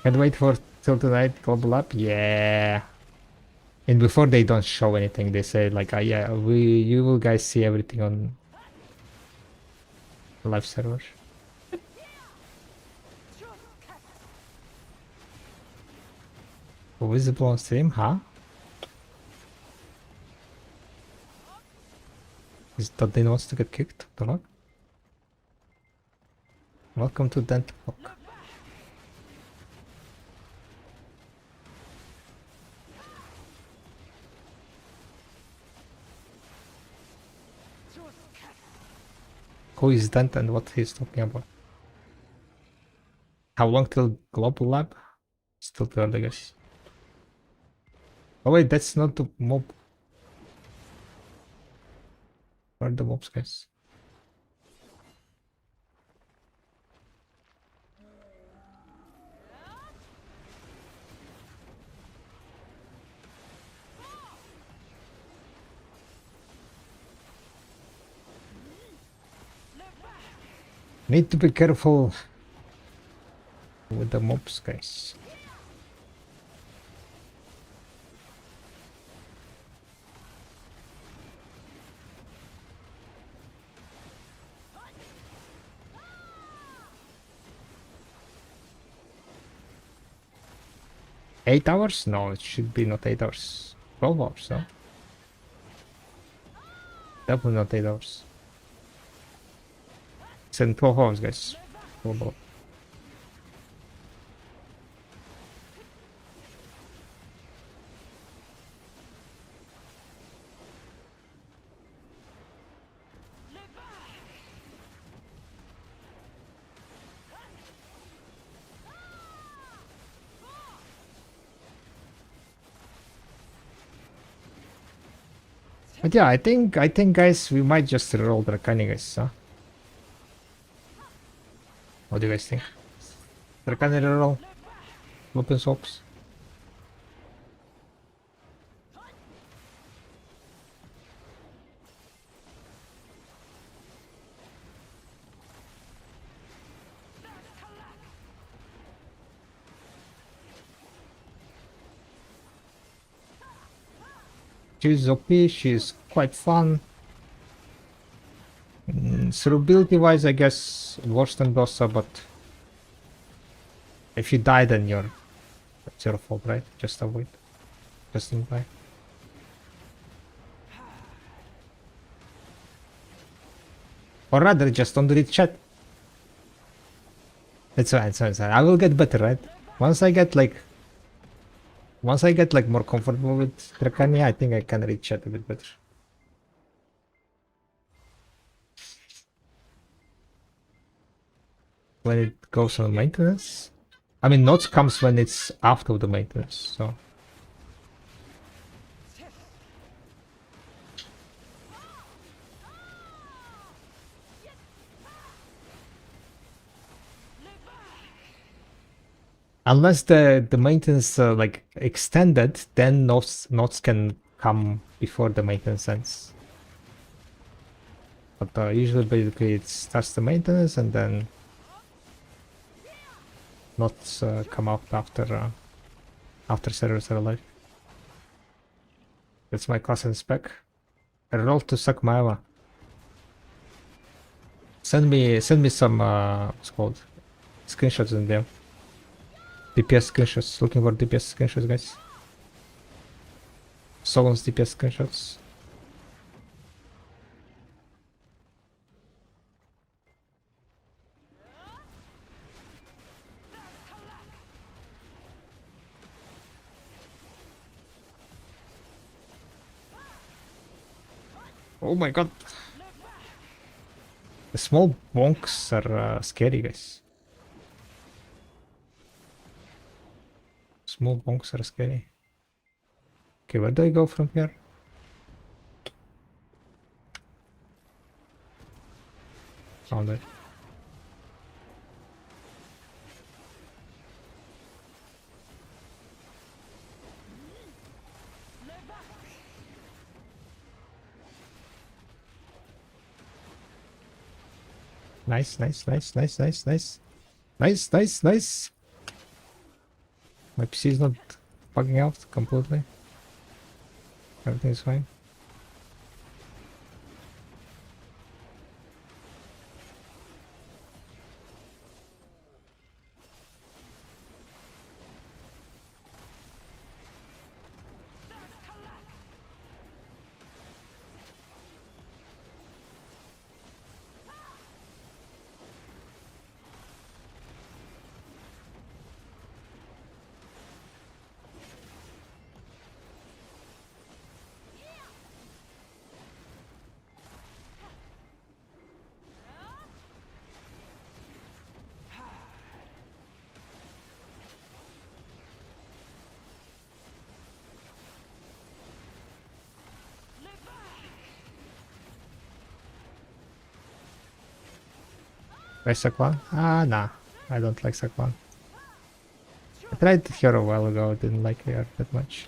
Can't wait for till tonight global up. Yeah. And before they don't show anything, they say like, yeah, you will guys see everything on live server. Visible on stream, huh? Is that they wants to get kicked? The luck? Welcome to Dent Walk. Who is Dent and what he's talking about? How long till global lab? Still too early, I guess. Oh wait, that's not the mob. Where are the mobs, guys? Need to be careful with the mobs, guys. 8 hours? No, it should be not 8 hours. 12 hours, no? Definitely not 8 hours. It's in 12 hours, guys. 12 hours. But yeah, I think guys, we might just roll Dracani, guys, huh? What do you guys think? Dracani roll? Open swaps? She's OP, she's quite fun. Survivability wise, I guess worse than Dossa, but if you die, then it's your fault, right? Just avoid. Just don't die. Or rather, just don't read chat. It's fine, it's fine, it's fine. I will get better, right? Once I get like more comfortable with Dracania, I think I can read chat a bit better. When it goes on maintenance? I mean, notes comes when it's after the maintenance, so... Unless the maintenance like extended, then notes can come before the maintenance ends. But usually, basically, it starts the maintenance and then notes come out after servers are alive. That's my class and spec. I rolled to suck my Ava. Send me some what's called screenshots in there. DPS screenshots. Looking for DPS screenshots, guys. Solon's DPS screenshots. Oh my god. The small bonks are scary, guys. Small bonks are scary. Okay, where do I go from here? Found it. Nice. Nice. My PC is not bugging out completely. Everything is fine. Like Sakwan? Ah, nah. I don't like Sakwan. I tried her a while ago, didn't like her that much.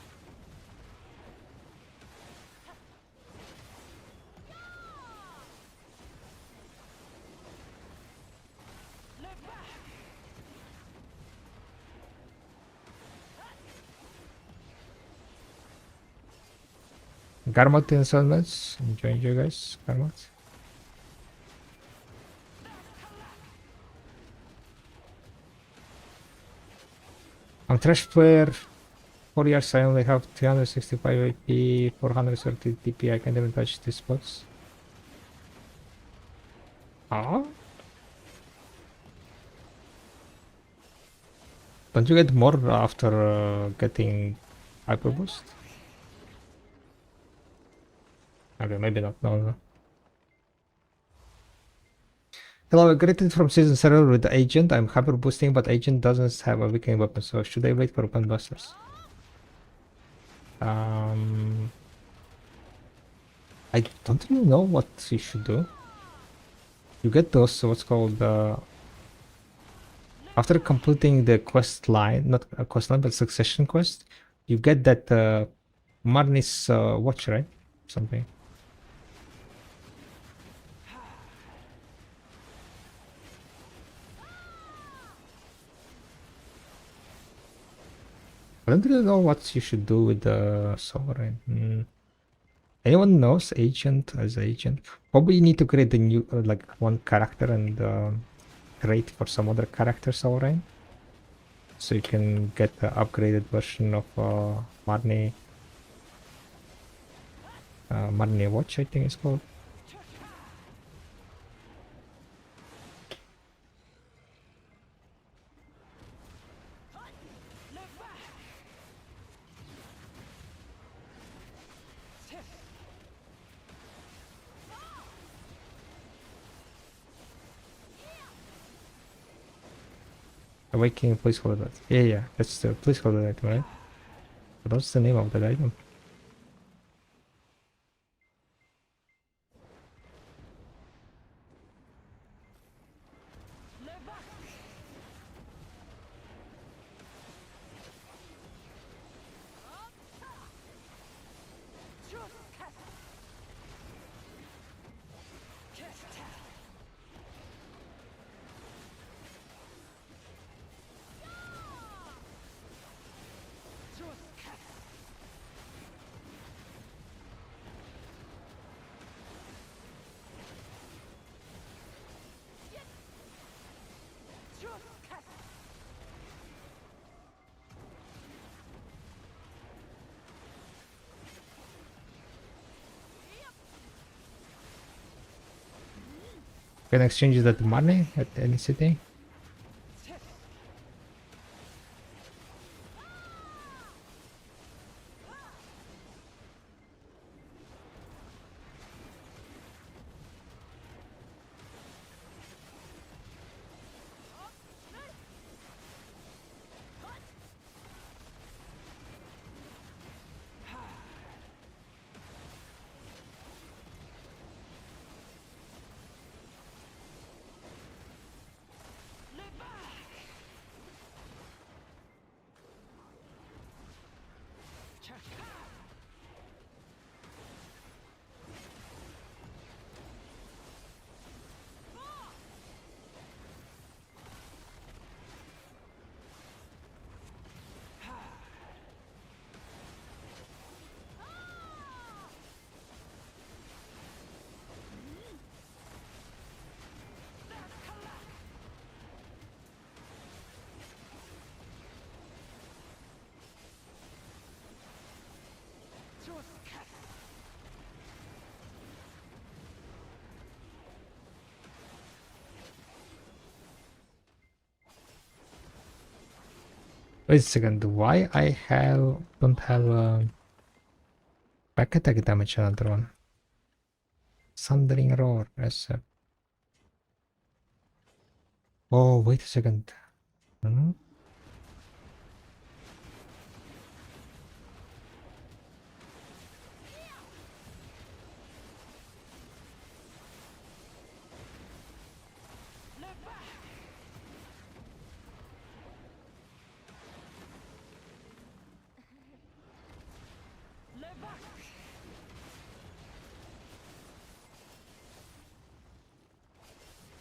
Garmot installments. Enjoying you guys, Garmot. I'm trash player. 4 years I only have 365 AP, 430 DP, I can't even touch these spots. Ah? Don't you get more after getting hyper boost? Okay, maybe not. No, no. Hello, I greeted from season server with the agent. I'm hyper boosting, but agent doesn't have a weakening weapon, so should I wait for weapon busters? I don't really know what you should do. You get those, what's called after completing the quest line, not a quest line, but succession quest, you get that Marnie's watch, right? Something. I don't really know what you should do with the sovereign. Anyone knows agent as agent? Probably you need to create a new like one character and create for some other character sovereign, so you can get the upgraded version of Marnie. Marnie watch, I think it's called. Awakening placeholder. Yeah, that's the placeholder item, right? But what's the name of that item? Can exchange that money at any city? Wait a second, why I don't have back attack damage another one? Thundering Roar as a... Oh, wait a second. Hmm?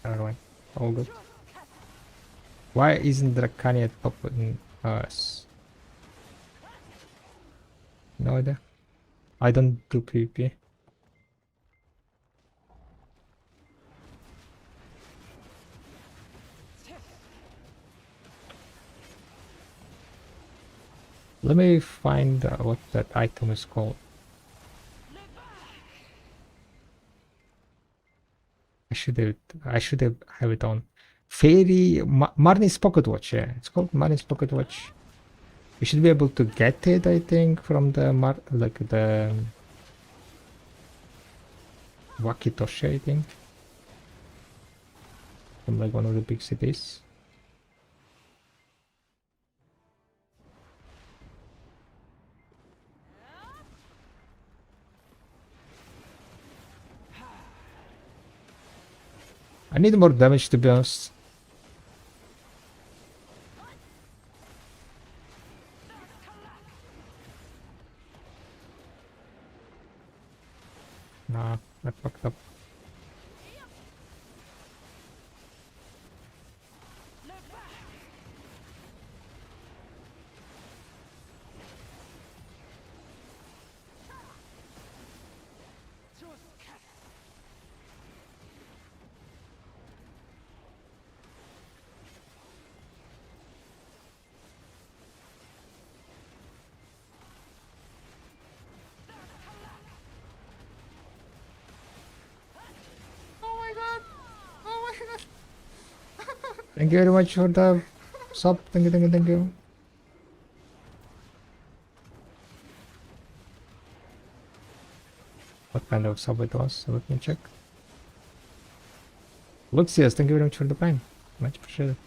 Never mind. All good. Why isn't Dracania top in us? No idea. I don't do PvP. Let me find what that item is called. I should have it on. Marnie's Pocket Watch, yeah. It's called Marnie's Pocket Watch. You should be able to get it, I think, from the the Wakitoshi, I think. From like one of the big cities. I need more damage, to be honest. Nah, I fucked up. Thank you very much for the sub. Thank you, thank you, thank you. What kind of sub it was? Let me check. Luxius, thank you very much for the prime. Much appreciated.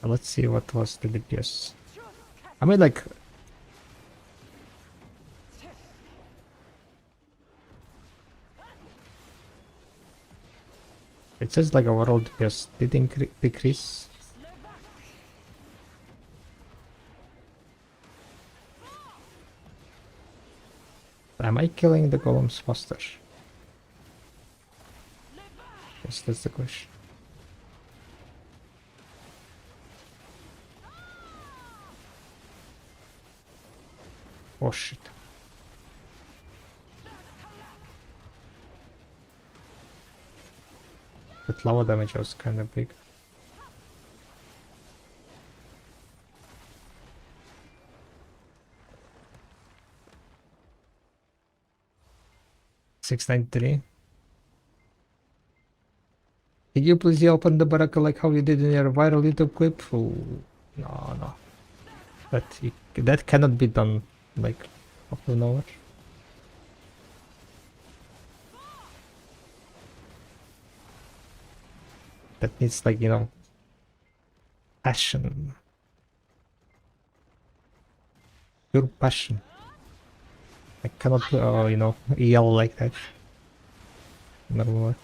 Let's see what was the DPS. I mean, like, it says like overall DPS did decrease. Am I killing the golems faster? Yes, that's the question. Oh shit. That lava damage was kind of big. $693. Can you please open the baraka like how you did in your viral YouTube clip? Oh, no. That cannot be done like out of nowhere. That needs like, you know, passion. Pure passion. I cannot, you know, yell like that. No more.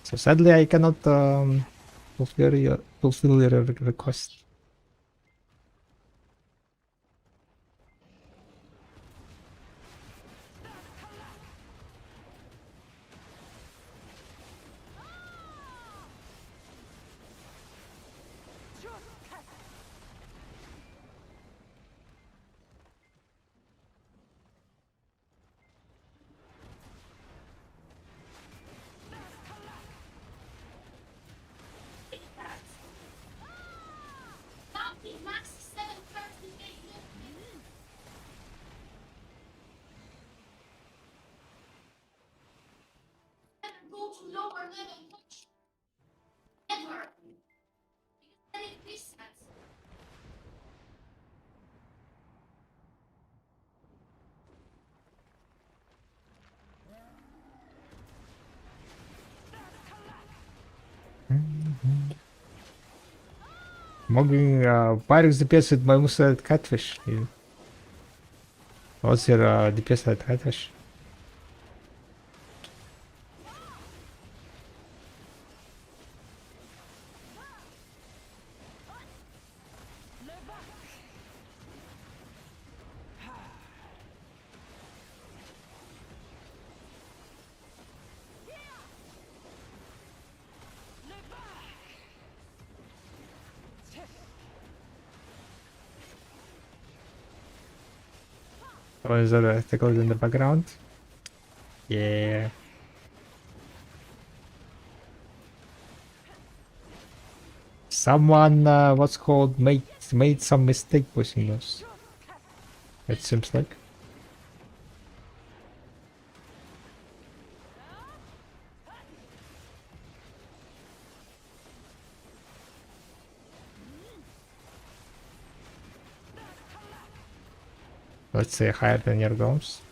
So sadly, I cannot fulfill your request. Go to lower level touch. Never. Because then it resets. Mogging Pyrex DPS with my Musa catfish. Yeah. What's your DPS at catfish? Oh, is there a tickle in the background? Yeah. Someone, what's called, made some mistake pushing those. It seems like. Let's say higher than your goals.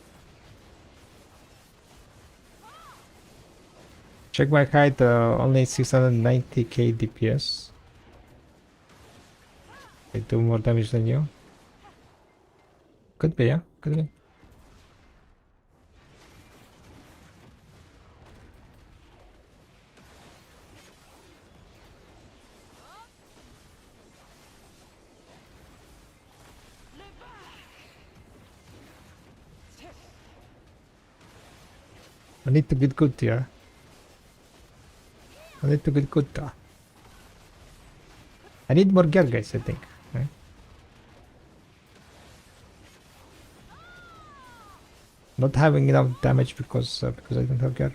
Check my height, only 690k DPS. They do more damage than you. Could be, yeah, could be. I need to get good here. I need to get good. I need more gear, guys, I think. Right? Not having enough damage because I don't have gear.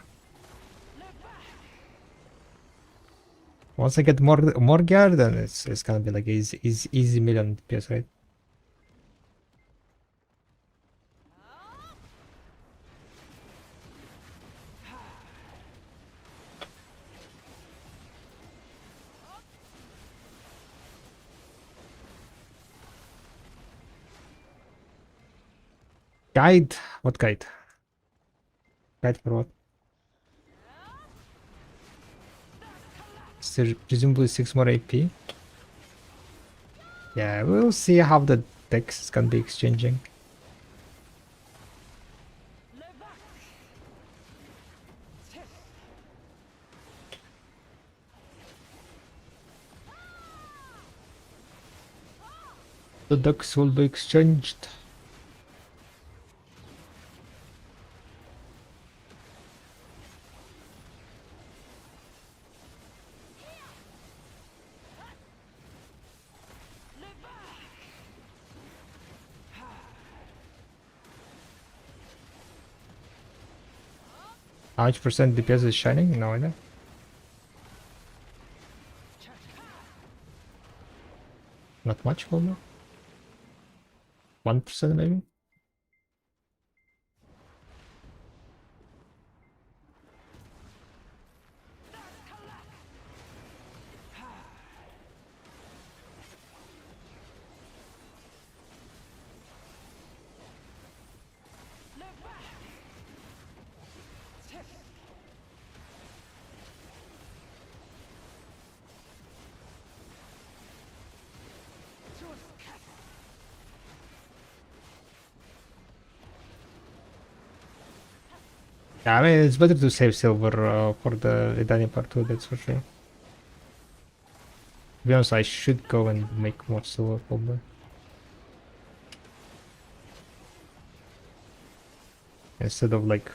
Once I get more gear, then it's gonna be like easy million DPS, right? Guide? What guide? Guide for what? Still presumably 6 more AP. Yeah, we'll see how the decks can be exchanging. The decks will be exchanged. How much percent DPS is shining? No idea. Not much, probably. 1% maybe. Yeah, I mean, it's better to save silver for the Idania part 2, that's for sure. To be honest, I should go and make more silver probably. Instead of like...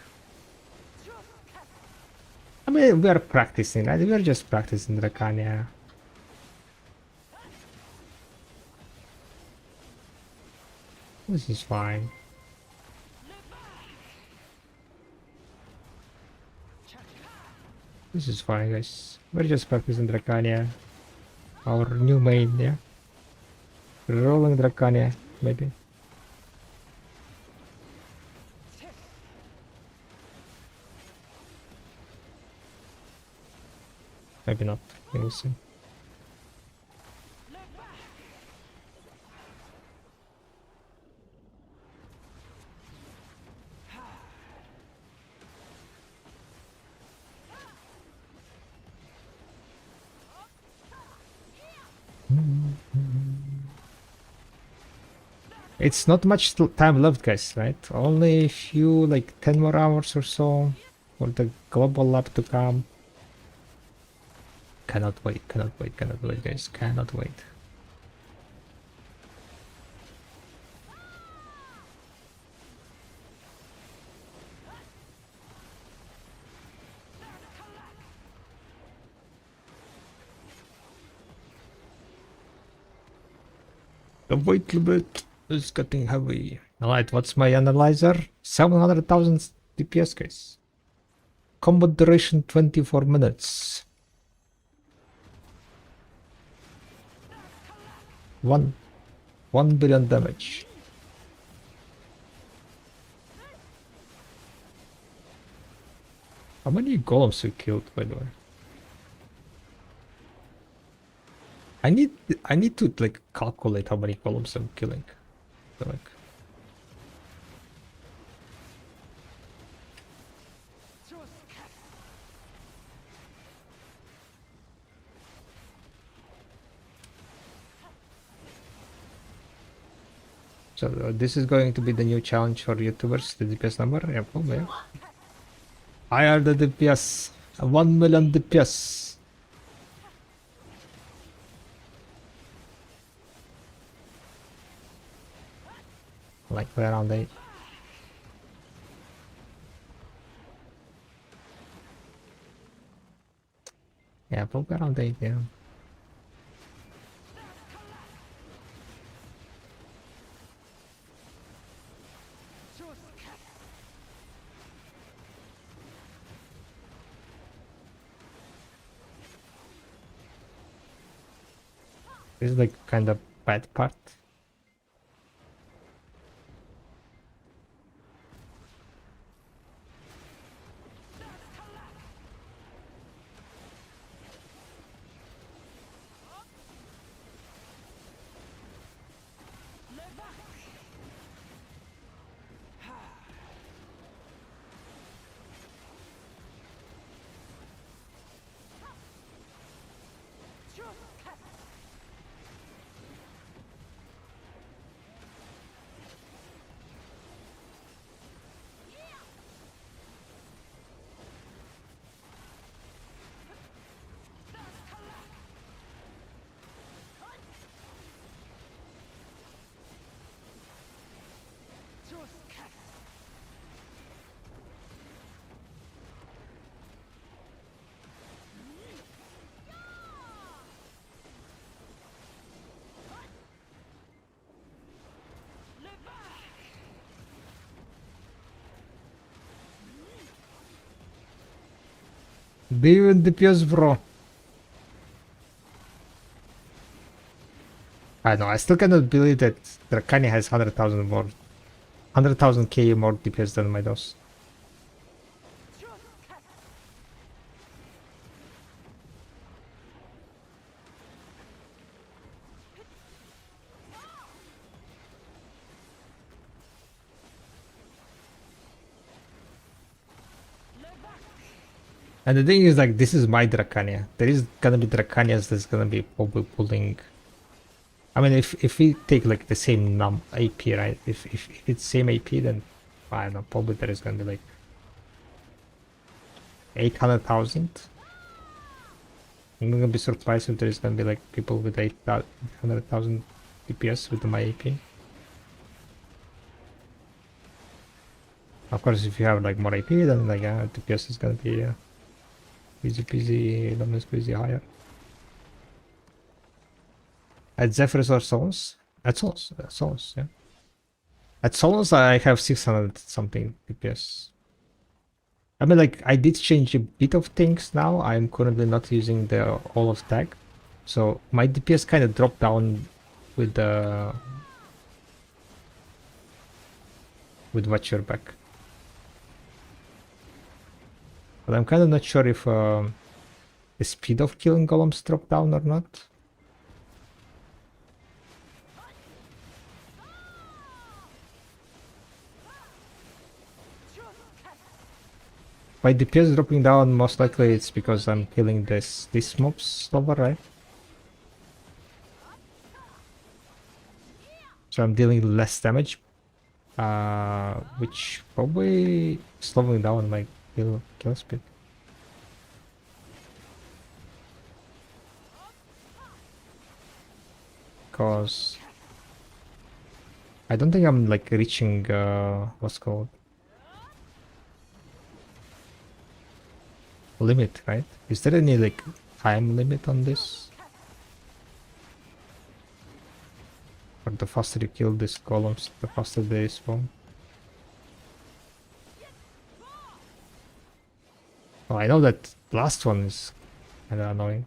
I mean, we are practicing, right? We are just practicing Dracania. This is fine. This is fine, guys. We're just practicing Dracania. Our new main, yeah? Rolling Dracania, maybe. Maybe not. We'll see. It's not much time left, guys, right? Only a few, like 10 more hours or so for the global lab to come. Cannot wait, guys, cannot wait. Wait a little bit. It's getting heavy. Alright, what's my analyzer? 700,000 DPS, guys. Combat duration 24 minutes. 1 billion damage. How many golems we killed, by the way? I need to like calculate how many golems I'm killing. So, like, this is going to be the new challenge for YouTubers, the DPS number. Yeah, probably. Higher the DPS. 1 million DPS. Like around 8. Yeah, probably around 8, yeah. This is like kind of bad part. Be with DPS, bro. I know, I still cannot believe that Dracania has 100,000 more, 100,000 K more DPS than my DOS. And the thing is, like, this is my Dracania. There is gonna be Dracanias that's gonna be probably pulling. I mean, if we take like the same AP, right? If it's same AP, then I don't know. Probably there is gonna be like 800,000. I'm gonna be surprised if there is gonna be like people with 800,000 DPS with my AP. Of course, if you have like more AP, then like DPS is gonna be easy peasy, lemon squeezy higher. At Zephyrs or Souls? At Souls, yeah. At Souls, I have 600 something DPS. I mean, like, I did change a bit of things now. I'm currently not using the all of tag. So my DPS kind of dropped down with the Watch Your Back. But I'm kind of not sure if the speed of killing golems dropped down or not. By DPS dropping down, most likely it's because I'm killing these mobs slower, right? So I'm dealing less damage, which probably slowing down my kill speed. Because I don't think I'm like reaching what's called limit, right? Is there any like time limit on this? Or the faster you kill these golems, the faster they spawn? Oh, I know that last one is kinda annoying.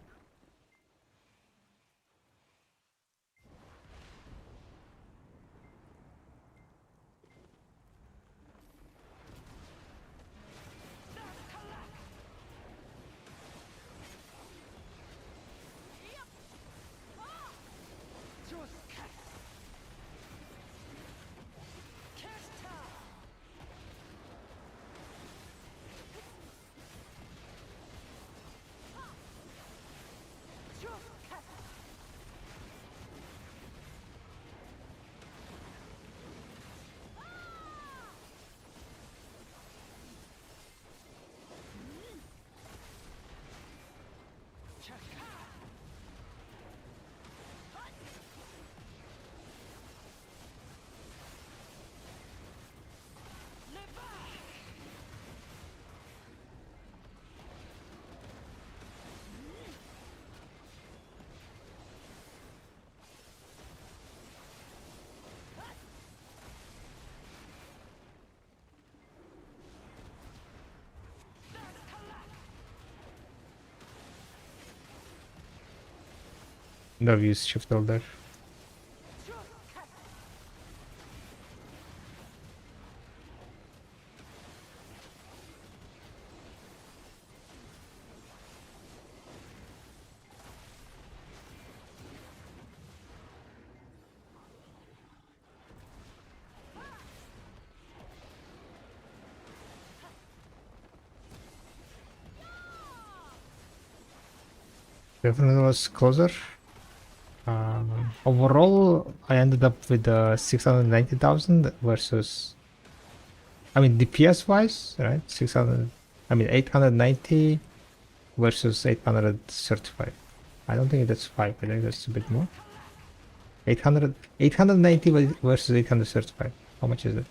No use shift there. Definitely was closer. Overall, I ended up with 690,000 versus, I mean, DPS wise, right? 600, I mean, 890 versus 835. I don't think that's 5, I think that's a bit more. 890 versus 835. How much is it?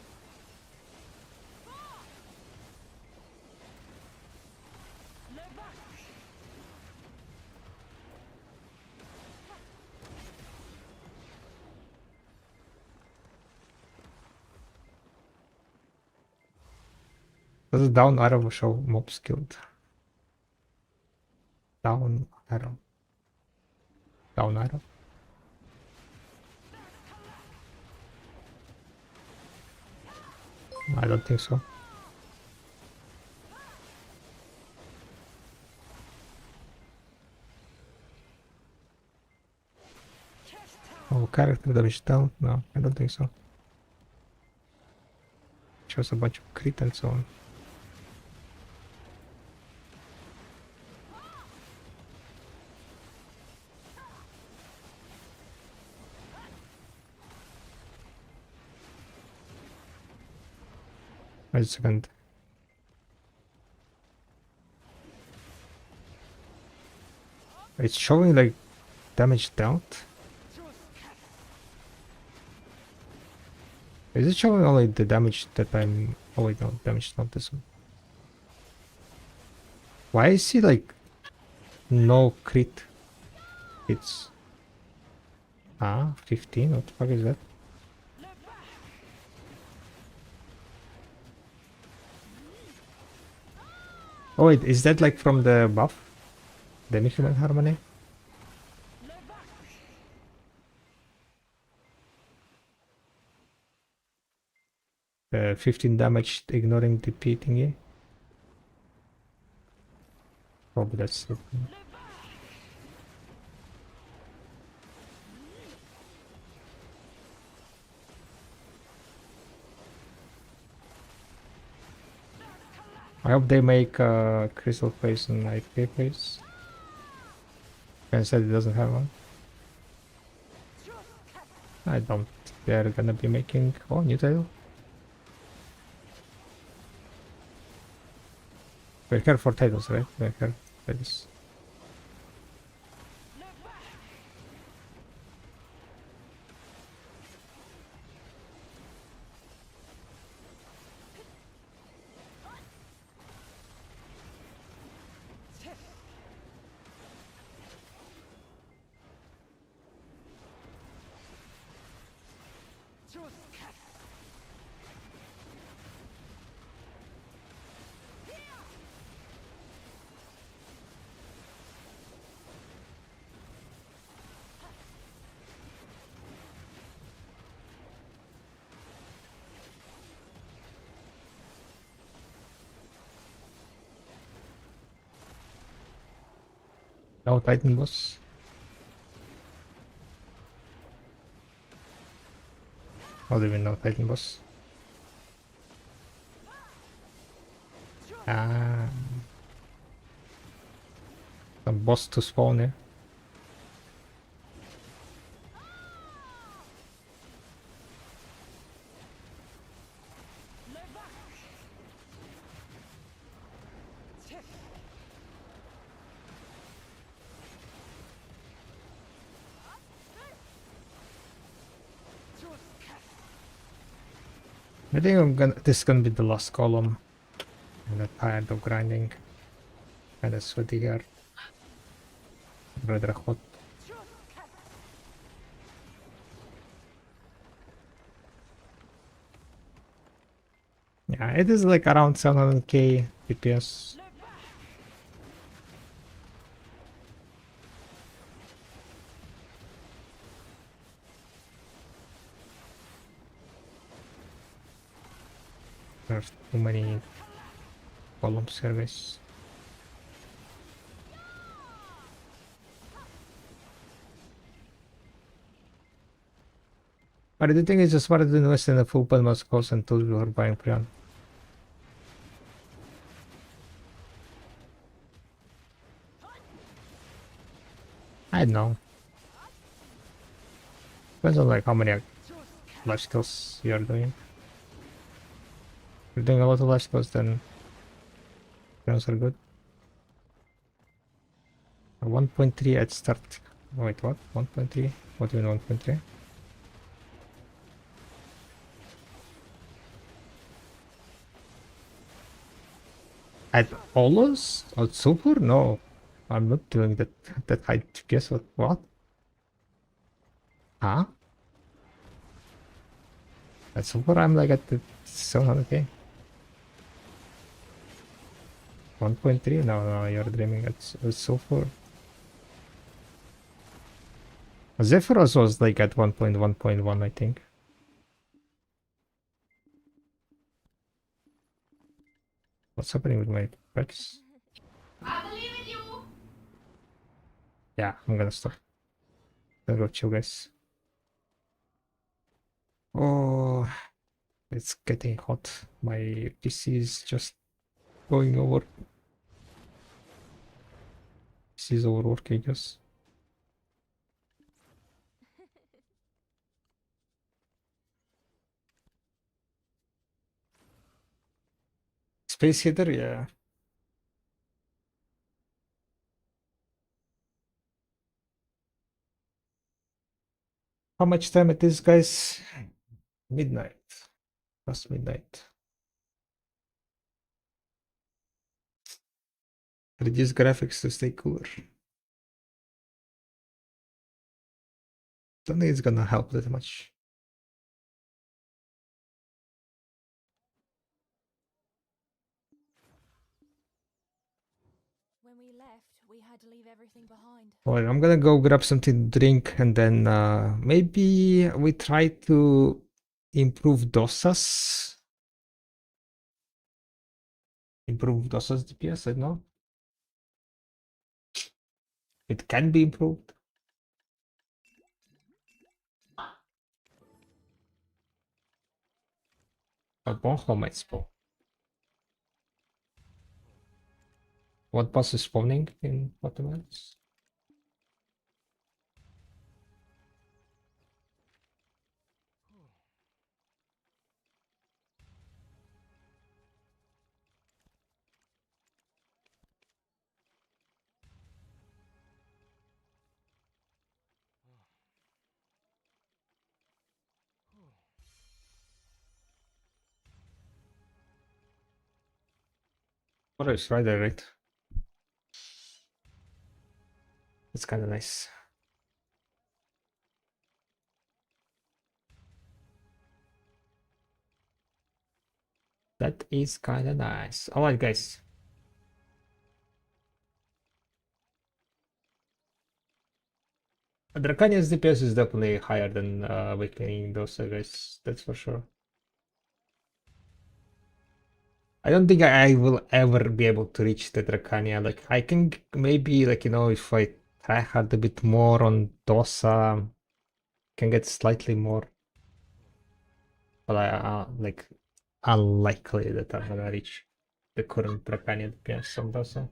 Does down arrow show mobs killed? Down arrow. Down arrow. I don't think so. Oh, character damage down? No, I don't think so. Shows a bunch of crit and so on. Wait a second. It's showing like damage dealt. Is it showing only the damage that I'm... Oh wait, no, damage not this one. Why is he like no crit hits? 15? What the fuck is that? Oh wait, is that like from the buff? Demi-human harmony? 15 damage ignoring DP thingy. Probably that's it. I hope they make crystal face and IPA face. Ben said it doesn't have one. I don't. They're gonna be making... Oh, new title. We're here for titles, right? We're here for this. No Titan boss. How do we know Titan boss? Some boss to spawn here. I think this is gonna be the last column. I'm tired of grinding. Kinda sweaty here. Rather hot. Yeah, it is like around 700k DPS. There's too many columns here, guys. But the thing is, just rather than invest in a full pan must cost until you are buying Prion. I don't know. Depends on like how many life skills you are doing. If you're doing a lot of life skills, then Prions are good. 1.3 at start. Wait, what? 1.3? What do you mean 1.3? At Olos? At Super? No. I'm not doing that high guess what? Huh? At Super I'm like at the 700k. 1.3? No, you're dreaming. At Super. Zephyros was like at 1.1.1, I think. What's happening with my pets? I believe in you. Yeah, I'm gonna stop. Gonna go chill, guys. Oh, it's getting hot. My PC is just going over. PC is overworking us. Space heater, yeah. How much time it is, guys? Midnight. Past midnight. Reduce graphics to stay cooler. Don't think it's gonna help that much. When we left, we had to leave everything behind. Alright, I'm gonna go grab something to drink and then maybe we try to improve Dosas. Improve Dosas DPS, I don't know. It can be improved. But Bonho might spawn. What boss is spawning in 40 minutes? What is Rider, right? It's kind of nice. That is kind of nice. Alright, guys. Dracania's DPS is definitely higher than Awakening Dosa, guys. That's for sure. I don't think I will ever be able to reach the Dracania. Like, I can maybe, like, you know, if I try hard a bit more on Dosa, can get slightly more. But I, like, unlikely that I'm gonna reach the current Dracania DPS on Dosa.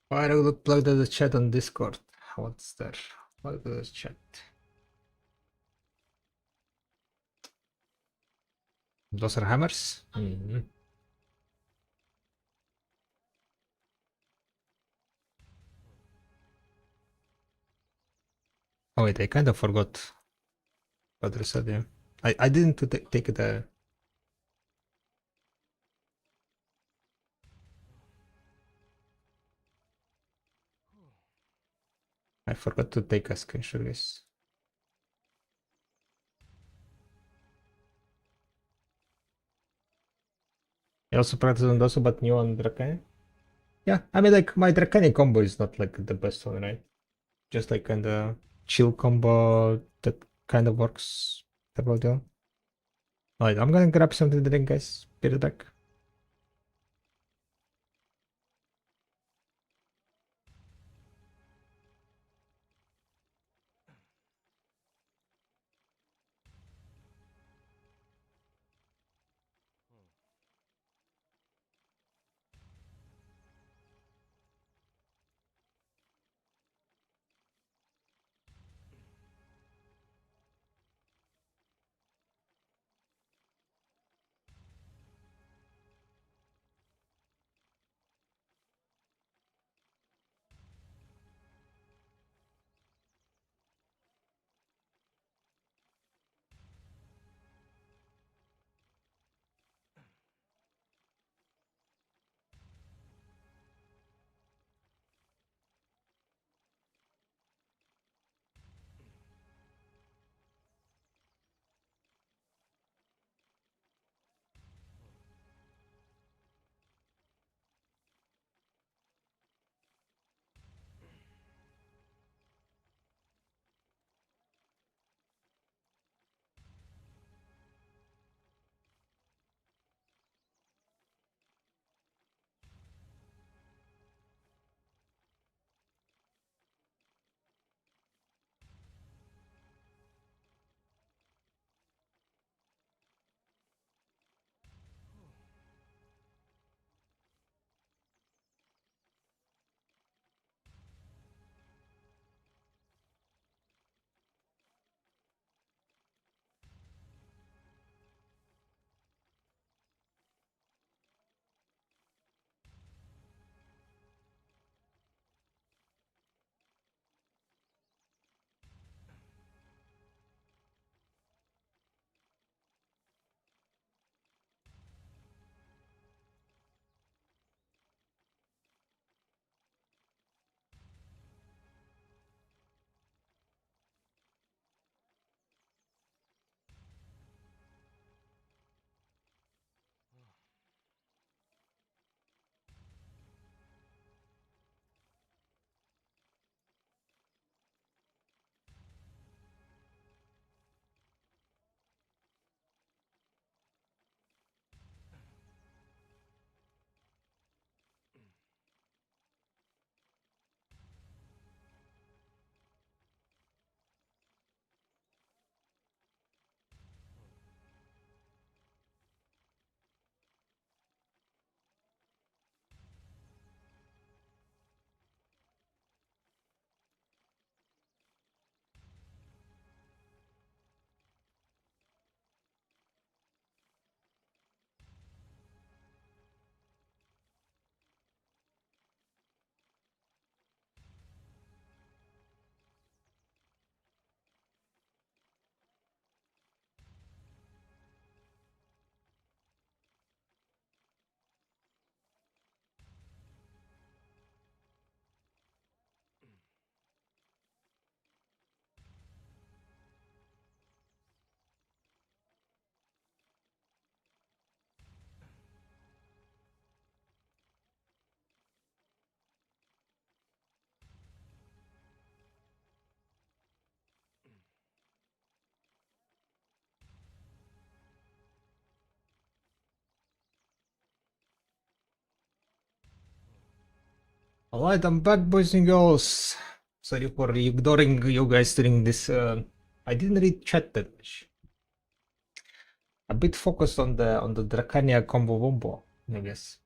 Why do you plug the chat on Discord? What's there? Plug the chat. Those are hammers? Oh wait, I kind of forgot what I said, yeah. I didn't take the... I forgot to take a screenshot, guys. I also practice on Dosu, but new on Drakani. Yeah, I mean, like, my Drakani combo is not, like, the best one, right? Just, like, kinda chill combo that kind of works double deal. Alright, I'm gonna grab something to drink, guys. Be right back. Alright, I'm back, boys and girls. Sorry for ignoring you guys during this. I didn't read chat that much. A bit focused on the Dracania combo wombo, I guess.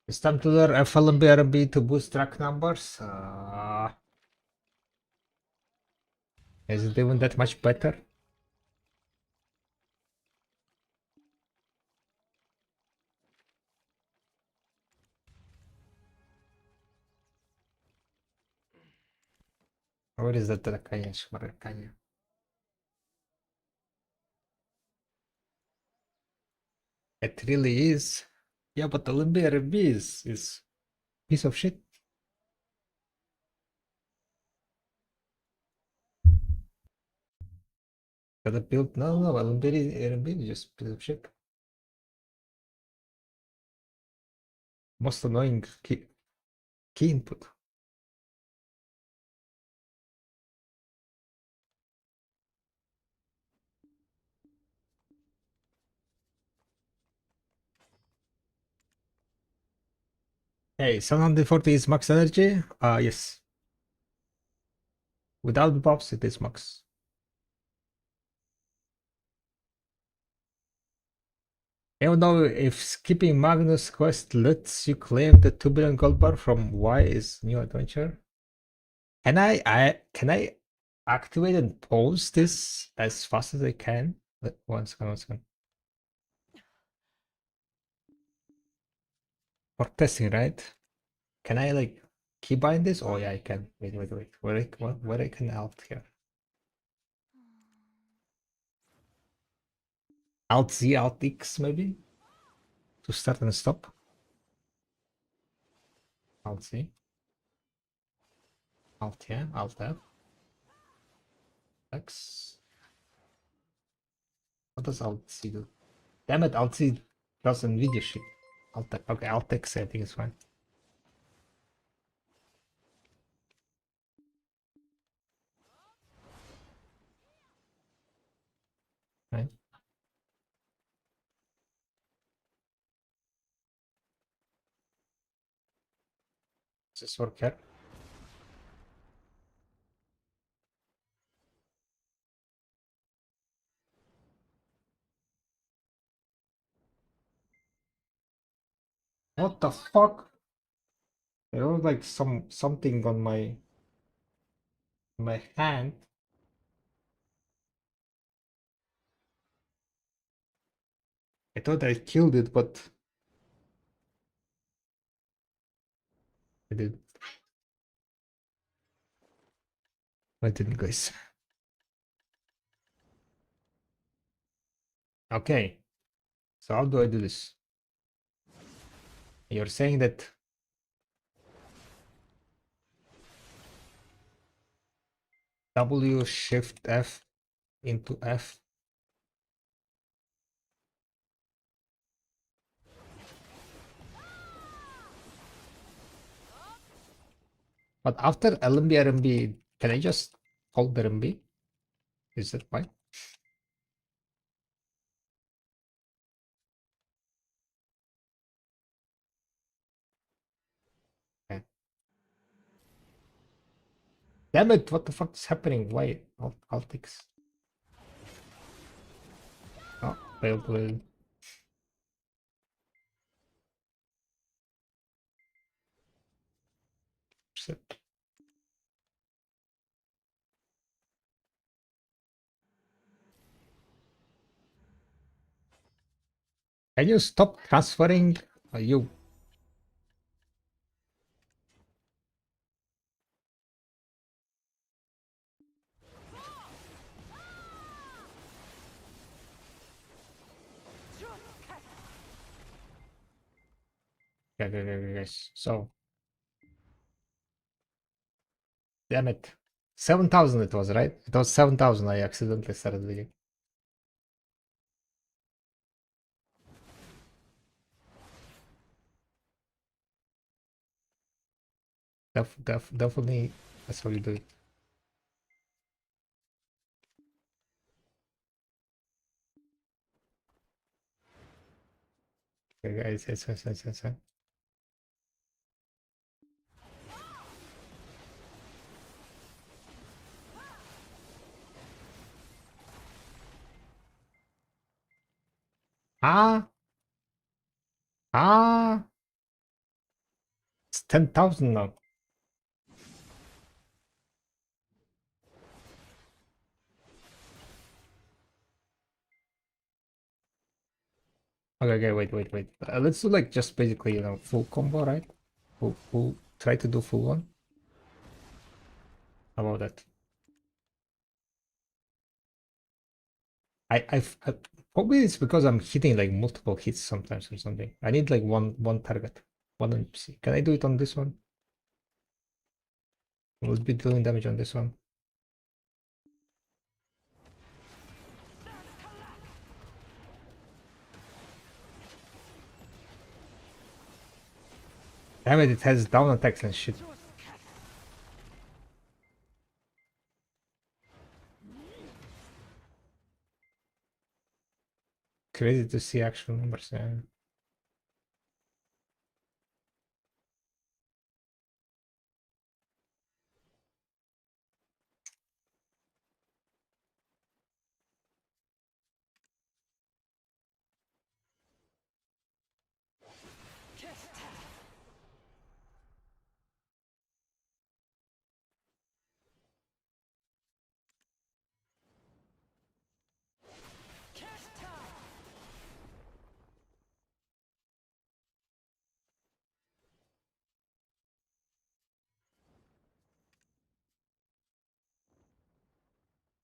It's time to learn FLMB to boost track numbers. Is it even that much better? Where is that Dracania? Shmaracania? It really is. Yeah, but the LMB is piece of shit. Gotta build. No, LMB is just piece of shit. Most annoying key input. Hey, 740 is max energy? Yes. Without the buffs, it is max. I don't know if skipping Magnus quest lets you claim the 2 billion gold bar from Y is new adventure. Can I activate and pause this as fast as I can? One second, 1 second. For testing, right? Can I like keybind this? Oh yeah, I can. Wait. Where I can alt here? Alt Z, Alt X maybe? To start and stop? Alt Z. Alt yeah, Alt F. X. What does Alt C do? Damn it, Alt C does NVIDIA shit. Alt okay, Alt X I think is fine. Right? Does this work here? What the fuck? There was like something on my hand. I thought I killed it, but I did. I didn't, guys. Okay, so how do I do this? You're saying that W shift F into F. But after LMB RMB, can I just hold the RMB? Is that fine? Okay. Damn it, what the fuck is happening? Why? Alt X. Oh, failed. Shit. Can you stop transferring? You. Yes. So, damn it. 7,000 it was, right? It was 7,000. I accidentally started reading. Definitely, that's how you do it. Okay, guys, yes. Ah, ah, it's 10,000 now. Okay, wait. Let's do like just basically, full combo, right? Try to do full one. How about that? I probably it's because I'm hitting like multiple hits sometimes or something. I need like one target, one NPC. Can I do it on this one? We'll be dealing damage on this one. Damn it has down attacks and shit. Crazy to see actual numbers. Yeah.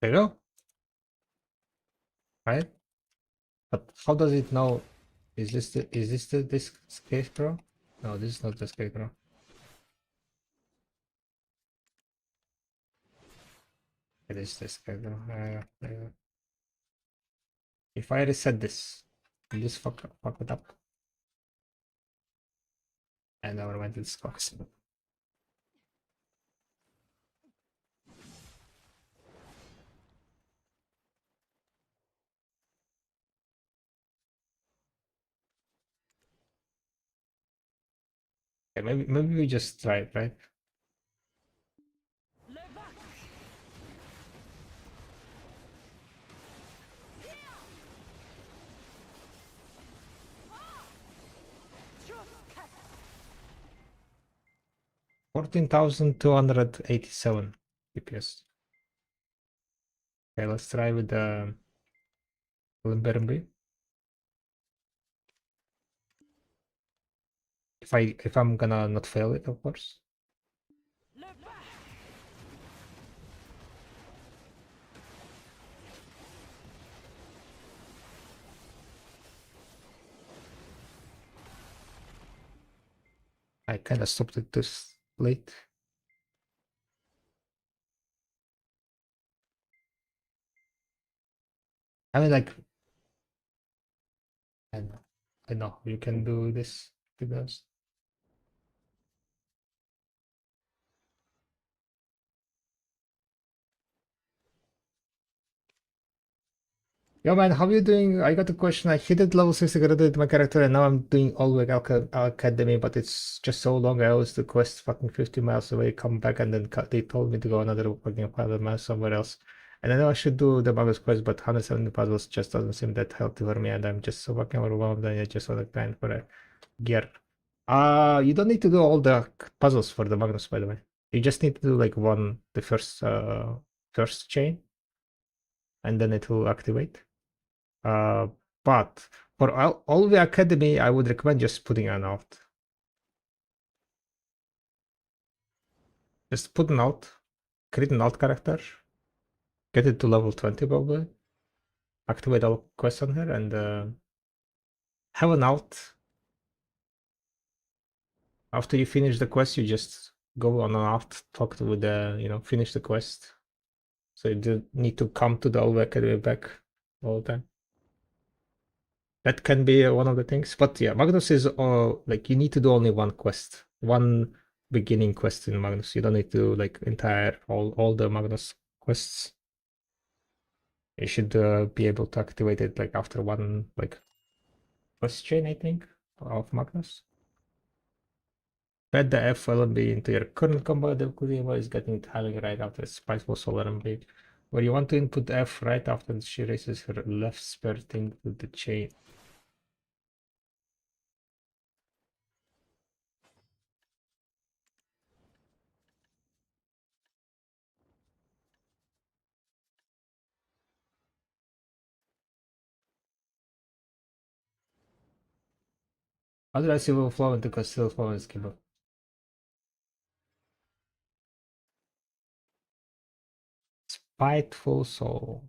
There you go. Right? But how does it know? Is this this scarecrow? No, this is not the scarecrow. It is the scarecrow. If I reset this, will this fuck it up? And never mind, it's Cox. Okay, maybe we just try it, right? $14,287 DPS. Okay, let's try with the Limberenby. If I'm gonna not fail it, of course. I kinda stopped it this late. I mean, like, I know you can do this to this. Yo man, how you doing? I got a question. I hit it level 60, graduated my character, and now I'm doing all the academy, but it's just so long. I always do quest fucking 50 miles away, come back, and then they told me to go another fucking 500 miles somewhere else. And I know I should do the Magus quest, but 170 puzzles just doesn't seem that healthy for me, and I'm just so fucking overwhelmed, and I just want to grind for a gear. You don't need to do all the puzzles for the Magnus, by the way. You just need to do like one, the first chain, and then it will activate. But for all the academy, I would recommend just putting an alt. Just put an alt, create an alt character, get it to level 20 probably, activate all quests on her, and have an alt. After you finish the quest, you just go on an alt, talk with the, finish the quest. So you don't need to come to the old academy back all the time. That can be one of the things. But yeah, Magnus is like you need to do only one quest, one beginning quest in Magnus. You don't need to do like entire all the Magnus quests. You should be able to activate it like after one like quest chain, I think, of Magnus. Add the F LMB into your current combo. The Kudima is getting it having right after Spiceful Soul LMB. Where you want to input F right after she raises her left spare thing to the chain. Otherwise, you will flow into Castile Flow and Skibble. Spiteful Soul.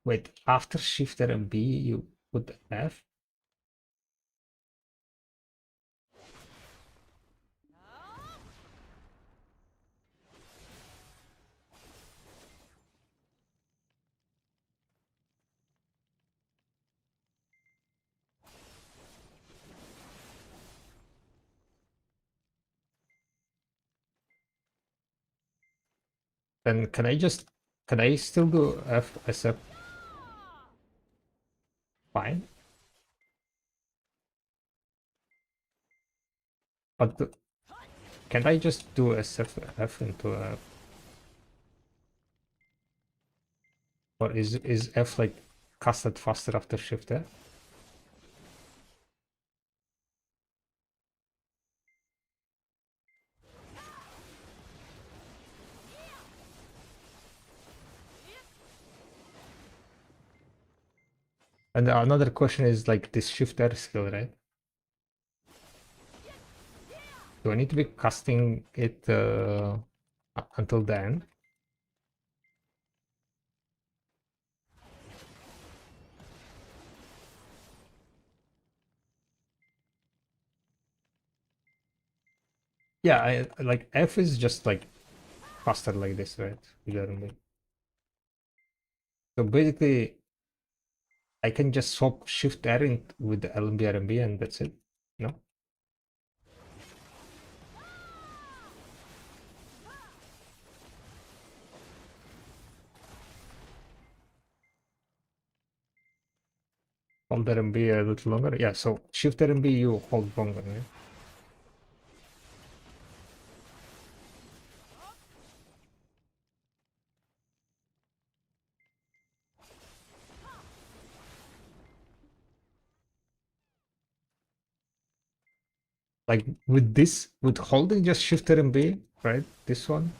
Wait, after Shifter and B, you put F? Then can I still do F SF? Fine. But can I just do SF into F? Or is F like casted faster after Shifter? And another question is like this Shifter skill, right? Do I need to be casting it until the end? Yeah, like F is just like faster like this, right? With RMB. So basically, I can just swap Shift R with the LMB RMB and that's it. No? Hold RMB a little longer. Yeah, so Shift RMB you hold longer, right? Like with this, with holding just Shift RMB, right? This one,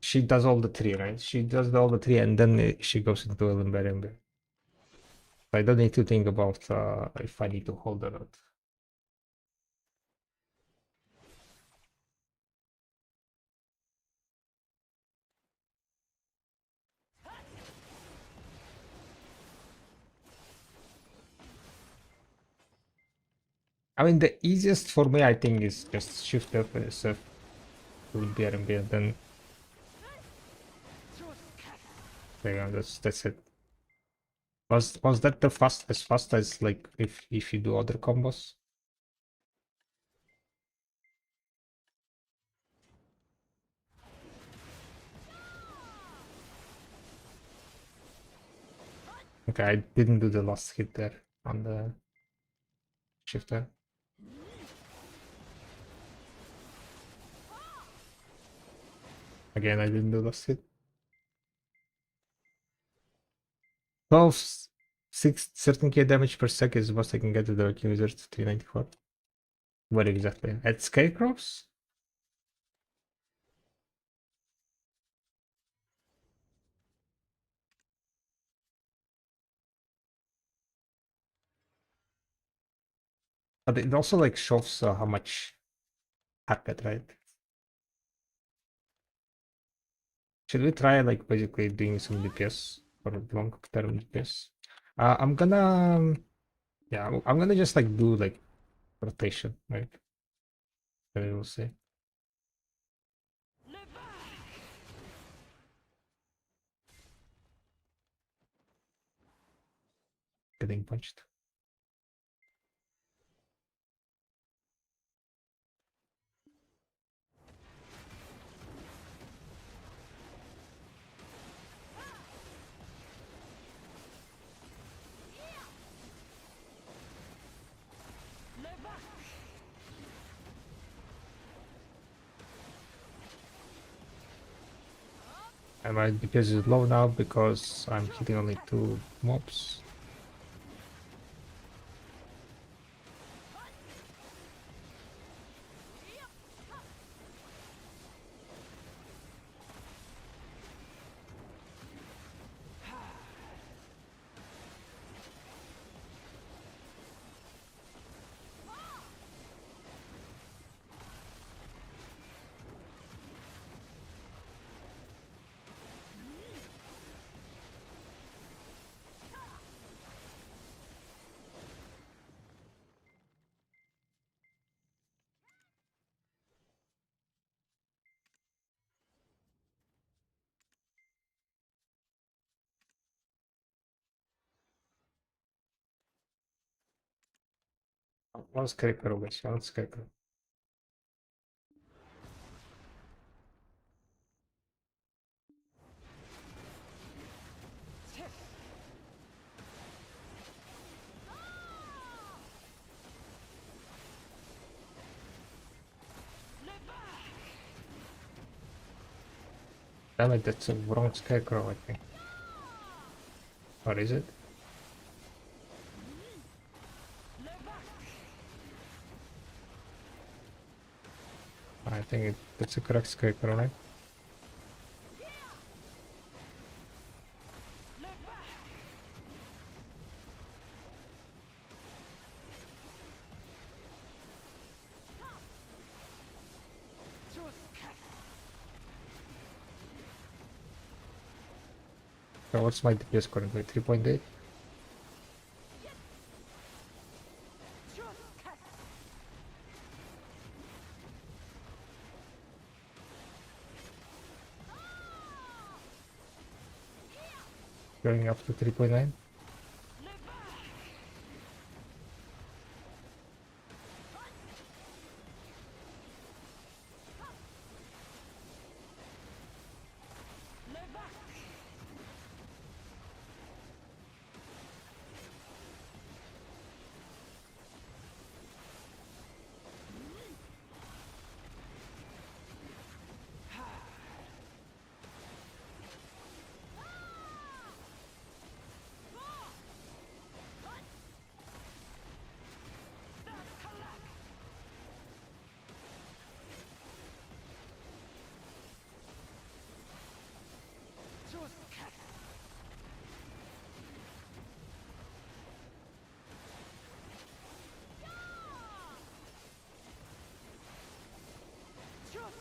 she does all the three, right? She does all the three and then she goes into LMB RMB. I don't need to think about if I need to hold or not. I mean, the easiest for me, I think, is just Shift F and SF will be RMB and then yeah, that's it. Was that the fast as like if you do other combos? Okay, I didn't do the last hit there on the shifter. Again, I didn't do last hit. 12, 6, 13k damage per sec is what I can get with the Arcane Wizard 394. What exactly? At Scarecrows? But it also like shows how much packet, right? Should we try like basically doing some DPS for long term DPS? I'm gonna yeah, I'm gonna just like do like rotation, right? Then we'll see. Getting punched. And my DPS is low now because I'm hitting only 2 mobs. One Scarecrow, guys, one Scarecrow. Damn it, that's a wrong Scarecrow, I think. Or is it? I think that's a correct Scarecrow, right? So what's my DPS currently? 3.8? Going up to 3.9.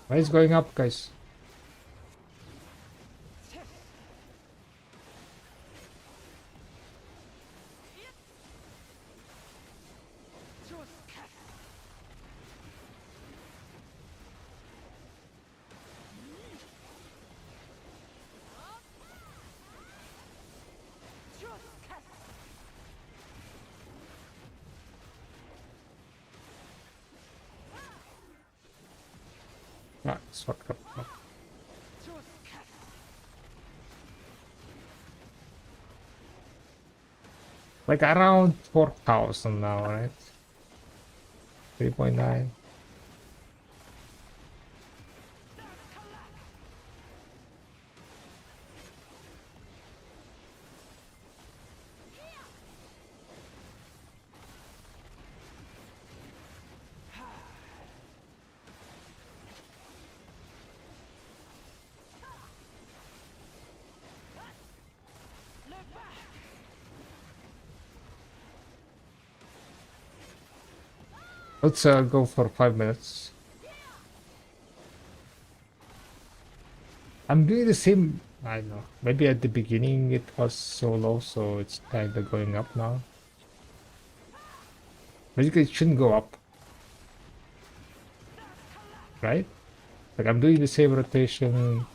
Why is going up, guys? Ah, it's fucked up. Oh. Like around 4,000 now, right? 3.9. Let's go for 5 minutes. I'm doing the same. I don't know. Maybe at the beginning it was so low, so it's kind of going up now. Basically, it shouldn't go up, right? Like I'm doing the same rotation.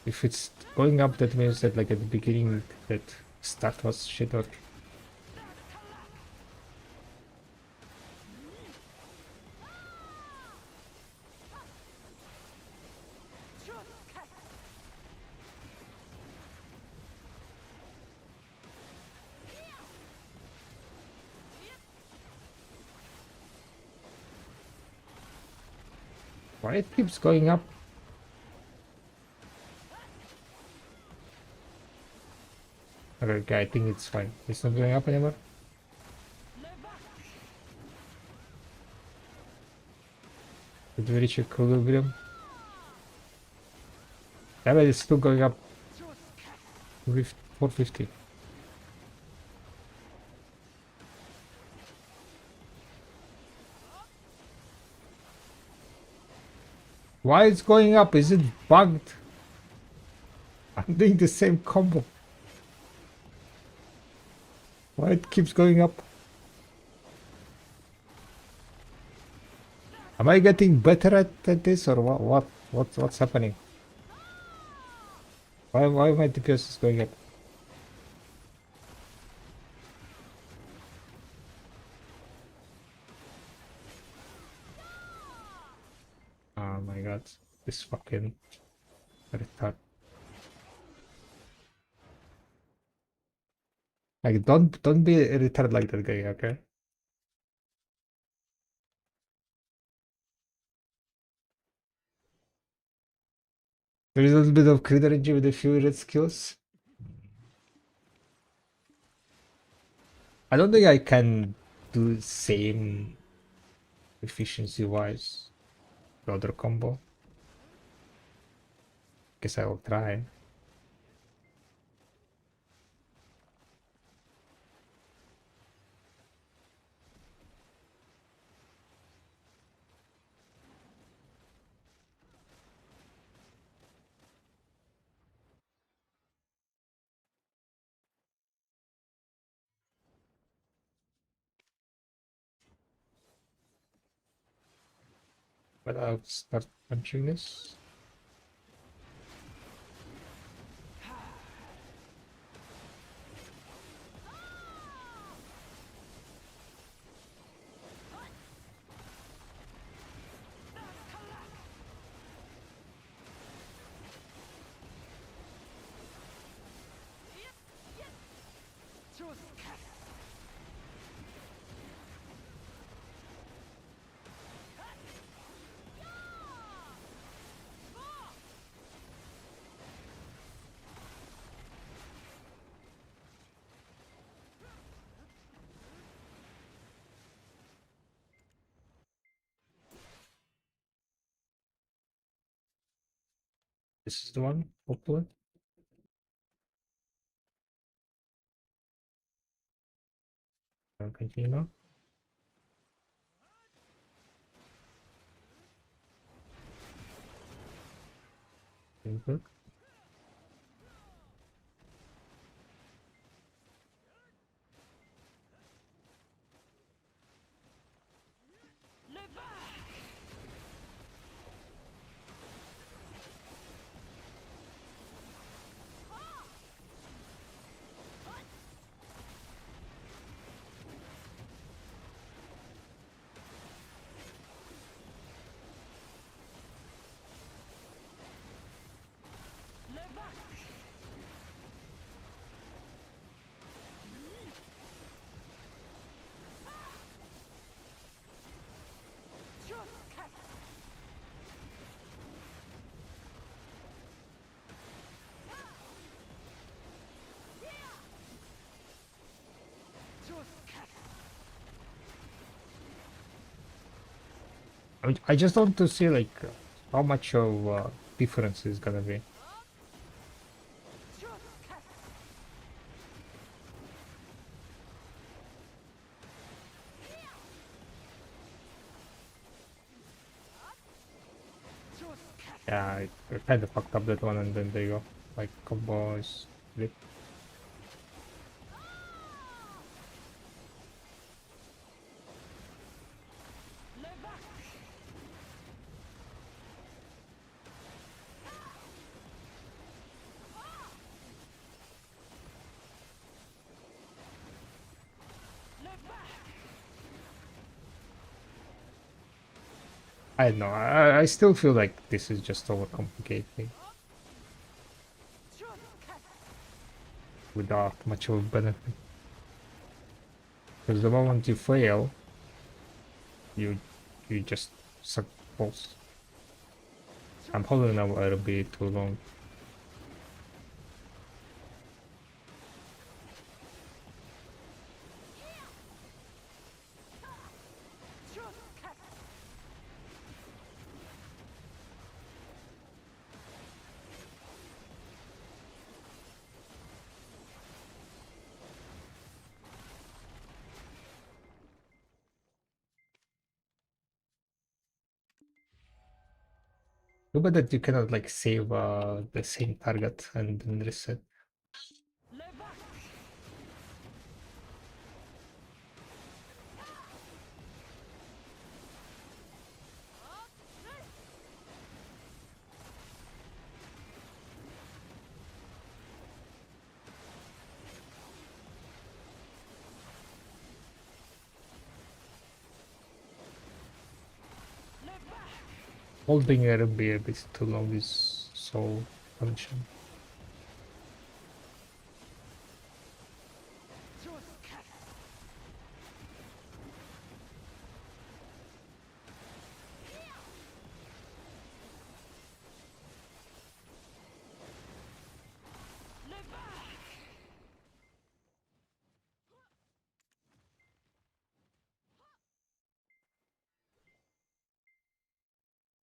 If it's going up, that means that like at the beginning that start was shit or why it keeps going up. Okay, I think it's fine. It's not going up anymore. Did we reach equilibrium? Yeah, but it's still going up with 450. Why it's going up? Is it bugged? I'm doing the same combo. Why it keeps going up? Am I getting better at this or what's happening? Why my DPS is going up? Oh my god, this fucking retard. Like don't be a retard like that guy, okay? There is a little bit of crit energy with a few red skills. I don't think I can do the same efficiency wise the other combo. Guess I will try. But I'll start punching this. This is the one, hopefully. I'll continue now. Good. I just want to see like how much of difference is gonna be. Yeah, I kind of fucked up that one, and then there you go. Like combo is lit. I don't know. I still feel like this is just overcomplicating without much of a benefit. Because the moment you fail, you just suck balls. I'm holding now it'll be too long. Too bad that you cannot like save the same target and then reset. Holding RB a bit too long is so punishing.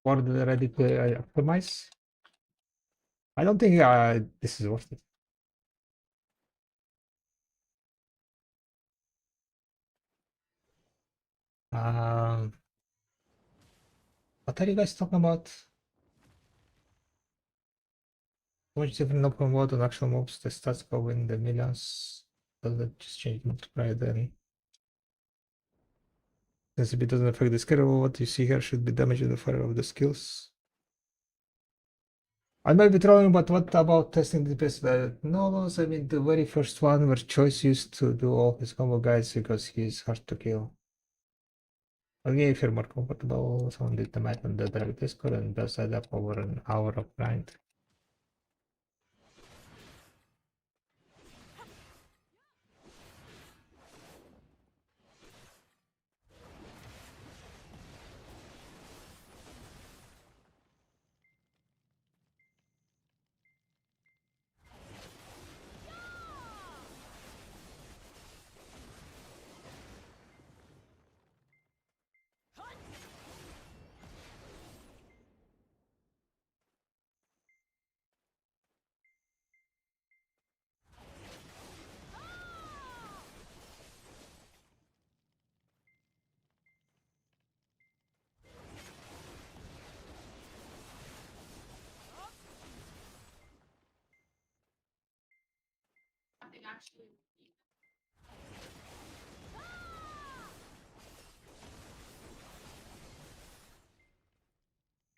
Or ready to optimize? I don't think this is worth it. Um, what are you guys talking about? So much different open world and actual mobs. The stats go in the millions. Does that just change multiplier then? Since if it doesn't affect the scale, what you see here should be damaging the fire of the skills. I might be trolling, but what about testing the DPS? No loss. I mean, the very first one where Choice used to do all his combo guides because he's hard to kill. Okay, if you're more comfortable, someone did the math on the direct Discord and does add up over an hour of grind.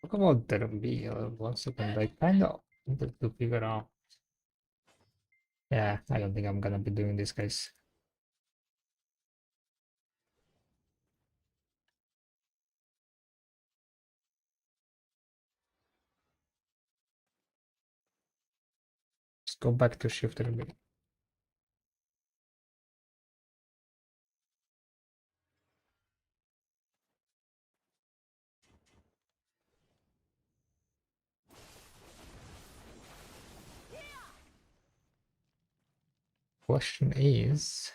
Talk about the reveal 1 second. I kind of wanted to figure out. Yeah, I don't think I'm gonna be doing this, guys. Let's go back to shift reveal. Question is,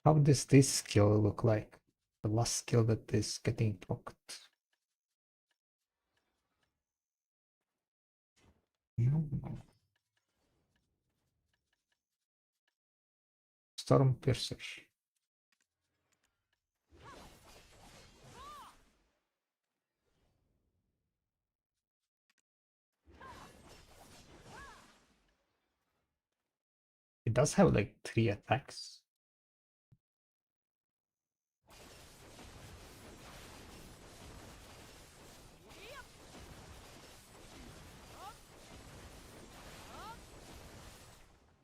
how does this skill look like? The last skill that is getting blocked. No. Storm Piercer. It does have like 3 attacks.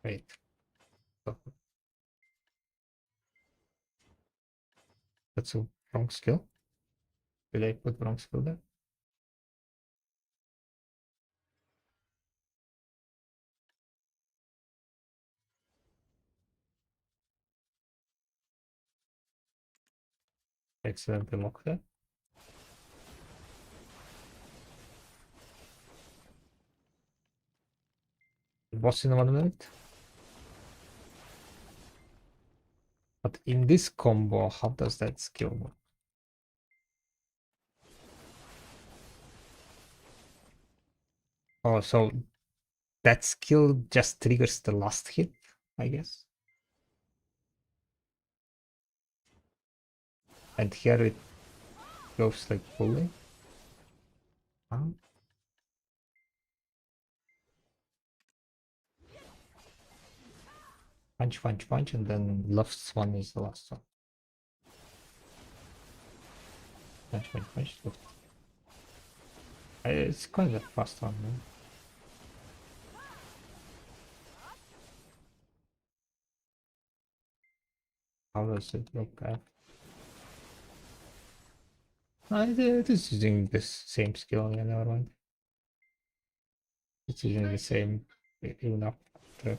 Wait. Oh, that's a wrong skill. Did I put wrong skill there? Accidentally locked there. Boss in 1 minute. But in this combo, how does that skill work? Oh, so that skill just triggers the last hit, I guess. And here it goes like fully. Huh? Punch, punch, punch, and then left one is the last one. Punch, punch, punch. Left. It's quite a fast one, man. How does it look at? It is using this same skill, yeah, never mind. It's using the same even after.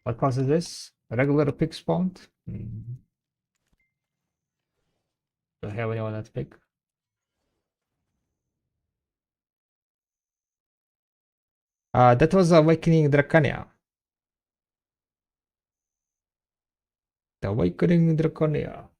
What causes this? A regular pick spawned? Hmm. Do I have anyone at pick? That was Awakening Draconia. The Awakening Draconia.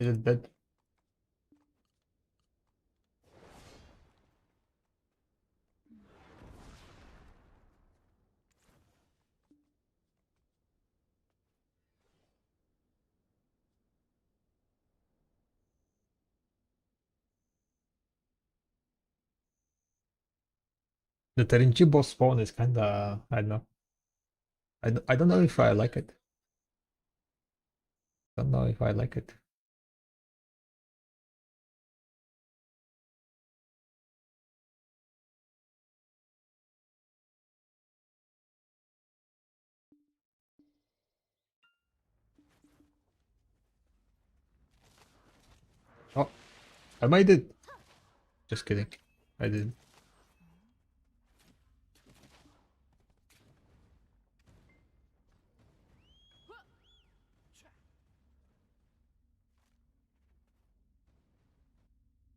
Is it dead? The Terenchi boss spawn is kinda, I don't know. I don't know if I like it. Don't know if I like it. Oh, I made it. Just kidding. I did.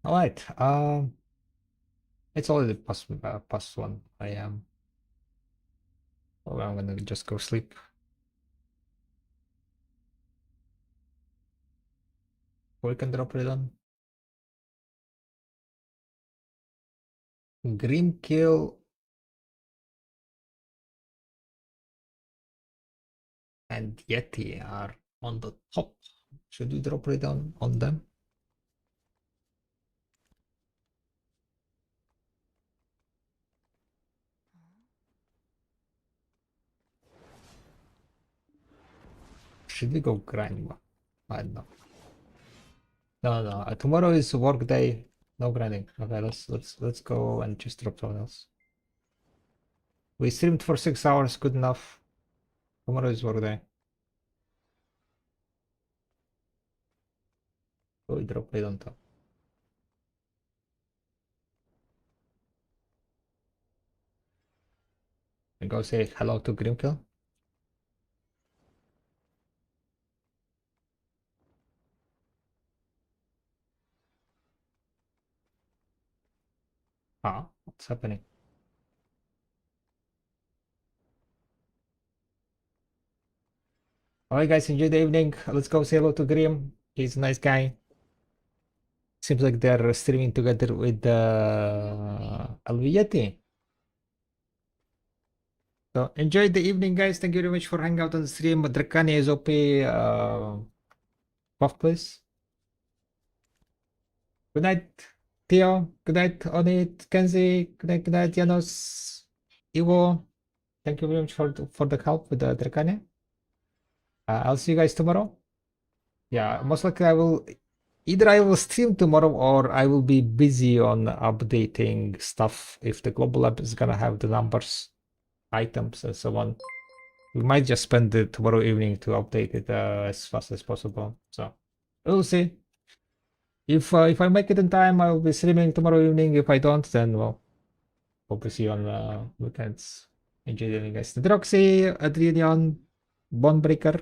All right. It's already past 1. I am. Oh, I'm gonna just go sleep. We can drop Redon. Grim Kill and Yeti are on the top. Should we drop Redon on them? Should we go grind one? I don't know. No, no. Tomorrow is work day. No grinding. Okay, let's go and just drop someone else. We streamed for 6 hours. Good enough. Tomorrow is work day. So we drop it on top. And go say hello to Grimkill. Ah, what's happening? Alright guys, enjoy the evening. Let's go say hello to Grim. He's a nice guy. Seems like they're streaming together with Alviyeti. So enjoy the evening guys. Thank you very much for hanging out on the stream. Drakani is OP. Buff please. Good night, Theo. Good night, Onit, Kenzie. Good night, Janos, Iwo. Thank you very much for the help with the Drakani. I'll see you guys tomorrow. Yeah, most likely either I will stream tomorrow or I will be busy on updating stuff if the global lab is gonna have the numbers, items, and so on. We might just spend the tomorrow evening to update it as fast as possible. So we'll see. If I make it in time, I will be streaming tomorrow evening. If I don't, then well, hope to see you on weekends. Enjoy the evening, guys. Droxy, Adrian, Bonebreaker.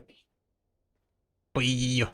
Bye.